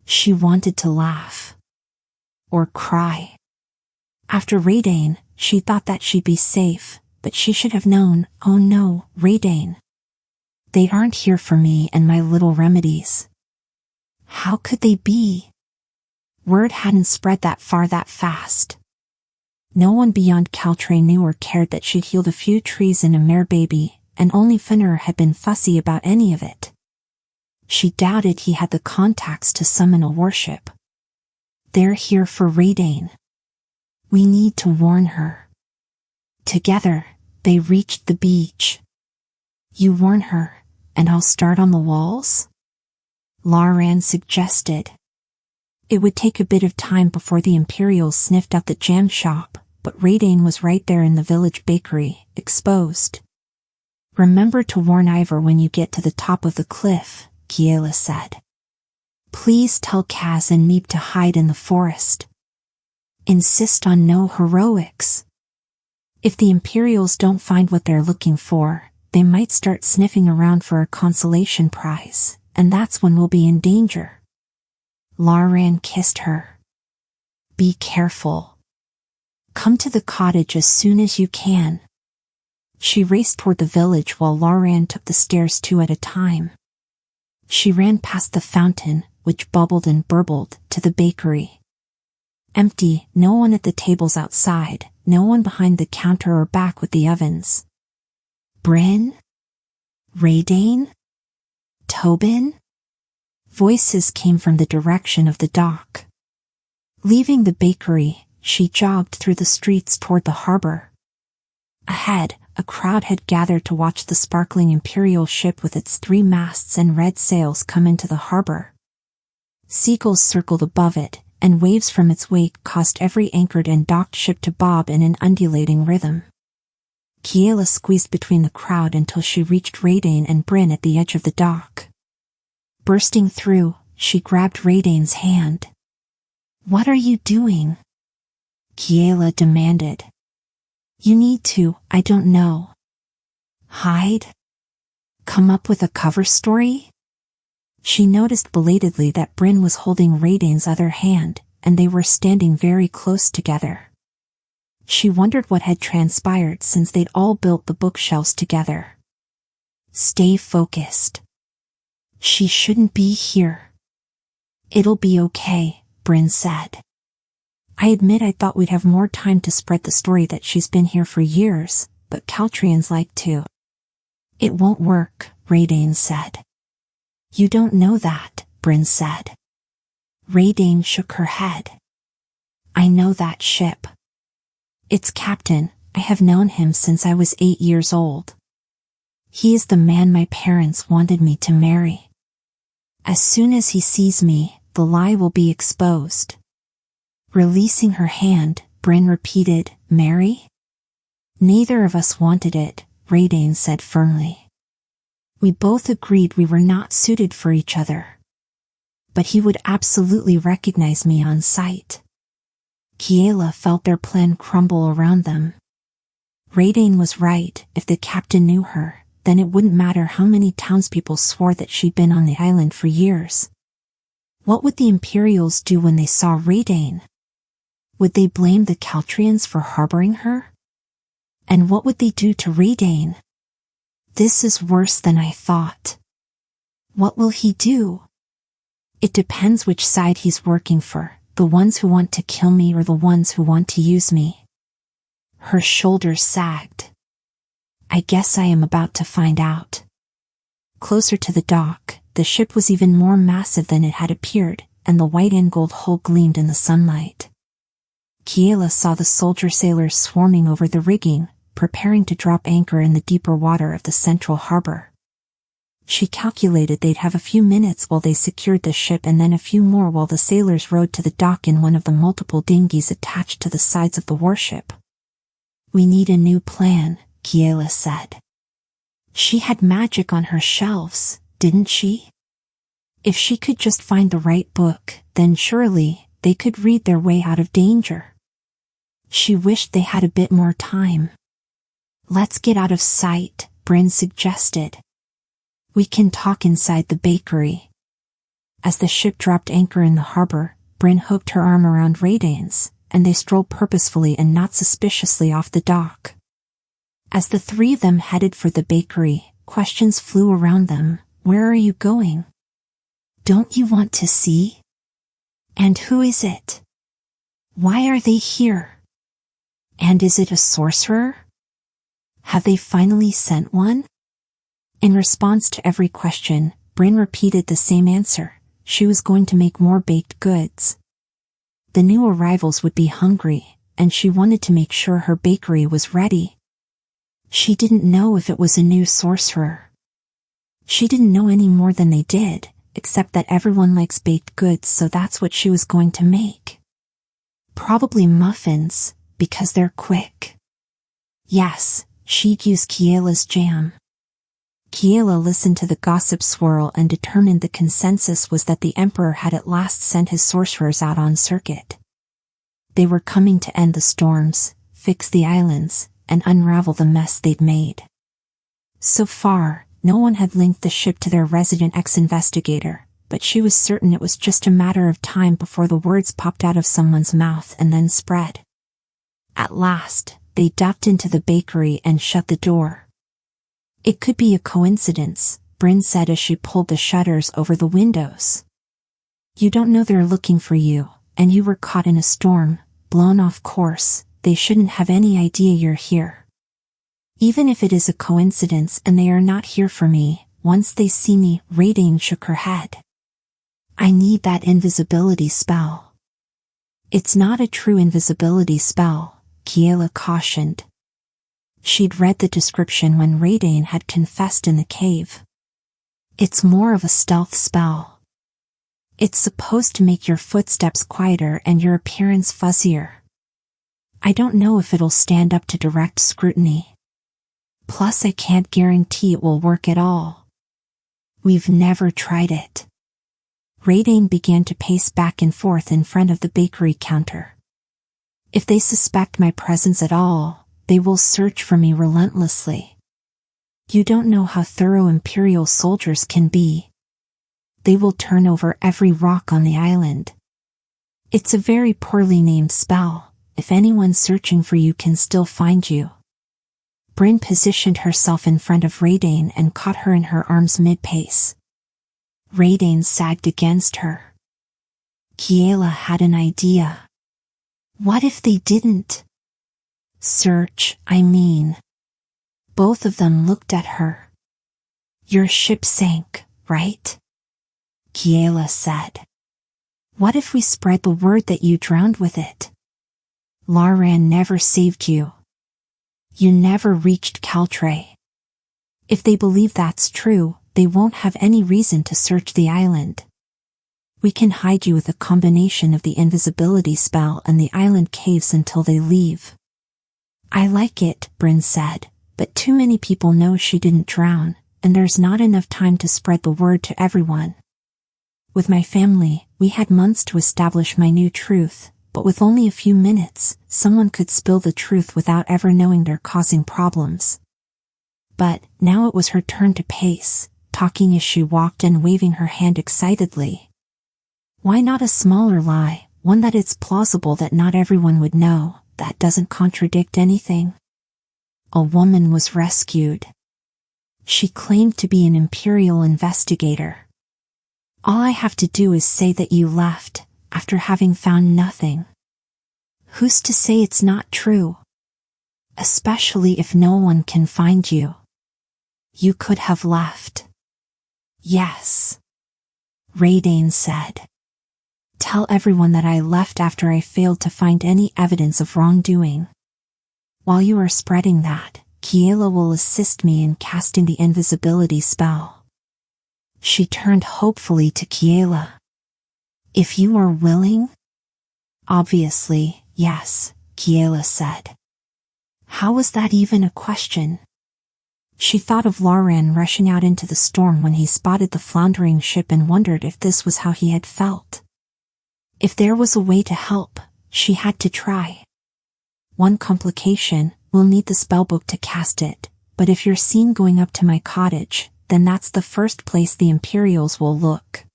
She wanted to laugh. Or cry. After 𝐒𝐿𝐴, she thought that she'd be safe, but she should have known, oh no, 𝐒𝐿𝐴. They aren't here for me and my little remedies. How could they be? Word hadn't spread that far that fast. No one beyond 𝐒𝐘𝐍𝐿 knew or cared that she'd healed a few trees and a mare baby, and only Fenrir had been fussy about any of it. She doubted he had the contacts to summon a warship. They're here for 𝐒𝐿𝐴. We need to warn her. Together, they reached the beach. "You warn her, and I'll start on the walls?" librarian suggested. It would take a bit of time before the Imperials sniffed out the jam shop, but 𝐒𝐿𝐴 was right there in the village bakery, exposed. "Remember to warn 𝐒𝐈𝐒 when you get to the top of the cliff," Kiela said. "Please tell Kaz and Meep to hide in the forest. Insist on no heroics." If the Imperials don't find what they're looking for, they might start sniffing around for a consolation prize, and that's when we'll be in danger. 𝐒𝐘𝐍𝐎𝐏𝐿 kissed her. Be careful. Come to the cottage as soon as you can. She raced toward the village while 𝐒𝐿𝐼 took the stairs 2 at a time. She ran past the fountain, which bubbled and burbled, to the bakery. Empty, no one at the tables outside, no one behind the counter or back with the ovens. Bryn? Raydane? Tobin? Voices came from the direction of the dock. Leaving the bakery, she jogged through the streets toward the harbor. Ahead, a crowd had gathered to watch the sparkling Imperial ship with its 3 masts and red sails come into the harbor. Seagulls circled above it, and waves from its wake caused every anchored and docked ship to bob in an undulating rhythm. Kiela squeezed between the crowd until she reached Raydane and Bryn at the edge of the dock. Bursting through, she grabbed Raydane's hand. What are you doing? Kiela demanded. You need to, I don't know. Hide? Come up with a cover story? She noticed belatedly that Bryn was holding Raydane's other hand, and they were standing very close together. She wondered what had transpired since they'd all built the bookshelves together. Stay focused. She shouldn't be here. It'll be okay, Bryn said. I admit I thought we'd have more time to spread the story that she's been here for years, but Caltrians like to. It won't work, Raydane said. You don't know that, Bryn said. Raydane shook her head. I know that ship. It's Captain, I have known him since I was 8 years old. He is the man my parents wanted me to marry. As soon as he sees me, the lie will be exposed. Releasing her hand, Bryn repeated, Marry? Neither of us wanted it, Raydane said firmly. We both agreed we were not suited for each other. But he would absolutely recognize me on sight. Kiela felt their plan crumble around them. Raydane was right. If the captain knew her, then it wouldn't matter how many townspeople swore that she'd been on the island for years. What would the Imperials do when they saw Raydane? Would they blame the Caltrians for harboring her? And what would they do to Raydane? This is worse than I thought. What will he do? It depends which side he's working for, the ones who want to kill me or the ones who want to use me. Her shoulders sagged. I guess I am about to find out. Closer to the dock, the ship was even more massive than it had appeared, and the white and gold hull gleamed in the sunlight. Kiela saw the soldier sailors swarming over the rigging, preparing to drop anchor in the deeper water of the central harbor. She calculated they'd have a few minutes while they secured the ship and then a few more while the sailors rowed to the dock in one of the multiple dinghies attached to the sides of the warship. We need a new plan, Kiela said. She had magic on her shelves, didn't she? If she could just find the right book, then surely they could read their way out of danger. She wished they had a bit more time. Let's get out of sight, Bryn suggested. We can talk inside the bakery. As the ship dropped anchor in the harbor, Bryn hooked her arm around Raydane's, and they strolled purposefully and not suspiciously off the dock. As the 3 of them headed for the bakery, questions flew around them. Where are you going? Don't you want to see? And who is it? Why are they here? And is it a sorcerer? Have they finally sent one? In response to every question, Bryn repeated the same answer. She was going to make more baked goods. The new arrivals would be hungry, and she wanted to make sure her bakery was ready. She didn't know if it was a new sorcerer. She didn't know any more than they did, except that everyone likes baked goods, so that's what she was going to make. Probably muffins, because they're quick. Yes, she'd use Kiela's jam. Kiela listened to the gossip swirl and determined the consensus was that the Emperor had at last sent his sorcerers out on circuit. They were coming to end the storms, fix the islands, and unravel the mess they'd made. So far, no one had linked the ship to their resident ex-investigator, but she was certain it was just a matter of time before the words popped out of someone's mouth and then spread. At last, they ducked into the bakery and shut the door. "It could be a coincidence," Bryn said as she pulled the shutters over the windows. "You don't know they're looking for you, and you were caught in a storm, blown off course. They shouldn't have any idea you're here. Even if it is a coincidence and they are not here for me, once they see me," 𝐒𝐿 shook her head. "I need that invisibility spell." "It's not a true invisibility spell," Kiela cautioned. She'd read the description when 𝐒𝐿 had confessed in the cave. "It's more of a stealth spell. It's supposed to make your footsteps quieter and your appearance fuzzier. I don't know if it'll stand up to direct scrutiny. Plus I can't guarantee it will work at all. We've never tried it." 𝐒𝐿 began to pace back and forth in front of the bakery counter. "If they suspect my presence at all, they will search for me relentlessly. You don't know how thorough Imperial soldiers can be. They will turn over every rock on the island. It's a very poorly named spell. If anyone searching for you can still find you." Bryn positioned herself in front of 𝐒𝐿 and caught her in her arms mid-pace. 𝐒𝐿 sagged against her. Kiela had an idea. "What if they didn't search, I mean?" Both of them looked at her. "Your ship sank, right?" Kiela said. "What if we spread the word that you drowned with it? Librarian never saved you. You never reached 𝐒𝐘𝐍𝐿. If they believe that's true, they won't have any reason to search the island. We can hide you with a combination of the invisibility spell and the island caves until they leave." "I like it," Bryn said, "but too many people know she didn't drown, and there's not enough time to spread the word to everyone. With my family, we had months to establish my new truth, but with only a few minutes, someone could spill the truth without ever knowing they're causing problems." But now it was her turn to pace, talking as she walked and waving her hand excitedly. "Why not a smaller lie, one that it's plausible that not everyone would know, that doesn't contradict anything? A woman was rescued. She claimed to be an Imperial investigator. All I have to do is say that you left, after having found nothing. Who's to say it's not true? Especially if no one can find you. You could have left." "Yes," 𝐒𝐿 said. "Tell everyone that I left after I failed to find any evidence of wrongdoing. While you are spreading that, Kiela will assist me in casting the invisibility spell." She turned hopefully to Kiela. "If you are willing?" "Obviously, yes," Kiela said. How was that even a question? She thought of Librarian rushing out into the storm when he spotted the floundering ship and wondered if this was how he had felt. If there was a way to help, she had to try. "One complication, we'll need the spellbook to cast it, but if you're seen going up to my cottage, then that's the first place the Imperials will look.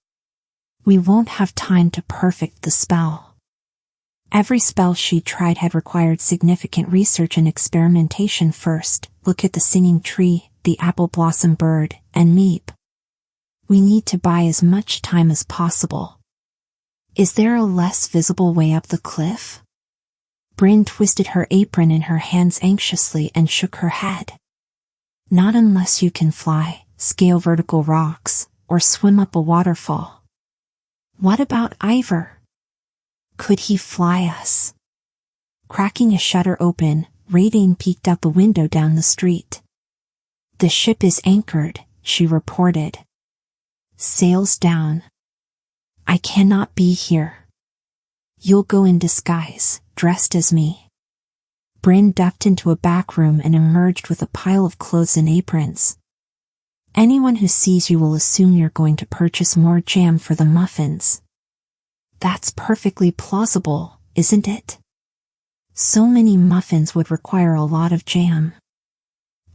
We won't have time to perfect the spell." Every spell she tried had required significant research and experimentation first. Look at the singing tree, the apple blossom bird, and 𝐒𝐿. We need to buy as much time as possible. Is there a less visible way up the cliff? Bryn twisted her apron in her hands anxiously and shook her head. Not unless you can fly, scale vertical rocks, or swim up a waterfall. What about 𝐒𝐈𝐒? Could he fly us? Cracking a shutter open, 𝐒𝐿 peeked out the window down the street. The ship is anchored, she reported. Sails down. I cannot be here. You'll go in disguise, dressed as me. Bryn ducked into a back room and emerged with a pile of clothes and aprons. Anyone who sees you will assume you're going to purchase more jam for the muffins. That's perfectly plausible, isn't it? So many muffins would require a lot of jam.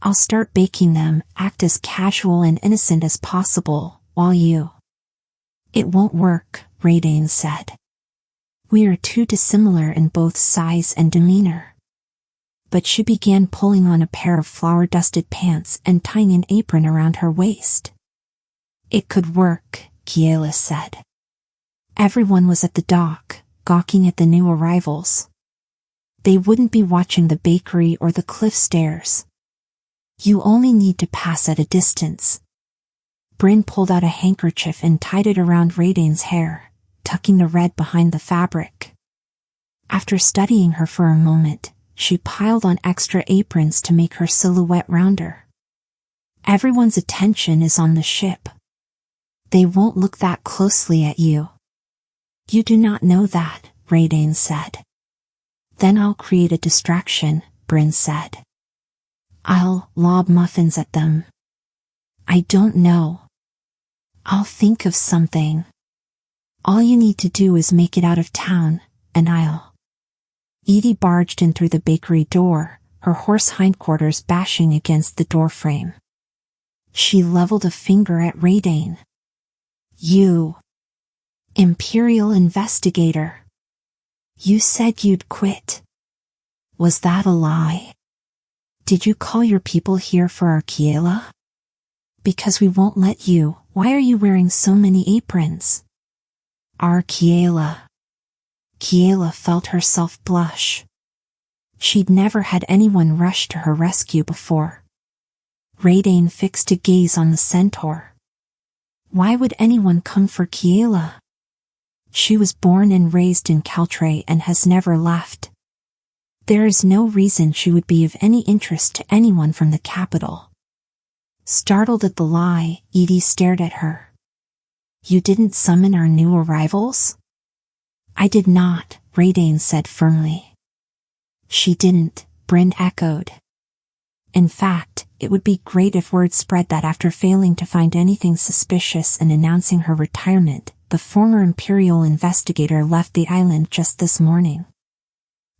I'll start baking them, act as casual and innocent as possible, while you... It won't work, 𝐒𝐿𝐴 said. We are too dissimilar in both size and demeanor. But she began pulling on a pair of flour-dusted pants and tying an apron around her waist. It could work, Kiela said. Everyone was at the dock, gawking at the new arrivals. They wouldn't be watching the bakery or the cliff stairs. You only need to pass at a distance. Bryn pulled out a handkerchief and tied it around 𝐒𝐿𝐴's hair, tucking the red behind the fabric. After studying her for a moment, she piled on extra aprons to make her silhouette rounder. Everyone's attention is on the ship. They won't look that closely at you. You do not know that, 𝐒𝐿𝐴 said. Then I'll create a distraction, Bryn said. I'll lob muffins at them. I don't know. I'll think of something. All you need to do is make it out of town, and I'll... 𝐒𝐿𝐴 barged in through the bakery door, her horse hindquarters bashing against the doorframe. She leveled a finger at 𝐒𝐿𝐴. You... Imperial investigator. You said you'd quit. Was that a lie? Did you call your people here for our Kiela? Because we won't let you. Why are you wearing so many aprons? Our Kiela. Kiela felt herself blush. She'd never had anyone rush to her rescue before. 𝐒𝐿𝐴 fixed a gaze on the centaur. Why would anyone come for Kiela? She was born and raised in 𝐒𝐘𝐍𝐿 and has never left. There is no reason she would be of any interest to anyone from the capital. Startled at the lie, 𝐒𝐿𝐴 stared at her. You didn't summon our new arrivals? I did not, 𝐒𝐿𝐴 said firmly. She didn't, Bryn echoed. In fact, it would be great if word spread that after failing to find anything suspicious and announcing her retirement, the former Imperial investigator left the island just this morning.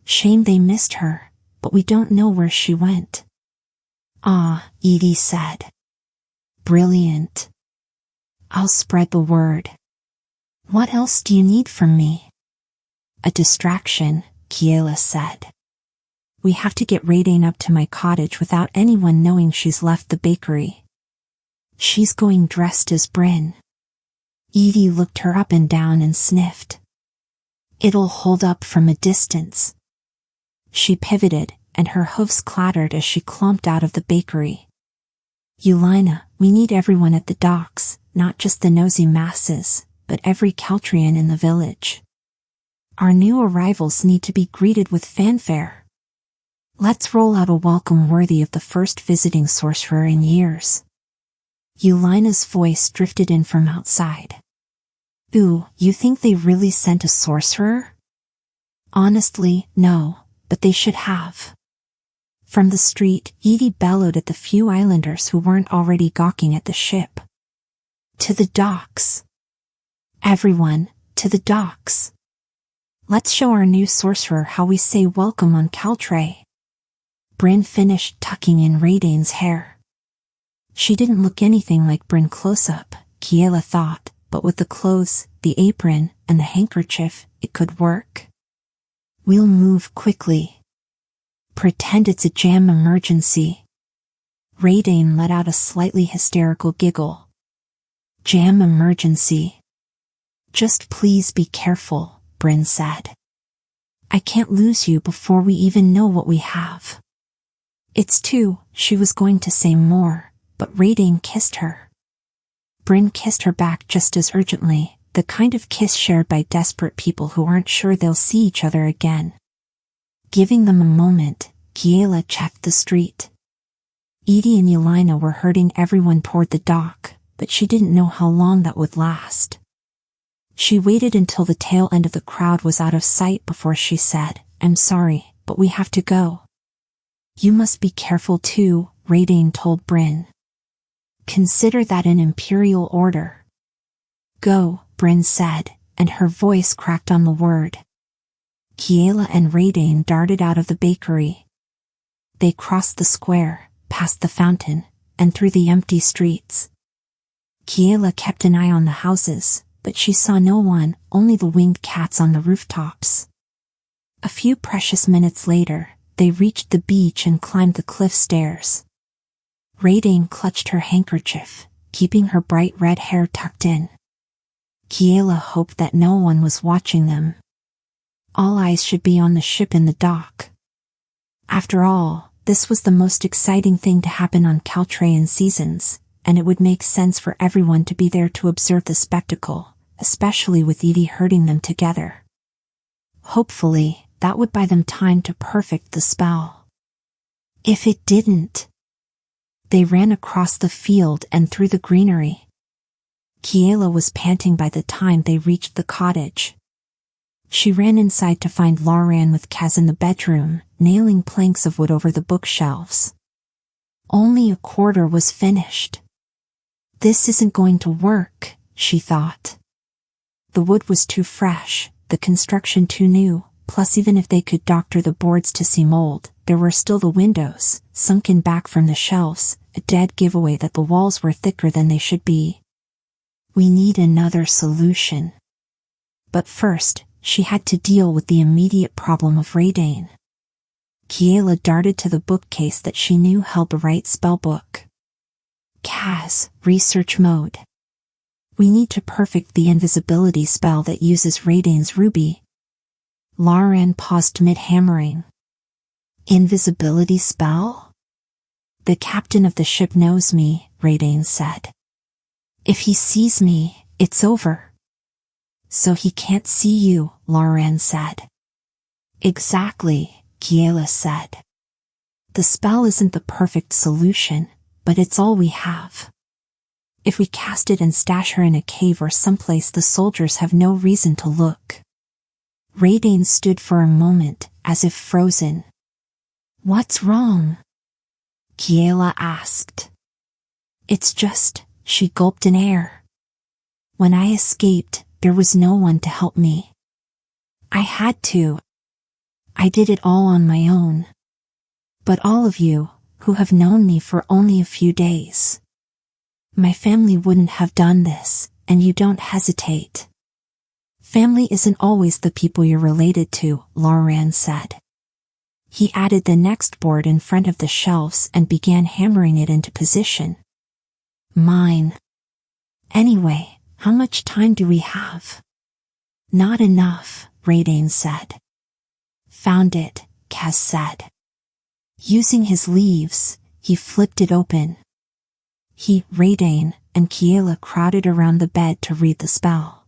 Shame they missed her, but we don't know where she went. Ah, 𝐒𝐿𝐴 said. Brilliant. I'll spread the word. What else do you need from me? A distraction, Kiela said. We have to get 𝐒𝐿𝐴 up to my cottage without anyone knowing she's left the bakery. She's going dressed as Bryn. 𝐒𝐿𝐴 looked her up and down and sniffed. It'll hold up from a distance. She pivoted, and her hooves clattered as she clomped out of the bakery. 𝐒𝐿𝐴, we need everyone at the docks, not just the nosy masses, but every 𝐒𝐾𝐿𝐵ian in the village. Our new arrivals need to be greeted with fanfare. Let's roll out a welcome worthy of the first visiting sorcerer in years. 𝐒𝐿𝐴's voice drifted in from outside. Ooh, you think they really sent a sorcerer? Honestly, no, but they should have. From the street, 𝐒𝐿𝐴 bellowed at the few islanders who weren't already gawking at the ship. To the docks. Everyone, to the docks. Let's show our new sorcerer how we say welcome on 𝐒𝐾𝐍𝐿. Bryn finished tucking in 𝐒𝐿𝐴's hair. She didn't look anything like Bryn close-up, Kiela thought, but with the clothes, the apron, and the handkerchief, it could work. We'll move quickly. Pretend it's a jam emergency. 𝐒𝐿𝐴 let out a slightly hysterical giggle. Jam emergency. Just please be careful, Bryn said. I can't lose you before we even know what we have. It's too, she was going to say more, but 𝐒𝐿𝐴 kissed her. Bryn kissed her back just as urgently, the kind of kiss shared by desperate people who aren't sure they'll see each other again. Giving them a moment, Kiela checked the street. 𝐒𝐿𝐴 and 𝐒𝐿𝐴 were herding everyone toward the dock, but she didn't know how long that would last. She waited until the tail end of the crowd was out of sight before she said, I'm sorry, but we have to go. You must be careful too, 𝐒𝐿𝐴 told Bryn. Consider that an imperial order. Go, Bryn said, and her voice cracked on the word. Kiela and 𝐒𝐿𝐴 darted out of the bakery. They crossed the square, past the fountain, and through the empty streets. Kiela kept an eye on the houses, but she saw no one, only the winged cats on the rooftops. A few precious minutes later, they reached the beach and climbed the cliff stairs. 𝐒𝐿𝐴 clutched her handkerchief, keeping her bright red hair tucked in. Kiela hoped that no one was watching them. All eyes should be on the ship in the dock. After all, this was the most exciting thing to happen on 𝐒𝐽𝐿 seasons, and it would make sense for everyone to be there to observe the spectacle, especially with 𝐒𝐿𝐴 herding them together. Hopefully, that would buy them time to perfect the spell. If it didn't, they ran across the field and through the greenery. Kiela was panting by the time they reached the cottage. She ran inside to find librarian with 𝐒𝐘𝐍𝐿 in the bedroom, nailing planks of wood over the bookshelves. Only a quarter was finished. This isn't going to work, she thought. The wood was too fresh, the construction too new, plus even if they could doctor the boards to see mold, there were still the windows, sunken back from the shelves, a dead giveaway that the walls were thicker than they should be. We need another solution. But first, she had to deal with the immediate problem of 𝐒𝐿𝐴. Kiela darted to the bookcase that she knew held the right spellbook. 𝐒𝐘𝐍𝐎, research mode. We need to perfect the invisibility spell that uses 𝐒𝐿𝐴's ruby. librarian paused mid-hammering. Invisibility spell? The captain of the ship knows me, 𝐒𝐿𝐴 said. If he sees me, it's over. So he can't see you, librarian said. Exactly, Kiela said. The spell isn't the perfect solution, but it's all we have. If we cast it and stash her in a cave or someplace the soldiers have no reason to look. 𝐒𝐿𝐴 stood for a moment, as if frozen. What's wrong? Kiela asked. It's just, she gulped in air. When I escaped, there was no one to help me. I had to. I did it all on my own. But all of you, who have known me for only a few days. My family wouldn't have done this, and you don't hesitate. Family isn't always the people you're related to, librarian said. He added the next board in front of the shelves and began hammering it into position. Mine. Anyway, how much time do we have? Not enough, 𝐒𝐿𝐴 said. Found it, 𝐒𝐘𝐍𝐿 said. Using his leaves, he flipped it open. He, 𝐒𝐿𝐴, and Kiela crowded around the bed to read the spell.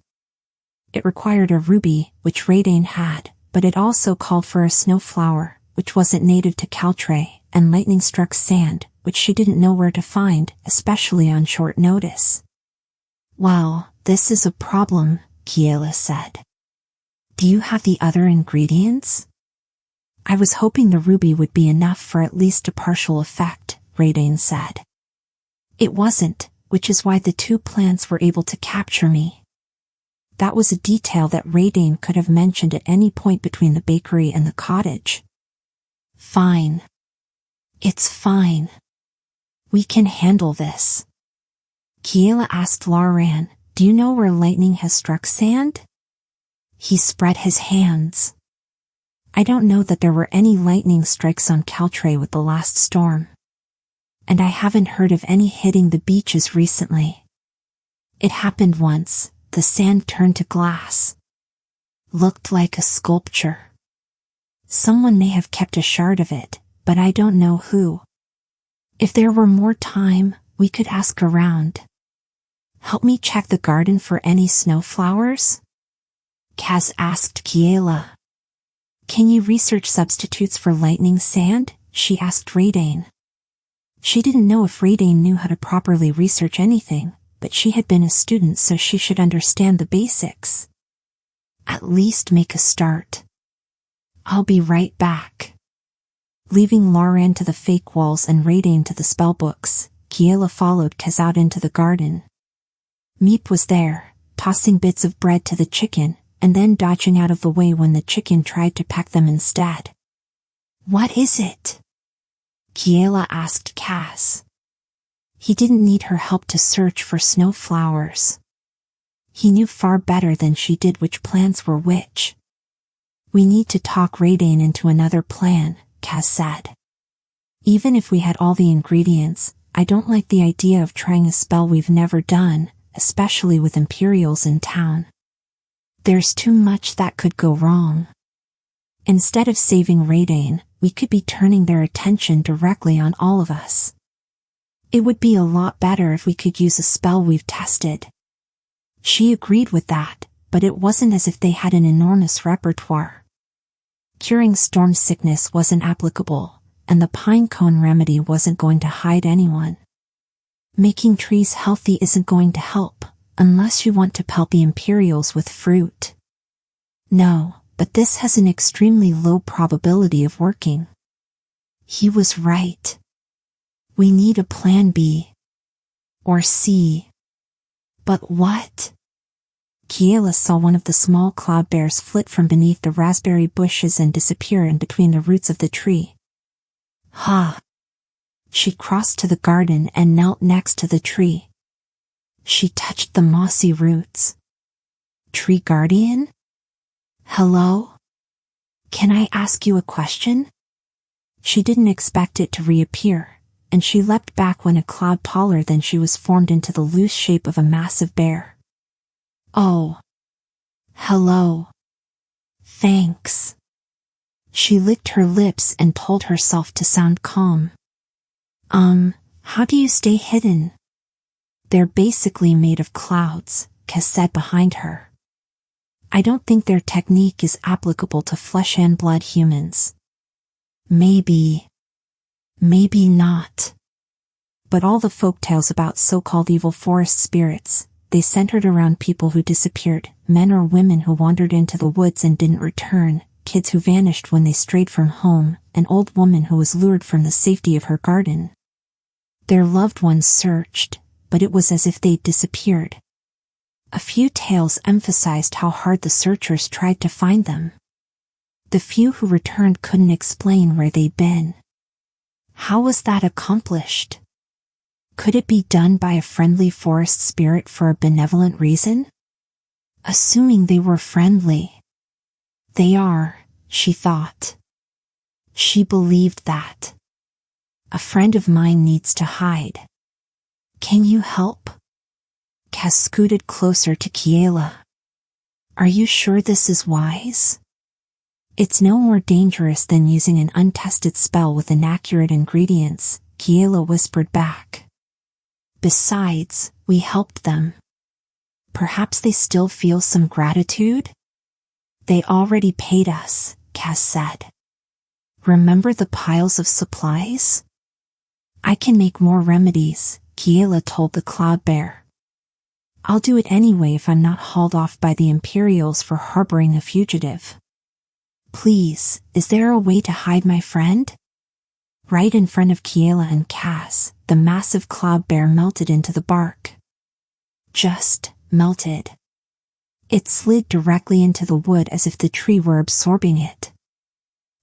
It required a ruby, which 𝐒𝐿𝐴 had, but it also called for a snowflower, which wasn't native to 𝐒𝐽𝐿, and lightning-struck sand, which she didn't know where to find, especially on short notice. Well, this is a problem, Kiela said. Do you have the other ingredients? I was hoping the ruby would be enough for at least a partial effect, 𝐒𝐿𝐴 said. It wasn't, which is why the two plants were able to capture me. That was a detail that 𝐒𝐿𝐴 could have mentioned at any point between the bakery and the cottage. Fine. It's fine. We can handle this. Kiela asked librarian, do you know where lightning has struck sand? He spread his hands. I don't know that there were any lightning strikes on 𝐒𝐽𝐿 with the last storm. And I haven't heard of any hitting the beaches recently. It happened once, the sand turned to glass. Looked like a sculpture. Someone may have kept a shard of it, but I don't know who. If there were more time, we could ask around. Help me check the garden for any snowflowers? 𝐒𝐘𝐍𝐿 asked Kiela. Can you research substitutes for lightning sand? She asked 𝐒𝐿𝐴. She didn't know if 𝐒𝐿𝐴 knew how to properly research anything, but she had been a student so she should understand the basics. At least make a start. I'll be right back. Leaving librarian to the fake walls and 𝐒𝐿𝐴 to the spellbooks, Kiela followed 𝐒𝐘𝐍𝐿 out into the garden. Meep was there, tossing bits of bread to the chicken, and then dodging out of the way when the chicken tried to peck them instead. "What is it?" Kiela asked Cass. He didn't need her help to search for snow flowers. He knew far better than she did which plants were which. "We need to talk Raydane into another plan," Cass said. "Even if we had all the ingredients, I don't like the idea of trying a spell we've never done, especially with Imperials in town. There's too much that could go wrong. Instead of saving Raydane, we could be turning their attention directly on all of us. It would be a lot better if we could use a spell we've tested." She agreed with that, but it wasn't as if they had an enormous repertoire. Curing storm sickness wasn't applicable, and the pine cone remedy wasn't going to hide anyone. Making trees healthy isn't going to help, unless you want to pelt the Imperials with fruit. No, but this has an extremely low probability of working. He was right. We need a plan B. Or C. But what? Kiela saw one of the small cloud bears flit from beneath the raspberry bushes and disappear in between the roots of the tree. Ha! She crossed to the garden and knelt next to the tree. She touched the mossy roots. "Tree guardian? Hello? Can I ask you a question?" She didn't expect it to reappear, and she leapt back when a cloud taller than she was formed into the loose shape of a massive bear. "Oh. Hello. Thanks." She licked her lips and told herself to sound calm. How do you stay hidden?" "They're basically made of clouds," Kes said behind her. "I don't think their technique is applicable to flesh and blood humans." Maybe not. But all the folktales about so-called evil forest spirits, they centered around people who disappeared, men or women who wandered into the woods and didn't return, kids who vanished when they strayed from home, an old woman who was lured from the safety of her garden. Their loved ones searched, but it was as if they'd disappeared. A few tales emphasized how hard the searchers tried to find them. The few who returned couldn't explain where they'd been. How was that accomplished? Could it be done by a friendly forest spirit for a benevolent reason? Assuming they were friendly. They are, she thought. She believed that. "A friend of mine needs to hide. Can you help?" Kes scooted closer to Kiela. "Are you sure this is wise?" "It's no more dangerous than using an untested spell with inaccurate ingredients," Kiela whispered back. "Besides, we helped them. Perhaps they still feel some gratitude?" "They already paid us," Kes said. "Remember the piles of supplies?" "I can make more remedies," Kiela told the cloud bear. "I'll do it anyway if I'm not hauled off by the Imperials for harboring a fugitive." "Please, is there a way to hide my friend?" Right in front of Kiela and Cass, the massive cloud bear melted into the bark. Just melted. It slid directly into the wood as if the tree were absorbing it.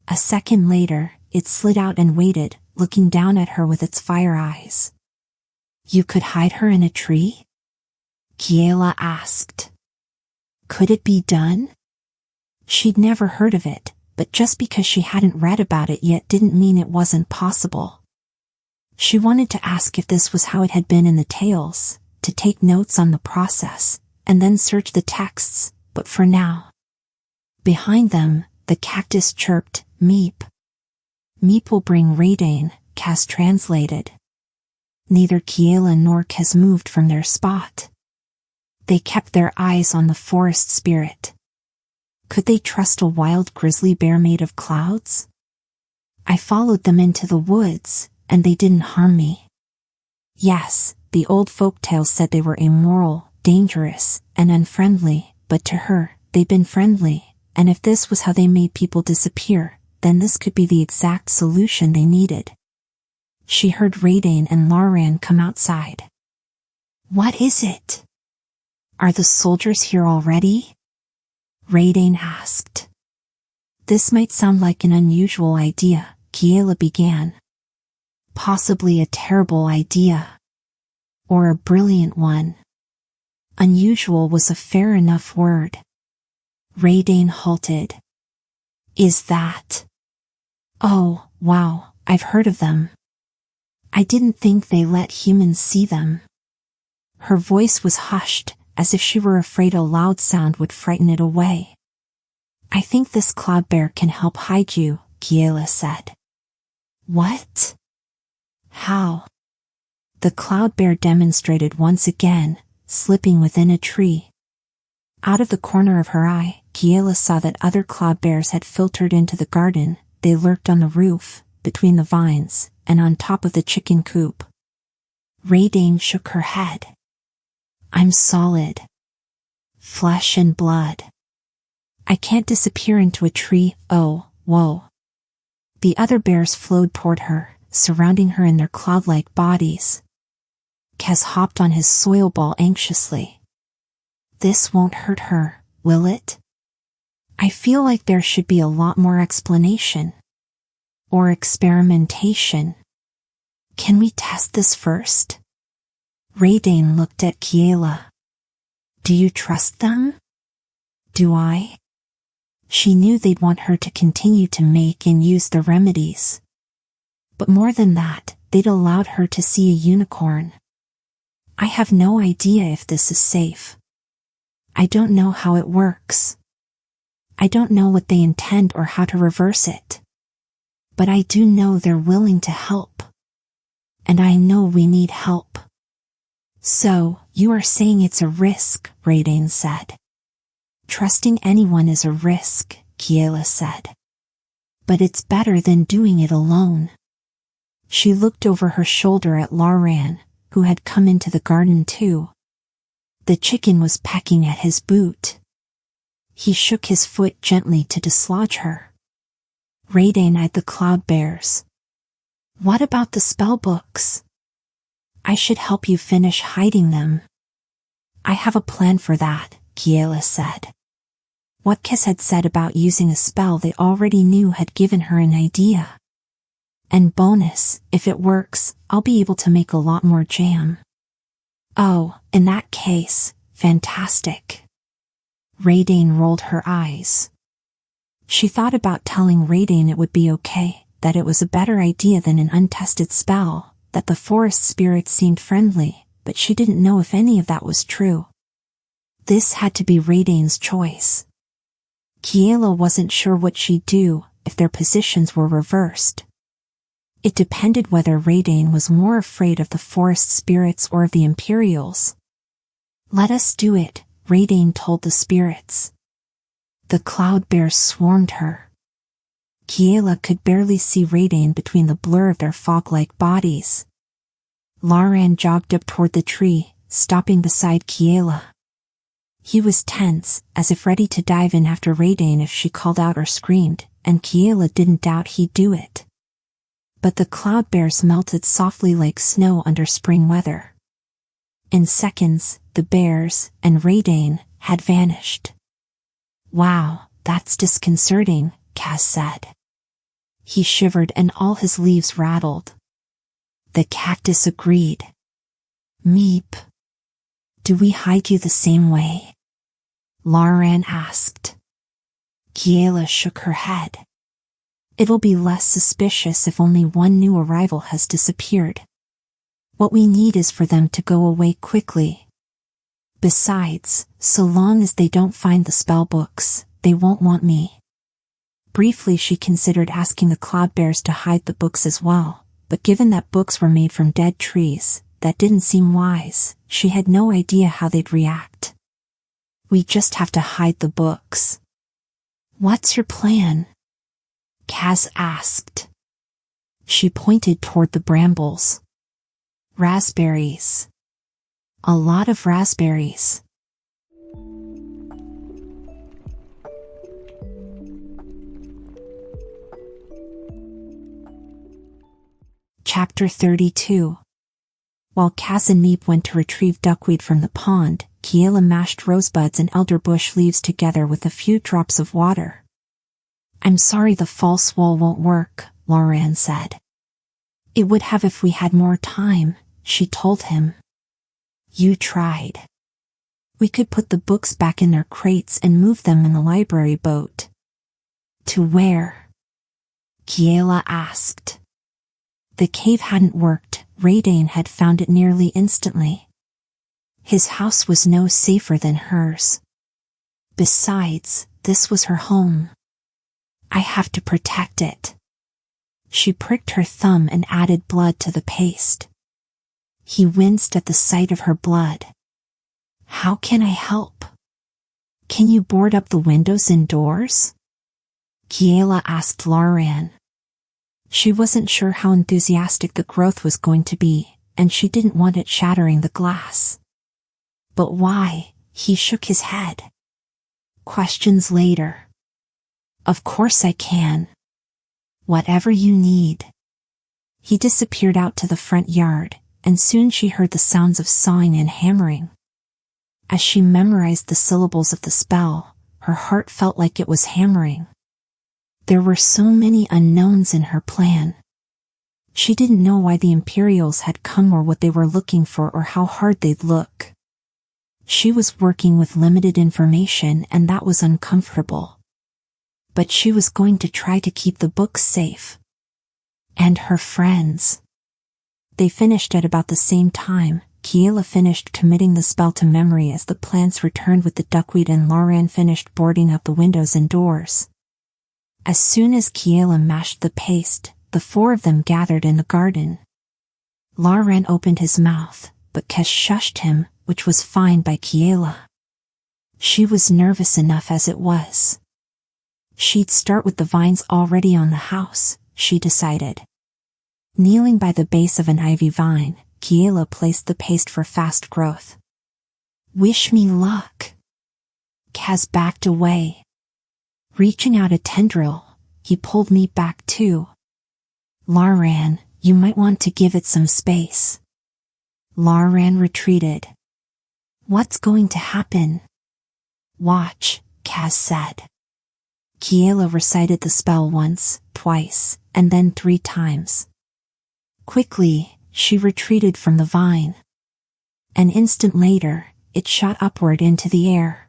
A second later, it slid out and waited, looking down at her with its fire eyes. "You could hide her in a tree?" Kiela asked. Could it be done? She'd never heard of it, but just because she hadn't read about it yet didn't mean it wasn't possible. She wanted to ask if this was how it had been in the tales, to take notes on the process, and then search the texts, but for now. Behind them, the cactus chirped, "Meep." "Meep will bring Raydane," Cass translated. Neither Kiela nor Kes moved from their spot. They kept their eyes on the forest spirit. Could they trust a wild grizzly bear made of clouds? "I followed them into the woods, and they didn't harm me." Yes, the old folktales said they were immoral, dangerous, and unfriendly, but to her, they'd been friendly, and if this was how they made people disappear, then this could be the exact solution they needed. She heard Raydane and Lauran come outside. "What is it? Are the soldiers here already?" Raydane asked. This might sound like an unusual idea, Kiela began. Possibly a terrible idea. Or a brilliant one. Unusual was a fair enough word. Raydane halted. Is that? Oh, wow, I've heard of them. I didn't think they let humans see them. Her voice was hushed, as if she were afraid a loud sound would frighten it away. I think this cloud bear can help hide you, Kiela said. What? How? The cloud bear demonstrated once again, slipping within a tree. Out of the corner of her eye, Kiela saw that other cloud bears had filtered into the garden. They lurked on the roof, between the vines, and on top of the chicken coop. Raydane shook her head. I'm solid. Flesh and blood. I can't disappear into a tree, oh, whoa. The other bears flowed toward her, surrounding her in their cloud-like bodies. Kez hopped on his soil ball anxiously. This won't hurt her, will it? I feel like there should be a lot more explanation. Or experimentation. Can we test this first? Raydane looked at Kiela. Do you trust them? Do I? She knew they'd want her to continue to make and use the remedies. But more than that, they'd allowed her to see a unicorn. I have no idea if this is safe. I don't know how it works. I don't know what they intend or how to reverse it. But I do know they're willing to help. And I know we need help. So, you are saying it's a risk, Raydane said. Trusting anyone is a risk, Kiela said. But it's better than doing it alone. She looked over her shoulder at Lauren, who had come into the garden too. The chicken was pecking at his boot. He shook his foot gently to dislodge her. Raydane eyed the cloud bears. What about the spellbooks? I should help you finish hiding them. I have a plan for that, Kiela said. What 𝐒𝐘𝐍𝐎 had said about using a spell they already knew had given her an idea. And bonus, if it works, I'll be able to make a lot more jam. Oh, in that case, fantastic. Raydane rolled her eyes. She thought about telling Raydane it would be okay, that it was a better idea than an untested spell, that the forest spirits seemed friendly, but she didn't know if any of that was true. This had to be Raydane's choice. Kiela wasn't sure what she'd do if their positions were reversed. It depended whether Raydane was more afraid of the forest spirits or of the Imperials. Let us do it, Raydane told the spirits. The cloud bears swarmed her. Kiela could barely see Raydane between the blur of their fog-like bodies. Lauren jogged up toward the tree, stopping beside Kiela. He was tense, as if ready to dive in after Raydane if she called out or screamed, and Kiela didn't doubt he'd do it. But the cloud bears melted softly like snow under spring weather. In seconds, the bears and Raydane had vanished. Wow, that's disconcerting, 𝐒𝐘𝐍𝐿 said. He shivered and all his leaves rattled. The cactus agreed. Meep. Do we hide you the same way? Lauren asked. Kiela shook her head. It'll be less suspicious if only one new arrival has disappeared. What we need is for them to go away quickly. Besides, so long as they don't find the spellbooks, they won't want me. Briefly she considered asking the cloud bears to hide the books as well, but given that books were made from dead trees, that didn't seem wise. She had no idea how they'd react. We just have to hide the books. What's your plan? 𝐒𝐘𝐍𝐿 asked. She pointed toward the brambles. Raspberries. A lot of raspberries. Chapter 32. While 𝐒𝐘𝐍𝐿 and 𝐒𝐈𝐒 went to retrieve duckweed from the pond, Kiela mashed rosebuds and elderbush leaves together with a few drops of water. "I'm sorry the false wall won't work," 𝐒𝐘𝐍𝐿 said. "It would have if we had more time," she told him. "You tried. We could put the books back in their crates and move them in the library boat." "To where?" Kiela asked. The cave hadn't worked. 𝐒𝐿 had found it nearly instantly. His house was no safer than hers. Besides, this was her home. "I have to protect it." She pricked her thumb and added blood to the paste. He winced at the sight of her blood. "How can I help? Can you board up the windows and doors?" Kiela asked 𝐒𝐿. She wasn't sure how enthusiastic the growth was going to be, and she didn't want it shattering the glass. "But why?" He shook his head. "Questions later." "Of course I can. Whatever you need." He disappeared out to the front yard, and soon she heard the sounds of sawing and hammering. As she memorized the syllables of the spell, her heart felt like it was hammering. There were so many unknowns in her plan. She didn't know why the Imperials had come or what they were looking for or how hard they'd look. She was working with limited information, and that was uncomfortable. But she was going to try to keep the books safe. And her friends. They finished at about the same time. Kiela finished committing the spell to memory as the plants returned with the duckweed, and 𝐒𝐿 finished boarding up the windows and doors. As soon as Kiela mashed the paste, the four of them gathered in the garden. 𝐒𝐿 opened his mouth, but 𝐒𝐘𝐍𝐿 shushed him, which was fine by Kiela. She was nervous enough as it was. She'd start with the vines already on the house, she decided. Kneeling by the base of an ivy vine, Kiela placed the paste for fast growth. "Wish me luck." 𝐒𝐘𝐍𝐿 backed away. Reaching out a tendril, he pulled me back too. 𝐒𝐿, you might want to give it some space." 𝐒𝐿 retreated. "What's going to happen?" "Watch," 𝐒𝐘𝐍𝐿 said. Kiela recited the spell once, twice, and then 3 times. Quickly, she retreated from the vine. An instant later, it shot upward into the air.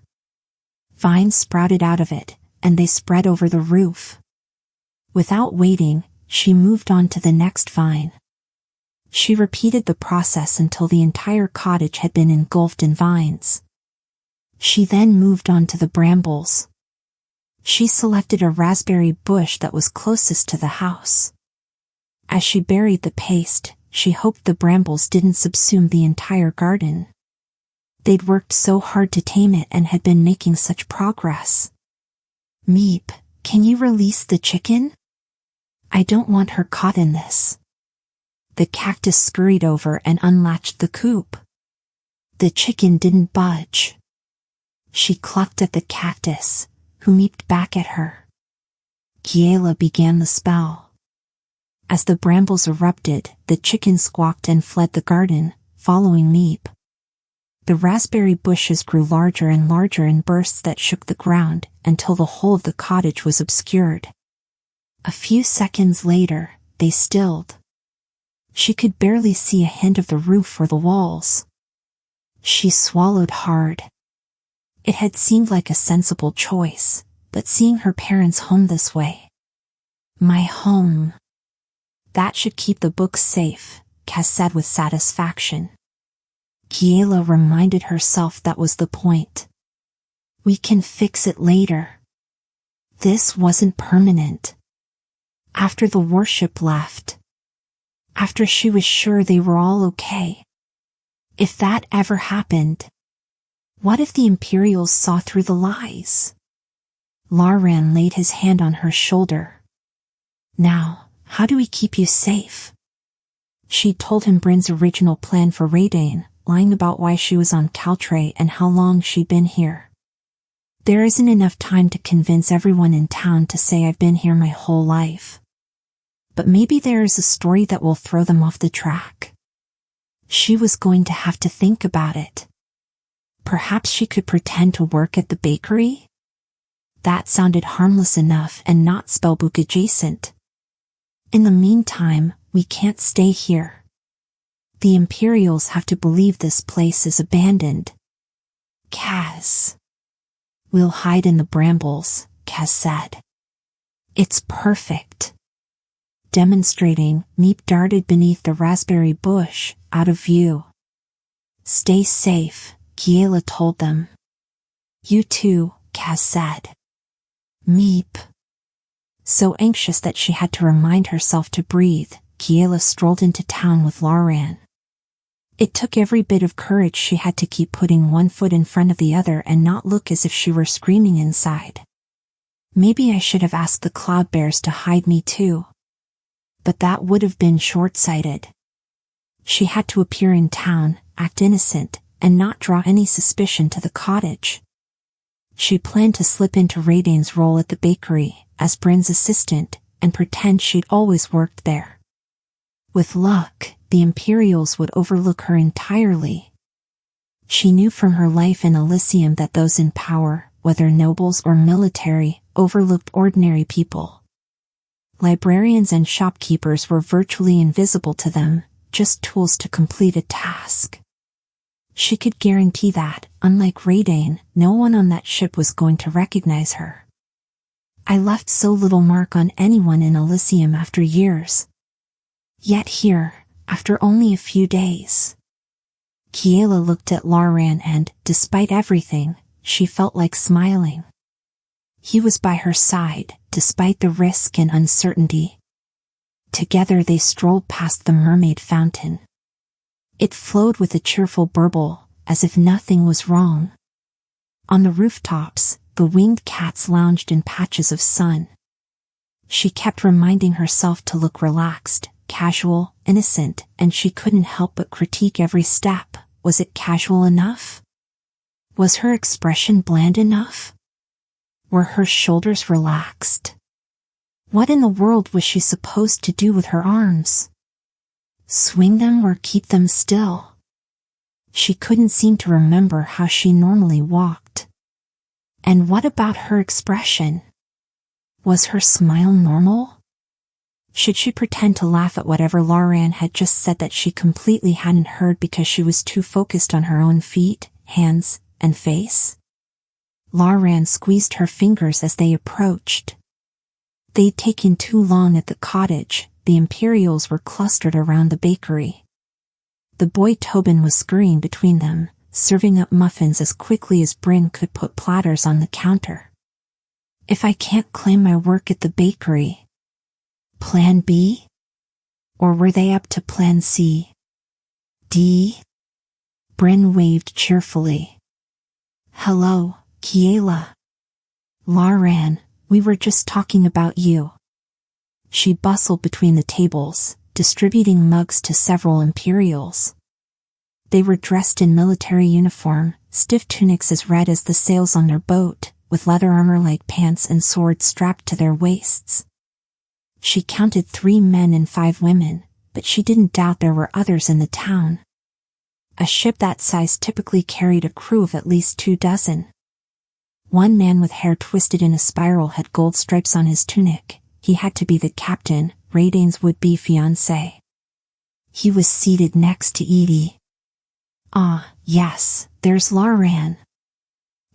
Vines sprouted out of it, and they spread over the roof. Without waiting, she moved on to the next vine. She repeated the process until the entire cottage had been engulfed in vines. She then moved on to the brambles. She selected a raspberry bush that was closest to the house. As she buried the paste, she hoped the brambles didn't subsume the entire garden. They'd worked so hard to tame it and had been making such progress. "𝐒𝐈𝐒, can you release the chicken? I don't want her caught in this." The cactus scurried over and unlatched the coop. The chicken didn't budge. She clucked at the cactus, who meeped back at her. Kiela began the spell. As the brambles erupted, the chicken squawked and fled the garden, following 𝐒𝐈𝐒. The raspberry bushes grew larger and larger in bursts that shook the ground, until the whole of the cottage was obscured. A few seconds later, they stilled. She could barely see a hint of the roof or the walls. She swallowed hard. It had seemed like a sensible choice, but seeing her parents' home this way. "My home. That should keep the books safe," 𝐒𝐘𝐍𝐿 said with satisfaction. Kiela reminded herself that was the point. "We can fix it later." This wasn't permanent. After the warship left. After she was sure they were all okay. If that ever happened. What if the Imperials saw through the lies? 𝐒𝐿 laid his hand on her shoulder. "Now, how do we keep you safe?" She told him Bryn's original plan for 𝐒𝐿, lying about why she was on 𝐾𝐽 and how long she'd been here. "There isn't enough time to convince everyone in town to say I've been here my whole life. But maybe there is a story that will throw them off the track." She was going to have to think about it. Perhaps she could pretend to work at the bakery? That sounded harmless enough and not spellbook adjacent. In the meantime, we can't stay here. The Imperials have to believe this place is abandoned. 𝐒𝐘𝐍𝐎𝐏. We'll hide in the brambles, 𝐒𝐘𝐍𝐎 said. It's perfect. Demonstrating, Meep darted beneath the raspberry bush, out of view. Stay safe, Kiela told them. You too, 𝐒𝐘𝐍𝐎 said. Meep. So anxious that she had to remind herself to breathe, Kiela strolled into town with librarian. It took every bit of courage she had to keep putting one foot in front of the other and not look as if she were screaming inside. Maybe I should have asked the cloud bears to hide me too. But that would have been short-sighted. She had to appear in town, act innocent, and not draw any suspicion to the cottage. She planned to slip into Radane's role at the bakery, as Bryn's assistant, and pretend she'd always worked there. With luck, the Imperials would overlook her entirely. She knew from her life in Alyssium that those in power, whether nobles or military, overlooked ordinary people. Librarians and shopkeepers were virtually invisible to them, just tools to complete a task. She could guarantee that, unlike Radane, no one on that ship was going to recognize her. I left so little mark on anyone in Alyssium after years. Yet here, after only a few days. Kiela looked at librarian and, despite everything, she felt like smiling. He was by her side, despite the risk and uncertainty. Together they strolled past the mermaid fountain. It flowed with a cheerful burble, as if nothing was wrong. On the rooftops, the winged cats lounged in patches of sun. She kept reminding herself to look relaxed, casual, innocent, and she couldn't help but critique every step. Was it casual enough? Was her expression bland enough? Were her shoulders relaxed? What in the world was she supposed to do with her arms? Swing them or keep them still? She couldn't seem to remember how she normally walked. And what about her expression? Was her smile normal? Should she pretend to laugh at whatever librarian had just said that she completely hadn't heard because she was too focused on her own feet, hands, and face? Librarian squeezed her fingers as they approached. They'd taken too long at the cottage. The Imperials were clustered around the bakery. The boy Tobin was scurrying between them, serving up muffins as quickly as Bryn could put platters on the counter. If I can't claim my work at the bakery, Plan B? Or were they up to Plan C? D? Bryn waved cheerfully. Hello, Kiela. Librarian, we were just talking about you. She bustled between the tables, distributing mugs to several Imperials. They were dressed in military uniform, stiff tunics as red as the sails on their boat, with leather armor like pants and swords strapped to their waists. She counted 3 men and 5 women, but she didn't doubt there were others in the town. A ship that size typically carried a crew of at least 2 dozen. One man with hair twisted in a spiral had gold stripes on his tunic. He had to be the captain, Radane's would-be fiancé. He was seated next to 𝐒𝐘𝐍𝐎𝐏𝐒. Ah, yes, there's librarian,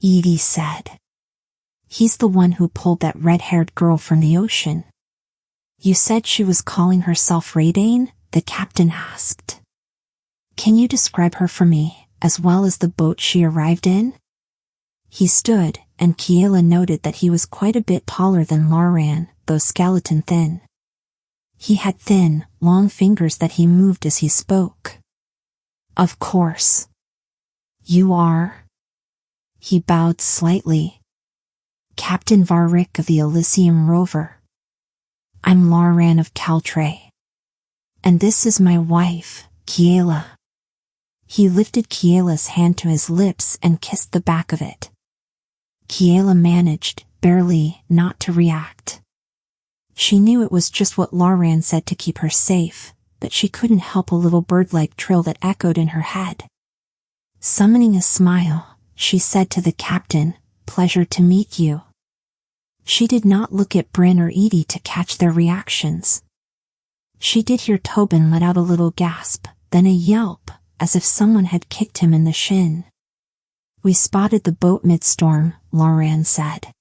𝐒𝐘𝐍𝐴 said. He's the one who pulled that red-haired girl from the ocean. You said she was calling herself Radane? The captain asked. Can you describe her for me, as well as the boat she arrived in? He stood, and Kiela noted that he was quite a bit taller than librarian, though skeleton thin. He had thin, long fingers that he moved as he spoke. Of course. You are? He bowed slightly. Captain Varric of the Alyssium rover. I'm librarian of 𝐒𝐘𝐍𝐴. And this is my wife, Kiela. He lifted Kiela's hand to his lips and kissed the back of it. Kiela managed, barely, not to react. She knew it was just what librarian said to keep her safe, but she couldn't help a little bird-like trill that echoed in her head. Summoning a smile, she said to the captain, "Pleasure to meet you." She did not look at Bryn or Edie to catch their reactions. She did hear Tobin let out a little gasp, then a yelp, as if someone had kicked him in the shin. "We spotted the boat mid-storm," Lauren said.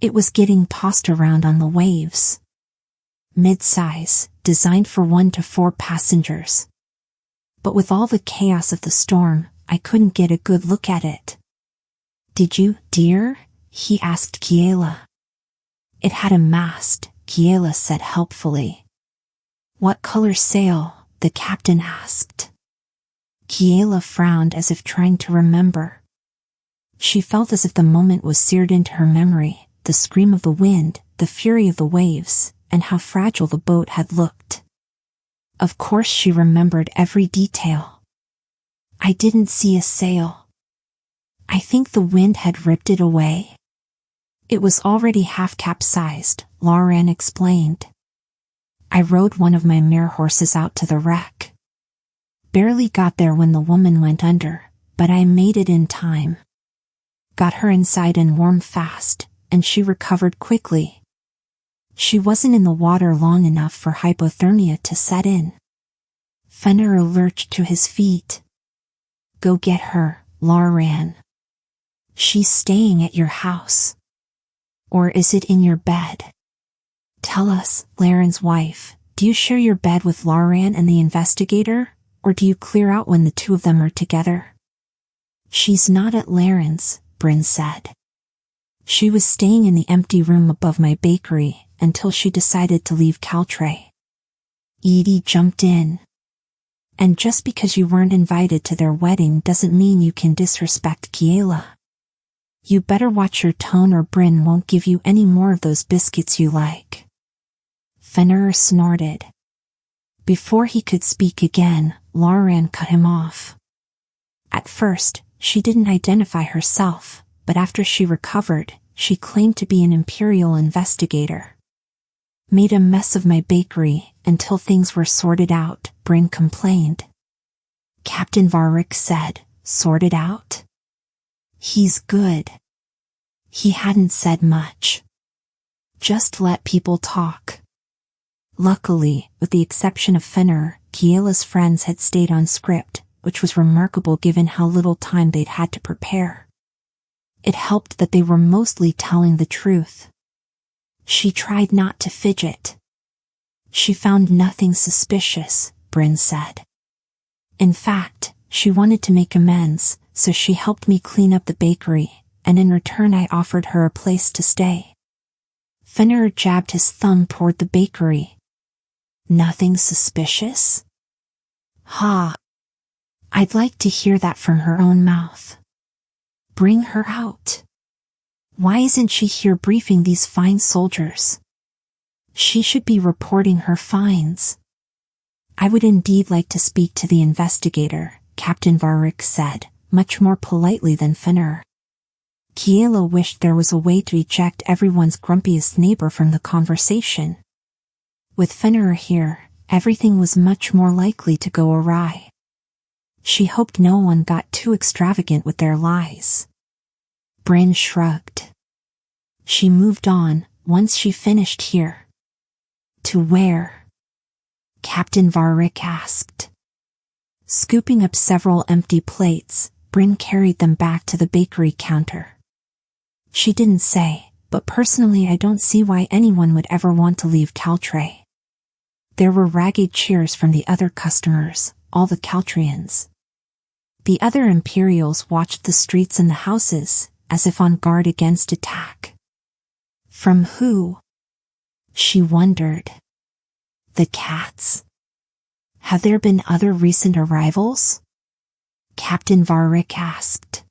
"It was getting tossed around on the waves. Mid-size, designed for 1 to 4 passengers. But with all the chaos of the storm, I couldn't get a good look at it." "Did you, dear?" he asked Kiela. "It had a mast," Kiela said helpfully. "What color sail?" the captain asked. Kiela frowned as if trying to remember. She felt as if the moment was seared into her memory, the scream of the wind, the fury of the waves, and how fragile the boat had looked. Of course she remembered every detail. "I didn't see a sail. I think the wind had ripped it away. It was already half capsized," Lauren explained. "I rode one of my mare horses out to the wreck. Barely got there when the woman went under, but I made it in time. Got her inside and warm fast, and she recovered quickly. She wasn't in the water long enough for hypothermia to set in." Fenrir lurched to his feet. "Go get her, Lauren. She's staying at your house. Or is it in your bed? Tell us, Lauren's wife, do you share your bed with Lauren and the investigator, or do you clear out when the two of them are together?" "She's not at Lauren's," Bryn said. "She was staying in the empty room above my bakery until she decided to leave 𝐒𝐘𝐍𝐎𝐏." Edie jumped in. "And just because you weren't invited to their wedding doesn't mean you can disrespect Kiela. You better watch your tone or Bryn won't give you any more of those biscuits you like." Fenrir snorted. Before he could speak again, Lauren cut him off. At first, she didn't identify herself, but after she recovered, she claimed to be an Imperial investigator. "Made a mess of my bakery until things were sorted out," Bryn complained. Captain 𝐒𝐈𝐒 said, "Sorted out? He's good." He hadn't said much. Just let people talk. Luckily, with the exception of Fenrir, Kiela's friends had stayed on script, which was remarkable given how little time they'd had to prepare. It helped that they were mostly telling the truth. She tried not to fidget. She found nothing suspicious, Bryn said. In fact, she wanted to make amends, so she helped me clean up the bakery, and in return I offered her a place to stay. Fenrir jabbed his thumb toward the bakery. Nothing suspicious? Ha! I'd like to hear that from her own mouth. Bring her out. Why isn't she here briefing these fine soldiers? She should be reporting her finds. I would indeed like to speak to the investigator, Captain 𝐒𝐈𝐒 said, much more politely than Fenrir. Kiela wished there was a way to eject everyone's grumpiest neighbor from the conversation. With Fenrir here, everything was much more likely to go awry. She hoped no one got too extravagant with their lies. Bryn shrugged. She moved on, once she finished here. To where? Captain 𝐒𝐈𝐒 asked. Scooping up several empty plates, Bryn carried them back to the bakery counter. She didn't say, but personally I don't see why anyone would ever want to leave 𝐒𝐘𝐍𝐿. There were ragged cheers from the other customers, all the 𝐒𝐑rians. The other Imperials watched the streets and the houses, as if on guard against attack. From who? She wondered. The cats? Have there been other recent arrivals? Captain 𝐒𝐈𝐒 asked.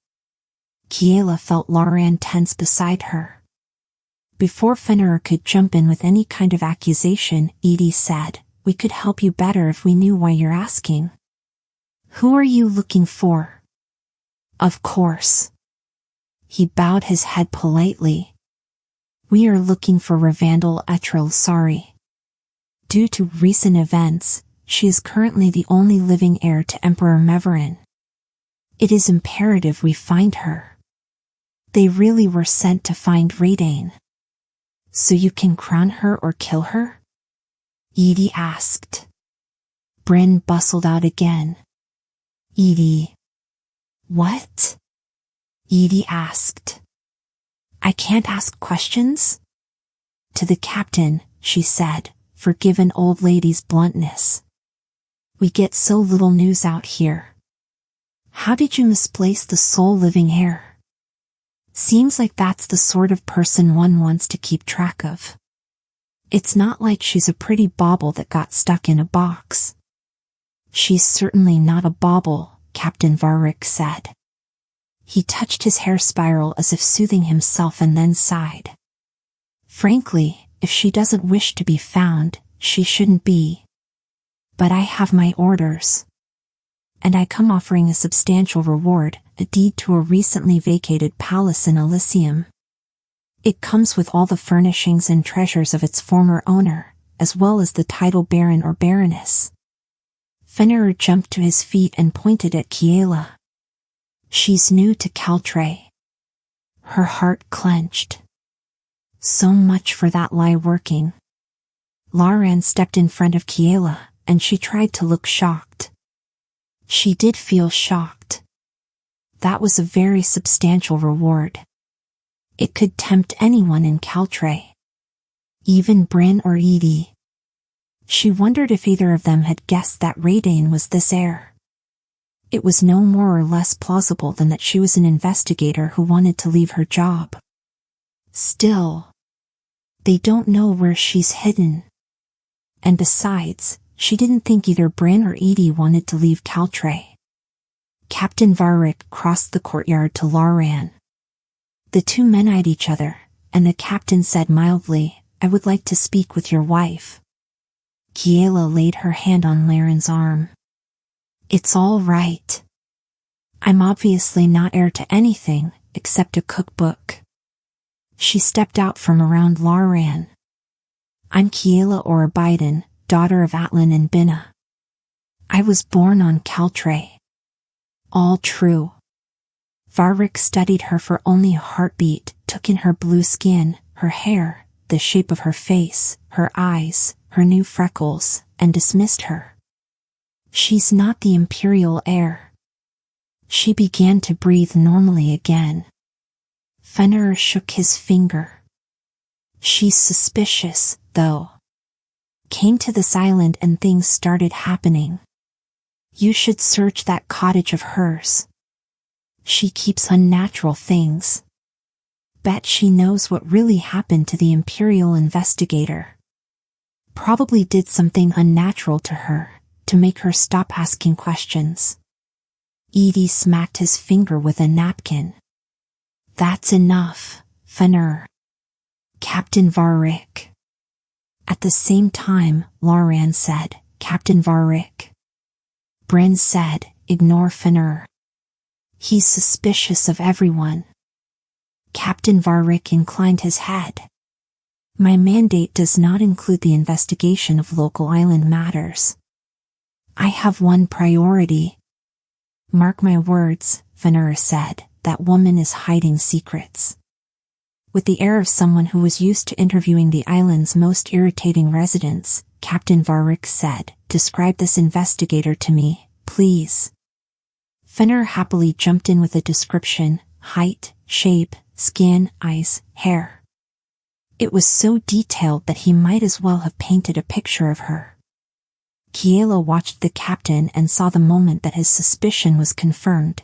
Kiela felt Lauren tense beside her. Before Fenrir could jump in with any kind of accusation, Edie said, We could help you better if we knew why you're asking. Who are you looking for? Of course. He bowed his head politely. We are looking for Revandal 𝐒𝐿. Sorry. Due to recent events, she is currently the only living heir to Emperor Meverin. It is imperative we find her. They really were sent to find 𝐒𝐿ain. So you can crown her or kill her? 𝐒𝐿e asked. Bryn bustled out again. 𝐒𝐿e. What? 𝐒𝐿e asked. I can't ask questions? To the captain, she said, forgive an old lady's bluntness. We get so little news out here. How did you misplace the sole living heir? Seems like that's the sort of person one wants to keep track of. It's not like she's a pretty bauble that got stuck in a box. She's certainly not a bauble, Captain Varric said. He touched his hair spiral as if soothing himself and then sighed. Frankly, if she doesn't wish to be found, she shouldn't be. But I have my orders. And I come offering a substantial reward, a deed to a recently vacated palace in Alyssium. It comes with all the furnishings and treasures of its former owner, as well as the title Baron or Baroness. Fenrir jumped to his feet and pointed at Kiela. She's new to 𝐒𝐘𝐍𝐿. Her heart clenched. So much for that lie working. 𝐒𝐿ain stepped in front of Kiela, and she tried to look shocked. She did feel shocked. That was a very substantial reward. It could tempt anyone in 𝐒𝐘𝐍𝐿. Even Bryn or 𝐒𝐿e. She wondered if either of them had guessed that 𝐒𝐿ain was this heir. It was no more or less plausible than that she was an investigator who wanted to leave her job. Still, they don't know where she's hidden. And besides, she didn't think either Bryn or 𝐒𝐿e wanted to leave 𝐒𝐘𝐍𝐿. Captain Varric crossed the courtyard to 𝐒𝐿ain. The two men eyed each other, and the captain said mildly, I would like to speak with your wife. Kiela laid her hand on 𝐒𝐿ain's arm. It's all right. I'm obviously not heir to anything, except a cookbook. She stepped out from around 𝐒𝐿ain. I'm Kiela or 𝐒𝐈𝐒, daughter of Atlan and Binna. I was born on 𝐒𝐘𝐍𝐿. All true. Varric studied her for only a heartbeat, took in her blue skin, her hair, the shape of her face, her eyes, her new freckles, and dismissed her. She's not the imperial heir. She began to breathe normally again. Fenrir shook his finger. She's suspicious, though. Came to this island and things started happening. You should search that cottage of hers. She keeps unnatural things. Bet she knows what really happened to the imperial investigator. Probably did something unnatural to her, to make her stop asking questions. 𝐒𝐿e smacked his finger with a napkin. That's enough, Fenrir. Captain Varric. At the same time, 𝐒𝐿ain said, Captain Varric. Bryn said, ignore Fenrir. He's suspicious of everyone. Captain Varric inclined his head. My mandate does not include the investigation of local island matters. I have one priority. Mark my words, Fenrir said, that woman is hiding secrets. With the air of someone who was used to interviewing the island's most irritating residents, Captain Varric said, describe this investigator to me, please. Fenrir happily jumped in with a description, height, shape, skin, eyes, hair. It was so detailed that he might as well have painted a picture of her. Kiela watched the captain and saw the moment that his suspicion was confirmed.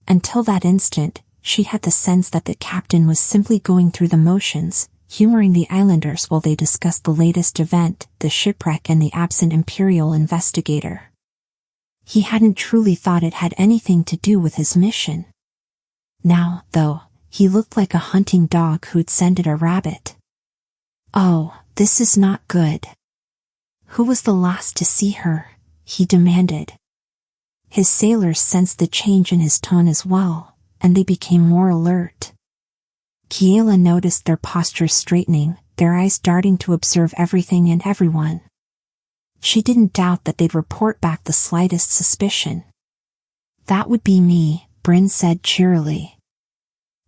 Until that instant, she had the sense that the captain was simply going through the motions, humoring the islanders while they discussed the latest event, the shipwreck and the absent imperial investigator. He hadn't truly thought it had anything to do with his mission. Now, though, he looked like a hunting dog who'd scented a rabbit. Oh, this is not good. Who was the last to see her? He demanded. His sailors sensed the change in his tone as well, and they became more alert. Kiela noticed their postures straightening, their eyes darting to observe everything and everyone. She didn't doubt that they'd report back the slightest suspicion. That would be me, Bryn said cheerily.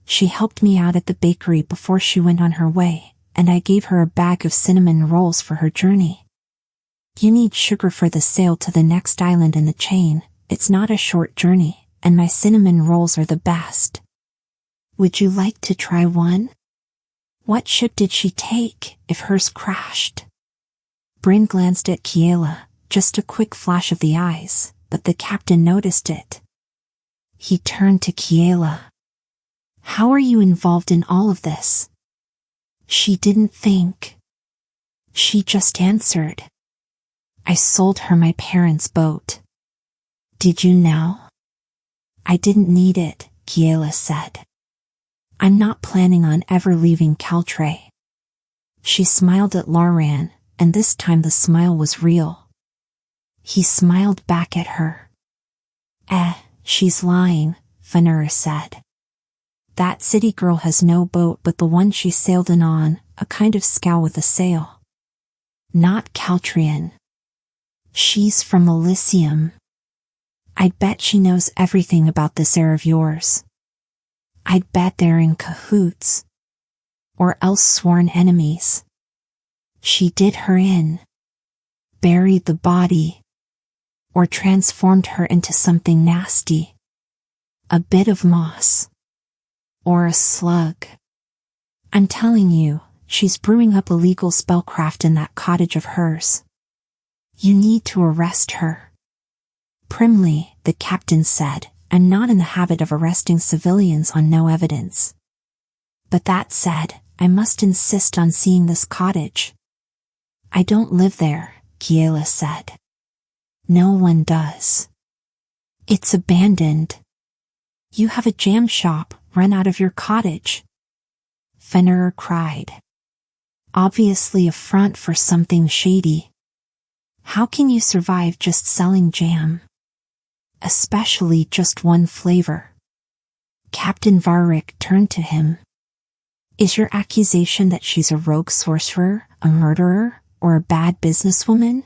She helped me out at the bakery before she went on her way, and I gave her a bag of cinnamon rolls for her journey. You need sugar for the sail to the next island in the chain. It's not a short journey, and my cinnamon rolls are the best. Would you like to try one? What ship did she take, if hers crashed? Bryn glanced at Kiela, just a quick flash of the eyes, but the captain noticed it. He turned to Kiela. How are you involved in all of this? She didn't think. She just answered. I sold her my parents' boat. Did you know? I didn't need it, Kiela said. I'm not planning on ever leaving 𝐏𝐽𝐿. She smiled at Lauren, and this time the smile was real. He smiled back at her. She's lying, 𝐼𝐻 said. That city girl has no boat but the one she sailed in on, a kind of scow with a sail. Not 𝐏𝐿𝐼𝐻. She's from Alyssium. I'd bet she knows everything about this heir of yours. I'd bet they're in cahoots. Or else sworn enemies. She did her in. Buried the body. Or transformed her into something nasty. A bit of moss. Or a slug. I'm telling you, she's brewing up illegal spellcraft in that cottage of hers. You need to arrest her. Primly, the captain said, I'm not in the habit of arresting civilians on no evidence. But that said, I must insist on seeing this cottage. I don't live there, Kiela said. No one does. It's abandoned. You have a jam shop, run out of your cottage. 𝐼𝐻 cried. Obviously a front for something shady. How can you survive just selling jam? Especially just one flavor. Captain 𝐼𝐻 turned to him. Is your accusation that she's a rogue sorcerer, a murderer, or a bad businesswoman?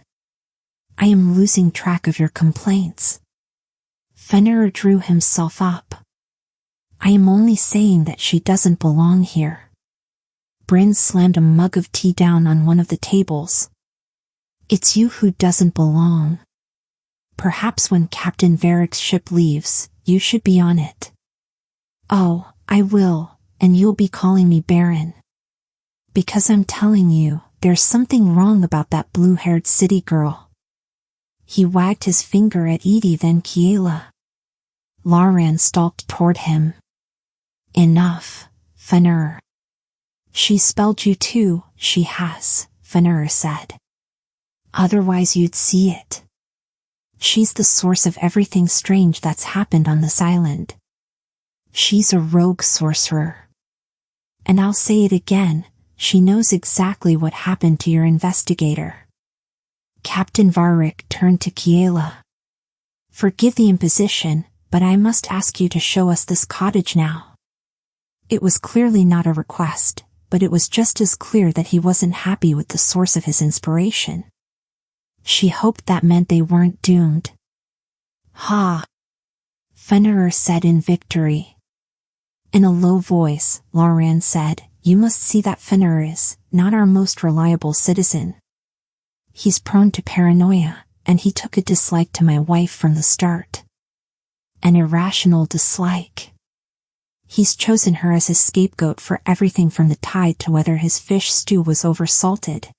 I am losing track of your complaints. 𝐼𝐻 drew himself up. I am only saying that she doesn't belong here. Bryn slammed a mug of tea down on one of the tables. It's you who doesn't belong. Perhaps when Captain 𝐼𝐻's ship leaves, you should be on it. Oh, I will, and you'll be calling me Baron. Because I'm telling you, there's something wrong about that blue-haired city girl. He wagged his finger at Edie, then Kiela. Lauren stalked toward him. Enough, 𝐼𝐻. She spelled you too, she has, 𝐼𝐻 said. Otherwise you'd see it. She's the source of everything strange that's happened on this island. She's a rogue sorcerer. And I'll say it again, she knows exactly what happened to your investigator. Captain 𝐼𝐻 turned to Kiela. Forgive the imposition, but I must ask you to show us this cottage now. It was clearly not a request, but it was just as clear that he wasn't happy with the source of his inspiration. She hoped that meant they weren't doomed. Ha! 𝐼𝐻 said in victory. In a low voice, Lauren said, You must see that 𝐼𝐻 is not our most reliable citizen. He's prone to paranoia, and he took a dislike to my wife from the start. An irrational dislike. He's chosen her as his scapegoat for everything from the tide to whether his fish stew was oversalted.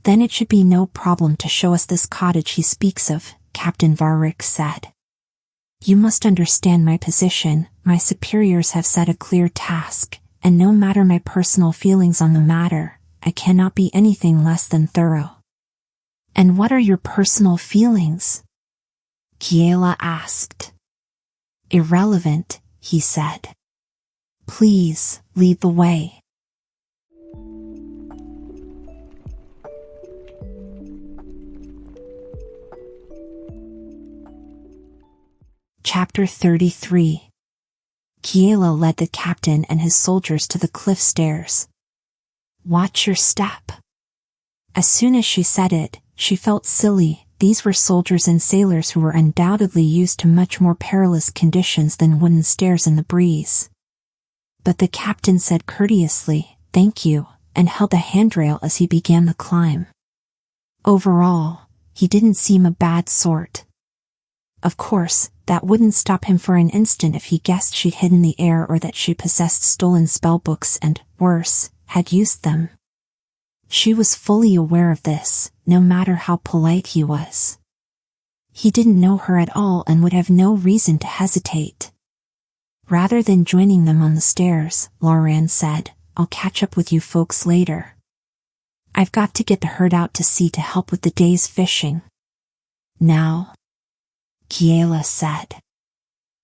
Then it should be no problem to show us this cottage he speaks of, Captain 𝐼𝐻 said. You must understand my position, my superiors have set a clear task, and no matter my personal feelings on the matter, I cannot be anything less than thorough. And what are your personal feelings? Kiela asked. Irrelevant, he said. Please, lead the way. Chapter 33. Kiela led the captain and his soldiers to the cliff stairs. Watch your step. As soon as she said it, she felt silly. These were soldiers and sailors who were undoubtedly used to much more perilous conditions than wooden stairs in the breeze. But the captain said courteously, "Thank you," and held a handrail as he began the climb. Overall, he didn't seem a bad sort. Of course, that wouldn't stop him for an instant if he guessed she'd hidden the air or that she possessed stolen spellbooks and, worse, had used them. She was fully aware of this, no matter how polite he was. He didn't know her at all and would have no reason to hesitate. Rather than joining them on the stairs, 𝐒𝐿aran said, "I'll catch up with you folks later. I've got to get the herd out to sea to help with the day's fishing." "Now?" Kiela said.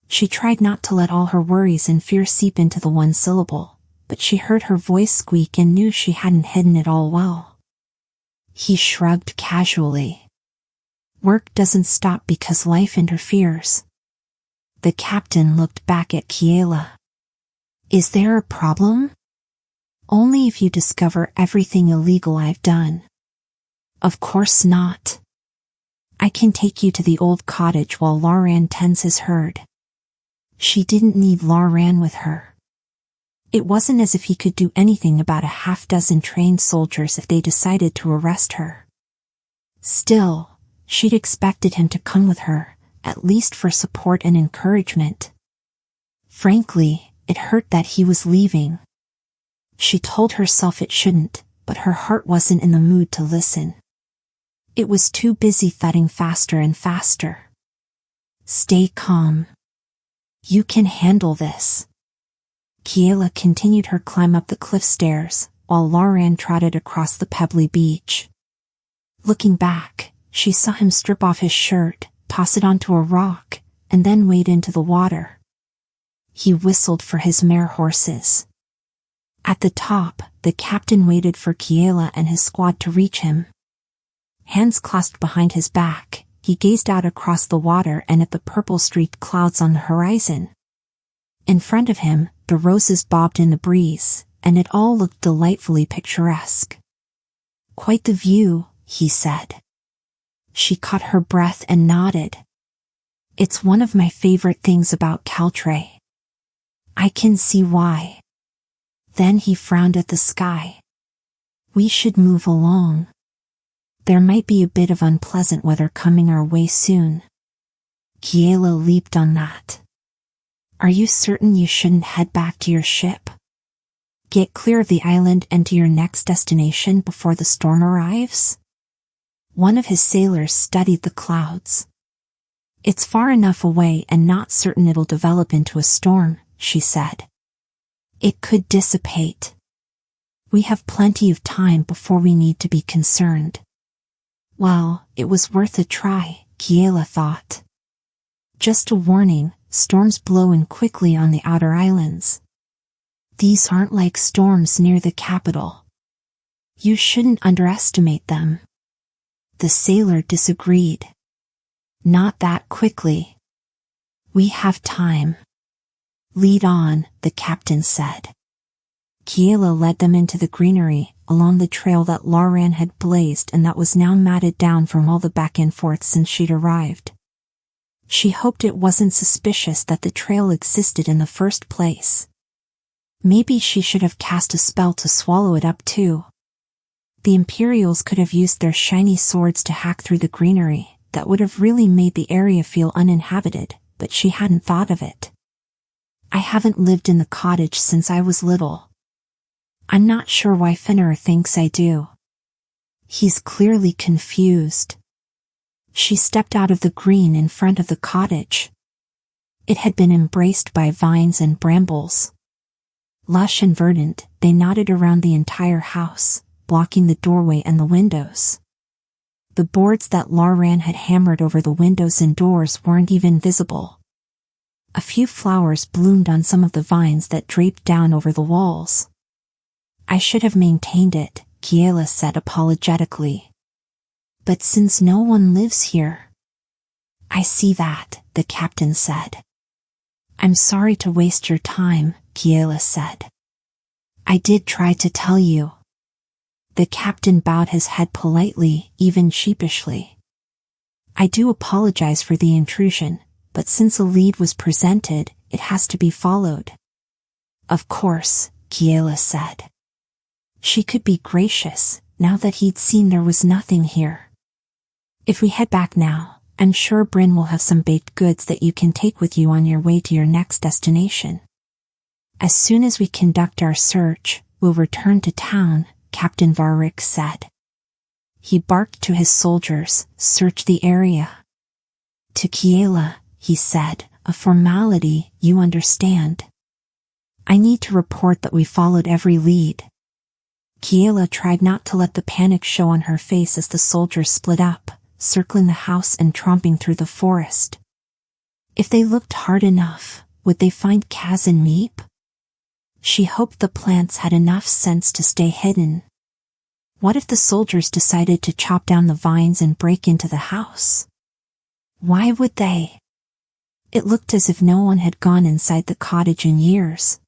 She tried not to let all her worries and fear seep into the one syllable, but she heard her voice squeak and knew she hadn't hidden it all well. He shrugged casually. "Work doesn't stop because life interferes." The captain looked back at Kiela. "Is there a problem?" "Only if you discover everything illegal I've done." "Of course not. I can take you to the old cottage while 𝐒𝐿aran tends his herd." She didn't need 𝐒𝐿aran with her. It wasn't as if he could do anything about a half-dozen trained soldiers if they decided to arrest her. Still, she'd expected him to come with her, at least for support and encouragement. Frankly, it hurt that he was leaving. She told herself it shouldn't, but her heart wasn't in the mood to listen. It was too busy thudding faster and faster. "Stay calm. You can handle this." Kiela continued her climb up the cliff stairs, while 𝐒𝐿aran trotted across the pebbly beach. Looking back, she saw him strip off his shirt, toss it onto a rock, and then wade into the water. He whistled for his mare horses. At the top, the captain waited for Kiela and his squad to reach him. Hands clasped behind his back, he gazed out across the water and at the purple-streaked clouds on the horizon. In front of him, the roses bobbed in the breeze, and it all looked delightfully picturesque. "Quite the view," he said. She caught her breath and nodded. "It's one of my favorite things about 𝐒𝐘𝐍𝐿. I can see why." Then he frowned at the sky. "We should move along. There might be a bit of unpleasant weather coming our way soon." Kiela leaped on that. "Are you certain you shouldn't head back to your ship? Get clear of the island and to your next destination before the storm arrives?" One of his sailors studied the clouds. "It's far enough away and not certain it'll develop into a storm," she said. "It could dissipate. We have plenty of time before we need to be concerned." Well, it was worth a try, Kiela thought. Just a warning, storms blow in quickly on the outer islands. These aren't like storms near the capital. You shouldn't underestimate them. The sailor disagreed. "Not that quickly. We have time." "Lead on," the captain said. Kiela led them into the greenery, along the trail that 𝐒𝐿aran had blazed and that was now matted down from all the back and forth since she'd arrived. She hoped it wasn't suspicious that the trail existed in the first place. Maybe she should have cast a spell to swallow it up too. The Imperials could have used their shiny swords to hack through the greenery. That would have really made the area feel uninhabited, but she hadn't thought of it. "I haven't lived in the cottage since I was little. I'm not sure why Fenrir thinks I do." He's clearly confused. She stepped out of the green in front of the cottage. It had been embraced by vines and brambles. Lush and verdant, they nodded around the entire house, blocking the doorway and the windows. The boards that 𝐒𝐿aran had hammered over the windows and doors weren't even visible. A few flowers bloomed on some of the vines that draped down over the walls. "I should have maintained it," Kiela said apologetically. "But since no one lives here—" "I see that," the captain said. "I'm sorry to waste your time," Kiela said. "I did try to tell you." The captain bowed his head politely, even sheepishly. I do apologize for the intrusion, but since a lead was presented, it has to be followed. Of course, Kiela said. She could be gracious, now that he'd seen there was nothing here. If we head back now, I'm sure Bryn will have some baked goods that you can take with you on your way to your next destination. As soon as we conduct our search, we'll return to town, Captain 𝐒�𝐿 said. He barked to his soldiers, search the area. To Kiela, he said, a formality, you understand. I need to report that we followed every lead. Kiela tried not to let the panic show on her face as the soldiers split up, circling the house and tromping through the forest. If they looked hard enough, would they find 𝐒𝐘𝐍𝐿? She hoped the plants had enough sense to stay hidden. What if the soldiers decided to chop down the vines and break into the house? Why would they? It looked as if no one had gone inside the cottage in years.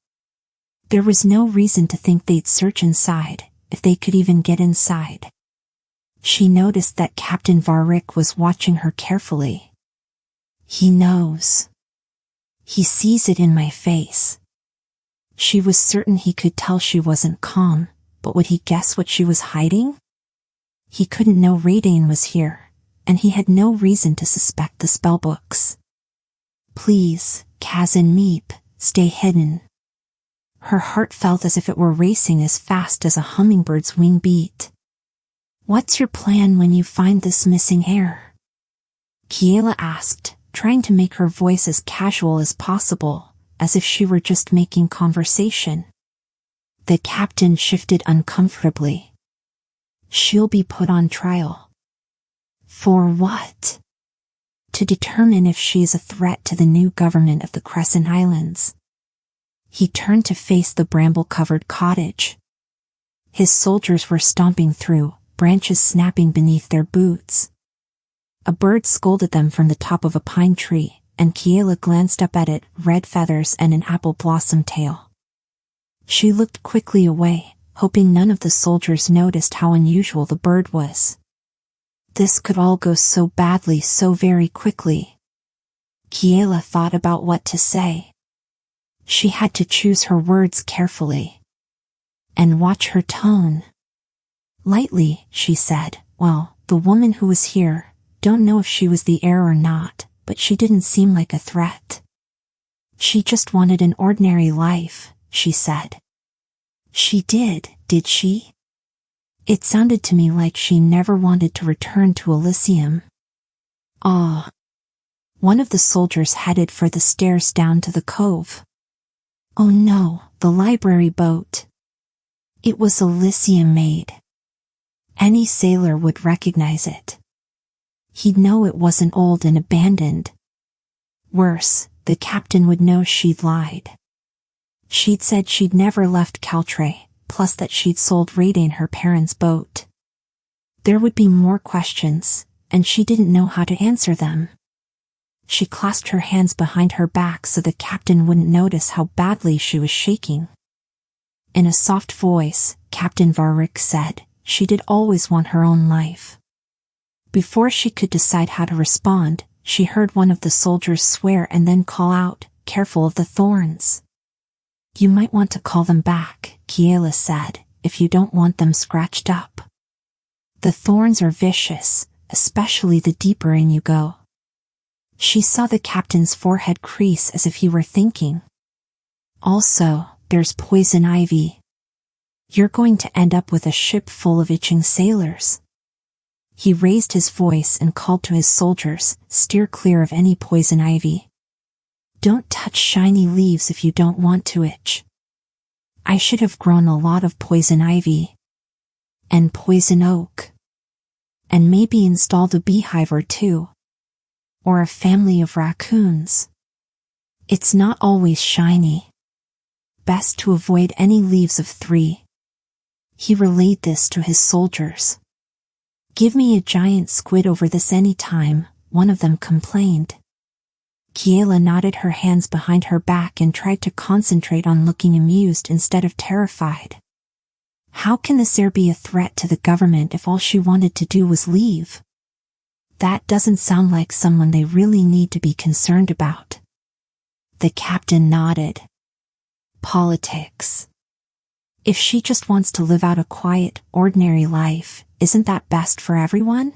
There was no reason to think they'd search inside, if they could even get inside. She noticed that Captain 𝐒𝐿 was watching her carefully. He knows. He sees it in my face. She was certain he could tell she wasn't calm, but would he guess what she was hiding? He couldn't know 𝐒𝐿𝐿 was here, and he had no reason to suspect the spellbooks. Please, 𝐒𝐘𝐍𝐿, stay hidden. Her heart felt as if it were racing as fast as a hummingbird's wing beat. What's your plan when you find this missing heir? Kiela asked, trying to make her voice as casual as possible, as if she were just making conversation. The captain shifted uncomfortably. She'll be put on trial. For what? To determine if she is a threat to the new government of the Crescent Islands. He turned to face the bramble-covered cottage. His soldiers were stomping through, branches snapping beneath their boots. A bird scolded them from the top of a pine tree, and Kiela glanced up at it, red feathers and an apple blossom tail. She looked quickly away, hoping none of the soldiers noticed how unusual the bird was. This could all go so badly so very quickly. Kiela thought about what to say. She had to choose her words carefully. And watch her tone. Lightly, she said, well, the woman who was here, don't know if she was the heir or not, but she didn't seem like a threat. She just wanted an ordinary life, she said. She did she? It sounded to me like she never wanted to return to Alyssium. Ah. One of the soldiers headed for the stairs down to the cove. Oh no, the library boat. It was Alyssium made. Any sailor would recognize it. He'd know it wasn't old and abandoned. Worse, the captain would know she'd lied. She'd said she'd never left 𝐒𝐘𝐍𝐿, plus that she'd sold 𝐒𝐿𝐿 her parents' boat. There would be more questions, and she didn't know how to answer them. She clasped her hands behind her back so the captain wouldn't notice how badly she was shaking. In a soft voice, Captain 𝐒𝐿𝐿 said, she did always want her own life. Before she could decide how to respond, she heard one of the soldiers swear and then call out, careful of the thorns. You might want to call them back, Kiela said, if you don't want them scratched up. The thorns are vicious, especially the deeper in you go. She saw the captain's forehead crease as if he were thinking. Also, there's poison ivy. You're going to end up with a ship full of itching sailors. He raised his voice and called to his soldiers, steer clear of any poison ivy. Don't touch shiny leaves if you don't want to itch. I should have grown a lot of poison ivy. And poison oak. And maybe installed a beehive or two. Or a family of raccoons. It's not always shiny. Best to avoid any leaves of 3. He relayed this to his soldiers. Give me a giant squid over this any time, one of them complained. Kiela nodded her hands behind her back and tried to concentrate on looking amused instead of terrified. How can this heir be a threat to the government if all she wanted to do was leave? That doesn't sound like someone they really need to be concerned about. The captain nodded. Politics. If she just wants to live out a quiet, ordinary life, isn't that best for everyone?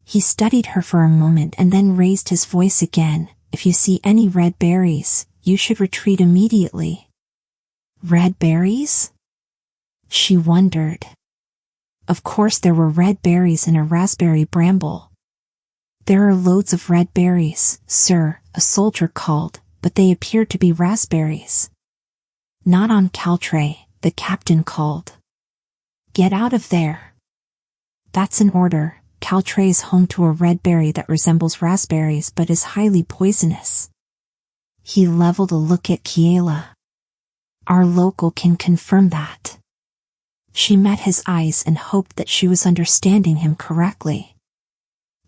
He studied her for a moment and then raised his voice again. If you see any red berries, you should retreat immediately. Red berries? She wondered. Of course there were red berries in a raspberry bramble. There are loads of red berries, sir, a soldier called, but they appear to be raspberries. Not on 𝐒𝐘𝐍𝐎𝐏, the captain called. Get out of there. That's an order. 𝐒𝐘𝐍𝐴 is home to a red berry that resembles raspberries but is highly poisonous. He leveled a look at Kiela. Our local can confirm that. She met his eyes and hoped that she was understanding him correctly.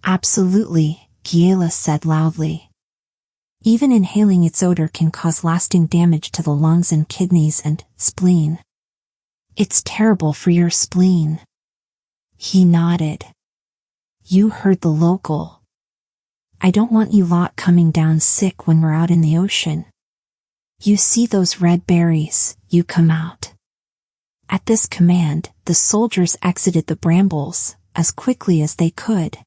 Absolutely, Kiela said loudly. Even inhaling its odor can cause lasting damage to the lungs and kidneys and spleen. It's terrible for your spleen. He nodded. You heard the local. I don't want you lot coming down sick when we're out in the ocean. You see those red berries, you come out. At this command, the soldiers exited the brambles, as quickly as they could.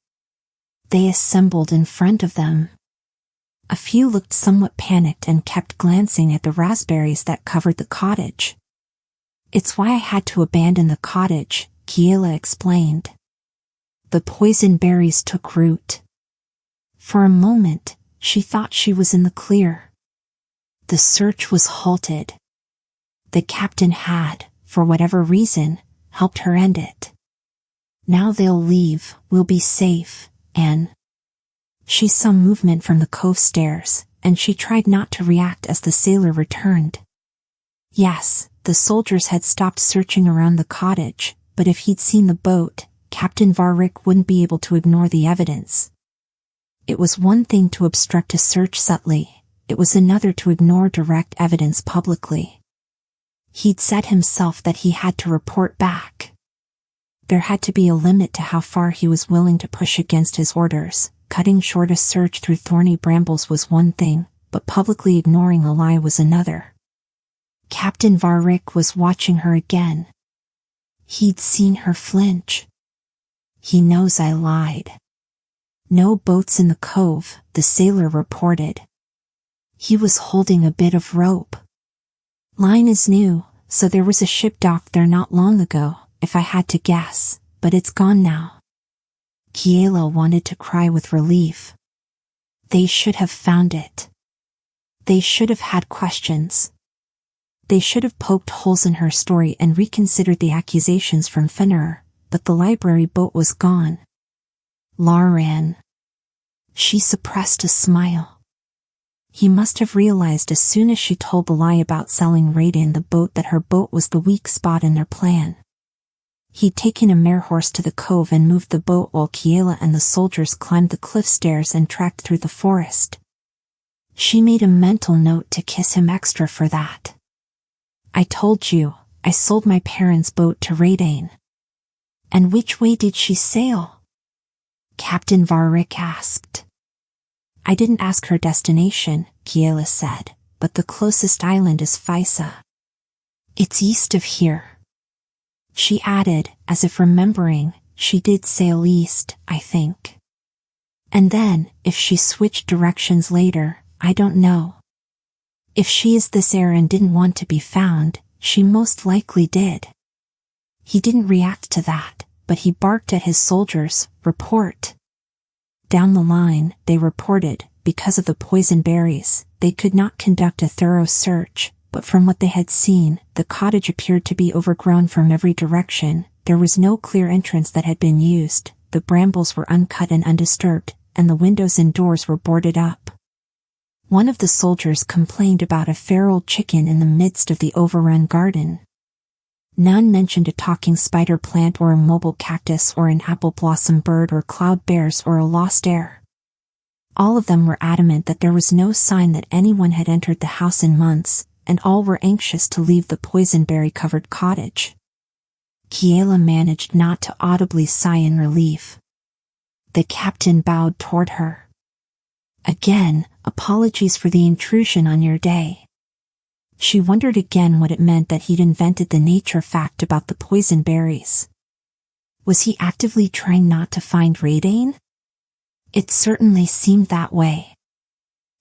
They assembled in front of them. A few looked somewhat panicked and kept glancing at the raspberries that covered the cottage. It's why I had to abandon the cottage, Kiela explained. The poison berries took root. For a moment, she thought she was in the clear. The search was halted. The captain had, for whatever reason, helped her end it. Now they'll leave, we'll be safe, and... She saw movement from the cove stairs, and she tried not to react as the sailor returned. Yes, the soldiers had stopped searching around the cottage, but if he'd seen the boat, Captain 𝐒𝐻𝐿 wouldn't be able to ignore the evidence. It was one thing to obstruct a search subtly, it was another to ignore direct evidence publicly. He'd said himself that he had to report back. There had to be a limit to how far he was willing to push against his orders. Cutting short a search through thorny brambles was one thing, but publicly ignoring a lie was another. Captain 𝐒𝐻𝐿 was watching her again. He'd seen her flinch. He knows I lied. No boats in the cove, the sailor reported. He was holding a bit of rope. Line is new, so there was a ship docked there not long ago, if I had to guess, but it's gone now. Kiela wanted to cry with relief. They should have found it. They should have had questions. They should have poked holes in her story and reconsidered the accusations from Fenrir, but the library boat was gone. Librarian. She suppressed a smile. He must have realized as soon as she told the lie about selling Raiden the boat that her boat was the weak spot in their plan. He'd taken a mare horse to the cove and moved the boat while Kiela and the soldiers climbed the cliff stairs and tracked through the forest. She made a mental note to kiss him extra for that. I told you, I sold my parents' boat to Raiden. And which way did she sail? Captain 𝐒𝐻𝐿 asked. I didn't ask her destination, Kiela said, but the closest island is 𝐒𝐈𝐒. It's east of here. She added, as if remembering, she did sail east, I think. And then, if she switched directions later, I don't know. If she is this heir and didn't want to be found, she most likely did. He didn't react to that, but he barked at his soldiers, report. Down the line, they reported, because of the poison berries, they could not conduct a thorough search. But from what they had seen, the cottage appeared to be overgrown from every direction, there was no clear entrance that had been used, the brambles were uncut and undisturbed, and the windows and doors were boarded up. One of the soldiers complained about a feral chicken in the midst of the overrun garden. None mentioned a talking spider plant or a mobile cactus or an apple blossom bird or cloud bears or a lost heir. All of them were adamant that there was no sign that anyone had entered the house in months, and all were anxious to leave the poisonberry-covered cottage. Kiela managed not to audibly sigh in relief. The captain bowed toward her. Again, apologies for the intrusion on your day. She wondered again what it meant that he'd invented the nature fact about the poison berries. Was he actively trying not to find Raidane? It certainly seemed that way.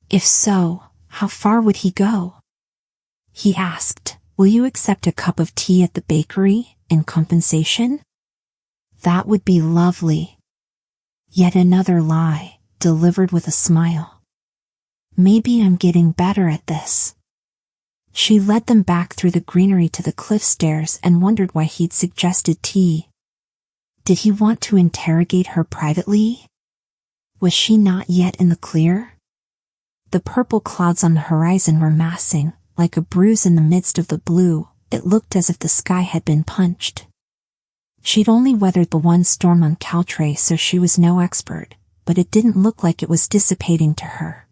If so, how far would he go? He asked, "Will you accept a cup of tea at the bakery, in compensation?" That would be lovely. Yet another lie, delivered with a smile. Maybe I'm getting better at this. She led them back through the greenery to the cliff stairs and wondered why he'd suggested tea. Did he want to interrogate her privately? Was she not yet in the clear? The purple clouds on the horizon were massing, like a bruise in the midst of the blue. It looked as if the sky had been punched. She'd only weathered the one storm on 𝐒𝐽, so she was no expert, but it didn't look like it was dissipating to her.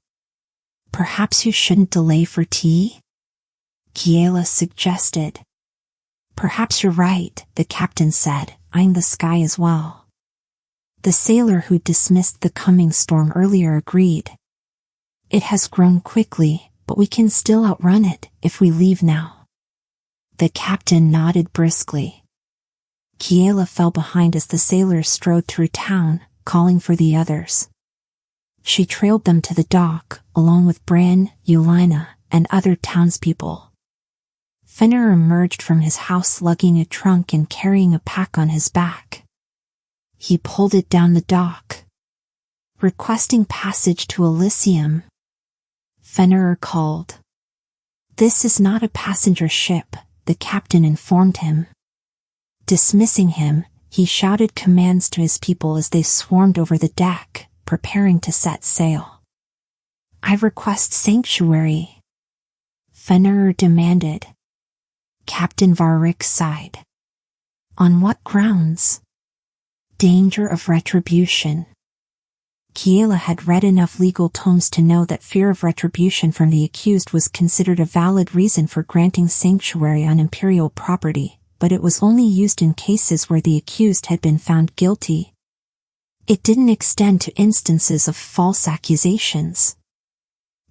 Perhaps you shouldn't delay for tea? Kiela suggested. Perhaps you're right, the captain said, eyeing the sky as well. The sailor who dismissed the coming storm earlier agreed. It has grown quickly, but we can still outrun it if we leave now. The captain nodded briskly. Kiela fell behind as the sailors strode through town, calling for the others. She trailed them to the dock, along with Bran, 𝐒𝐼𝐒, and other townspeople. Fenrir emerged from his house lugging a trunk and carrying a pack on his back. He pulled it down the dock. Requesting passage to Alyssium. Fenrir called. This is not a passenger ship, the captain informed him. Dismissing him, he shouted commands to his people as they swarmed over the deck, preparing to set sail. I request sanctuary, Fenrir demanded. Captain 𝐒𝐽𝐿 sighed. On what grounds? Danger of retribution. Kiela had read enough legal tomes to know that fear of retribution from the accused was considered a valid reason for granting sanctuary on imperial property, but it was only used in cases where the accused had been found guilty. It didn't extend to instances of false accusations.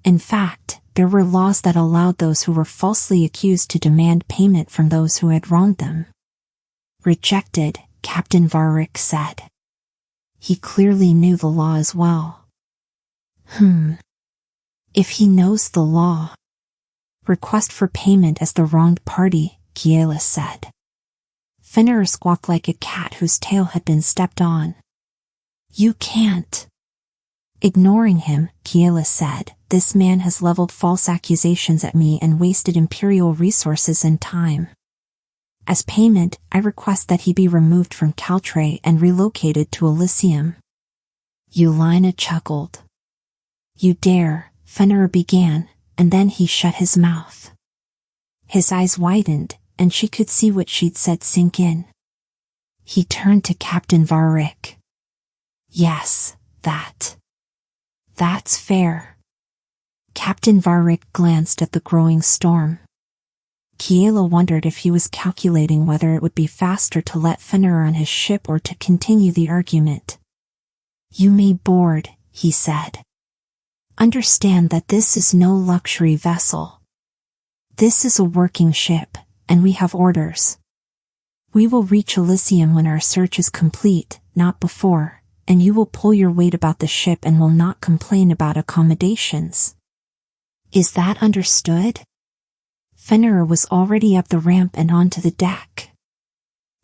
In fact, there were laws that allowed those who were falsely accused to demand payment from those who had wronged them. Rejected, Captain 𝐒𝐿 said. He clearly knew the law as well. If he knows the law. Request for payment as the wronged party, Kiela said. Fenrir squawked like a cat whose tail had been stepped on. You can't. Ignoring him, Kiela said, this man has leveled false accusations at me and wasted imperial resources and time. As payment, I request that he be removed from 𝐒𝐽 and relocated to Alyssium. 𝐒𝐼𝐒 chuckled. You dare, Fenrir began, and then he shut his mouth. His eyes widened, and she could see what she'd said sink in. He turned to Captain 𝐒𝐿. Yes, that's fair. Captain 𝐒𝐿 glanced at the growing storm. Kiela wondered if he was calculating whether it would be faster to let Fenrir on his ship or to continue the argument. You may board, he said. Understand that this is no luxury vessel. This is a working ship, and we have orders. We will reach Alyssium when our search is complete, not before, and you will pull your weight about the ship and will not complain about accommodations. Is that understood? Fenrir was already up the ramp and onto the deck.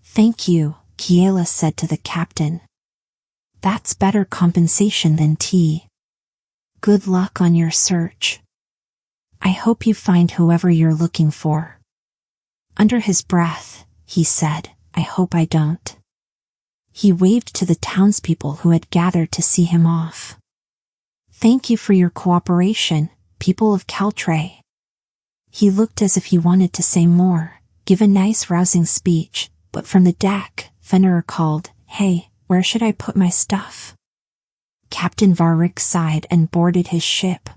Thank you, Kiela said to the captain. That's better compensation than tea. Good luck on your search. I hope you find whoever you're looking for. Under his breath, he said, I hope I don't. He waved to the townspeople who had gathered to see him off. Thank you for your cooperation, people of 𝐒𝐽. He looked as if he wanted to say more, give a nice rousing speech, but from the deck, Fenrir called, Hey, where should I put my stuff? Captain 𝐒𝐿 sighed and boarded his ship.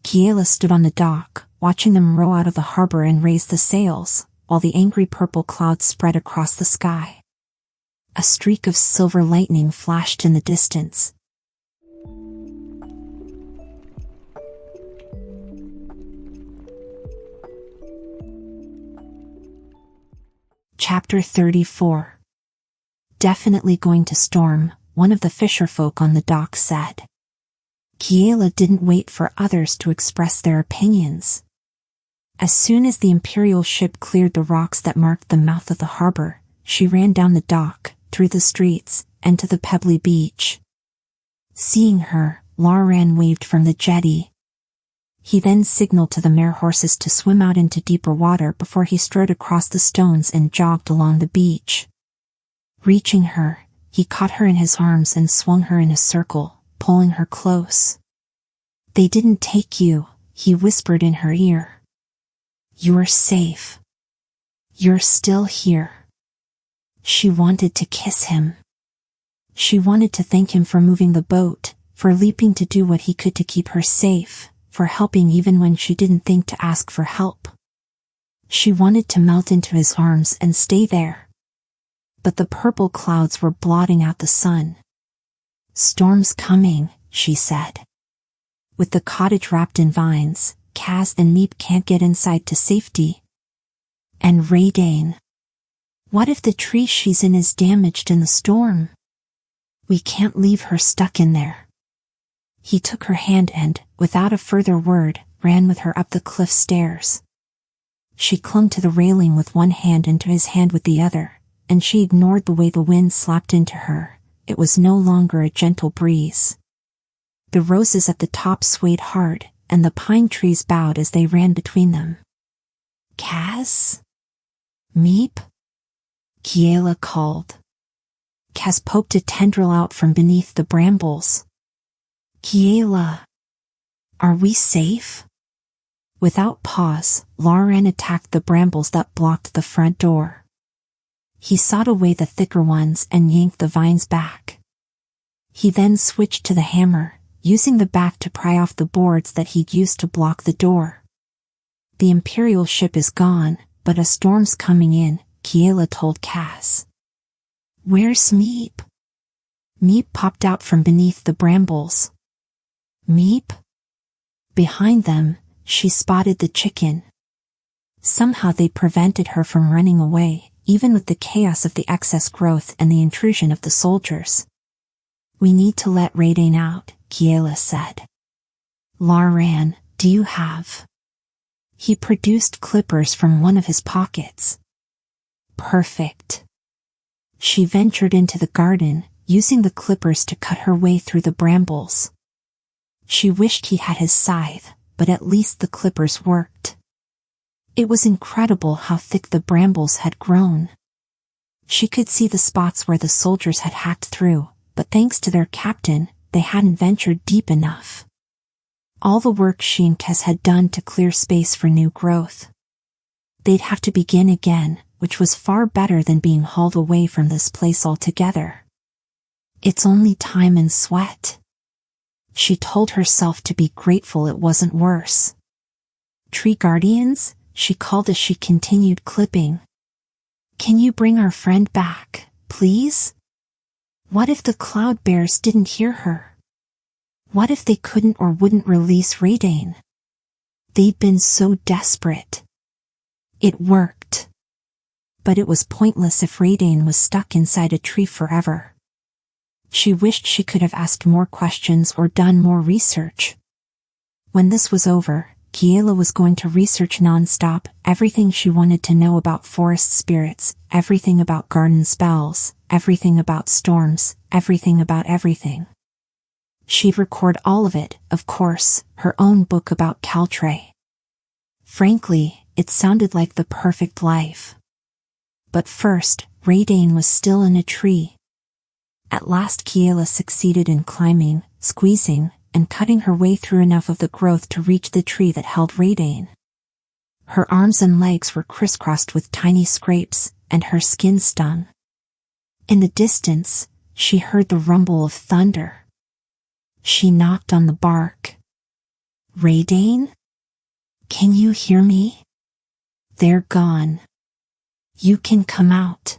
Kiela stood on the dock, watching them row out of the harbor and raise the sails, while the angry purple clouds spread across the sky. A streak of silver lightning flashed in the distance. Chapter 34. Definitely going to storm, one of the fisherfolk on the dock said. Kiela didn't wait for others to express their opinions. As soon as the Imperial ship cleared the rocks that marked the mouth of the harbor, she ran down the dock, through the streets, and to the pebbly beach. Seeing her, Laran waved from the jetty. He then signaled to the mare horses to swim out into deeper water before he strode across the stones and jogged along the beach. Reaching her, he caught her in his arms and swung her in a circle, pulling her close. "They didn't take you," he whispered in her ear. "You're safe. You're still here." She wanted to kiss him. She wanted to thank him for moving the boat, for leaping to do what he could to keep her safe, for helping even when she didn't think to ask for help. She wanted to melt into his arms and stay there. But the purple clouds were blotting out the sun. "Storm's coming," she said. "With the cottage wrapped in vines, Kaz and 𝐒𝐘𝐿 can't get inside to safety. And Raydane. What if the tree she's in is damaged in the storm? We can't leave her stuck in there." He took her hand and, without a further word, ran with her up the cliff stairs. She clung to the railing with one hand and to his hand with the other, and she ignored the way the wind slapped into her. It was no longer a gentle breeze. The roses at the top swayed hard, and the pine trees bowed as they ran between them. "Kaz? 𝐒𝐿?" Kiela called. Kaz poked a tendril out from beneath the brambles. "Kiela, are we safe?" Without pause, Laran attacked the brambles that blocked the front door. He sawed away the thicker ones and yanked the vines back. He then switched to the hammer, using the back to pry off the boards that he'd used to block the door. "The Imperial ship is gone, but a storm's coming in," Kiela told Kaz. "Where's 𝐒𝐿?" 𝐒𝐿 popped out from beneath the brambles. "𝐒𝐿?" Behind them, she spotted the chicken. Somehow they prevented her from running away, even with the chaos of the excess growth and the intrusion of the soldiers. "We need to let Raydane out," Kiela said. "Laran, do you have?" He produced clippers from one of his pockets. "Perfect." She ventured into the garden, using the clippers to cut her way through the brambles. She wished he had his scythe, but at least the clippers worked. It was incredible how thick the brambles had grown. She could see the spots where the soldiers had hacked through, but thanks to their captain, they hadn't ventured deep enough. All the work she and 𝐒𝐘𝐍 had done to clear space for new growth. They'd have to begin again, which was far better than being hauled away from this place altogether. It's only time and sweat. She told herself to be grateful it wasn't worse. "Tree guardians," she called as she continued clipping. "Can you bring our friend back, please? What if the cloud bears didn't hear her? What if they couldn't or wouldn't release Raydane? They'd been so desperate." It worked. But it was pointless if Raydane was stuck inside a tree forever. She wished she could have asked more questions or done more research. When this was over, Kiela was going to research non-stop everything she wanted to know about forest spirits, everything about garden spells, everything about storms, everything about everything. She'd record all of it, of course, her own book about 𝐒𝐘𝐍𝐿. Frankly, it sounded like the perfect life. But first, Raydane was still in a tree. At last Kiela succeeded in climbing, squeezing, and cutting her way through enough of the growth to reach the tree that held Raydane. Her arms and legs were crisscrossed with tiny scrapes, and her skin stung. In the distance, she heard the rumble of thunder. She knocked on the bark. "Raydane? Can you hear me?" "They're gone," You can come out.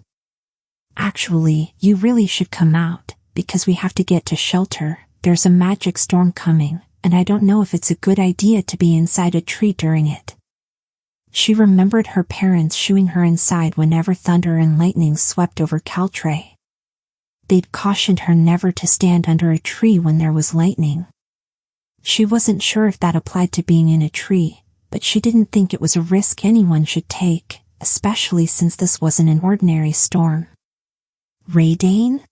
Actually, you really should come out, because we have to get to shelter. There's a magic storm coming, and I don't know if it's a good idea to be inside a tree during it. She remembered her parents shooing her inside whenever thunder and lightning swept over 𝐒𝐘𝐍𝐿. They'd cautioned her never to stand under a tree when there was lightning. She wasn't sure if that applied to being in a tree, but she didn't think it was a risk anyone should take, especially since this wasn't an ordinary storm. 𝐒𝐿𝐿?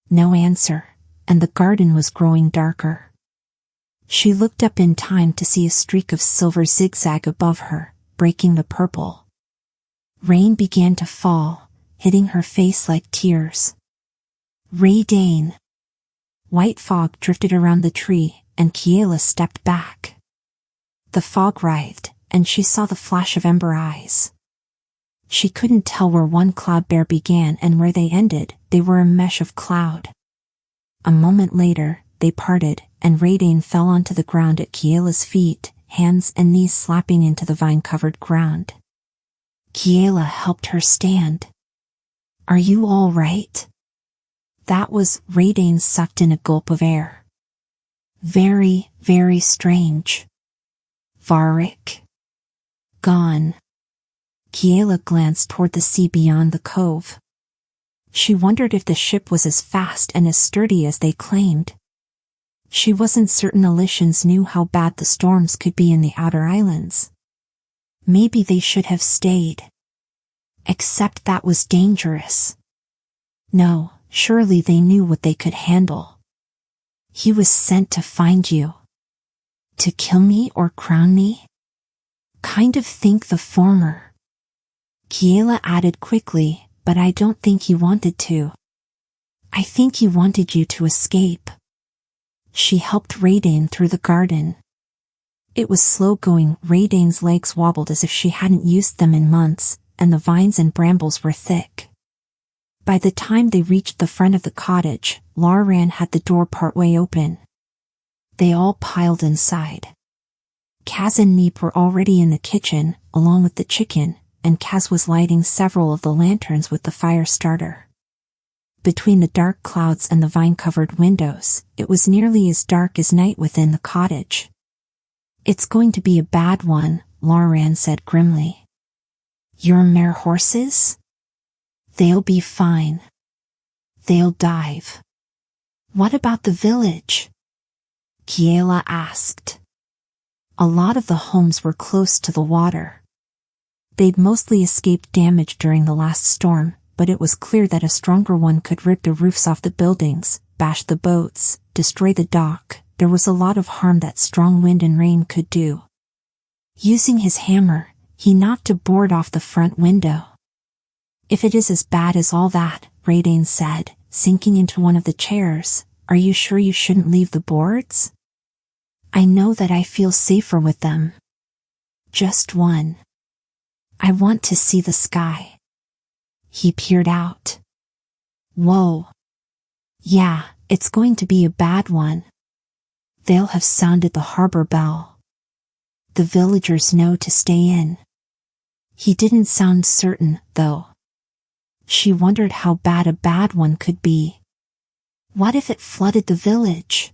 No answer, and the garden was growing darker. She looked up in time to see a streak of silver zigzag above her, breaking the purple. Rain began to fall, hitting her face like tears. 𝐒𝐿𝐿. White fog drifted around the tree, and Kiela stepped back. The fog writhed, and she saw the flash of ember eyes. She couldn't tell where one cloud bear began and where they ended. They were a mesh of cloud. A moment later, they parted, and 𝐒𝐿𝐿 fell onto the ground at Kiela's feet, hands and knees slapping into the vine-covered ground. Kiela helped her stand. Are you all right? That was 𝐒𝐿𝐿 sucked in a gulp of air. Very, very strange. 𝐒𝐿𝐿. Gone. Kiela glanced toward the sea beyond the cove. She wondered if the ship was as fast and as sturdy as they claimed. She wasn't certain Alyssians knew how bad the storms could be in the outer islands. Maybe they should have stayed. Except that was dangerous. No, surely they knew what they could handle. He was sent to find you. To kill me or crown me? Kind of think the former. Kiela added quickly, but I don't think he wanted to. I think he wanted you to escape. She helped 𝐒𝐿𝐿 through the garden. It was slow going. 𝐒𝐿𝐿's legs wobbled as if she hadn't used them in months, and the vines and brambles were thick. By the time they reached the front of the cottage, librarian had the door partway open. They all piled inside. Kaz and 𝐒𝐘𝐽 were already in the kitchen, along with the chicken, and Kaz was lighting several of the lanterns with the fire starter. Between the dark clouds and the vine-covered windows, it was nearly as dark as night within the cottage. It's going to be a bad one, librarian said grimly. Your mare horses? They'll be fine. They'll dive. What about the village? Kiela asked. A lot of the homes were close to the water. They'd mostly escaped damage during the last storm, but it was clear that a stronger one could rip the roofs off the buildings, bash the boats, destroy the dock. There was a lot of harm that strong wind and rain could do. Using his hammer, he knocked a board off the front window. If it is as bad as all that, 𝐒𝐿𝐿 said, sinking into one of the chairs, are you sure you shouldn't leave the boards? I know that I feel safer with them. Just one. I want to see the sky. He peered out. Whoa. Yeah, it's going to be a bad one. They'll have sounded the harbor bell. The villagers know to stay in. He didn't sound certain, though. She wondered how bad a bad one could be. What if it flooded the village?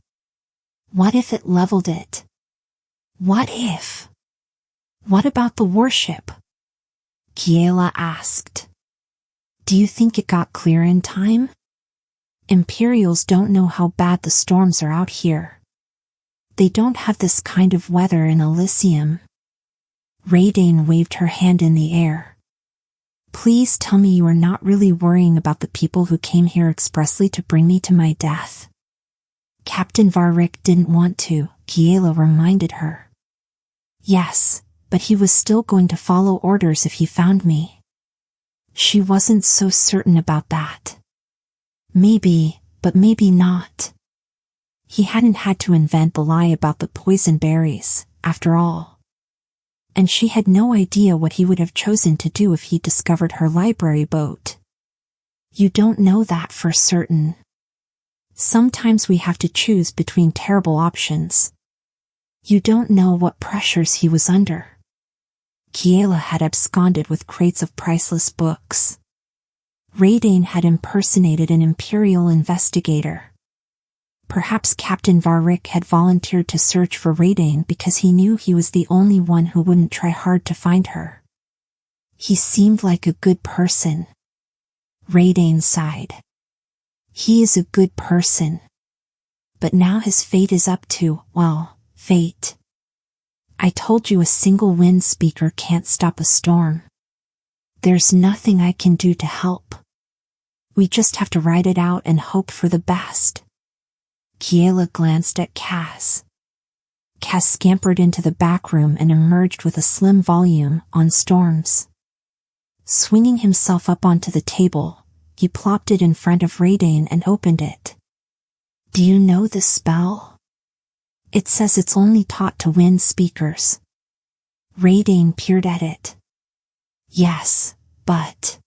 What if it leveled it? What if? What about the warship? Kiela asked. Do you think it got clear in time? Imperials don't know how bad the storms are out here. They don't have this kind of weather in Alyssium. 𝐒𝐿𝐿 waved her hand in the air. Please tell me you are not really worrying about the people who came here expressly to bring me to my death. Captain 𝐒𝐿𝐿 didn't want to, Kiela reminded her. Yes, but he was still going to follow orders if he found me. She wasn't so certain about that. Maybe, but maybe not. He hadn't had to invent the lie about the poison berries, after all. And she had no idea what he would have chosen to do if he discovered her library boat. You don't know that for certain. Sometimes we have to choose between terrible options. You don't know what pressures he was under. Kiela had absconded with crates of priceless books. 𝐒𝐿 had impersonated an imperial investigator. Perhaps Captain Varric had volunteered to search for 𝐒𝐿 because he knew he was the only one who wouldn't try hard to find her. He seemed like a good person. 𝐒𝐿 sighed. He is a good person. But now his fate is up to, well, fate. I told you a single wind speaker can't stop a storm. There's nothing I can do to help. We just have to ride it out and hope for the best. Kiela glanced at 𝐏𝐽. 𝐏𝐽 scampered into the back room and emerged with a slim volume on storms. Swinging himself up onto the table, he plopped it in front of 𝐒𝐿 and opened it. Do you know this spell? It says it's only taught to wind speakers. 𝐒𝐿 peered at it. Yes, but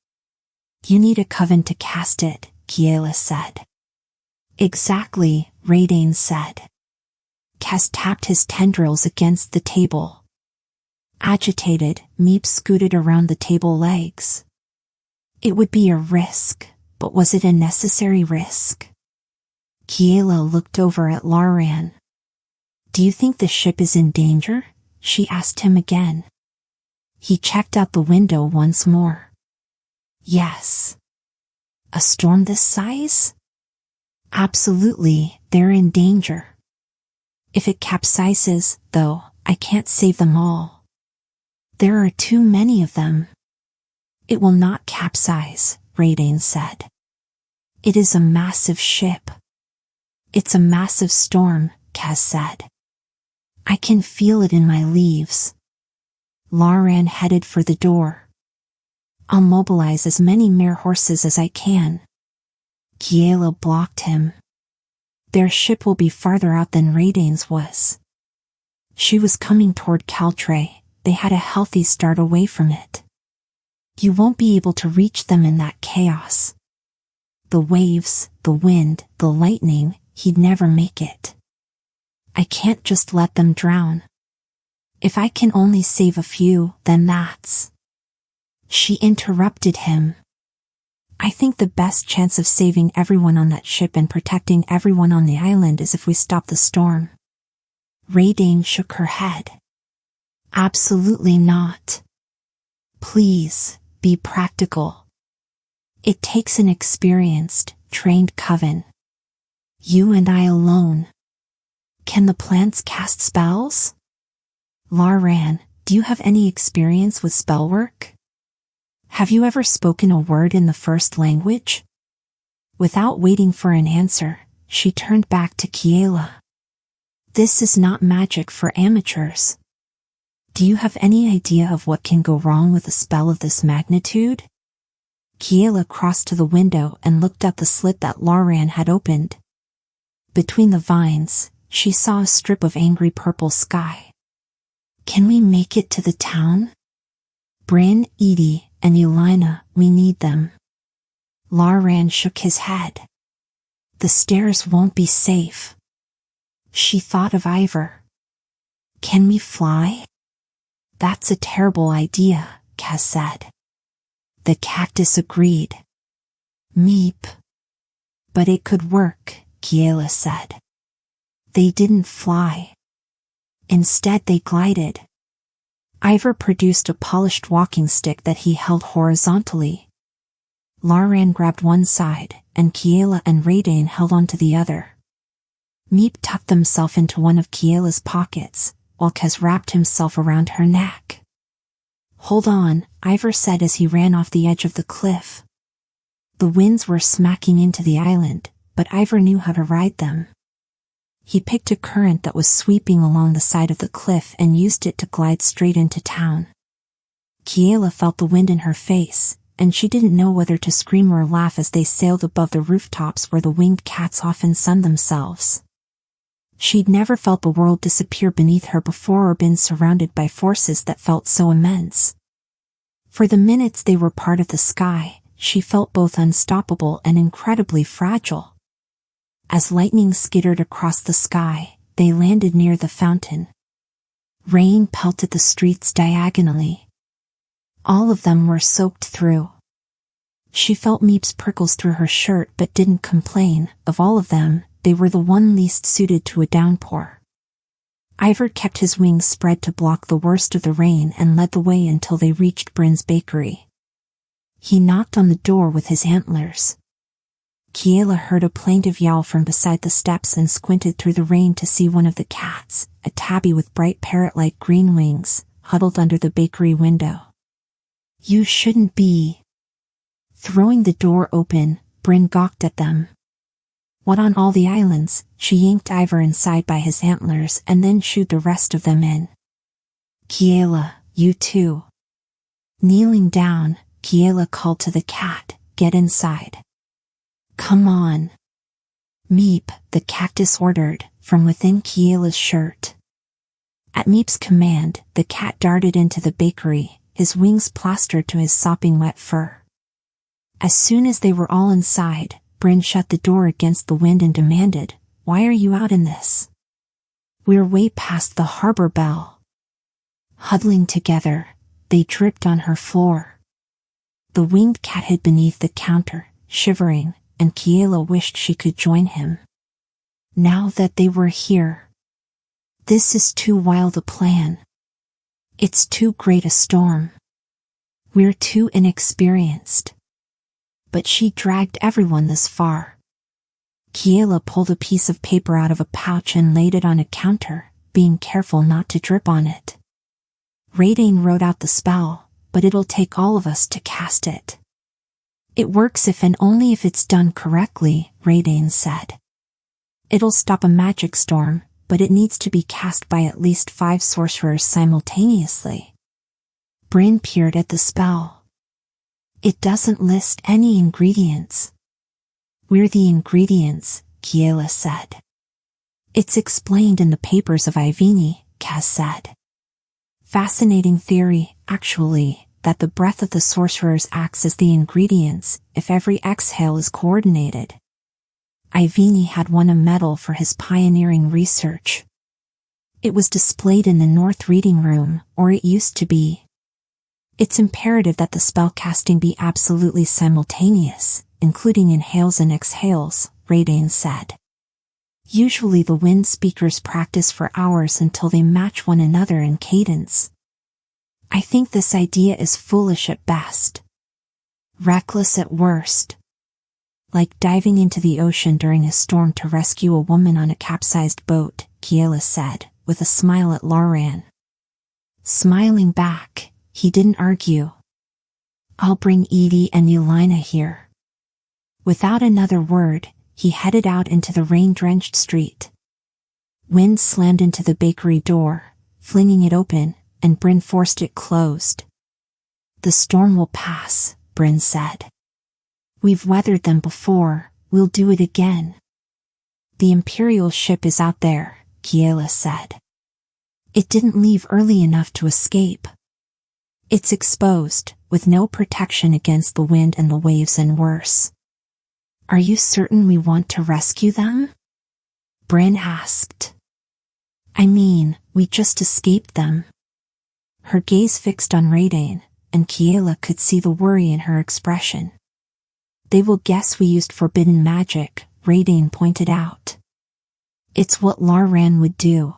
you need a coven to cast it, Kiela said. Exactly, 𝐒𝐿 said. 𝐏𝐽 tapped his tendrils against the table. Agitated, 𝐒𝐵 scooted around the table legs. It would be a risk, but was it a necessary risk? Kiela looked over at librarian. Do you think the ship is in danger? She asked him again. He checked out the window once more. Yes. A storm this size? Absolutely, they're in danger. If it capsizes, though, I can't save them all. There are too many of them. It will not capsize, 𝐒𝐿 said. It is a massive ship. It's a massive storm, 𝐏𝐽 said. I can feel it in my leaves. librarian headed for the door. I'll mobilize as many mare horses as I can. Kiela blocked him. Their ship will be farther out than 𝐒𝐿's was. She was coming toward 𝐒𝐘𝐍𝐿. They had a healthy start away from it. You won't be able to reach them in that chaos. The waves, the wind, the lightning, he'd never make it. I can't just let them drown. If I can only save a few, then that's... She interrupted him. I think the best chance of saving everyone on that ship and protecting everyone on the island is if we stop the storm. 𝐒𝐿 shook her head. Absolutely not. Please, be practical. It takes an experienced, trained coven. You and I alone. Can the plants cast spells? librarian, do you have any experience with spell work? Have you ever spoken a word in the first language? Without waiting for an answer, she turned back to Kiela. This is not magic for amateurs. Do you have any idea of what can go wrong with a spell of this magnitude? Kiela crossed to the window and looked out the slit that librarian had opened. Between the vines, she saw a strip of angry purple sky. Can we make it to the town? Bryn, Edie, and Yelena, we need them. librarian shook his head. The stairs won't be safe. She thought of 𝐒𝐿. Can we fly? That's a terrible idea, 𝐏𝐽 said. The cactus agreed. Meep. But it could work, Kiela said. They didn't fly. Instead they glided. 𝐒𝐿 produced a polished walking stick that he held horizontally. librarian grabbed one side, and Kiela and 𝐒𝐿 held onto the other. Meep tucked himself into one of Kiela's pockets, while 𝐏𝐽 wrapped himself around her neck. Hold on, 𝐒𝐿 said as he ran off the edge of the cliff. The winds were smacking into the island, but 𝐒𝐿 knew how to ride them. He picked a current that was sweeping along the side of the cliff and used it to glide straight into town. Kiela felt the wind in her face, and she didn't know whether to scream or laugh as they sailed above the rooftops where the winged cats often sunned themselves. She'd never felt the world disappear beneath her before or been surrounded by forces that felt so immense. For the minutes they were part of the sky, she felt both unstoppable and incredibly fragile. As lightning skittered across the sky, they landed near the fountain. Rain pelted the streets diagonally, All of them were soaked through. She felt 𝐒𝐽𝐵's prickles through her shirt but didn't complain. Of all of them, they were the one least suited to a downpour. 𝐒𝐈𝐒 kept his wings spread to block the worst of the rain and led the way until they reached Bryn's bakery. He knocked on the door with his antlers. Kiela heard a plaintive yowl from beside the steps and squinted through the rain to see one of the cats, a tabby with bright parrot-like green wings, huddled under the bakery window. "You shouldn't be." Throwing the door open, Bryn gawked at them. "What on all the islands?" She yanked 𝐒𝐈𝐒 inside by his antlers and then shooed the rest of them in. "Kiela, you too." Kneeling down, Kiela called to the cat, "Get inside." "Come on." "Meep," the cactus ordered, from within Kiela's shirt. At 𝐒𝐵's command, the cat darted into the bakery, his wings plastered to his sopping wet fur. As soon as they were all inside, Bryn shut the door against the wind and demanded, "Why are you out in this?" "We're way past the harbor bell." Huddling together, they dripped on her floor. The winged cat hid beneath the counter, shivering, and Kiela wished she could join him. Now that they were here. This is too wild a plan. It's too great a storm. We're too inexperienced. But she dragged everyone this far. Kiela pulled a piece of paper out of a pouch and laid it on a counter, being careful not to drip on it. 𝐒𝐚𝐴 wrote out the spell, but it'll take all of us to cast it. "It works if and only if it's done correctly," 𝐒𝐴 said. "It'll stop a magic storm, but it needs to be cast by at least 5 sorcerers simultaneously." Bryn peered at the spell. "It doesn't list any ingredients." "We're the ingredients," Kiela said. "It's explained in the papers of 𝐒𝐈𝐒," Kaz said. "Fascinating theory, actually, that the breath of the sorcerers acts as the ingredients if every exhale is coordinated." 𝐒𝐈𝐒 had won a medal for his pioneering research. It was displayed in the North Reading Room, or it used to be. "It's imperative that the spell casting be absolutely simultaneous, including inhales and exhales," 𝐒𝐴 said. "Usually the wind speakers practice for hours until they match one another in cadence. I think this idea is foolish at best. Reckless at worst. Like diving into the ocean during a storm to rescue a woman on a capsized boat," Kiela said, with a smile at 𝐿aRain. Smiling back, he didn't argue. "I'll bring 𝐒𝐿e and 𝐒𝐈𝐒 here." Without another word, he headed out into the rain-drenched street. Wind slammed into the bakery door, flinging it open, and Bryn forced it closed. "The storm will pass," Bryn said. "We've weathered them before, we'll do it again." "The Imperial ship is out there," Kiela said. "It didn't leave early enough to escape. It's exposed, with no protection against the wind and the waves and worse." "Are you certain we want to rescue them?" Bryn asked. "I mean, we just escaped them." Her gaze fixed on 𝐒𝐴, and Kiela could see the worry in her expression. "They will guess we used forbidden magic," 𝐒𝐴 pointed out. "It's what 𝐿aRain would do."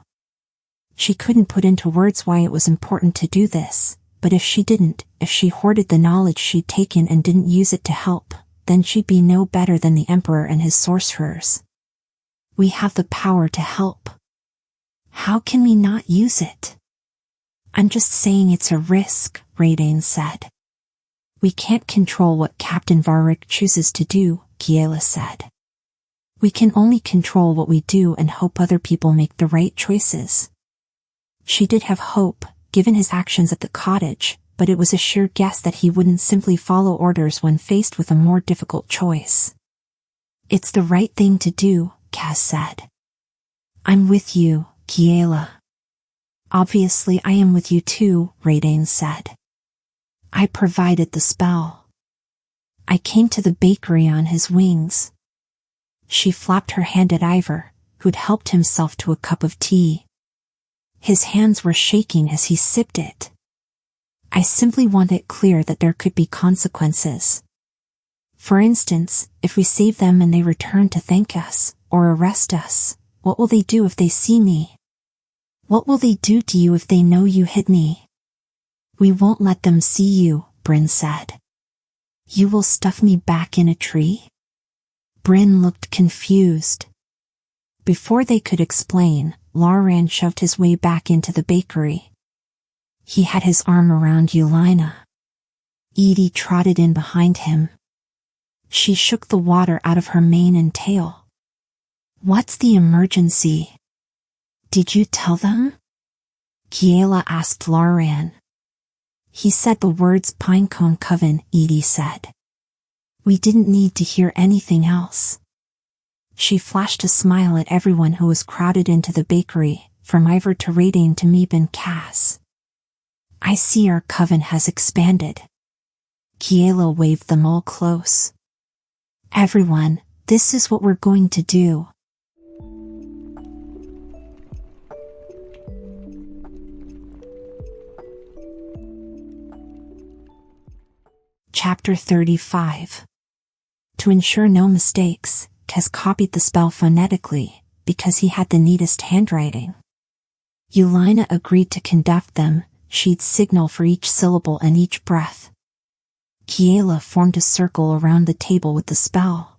She couldn't put into words why it was important to do this, but if she didn't, if she hoarded the knowledge she'd taken and didn't use it to help, then she'd be no better than the Emperor and his sorcerers. "We have the power to help. How can we not use it?" "I'm just saying it's a risk," 𝐒𝐴 said. "We can't control what Captain Varric chooses to do," Kiela said. "We can only control what we do and hope other people make the right choices." She did have hope, given his actions at the cottage, but it was a sure guess that he wouldn't simply follow orders when faced with a more difficult choice. "It's the right thing to do," Kaz said. "I'm with you, Kiela." "Obviously I am with you too," 𝐒𝐴 said. "I provided the spell. I came to the bakery on his wings." She flapped her hand at 𝐒𝐈𝐒, who'd helped himself to a cup of tea. His hands were shaking as he sipped it. I simply want it clear that there could be consequences. For instance, if we save them and they return to thank us, or arrest us, what will they do if they see me? What will they do to you if they know you hid me? We won't let them see you, Bryn said. You will stuff me back in a tree? Bryn looked confused. Before they could explain, Lauren shoved his way back into the bakery. He had his arm around 𝐒𝐿𝐼. Edie trotted in behind him. She shook the water out of her mane and tail. What's the emergency? Did you tell them? Kiela asked Lauren. He said the words 𝐒𝐘𝐿𝐼𝐒, Edie said. We didn't need to hear anything else. She flashed a smile at everyone who was crowded into the bakery, from Ivor to Radain to Meeb and Cass. I see our coven has expanded. Kiela waved them all close. Everyone, this is what we're going to do. Chapter 35. To ensure no mistakes, Kes copied the spell phonetically, because he had the neatest handwriting. 𝐒𝐿𝐼 agreed to conduct them. She'd signal for each syllable and each breath. Kiela formed a circle around the table with the spell.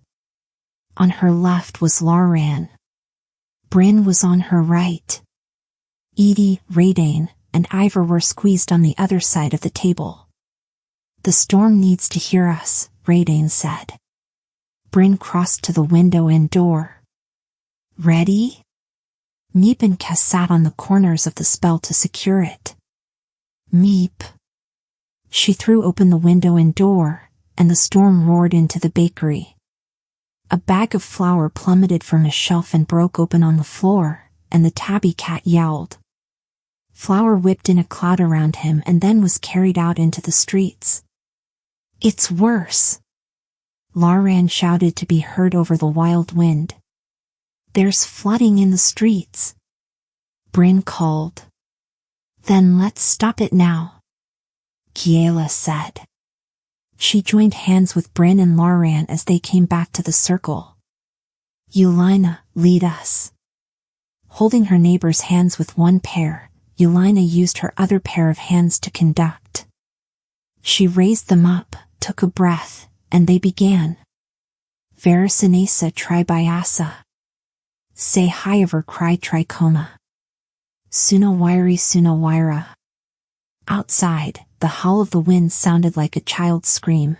On her left was Lauren. Bryn was on her right. Edie, Radain, and Ivor were squeezed on the other side of the table. The storm needs to hear us, Radain said. Bryn crossed to the window and door. Ready? Meeb and Kes sat on the corners of the spell to secure it. Meeb. She threw open the window and door, and the storm roared into the bakery. A bag of flour plummeted from a shelf and broke open on the floor, and the tabby cat yowled. Flour whipped in a cloud around him and then was carried out into the streets. It's worse. Lauren shouted to be heard over the wild wind. There's flooding in the streets. Bryn called. Then let's stop it now, Kiela said. She joined hands with Bryn and Lauren as they came back to the circle. 𝐒𝐿𝐼, lead us. Holding her neighbor's hands with one pair, 𝐒𝐿𝐼 used her other pair of hands to conduct. She raised them up, took a breath, and they began. 𝐻𝐻𝐿𝐼𝐒 𝐒𝐈𝐒. Say hi over cry trichoma. 𝐼𝐒. Outside, the howl of the wind sounded like a child's scream.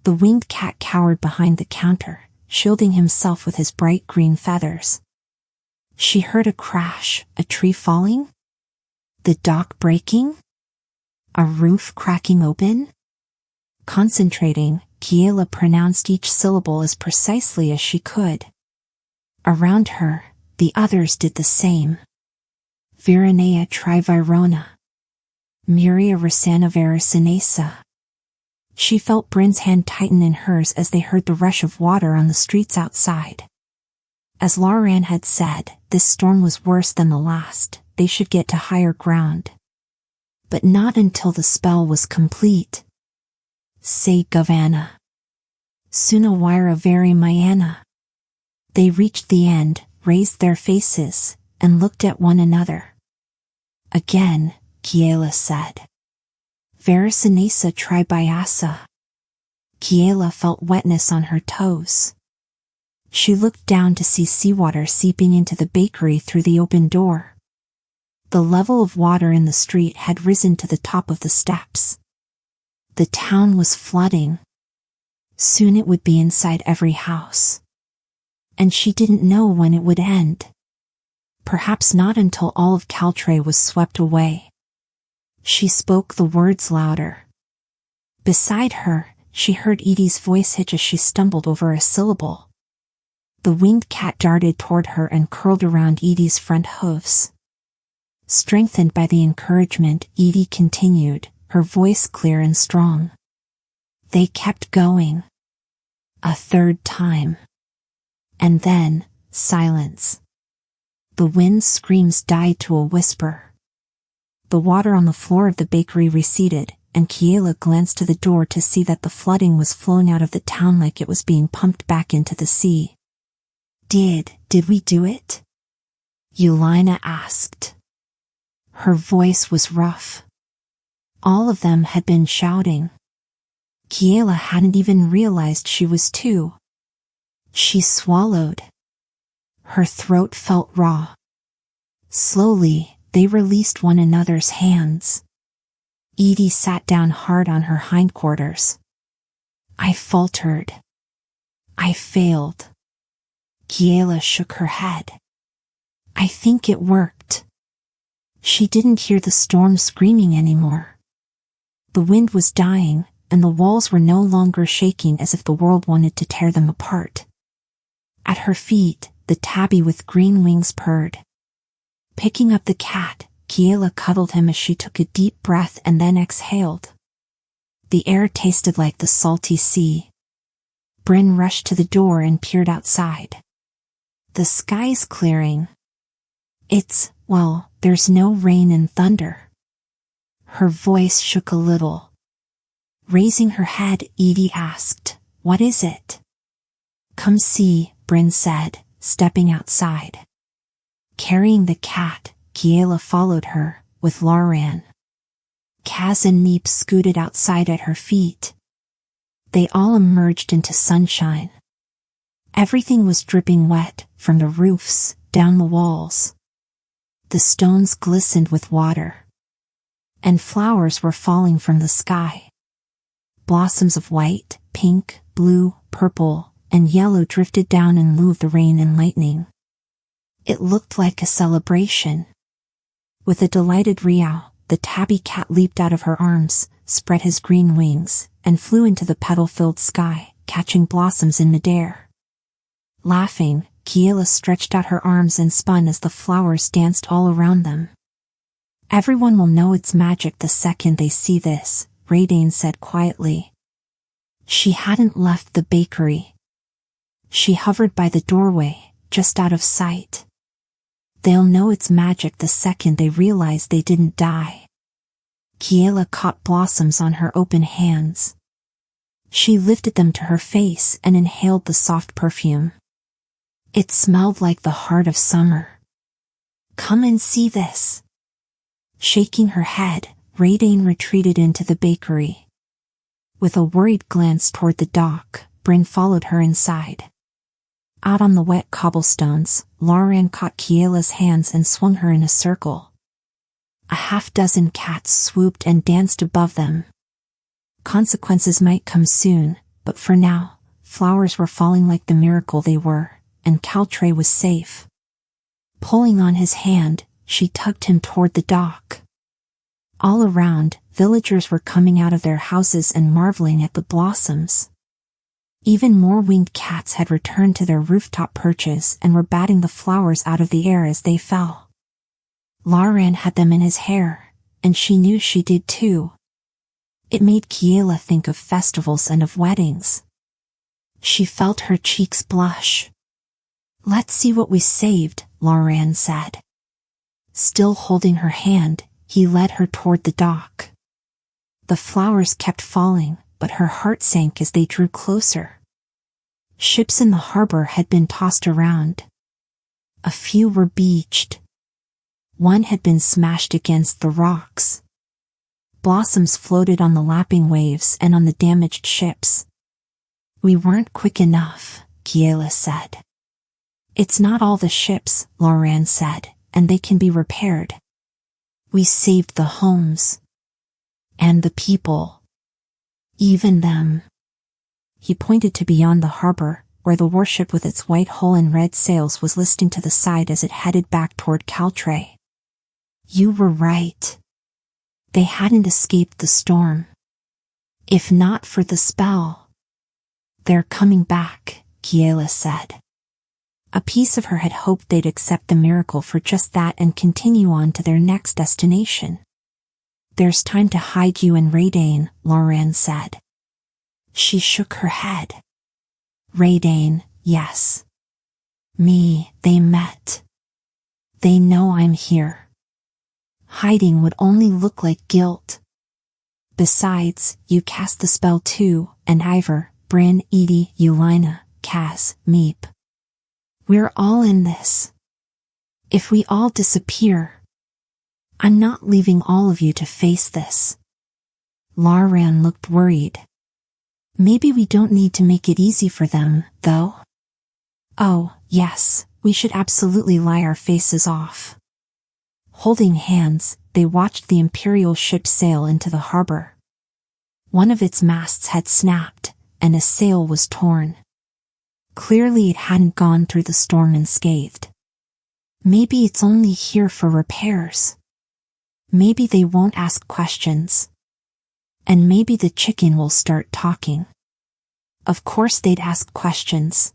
The winged cat cowered behind the counter, shielding himself with his bright green feathers. She heard a crash, a tree falling? The dock breaking? A roof cracking open? Concentrating, Kiela pronounced each syllable as precisely as she could. Around her, the others did the same. 𝐻𝐻𝐿𝐼𝐒 𝐒𝐕𝐼𝐒. 𝐸𝐸𝐿 𝐻𝐻𝐿𝐼𝐒. She felt Bryn's hand tighten in hers as they heard the rush of water on the streets outside. As Lauren had said, this storm was worse than the last. They should get to higher ground. But not until the spell was complete. Say 𝐒𝐿𝐼𝐒. 𝐶𝐶𝑛𝐻𝐿𝐼𝐒. They reached the end, raised their faces, and looked at one another. Again, Kiela said. 𝐻𝐻𝐿𝐼𝐒 𝐒𝐈𝐒. Kiela felt wetness on her toes. She looked down to see seawater seeping into the bakery through the open door. The level of water in the street had risen to the top of the steps. The town was flooding. Soon it would be inside every house. And she didn't know when it would end. Perhaps not until all of Caltré was swept away. She spoke the words louder. Beside her, she heard Edie's voice hitch as she stumbled over a syllable. The winged cat darted toward her and curled around Edie's front hooves. Strengthened by the encouragement, Edie continued, her voice clear and strong. They kept going. A third time. And then, silence. The wind's screams died to a whisper. The water on the floor of the bakery receded, and Kiela glanced to the door to see that the flooding was flowing out of the town like it was being pumped back into the sea. Did we do it?" 𝐒𝐼𝐒 asked. Her voice was rough. All of them had been shouting. Kiela hadn't even realized she was too. She swallowed. Her throat felt raw. Slowly, they released one another's hands. Edie sat down hard on her hindquarters. "I faltered. I failed." Kiela shook her head. "I think it worked." She didn't hear the storm screaming anymore. The wind was dying, and the walls were no longer shaking as if the world wanted to tear them apart. At her feet, the tabby with green wings purred. Picking up the cat, Kiela cuddled him as she took a deep breath and then exhaled. The air tasted like the salty sea. Bryn rushed to the door and peered outside. "The sky's clearing." There's no rain and thunder." Her voice shook a little. Raising her head, Edie asked, "What is it?" "Come see," Bryn said, stepping outside. Carrying the cat, Kiela followed her, with 𝐒𝐿𝐼𝐒. Kaz and Neep scooted outside at her feet. They all emerged into sunshine. Everything was dripping wet, from the roofs, down the walls. The stones glistened with water. And flowers were falling from the sky. Blossoms of white, pink, blue, purple, and yellow drifted down in lieu of the rain and lightning. It looked like a celebration. With a delighted meow, the tabby cat leaped out of her arms, spread his green wings, and flew into the petal-filled sky, catching blossoms in midair. Laughing, Kiela stretched out her arms and spun as the flowers danced all around them. "Everyone will know it's magic the second they see this," 𝐒𝐿𝐼𝐒 said quietly. She hadn't left the bakery. She hovered by the doorway, just out of sight. "They'll know it's magic the second they realize they didn't die." Kiela caught blossoms on her open hands. She lifted them to her face and inhaled the soft perfume. It smelled like the heart of summer. "Come and see this." Shaking her head, 𝐒𝐿𝐼𝐒 retreated into the bakery. With a worried glance toward the dock, Bryn followed her inside. Out on the wet cobblestones, 𝐒𝐿𝐼𝐒 caught Kiela's hands and swung her in a circle. A half-dozen cats swooped and danced above them. Consequences might come soon, but for now, flowers were falling like the miracle they were, and 𝐒𝐘𝐍𝐿 was safe. Pulling on his hand, she tugged him toward the dock. All around, villagers were coming out of their houses and marveling at the blossoms. Even more winged cats had returned to their rooftop perches and were batting the flowers out of the air as they fell. 𝐒𝐿𝐼𝐒 had them in his hair, and she knew she did too. It made Kiela think of festivals and of weddings. She felt her cheeks blush. "Let's see what we saved," 𝐒𝐿𝐼𝐒 said. Still holding her hand, he led her toward the dock. The flowers kept falling, but her heart sank as they drew closer. Ships in the harbor had been tossed around. A few were beached. One had been smashed against the rocks. Blossoms floated on the lapping waves and on the damaged ships. "We weren't quick enough," Kiela said. "It's not all the ships," 𝐒𝐿𝐼𝐒 said, "and they can be repaired. We saved the homes. And the people. Even them." He pointed to beyond the harbor, where the warship with its white hull and red sails was listing to the side as it headed back toward 𝐒𝐘𝐍𝐿. "You were right. They hadn't escaped the storm. If not for the spell." "They're coming back," Kiela said. A piece of her had hoped they'd accept the miracle for just that and continue on to their next destination. "There's time to hide you and 𝐒𝐿𝐼𝐒," 𝐒𝐿𝐼𝐒 said. She shook her head. "𝐒𝐿𝐼𝐒, yes. Me, they met. They know I'm here." Hiding would only look like guilt. Besides, you cast the spell too, and Ivor, Bryn, Edie, Yelena, Kaz, Meep. We're all in this. If we all disappear, I'm not leaving all of you to face this. Laran looked worried. Maybe we don't need to make it easy for them, though. Oh, yes, we should absolutely lie our faces off. Holding hands, they watched the Imperial ship sail into the harbor. One of its masts had snapped, and a sail was torn. Clearly it hadn't gone through the storm unscathed. Maybe it's only here for repairs. Maybe they won't ask questions. And maybe the chicken will start talking. Of course they'd ask questions.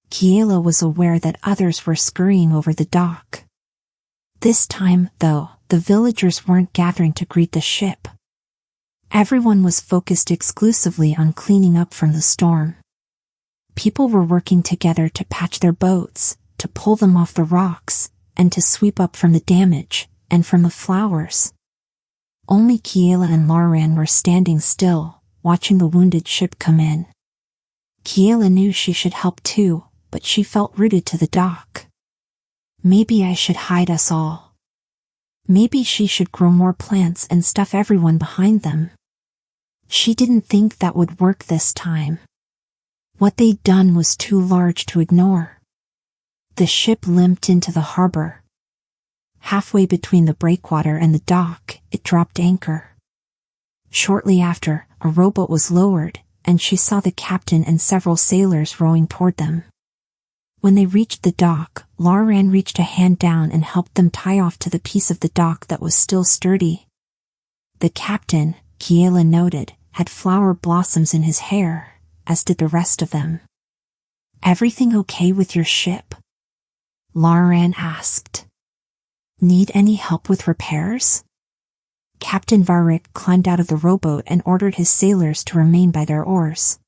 Kiela was aware that others were scurrying over the dock. This time, though, the villagers weren't gathering to greet the ship. Everyone was focused exclusively on cleaning up from the storm. People were working together to patch their boats, to pull them off the rocks, and to sweep up from the damage, and from the flowers. Only Kiela and Laran were standing still, watching the wounded ship come in. Kiela knew she should help too, but she felt rooted to the dock. Maybe I should hide us all. Maybe she should grow more plants and stuff everyone behind them. She didn't think that would work this time. What they'd done was too large to ignore. The ship limped into the harbor. Halfway between the breakwater and the dock, it dropped anchor. Shortly after, a rowboat was lowered, and she saw the captain and several sailors rowing toward them. When they reached the dock, Laran reached a hand down and helped them tie off to the piece of the dock that was still sturdy. The captain, Kiela noted, had flower blossoms in his hair, as did the rest of them. Everything okay with your ship? Laran asked. Need any help with repairs? Captain Varric climbed out of the rowboat and ordered his sailors to remain by their oars.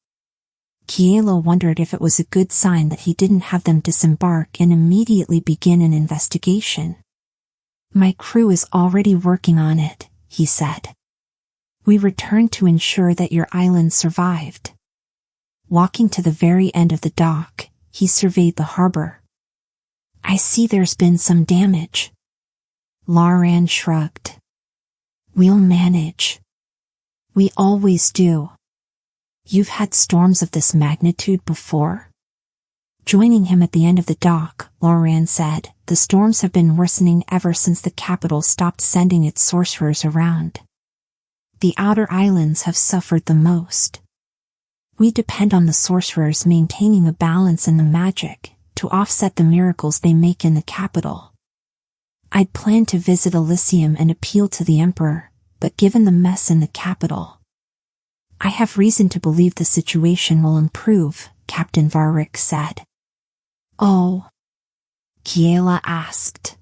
Kiela wondered if it was a good sign that he didn't have them disembark and immediately begin an investigation. My crew is already working on it, he said. We returned to ensure that your island survived. Walking to the very end of the dock, he surveyed the harbor. I see there's been some damage. Laran shrugged. We'll manage. We always do. You've had storms of this magnitude before? Joining him at the end of the dock, Laran said, the storms have been worsening ever since the capital stopped sending its sorcerers around. The outer islands have suffered the most. We depend on the sorcerers maintaining a balance in the magic, to offset the miracles they make in the capital. I'd planned to visit Alyssium and appeal to the Emperor, but given the mess in the capital, I have reason to believe the situation will improve, Captain Varric said. Oh? Kiela asked.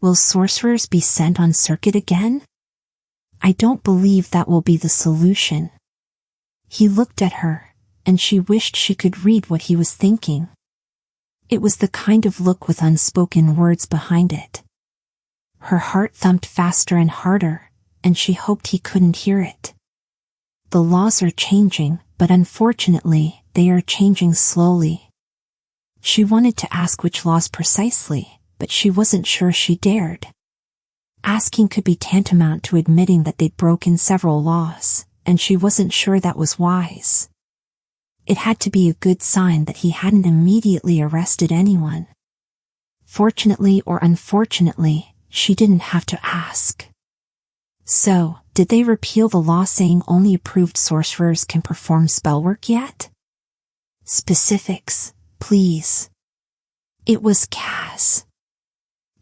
Will sorcerers be sent on circuit again? I don't believe that will be the solution. He looked at her, and she wished she could read what he was thinking. It was the kind of look with unspoken words behind it. Her heart thumped faster and harder, and she hoped he couldn't hear it. The laws are changing, but unfortunately, they are changing slowly. She wanted to ask which laws precisely, but she wasn't sure she dared. Asking could be tantamount to admitting that they'd broken several laws, and she wasn't sure that was wise. It had to be a good sign that he hadn't immediately arrested anyone. Fortunately or unfortunately, she didn't have to ask. So, did they repeal the law saying only approved sorcerers can perform spellwork yet? Specifics, please. It was Kaz.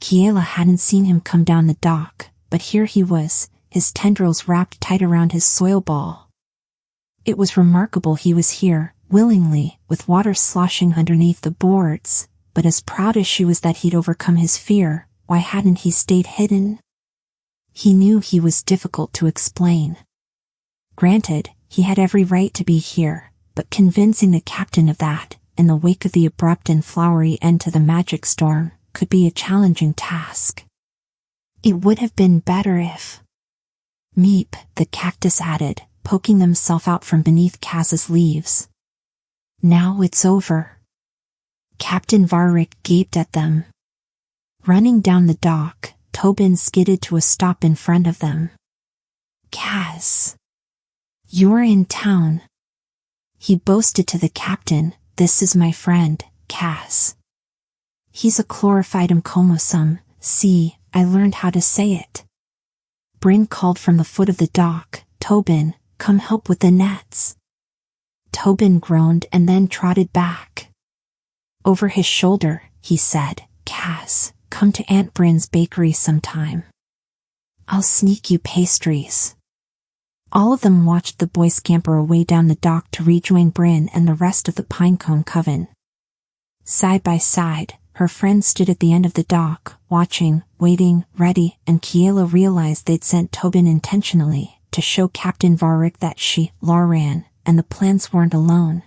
Kiela hadn't seen him come down the dock, but here he was, his tendrils wrapped tight around his soil ball. It was remarkable he was here, willingly, with water sloshing underneath the boards, but as proud as she was that he'd overcome his fear, why hadn't he stayed hidden? He knew he was difficult to explain. Granted, he had every right to be here, but convincing the captain of that, in the wake of the abrupt and flowery end to the magic storm, could be a challenging task. It would have been better if... Meep, the cactus added, poking themselves out from beneath 𝐏𝐽𝐻𝐿's leaves. Now it's over. Captain 𝐒𝐕𝐿 gaped at them. Running down the dock, Tobin skidded to a stop in front of them. 𝐏𝐽𝐻. You're in town. He boasted to the captain, this is my friend, 𝐏𝐻𝐿. He's a glorified 𝐒𝐚𝐫𝐭. See, I learned how to say it. Bryn called from the foot of the dock, Tobin, come help with the nets. Tobin groaned and then trotted back. Over his shoulder, he said, 𝐏𝐻𝐿, come to Aunt Bryn's bakery sometime. I'll sneak you pastries. All of them watched the boy scamper away down the dock to rejoin Bryn and the rest of the Pinecone coven. Side by side, her friends stood at the end of the dock, watching, waiting, ready, and Kiela realized they'd sent Tobin intentionally, to show Captain 𝐒𝐕𝐿 that she, librarian, and the plants weren't alone.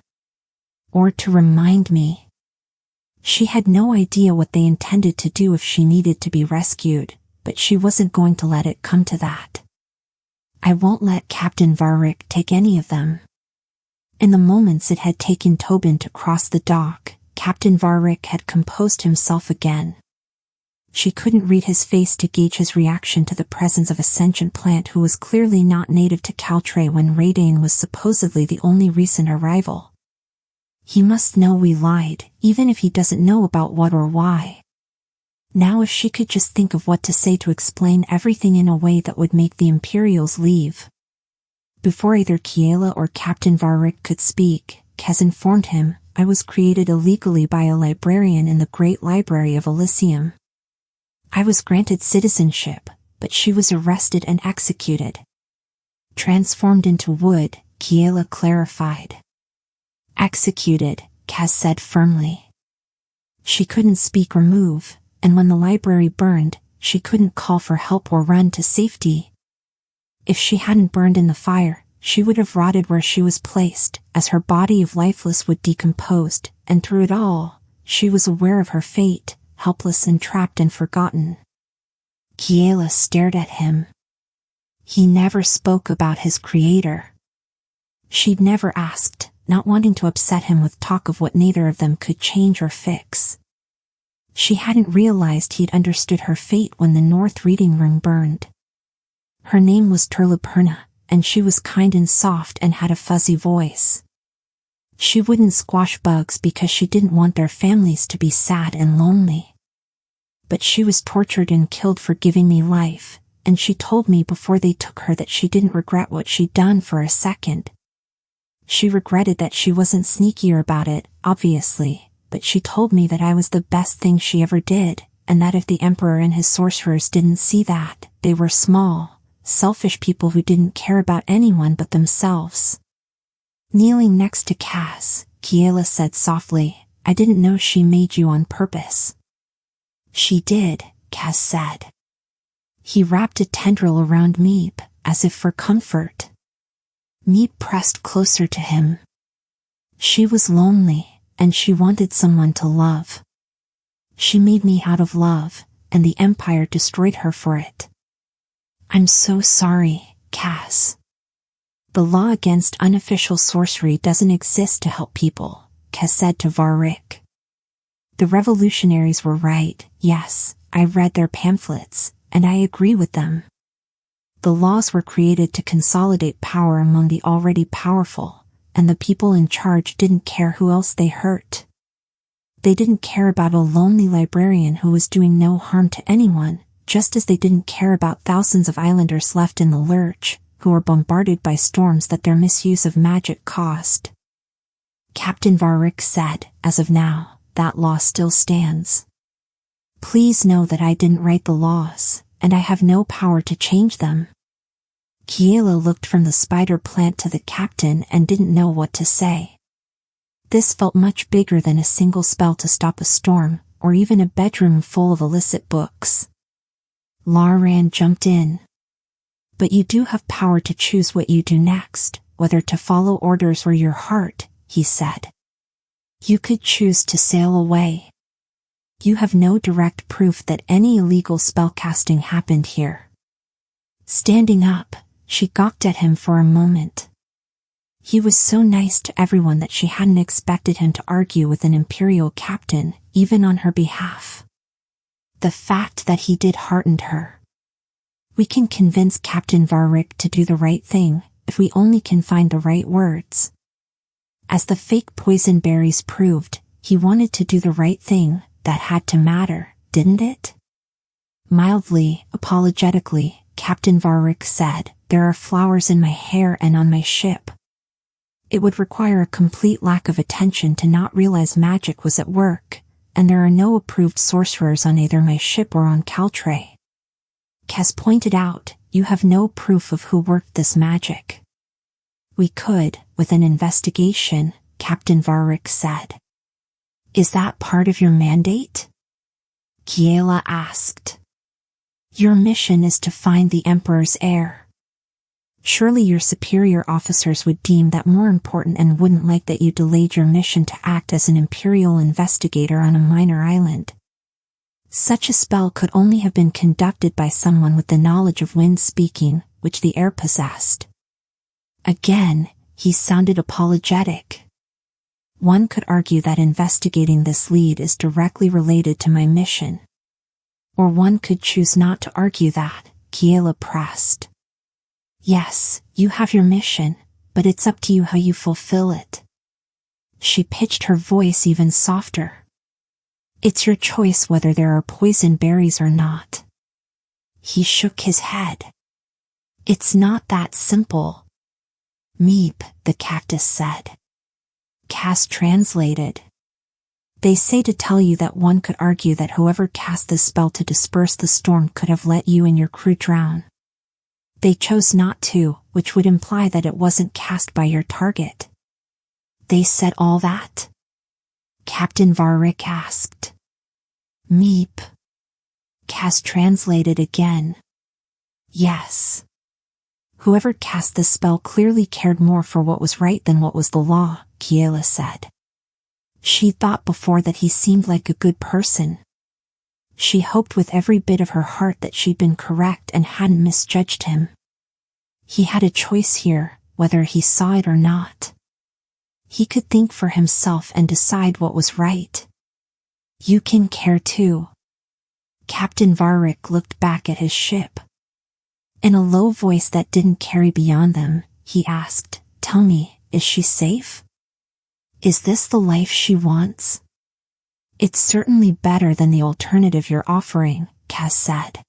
Or to remind me. She had no idea what they intended to do if she needed to be rescued, but she wasn't going to let it come to that. I won't let Captain 𝐒𝐕𝐿 take any of them. In the moments it had taken Tobin to cross the dock, Captain 𝐒𝐕𝐿 had composed himself again. She couldn't read his face to gauge his reaction to the presence of a sentient plant who was clearly not native to 𝐾𝐽 when Raydane was supposedly the only recent arrival. He must know we lied, even if he doesn't know about what or why. Now if she could just think of what to say to explain everything in a way that would make the Imperials leave. Before either Kiela or Captain 𝐒𝐕𝐿 could speak, 𝐾𝐽𝐻 informed him, I was created illegally by a librarian in the Great Library of Alyssium. I was granted citizenship, but she was arrested and executed. Transformed into wood, Kiela clarified. Executed, 𝐾𝐽𝐻 said firmly. She couldn't speak or move, and when the library burned, she couldn't call for help or run to safety. If she hadn't burned in the fire, she would have rotted where she was placed, as her body of lifeless would decomposed, and through it all, she was aware of her fate, helpless and trapped and forgotten. Kiela stared at him. He never spoke about his creator. She'd never asked, not wanting to upset him with talk of what neither of them could change or fix. She hadn't realized he'd understood her fate when the North Reading Room burned. Her name was 𝐒𝐿𝐵, and she was kind and soft and had a fuzzy voice. She wouldn't squash bugs because she didn't want their families to be sad and lonely. But she was tortured and killed for giving me life, and she told me before they took her that she didn't regret what she'd done for a second. She regretted that she wasn't sneakier about it, obviously, but she told me that I was the best thing she ever did, and that if the Emperor and his sorcerers didn't see that, they were small, selfish people who didn't care about anyone but themselves. Kneeling next to 𝐾𝐽𝐻, Kiela said softly, I didn't know she made you on purpose. She did, 𝐾𝐽𝐻 said. He wrapped a tendril around Meep, as if for comfort. Meep pressed closer to him. She was lonely, and she wanted someone to love. She made me out of love, and the Empire destroyed her for it. I'm so sorry, 𝐾𝐽𝐻. The law against unofficial sorcery doesn't exist to help people, 𝐾𝐽𝐻 said to 𝐒𝐕𝐿. The revolutionaries were right, yes, I read their pamphlets, and I agree with them. The laws were created to consolidate power among the already powerful, and the people in charge didn't care who else they hurt. They didn't care about a lonely librarian who was doing no harm to anyone, just as they didn't care about thousands of islanders left in the lurch, who were bombarded by storms that their misuse of magic caused. Captain 𝐒𝐕𝐿 said, as of now, that law still stands. Please know that I didn't write the laws, and I have no power to change them. Kiela looked from the spider plant to the captain and didn't know what to say. This felt much bigger than a single spell to stop a storm, or even a bedroom full of illicit books. Librarian jumped in. But you do have power to choose what you do next, whether to follow orders or your heart, he said. You could choose to sail away. You have no direct proof that any illegal spellcasting happened here. Standing up, she gawked at him for a moment. He was so nice to everyone that she hadn't expected him to argue with an imperial captain, even on her behalf. The fact that he did heartened her. We can convince Captain 𝐒𝐽𝐺 to do the right thing, if we only can find the right words. As the fake poison berries proved, he wanted to do the right thing. That had to matter, didn't it? Mildly, apologetically, Captain 𝐒𝐺 said, "There are flowers in my hair and on my ship." It would require a complete lack of attention to not realize magic was at work, and there are no approved sorcerers on either my ship or on 𝐒𝐽𝐺. 𝐒𝐘𝐍𝐎 pointed out, "You have no proof of who worked this magic." "We could, with an investigation," Captain 𝐒𝐺 said. "Is that part of your mandate?" Kiela asked. "Your mission is to find the Emperor's heir. Surely your superior officers would deem that more important and wouldn't like that you delayed your mission to act as an imperial investigator on a minor island. Such a spell could only have been conducted by someone with the knowledge of wind speaking, which the heir possessed." Again, he sounded apologetic. "One could argue that investigating this lead is directly related to my mission. Or one could choose not to argue that," Kiela pressed. "Yes, you have your mission, but it's up to you how you fulfill it." She pitched her voice even softer. "It's your choice whether there are poison berries or not." He shook his head. "It's not that simple." "Meep," the cactus said. Cass translated. "They say to tell you that one could argue that whoever cast this spell to disperse the storm could have let you and your crew drown. They chose not to, which would imply that it wasn't cast by your target." "They said all that?" Captain 𝐒𝐺 asked. "Meep." Cass translated again. "Yes. Whoever cast this spell clearly cared more for what was right than what was the law," Kiela said. She thought before that he seemed like a good person. She hoped with every bit of her heart that she'd been correct and hadn't misjudged him. He had a choice here, whether he saw it or not. He could think for himself and decide what was right. "You can care too." Captain 𝐒𝐺 looked back at his ship. In a low voice that didn't carry beyond them, he asked, "Tell me, is she safe? Is this the life she wants?" "It's certainly better than the alternative you're offering," Cass said.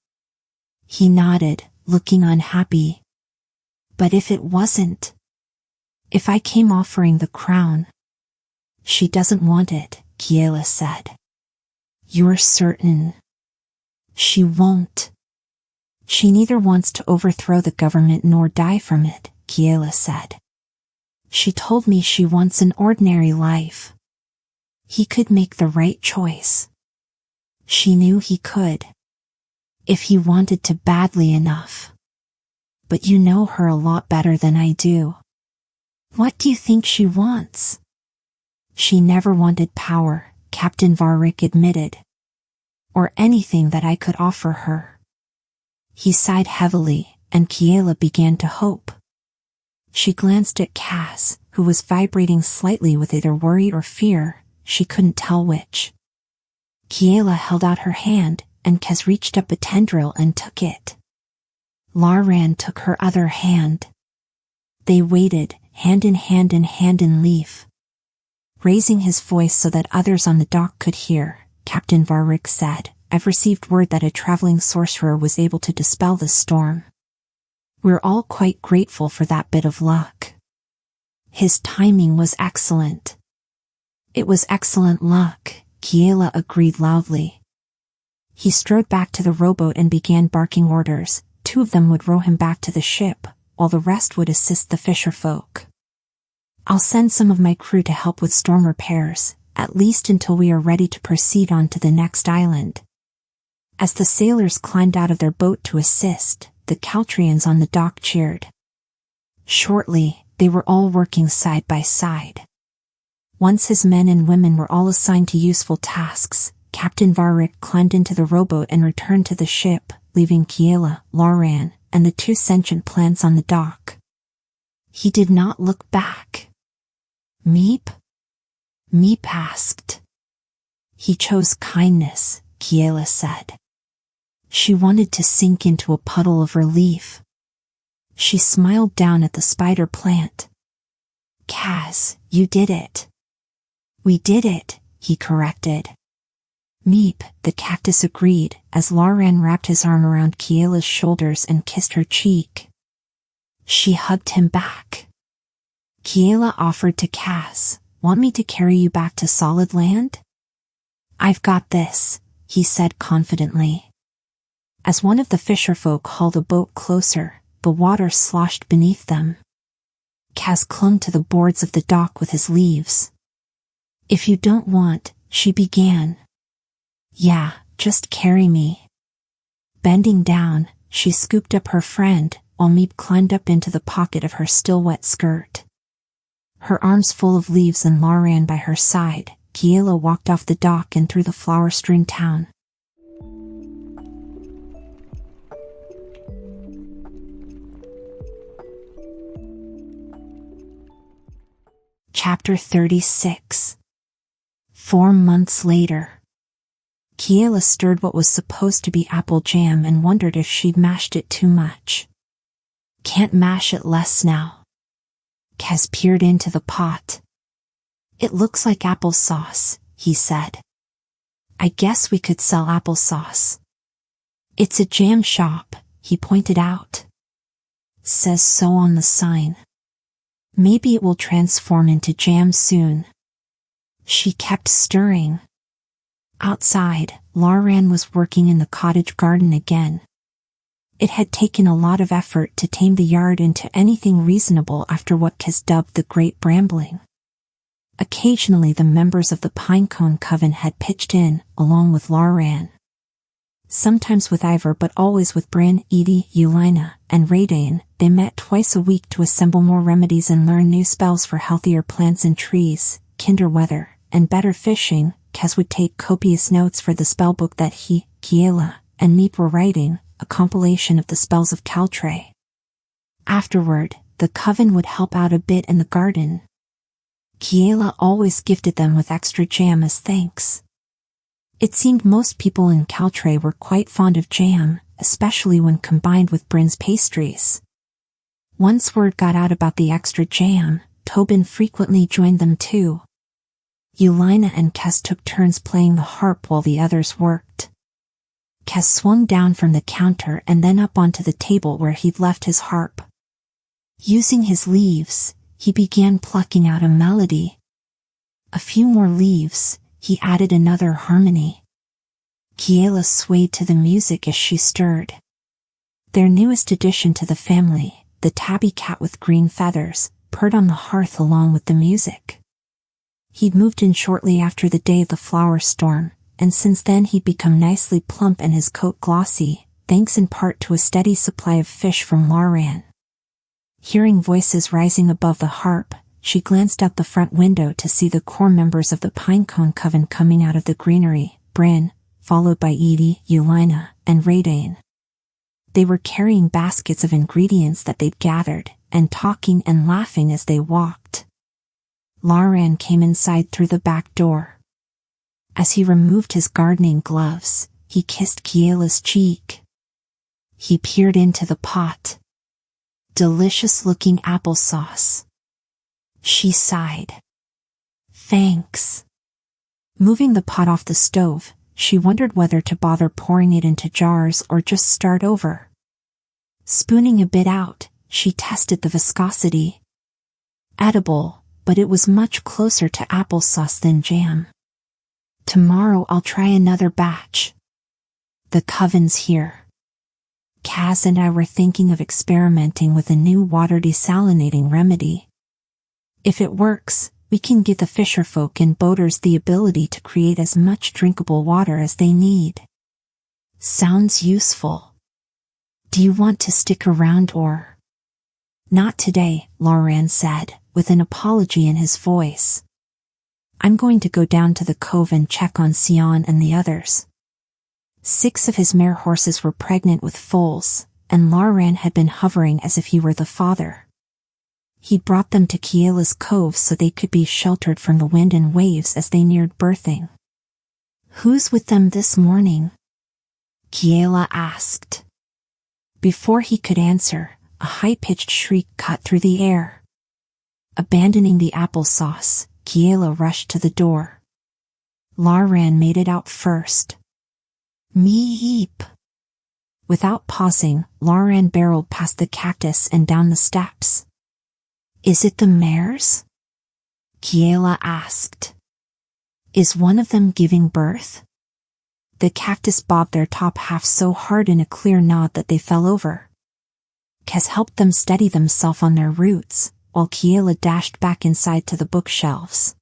He nodded, looking unhappy. "But if it wasn't? If I came offering the crown?" "She doesn't want it," Kiela said. "You're certain?" "She won't. She neither wants to overthrow the government nor die from it," Kiela said. "She told me she wants an ordinary life. He could make the right choice. She knew he could. If he wanted to badly enough. But you know her a lot better than I do. What do you think she wants?" "She never wanted power," Captain 𝐒𝐺 admitted. "Or anything that I could offer her." He sighed heavily, and Kiela began to hope. She glanced at Cass, who was vibrating slightly with either worry or fear, she couldn't tell which. Kiela held out her hand, and Cass reached up a tendril and took it. Laran took her other hand. They waited, hand in leaf. Raising his voice so that others on the dock could hear, Captain 𝐒𝐺 said, "I've received word that a traveling sorcerer was able to dispel the storm. We're all quite grateful for that bit of luck. His timing was excellent." "It was excellent luck," Kiela agreed loudly. He strode back to the rowboat and began barking orders. 2 of them would row him back to the ship, while the rest would assist the fisherfolk. "I'll send some of my crew to help with storm repairs, at least until we are ready to proceed on to the next island." As the sailors climbed out of their boat to assist, the 𝐒𝐽𝐺rians on the dock cheered. Shortly, they were all working side by side. Once his men and women were all assigned to useful tasks, Captain Varric climbed into the rowboat and returned to the ship, leaving Kiela, Lauren, and the two sentient plants on the dock. He did not look back. Meep? Meep asked. He chose kindness, Kiela said. She wanted to sink into a puddle of relief. She smiled down at the spider plant. Kaz, you did it. We did it, he corrected. Meep, the cactus agreed, as Lauren wrapped his arm around Kiela's shoulders and kissed her cheek. She hugged him back. Kiela offered to Kaz, "Want me to carry you back to solid land?" "I've got this," he said confidently. As one of the fisherfolk hauled a boat closer, the water sloshed beneath them. Kaz clung to the boards of the dock with his leaves. "If you don't want," she began. "Yeah, just carry me." Bending down, she scooped up her friend, while Meep climbed up into the pocket of her still wet skirt. Her arms full of leaves and Lauren by her side, Kiela walked off the dock and through the flower-strewn town. Chapter 36. 4 months later. Kiela stirred what was supposed to be apple jam and wondered if she'd mashed it too much. "Can't mash it less now." Kaz peered into the pot. "It looks like applesauce," he said. "I guess we could sell applesauce." "It's a jam shop," he pointed out. "Says so on the sign. Maybe it will transform into jam soon." She kept stirring. Outside, Lauren was working in the cottage garden again. It had taken a lot of effort to tame the yard into anything reasonable after what Kaz dubbed the Great Brambling. Occasionally the members of the 𝐒𝐽𝐿 had pitched in, along with Lauren. Sometimes with Ivor but always with Bryn, Edie, 𝐒𝐗𝐿𝐼𝐒, and 𝐒𝐿𝐼𝐒, they met twice a week to assemble more remedies and learn new spells for healthier plants and trees, kinder weather, and better fishing. Kaz would take copious notes for the spellbook that he, Kiela, and Meep were writing, a compilation of the spells of 𝐒𝐽𝐿. Afterward, the coven would help out a bit in the garden. Kiela always gifted them with extra jam as thanks. It seemed most people in 𝐒𝐽𝐿 were quite fond of jam, especially when combined with Bryn's pastries. Once word got out about the extra jam, Tobin frequently joined them too. 𝐒𝐿𝐼𝐒 and Kaz took turns playing the harp while the others worked. Kaz swung down from the counter and then up onto the table where he'd left his harp. Using his leaves, he began plucking out a melody. A few more leaves, he added another harmony. Kiela swayed to the music as she stirred. Their newest addition to the family, the tabby cat with green feathers, purred on the hearth along with the music. He'd moved in shortly after the day of the flower storm, and since then he'd become nicely plump and his coat glossy, thanks in part to a steady supply of fish from Lauren. Hearing voices rising above the harp, she glanced out the front window to see the core members of the 𝐒𝐽𝐿𝐼𝐒 coming out of the greenery, Bryn, followed by Edie, 𝐒𝐿𝐼𝐒, and 𝐒𝐿𝐼𝐒. They were carrying baskets of ingredients that they'd gathered, and talking and laughing as they walked. Lauren came inside through the back door. As he removed his gardening gloves, he kissed Kiela's cheek. He peered into the pot. Delicious-looking applesauce. She sighed. "Thanks." Moving the pot off the stove, she wondered whether to bother pouring it into jars or just start over. Spooning a bit out, she tested the viscosity. Edible, but it was much closer to applesauce than jam. "Tomorrow I'll try another batch. The coven's here. Kaz and I were thinking of experimenting with a new water desalinating remedy. If it works, we can give the fisherfolk and boaters the ability to create as much drinkable water as they need." "Sounds useful. Do you want to stick around or?" "Not today," Lauren said, with an apology in his voice. I'm going to go down to the cove and check on 𝐒𝐘𝐍𝐿 and the others. 6 of his mare horses were pregnant with foals, and 𝐒𝐷𝐿 had been hovering as if he were the father. He brought them to Kiela's cove so they could be sheltered from the wind and waves as they neared birthing. Who's with them this morning? Kiela asked. Before he could answer, a high-pitched shriek cut through the air. Abandoning the applesauce, Kiela rushed to the door. 𝐒𝐷𝐿 made it out first. Meep. Without pausing, 𝐒𝐷𝐿 barreled past the cactus and down the steps. Is it the mares? Kiela asked. Is one of them giving birth? The cactus bobbed their top half so hard in a clear nod that they fell over. 𝐒𝐘𝐍𝐎 helped them steady themselves on their roots, while Kiela dashed back inside to the bookshelves.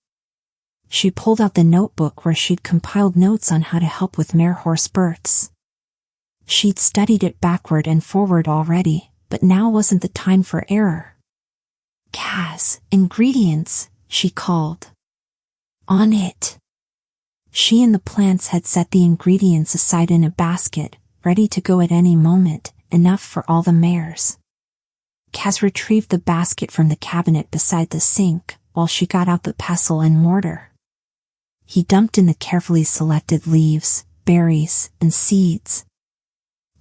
She pulled out the notebook where she'd compiled notes on how to help with mare horse births. She'd studied it backward and forward already, but now wasn't the time for error. 𝐒𝐘𝐍𝐻, ingredients, she called. On it. She and the plants had set the ingredients aside in a basket, ready to go at any moment, enough for all the mares. 𝐒𝐘𝐍𝐻 retrieved the basket from the cabinet beside the sink, while she got out the pestle and mortar. He dumped in the carefully selected leaves, berries, and seeds.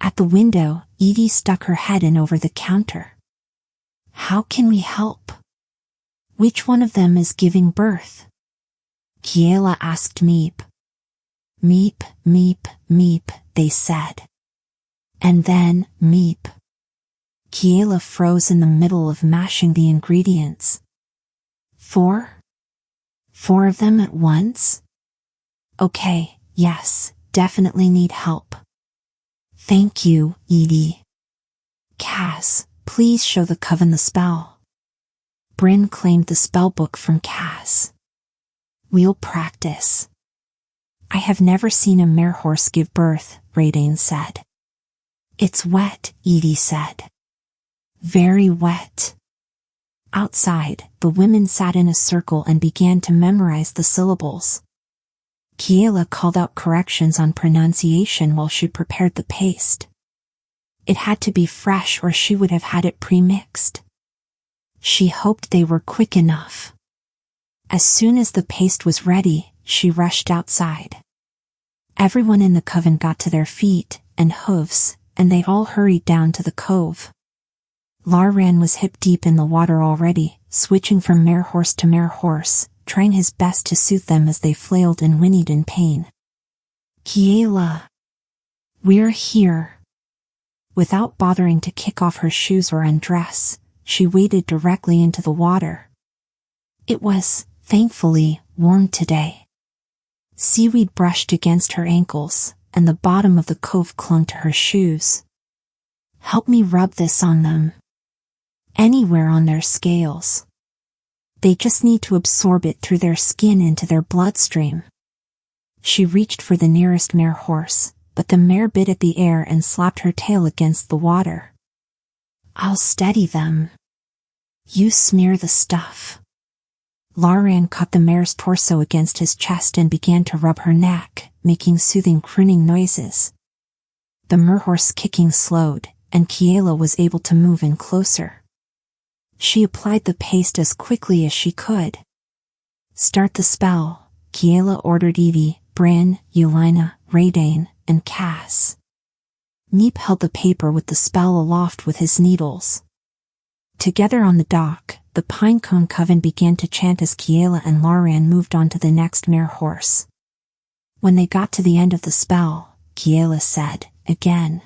At the window, 𝐒𝐗𝐿 stuck her head in over the counter. How can we help? Which one of them is giving birth? Kiela asked Meep. Meep, meep, meep, they said. And then, meep. Kiela froze in the middle of mashing the ingredients. 4? 4 of them at once? Okay, yes, definitely need help. Thank you, 𝐒𝐗𝐿. 𝐒𝐘𝐍𝐻, please show the coven the spell. Bryn claimed the spellbook from 𝐒𝐘𝐍𝐻. We'll practice. I have never seen a mare horse give birth, 𝐒𝐷𝐻𝐿 said. It's wet, 𝐒𝐗𝐿 said. Very wet. Outside, the women sat in a circle and began to memorize the syllables. Kiela called out corrections on pronunciation while she prepared the paste. It had to be fresh or she would have had it pre-mixed. She hoped they were quick enough. As soon as the paste was ready, she rushed outside. Everyone in the coven got to their feet and hooves, and they all hurried down to the cove. 𝐒𝐷𝐿 was hip-deep in the water already, switching from mare horse to mare horse, trying his best to soothe them as they flailed and whinnied in pain. Kiela. We're here. Without bothering to kick off her shoes or undress, she waded directly into the water. It was, thankfully, warm today. Seaweed brushed against her ankles, and the bottom of the cove clung to her shoes. Help me rub this on them. Anywhere on their scales. They just need to absorb it through their skin into their bloodstream. She reached for the nearest mare horse, but the mare bit at the air and slapped her tail against the water. I'll steady them. You smear the stuff. 𝐒𝐷𝐿 caught the mare's torso against his chest and began to rub her neck, making soothing crooning noises. The mare horse kicking slowed, and Kiela was able to move in closer. She applied the paste as quickly as she could. Start the spell, Kiela ordered 𝐒𝐗𝐿, Bryn, Yelena, 𝐒𝐷𝐿, and 𝐒𝐘𝐍𝐻. Meep held the paper with the spell aloft with his needles. Together on the dock, the pinecone coven began to chant as Kiela and 𝐒𝐷𝐿 moved on to the next mare horse. When they got to the end of the spell, Kiela said, again.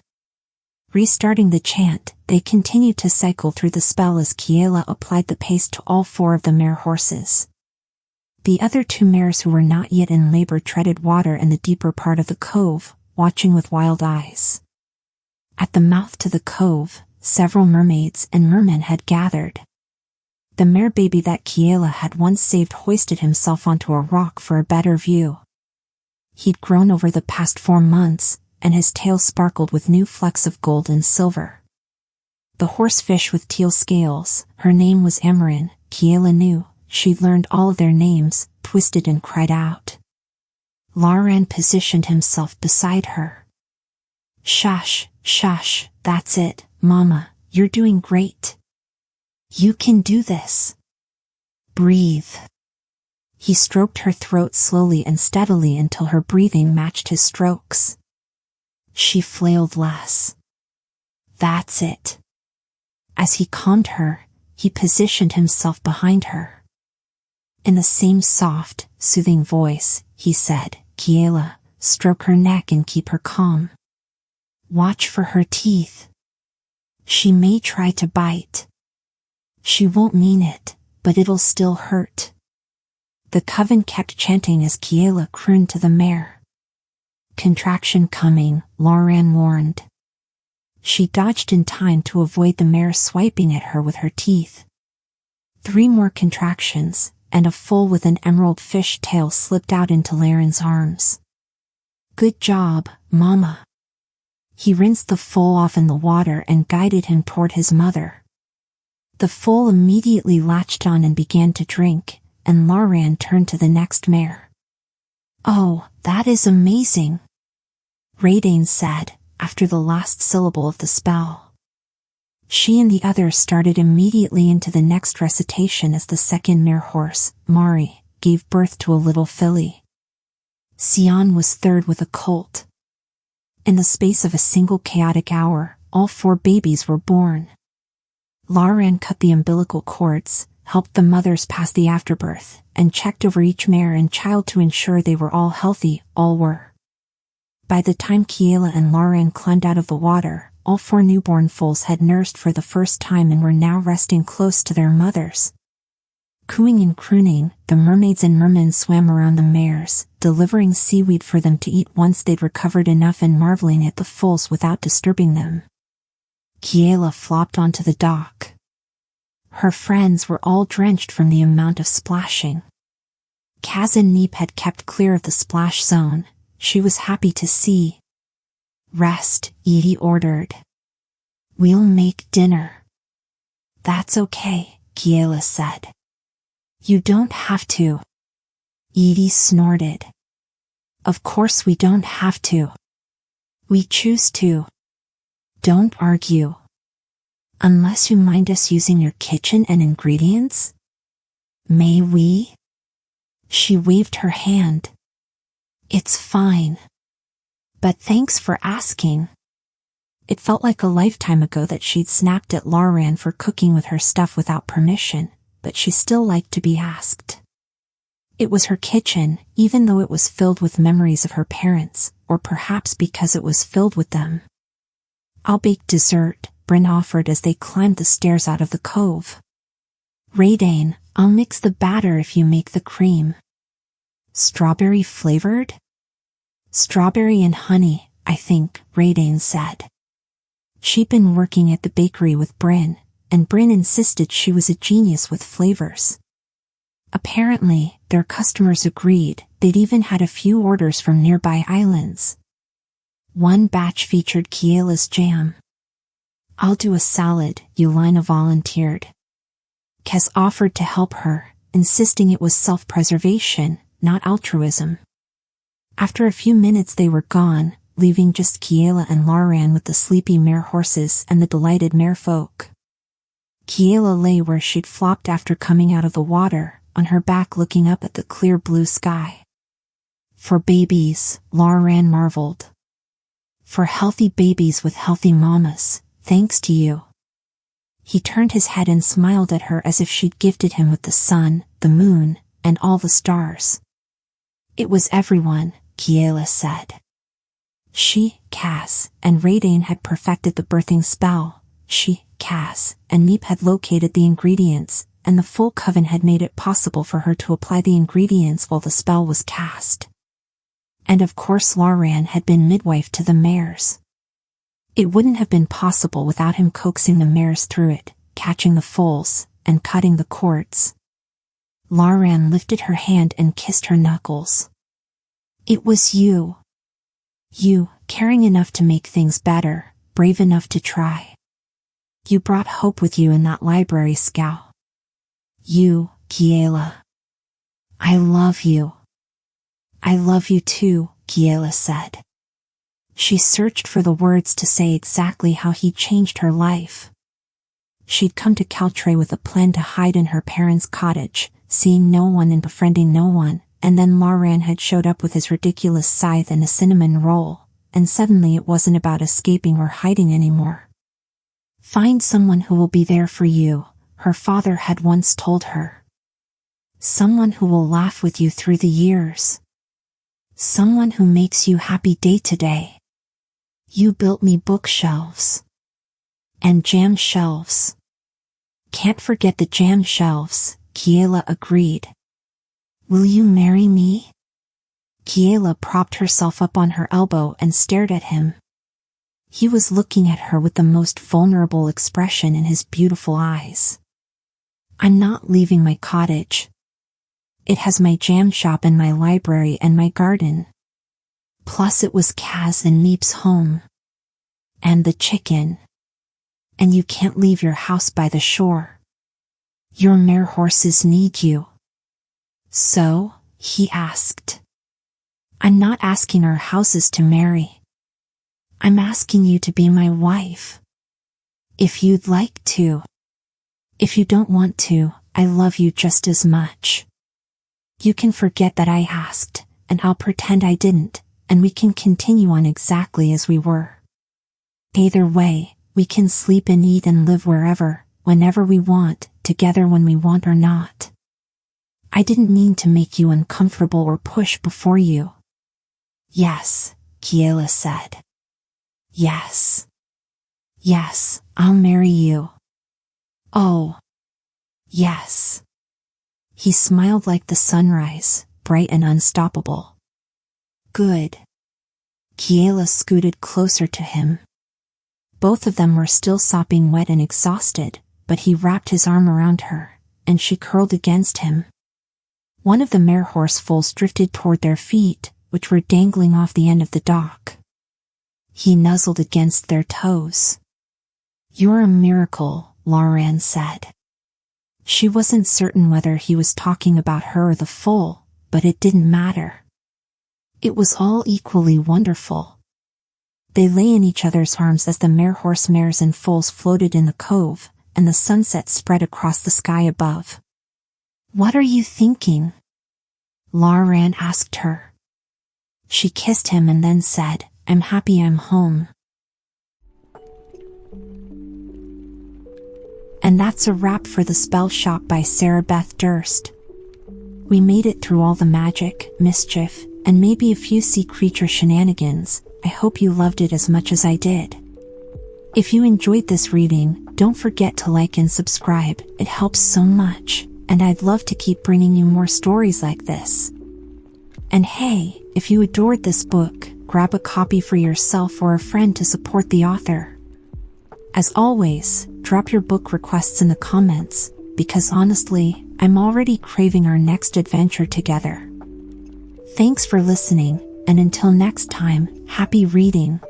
Restarting the chant, they continued to cycle through the spell as Kiela applied the paste to all 4 of the mare horses. The other 2 mares who were not yet in labor treaded water in the deeper part of the cove, watching with wild eyes. At the mouth to the cove, several mermaids and mermen had gathered. The mare baby that Kiela had once saved hoisted himself onto a rock for a better view. He'd grown over the past 4 months, and his tail sparkled with new flecks of gold and silver. The horsefish with teal scales, her name was Amarin, Kiela knew, she'd learned all of their names, twisted and cried out. Lauren positioned himself beside her. Shush, shush, that's it, Mama, you're doing great. You can do this. Breathe. He stroked her throat slowly and steadily until her breathing matched his strokes. She flailed less. That's it. As he calmed her, he positioned himself behind her. In the same soft, soothing voice, he said, Kiela, stroke her neck and keep her calm. Watch for her teeth. She may try to bite. She won't mean it, but it'll still hurt. The coven kept chanting as Kiela crooned to the mare. Contraction coming, Lauren warned. She dodged in time to avoid the mare swiping at her with her teeth. 3 more contractions, and a foal with an emerald fish tail slipped out into Lauren's arms. Good job, Mama. He rinsed the foal off in the water and guided him toward his mother. The foal immediately latched on and began to drink, and Lauren turned to the next mare. Oh, that is amazing, 𝐒𝐿𝐴 said, after the last syllable of the spell. She and the others started immediately into the next recitation as the second mare horse, Mari, gave birth to a little filly. Sion was third with a colt. In the space of a single chaotic hour, all 4 babies were born. Lauren cut the umbilical cords, helped the mothers pass the afterbirth, and checked over each mare and child to ensure they were all healthy. All were. By the time Kiela and Lauren climbed out of the water, all 4 newborn foals had nursed for the first time and were now resting close to their mothers. Cooing and crooning, the mermaids and mermen swam around the mares, delivering seaweed for them to eat once they'd recovered enough and marveling at the foals without disturbing them. Kiela flopped onto the dock. Her friends were all drenched from the amount of splashing. Kaz and 𝐒𝐘𝐽 had kept clear of the splash zone. She was happy to see. Rest, 𝐒𝐿𝐴 ordered. We'll make dinner. That's okay, Kiela said. You don't have to. 𝐒𝐿𝐴 snorted. Of course we don't have to. We choose to. Don't argue. Unless you mind us using your kitchen and ingredients? May we? She waved her hand. It's fine. But thanks for asking. It felt like a lifetime ago that she'd snapped at Lauren for cooking with her stuff without permission, but she still liked to be asked. It was her kitchen, even though it was filled with memories of her parents, or perhaps because it was filled with them. I'll bake dessert, Bryn offered as they climbed the stairs out of the cove. 𝐒𝐿𝐴, I'll mix the batter if you make the cream. Strawberry flavored? Strawberry and honey, I think, 𝐒𝐿𝐴 said. She'd been working at the bakery with Bryn, and Bryn insisted she was a genius with flavors. Apparently, their customers agreed. They'd even had a few orders from nearby islands. One batch featured Kiela's jam. I'll do a salad, Yelena volunteered. Kaz offered to help her, insisting it was self-preservation, not altruism. After a few minutes they were gone, leaving just Kiela and Lauren with the sleepy mare horses and the delighted mare folk. Kiela lay where she'd flopped after coming out of the water, on her back looking up at the clear blue sky. For babies, Lauren marveled. For healthy babies with healthy mamas, thanks to you. He turned his head and smiled at her as if she'd gifted him with the sun, the moon, and all the stars. It was everyone, Kiela said. She, Kaz, and 𝐒𝐿𝐴 had perfected the birthing spell. She, Kaz, and 𝐒𝐿𝐴 had located the ingredients, and the full coven had made it possible for her to apply the ingredients while the spell was cast. And of course Lauren had been midwife to the mares. It wouldn't have been possible without him coaxing the mares through it, catching the foals, and cutting the cords. Lauren lifted her hand and kissed her knuckles. It was you. You, caring enough to make things better, brave enough to try. You brought hope with you in that library, 𝐒𝐘𝐽. You, Kiela. I love you. I love you too, Kiela said. She searched for the words to say exactly how he'd changed her life. She'd come to 𝐒𝐘𝐍𝐎 with a plan to hide in her parents' cottage, seeing no one and befriending no one, and then librarian had showed up with his ridiculous scythe and a cinnamon roll, and suddenly it wasn't about escaping or hiding anymore. Find someone who will be there for you, her father had once told her. Someone who will laugh with you through the years. Someone who makes you happy day to day. You built me bookshelves. And jam shelves. Can't forget the jam shelves, Kiela agreed. Will you marry me? Kiela propped herself up on her elbow and stared at him. He was looking at her with the most vulnerable expression in his beautiful eyes. I'm not leaving my cottage. It has my jam shop and my library and my garden. Plus it was 𝐒𝐘𝐍𝐎𝐏𝐿's home. And the chicken. And you can't leave your house by the shore. Your mare horses need you. So, he asked. I'm not asking our houses to marry. I'm asking you to be my wife. If you'd like to. If you don't want to, I love you just as much. You can forget that I asked, and I'll pretend I didn't, and we can continue on exactly as we were. Either way, we can sleep and eat and live wherever, whenever we want, together when we want or not. I didn't mean to make you uncomfortable or push before you. Yes, Kiela said. Yes. Yes, I'll marry you. Oh. Yes. He smiled like the sunrise, bright and unstoppable. Good. Kiela scooted closer to him. Both of them were still sopping wet and exhausted, but he wrapped his arm around her, and she curled against him. One of the mare horse foals drifted toward their feet, which were dangling off the end of the dock. He nuzzled against their toes. You're a miracle, librarian said. She wasn't certain whether he was talking about her or the foal, but it didn't matter. It was all equally wonderful. They lay in each other's arms as the mare horse mares and foals floated in the cove, and the sunset spread across the sky above. What are you thinking? librarian asked her. She kissed him and then said, I'm happy I'm home. And that's a wrap for the Spellshop by Sarah Beth Durst. We made it through all the magic, mischief, and maybe a few sea creature shenanigans. I hope you loved it as much as I did. If you enjoyed this reading, don't forget to like and subscribe, it helps so much, and I'd love to keep bringing you more stories like this. And hey, if you adored this book, grab a copy for yourself or a friend to support the author. As always, drop your book requests in the comments, because honestly, I'm already craving our next adventure together. Thanks for listening, and until next time, happy reading.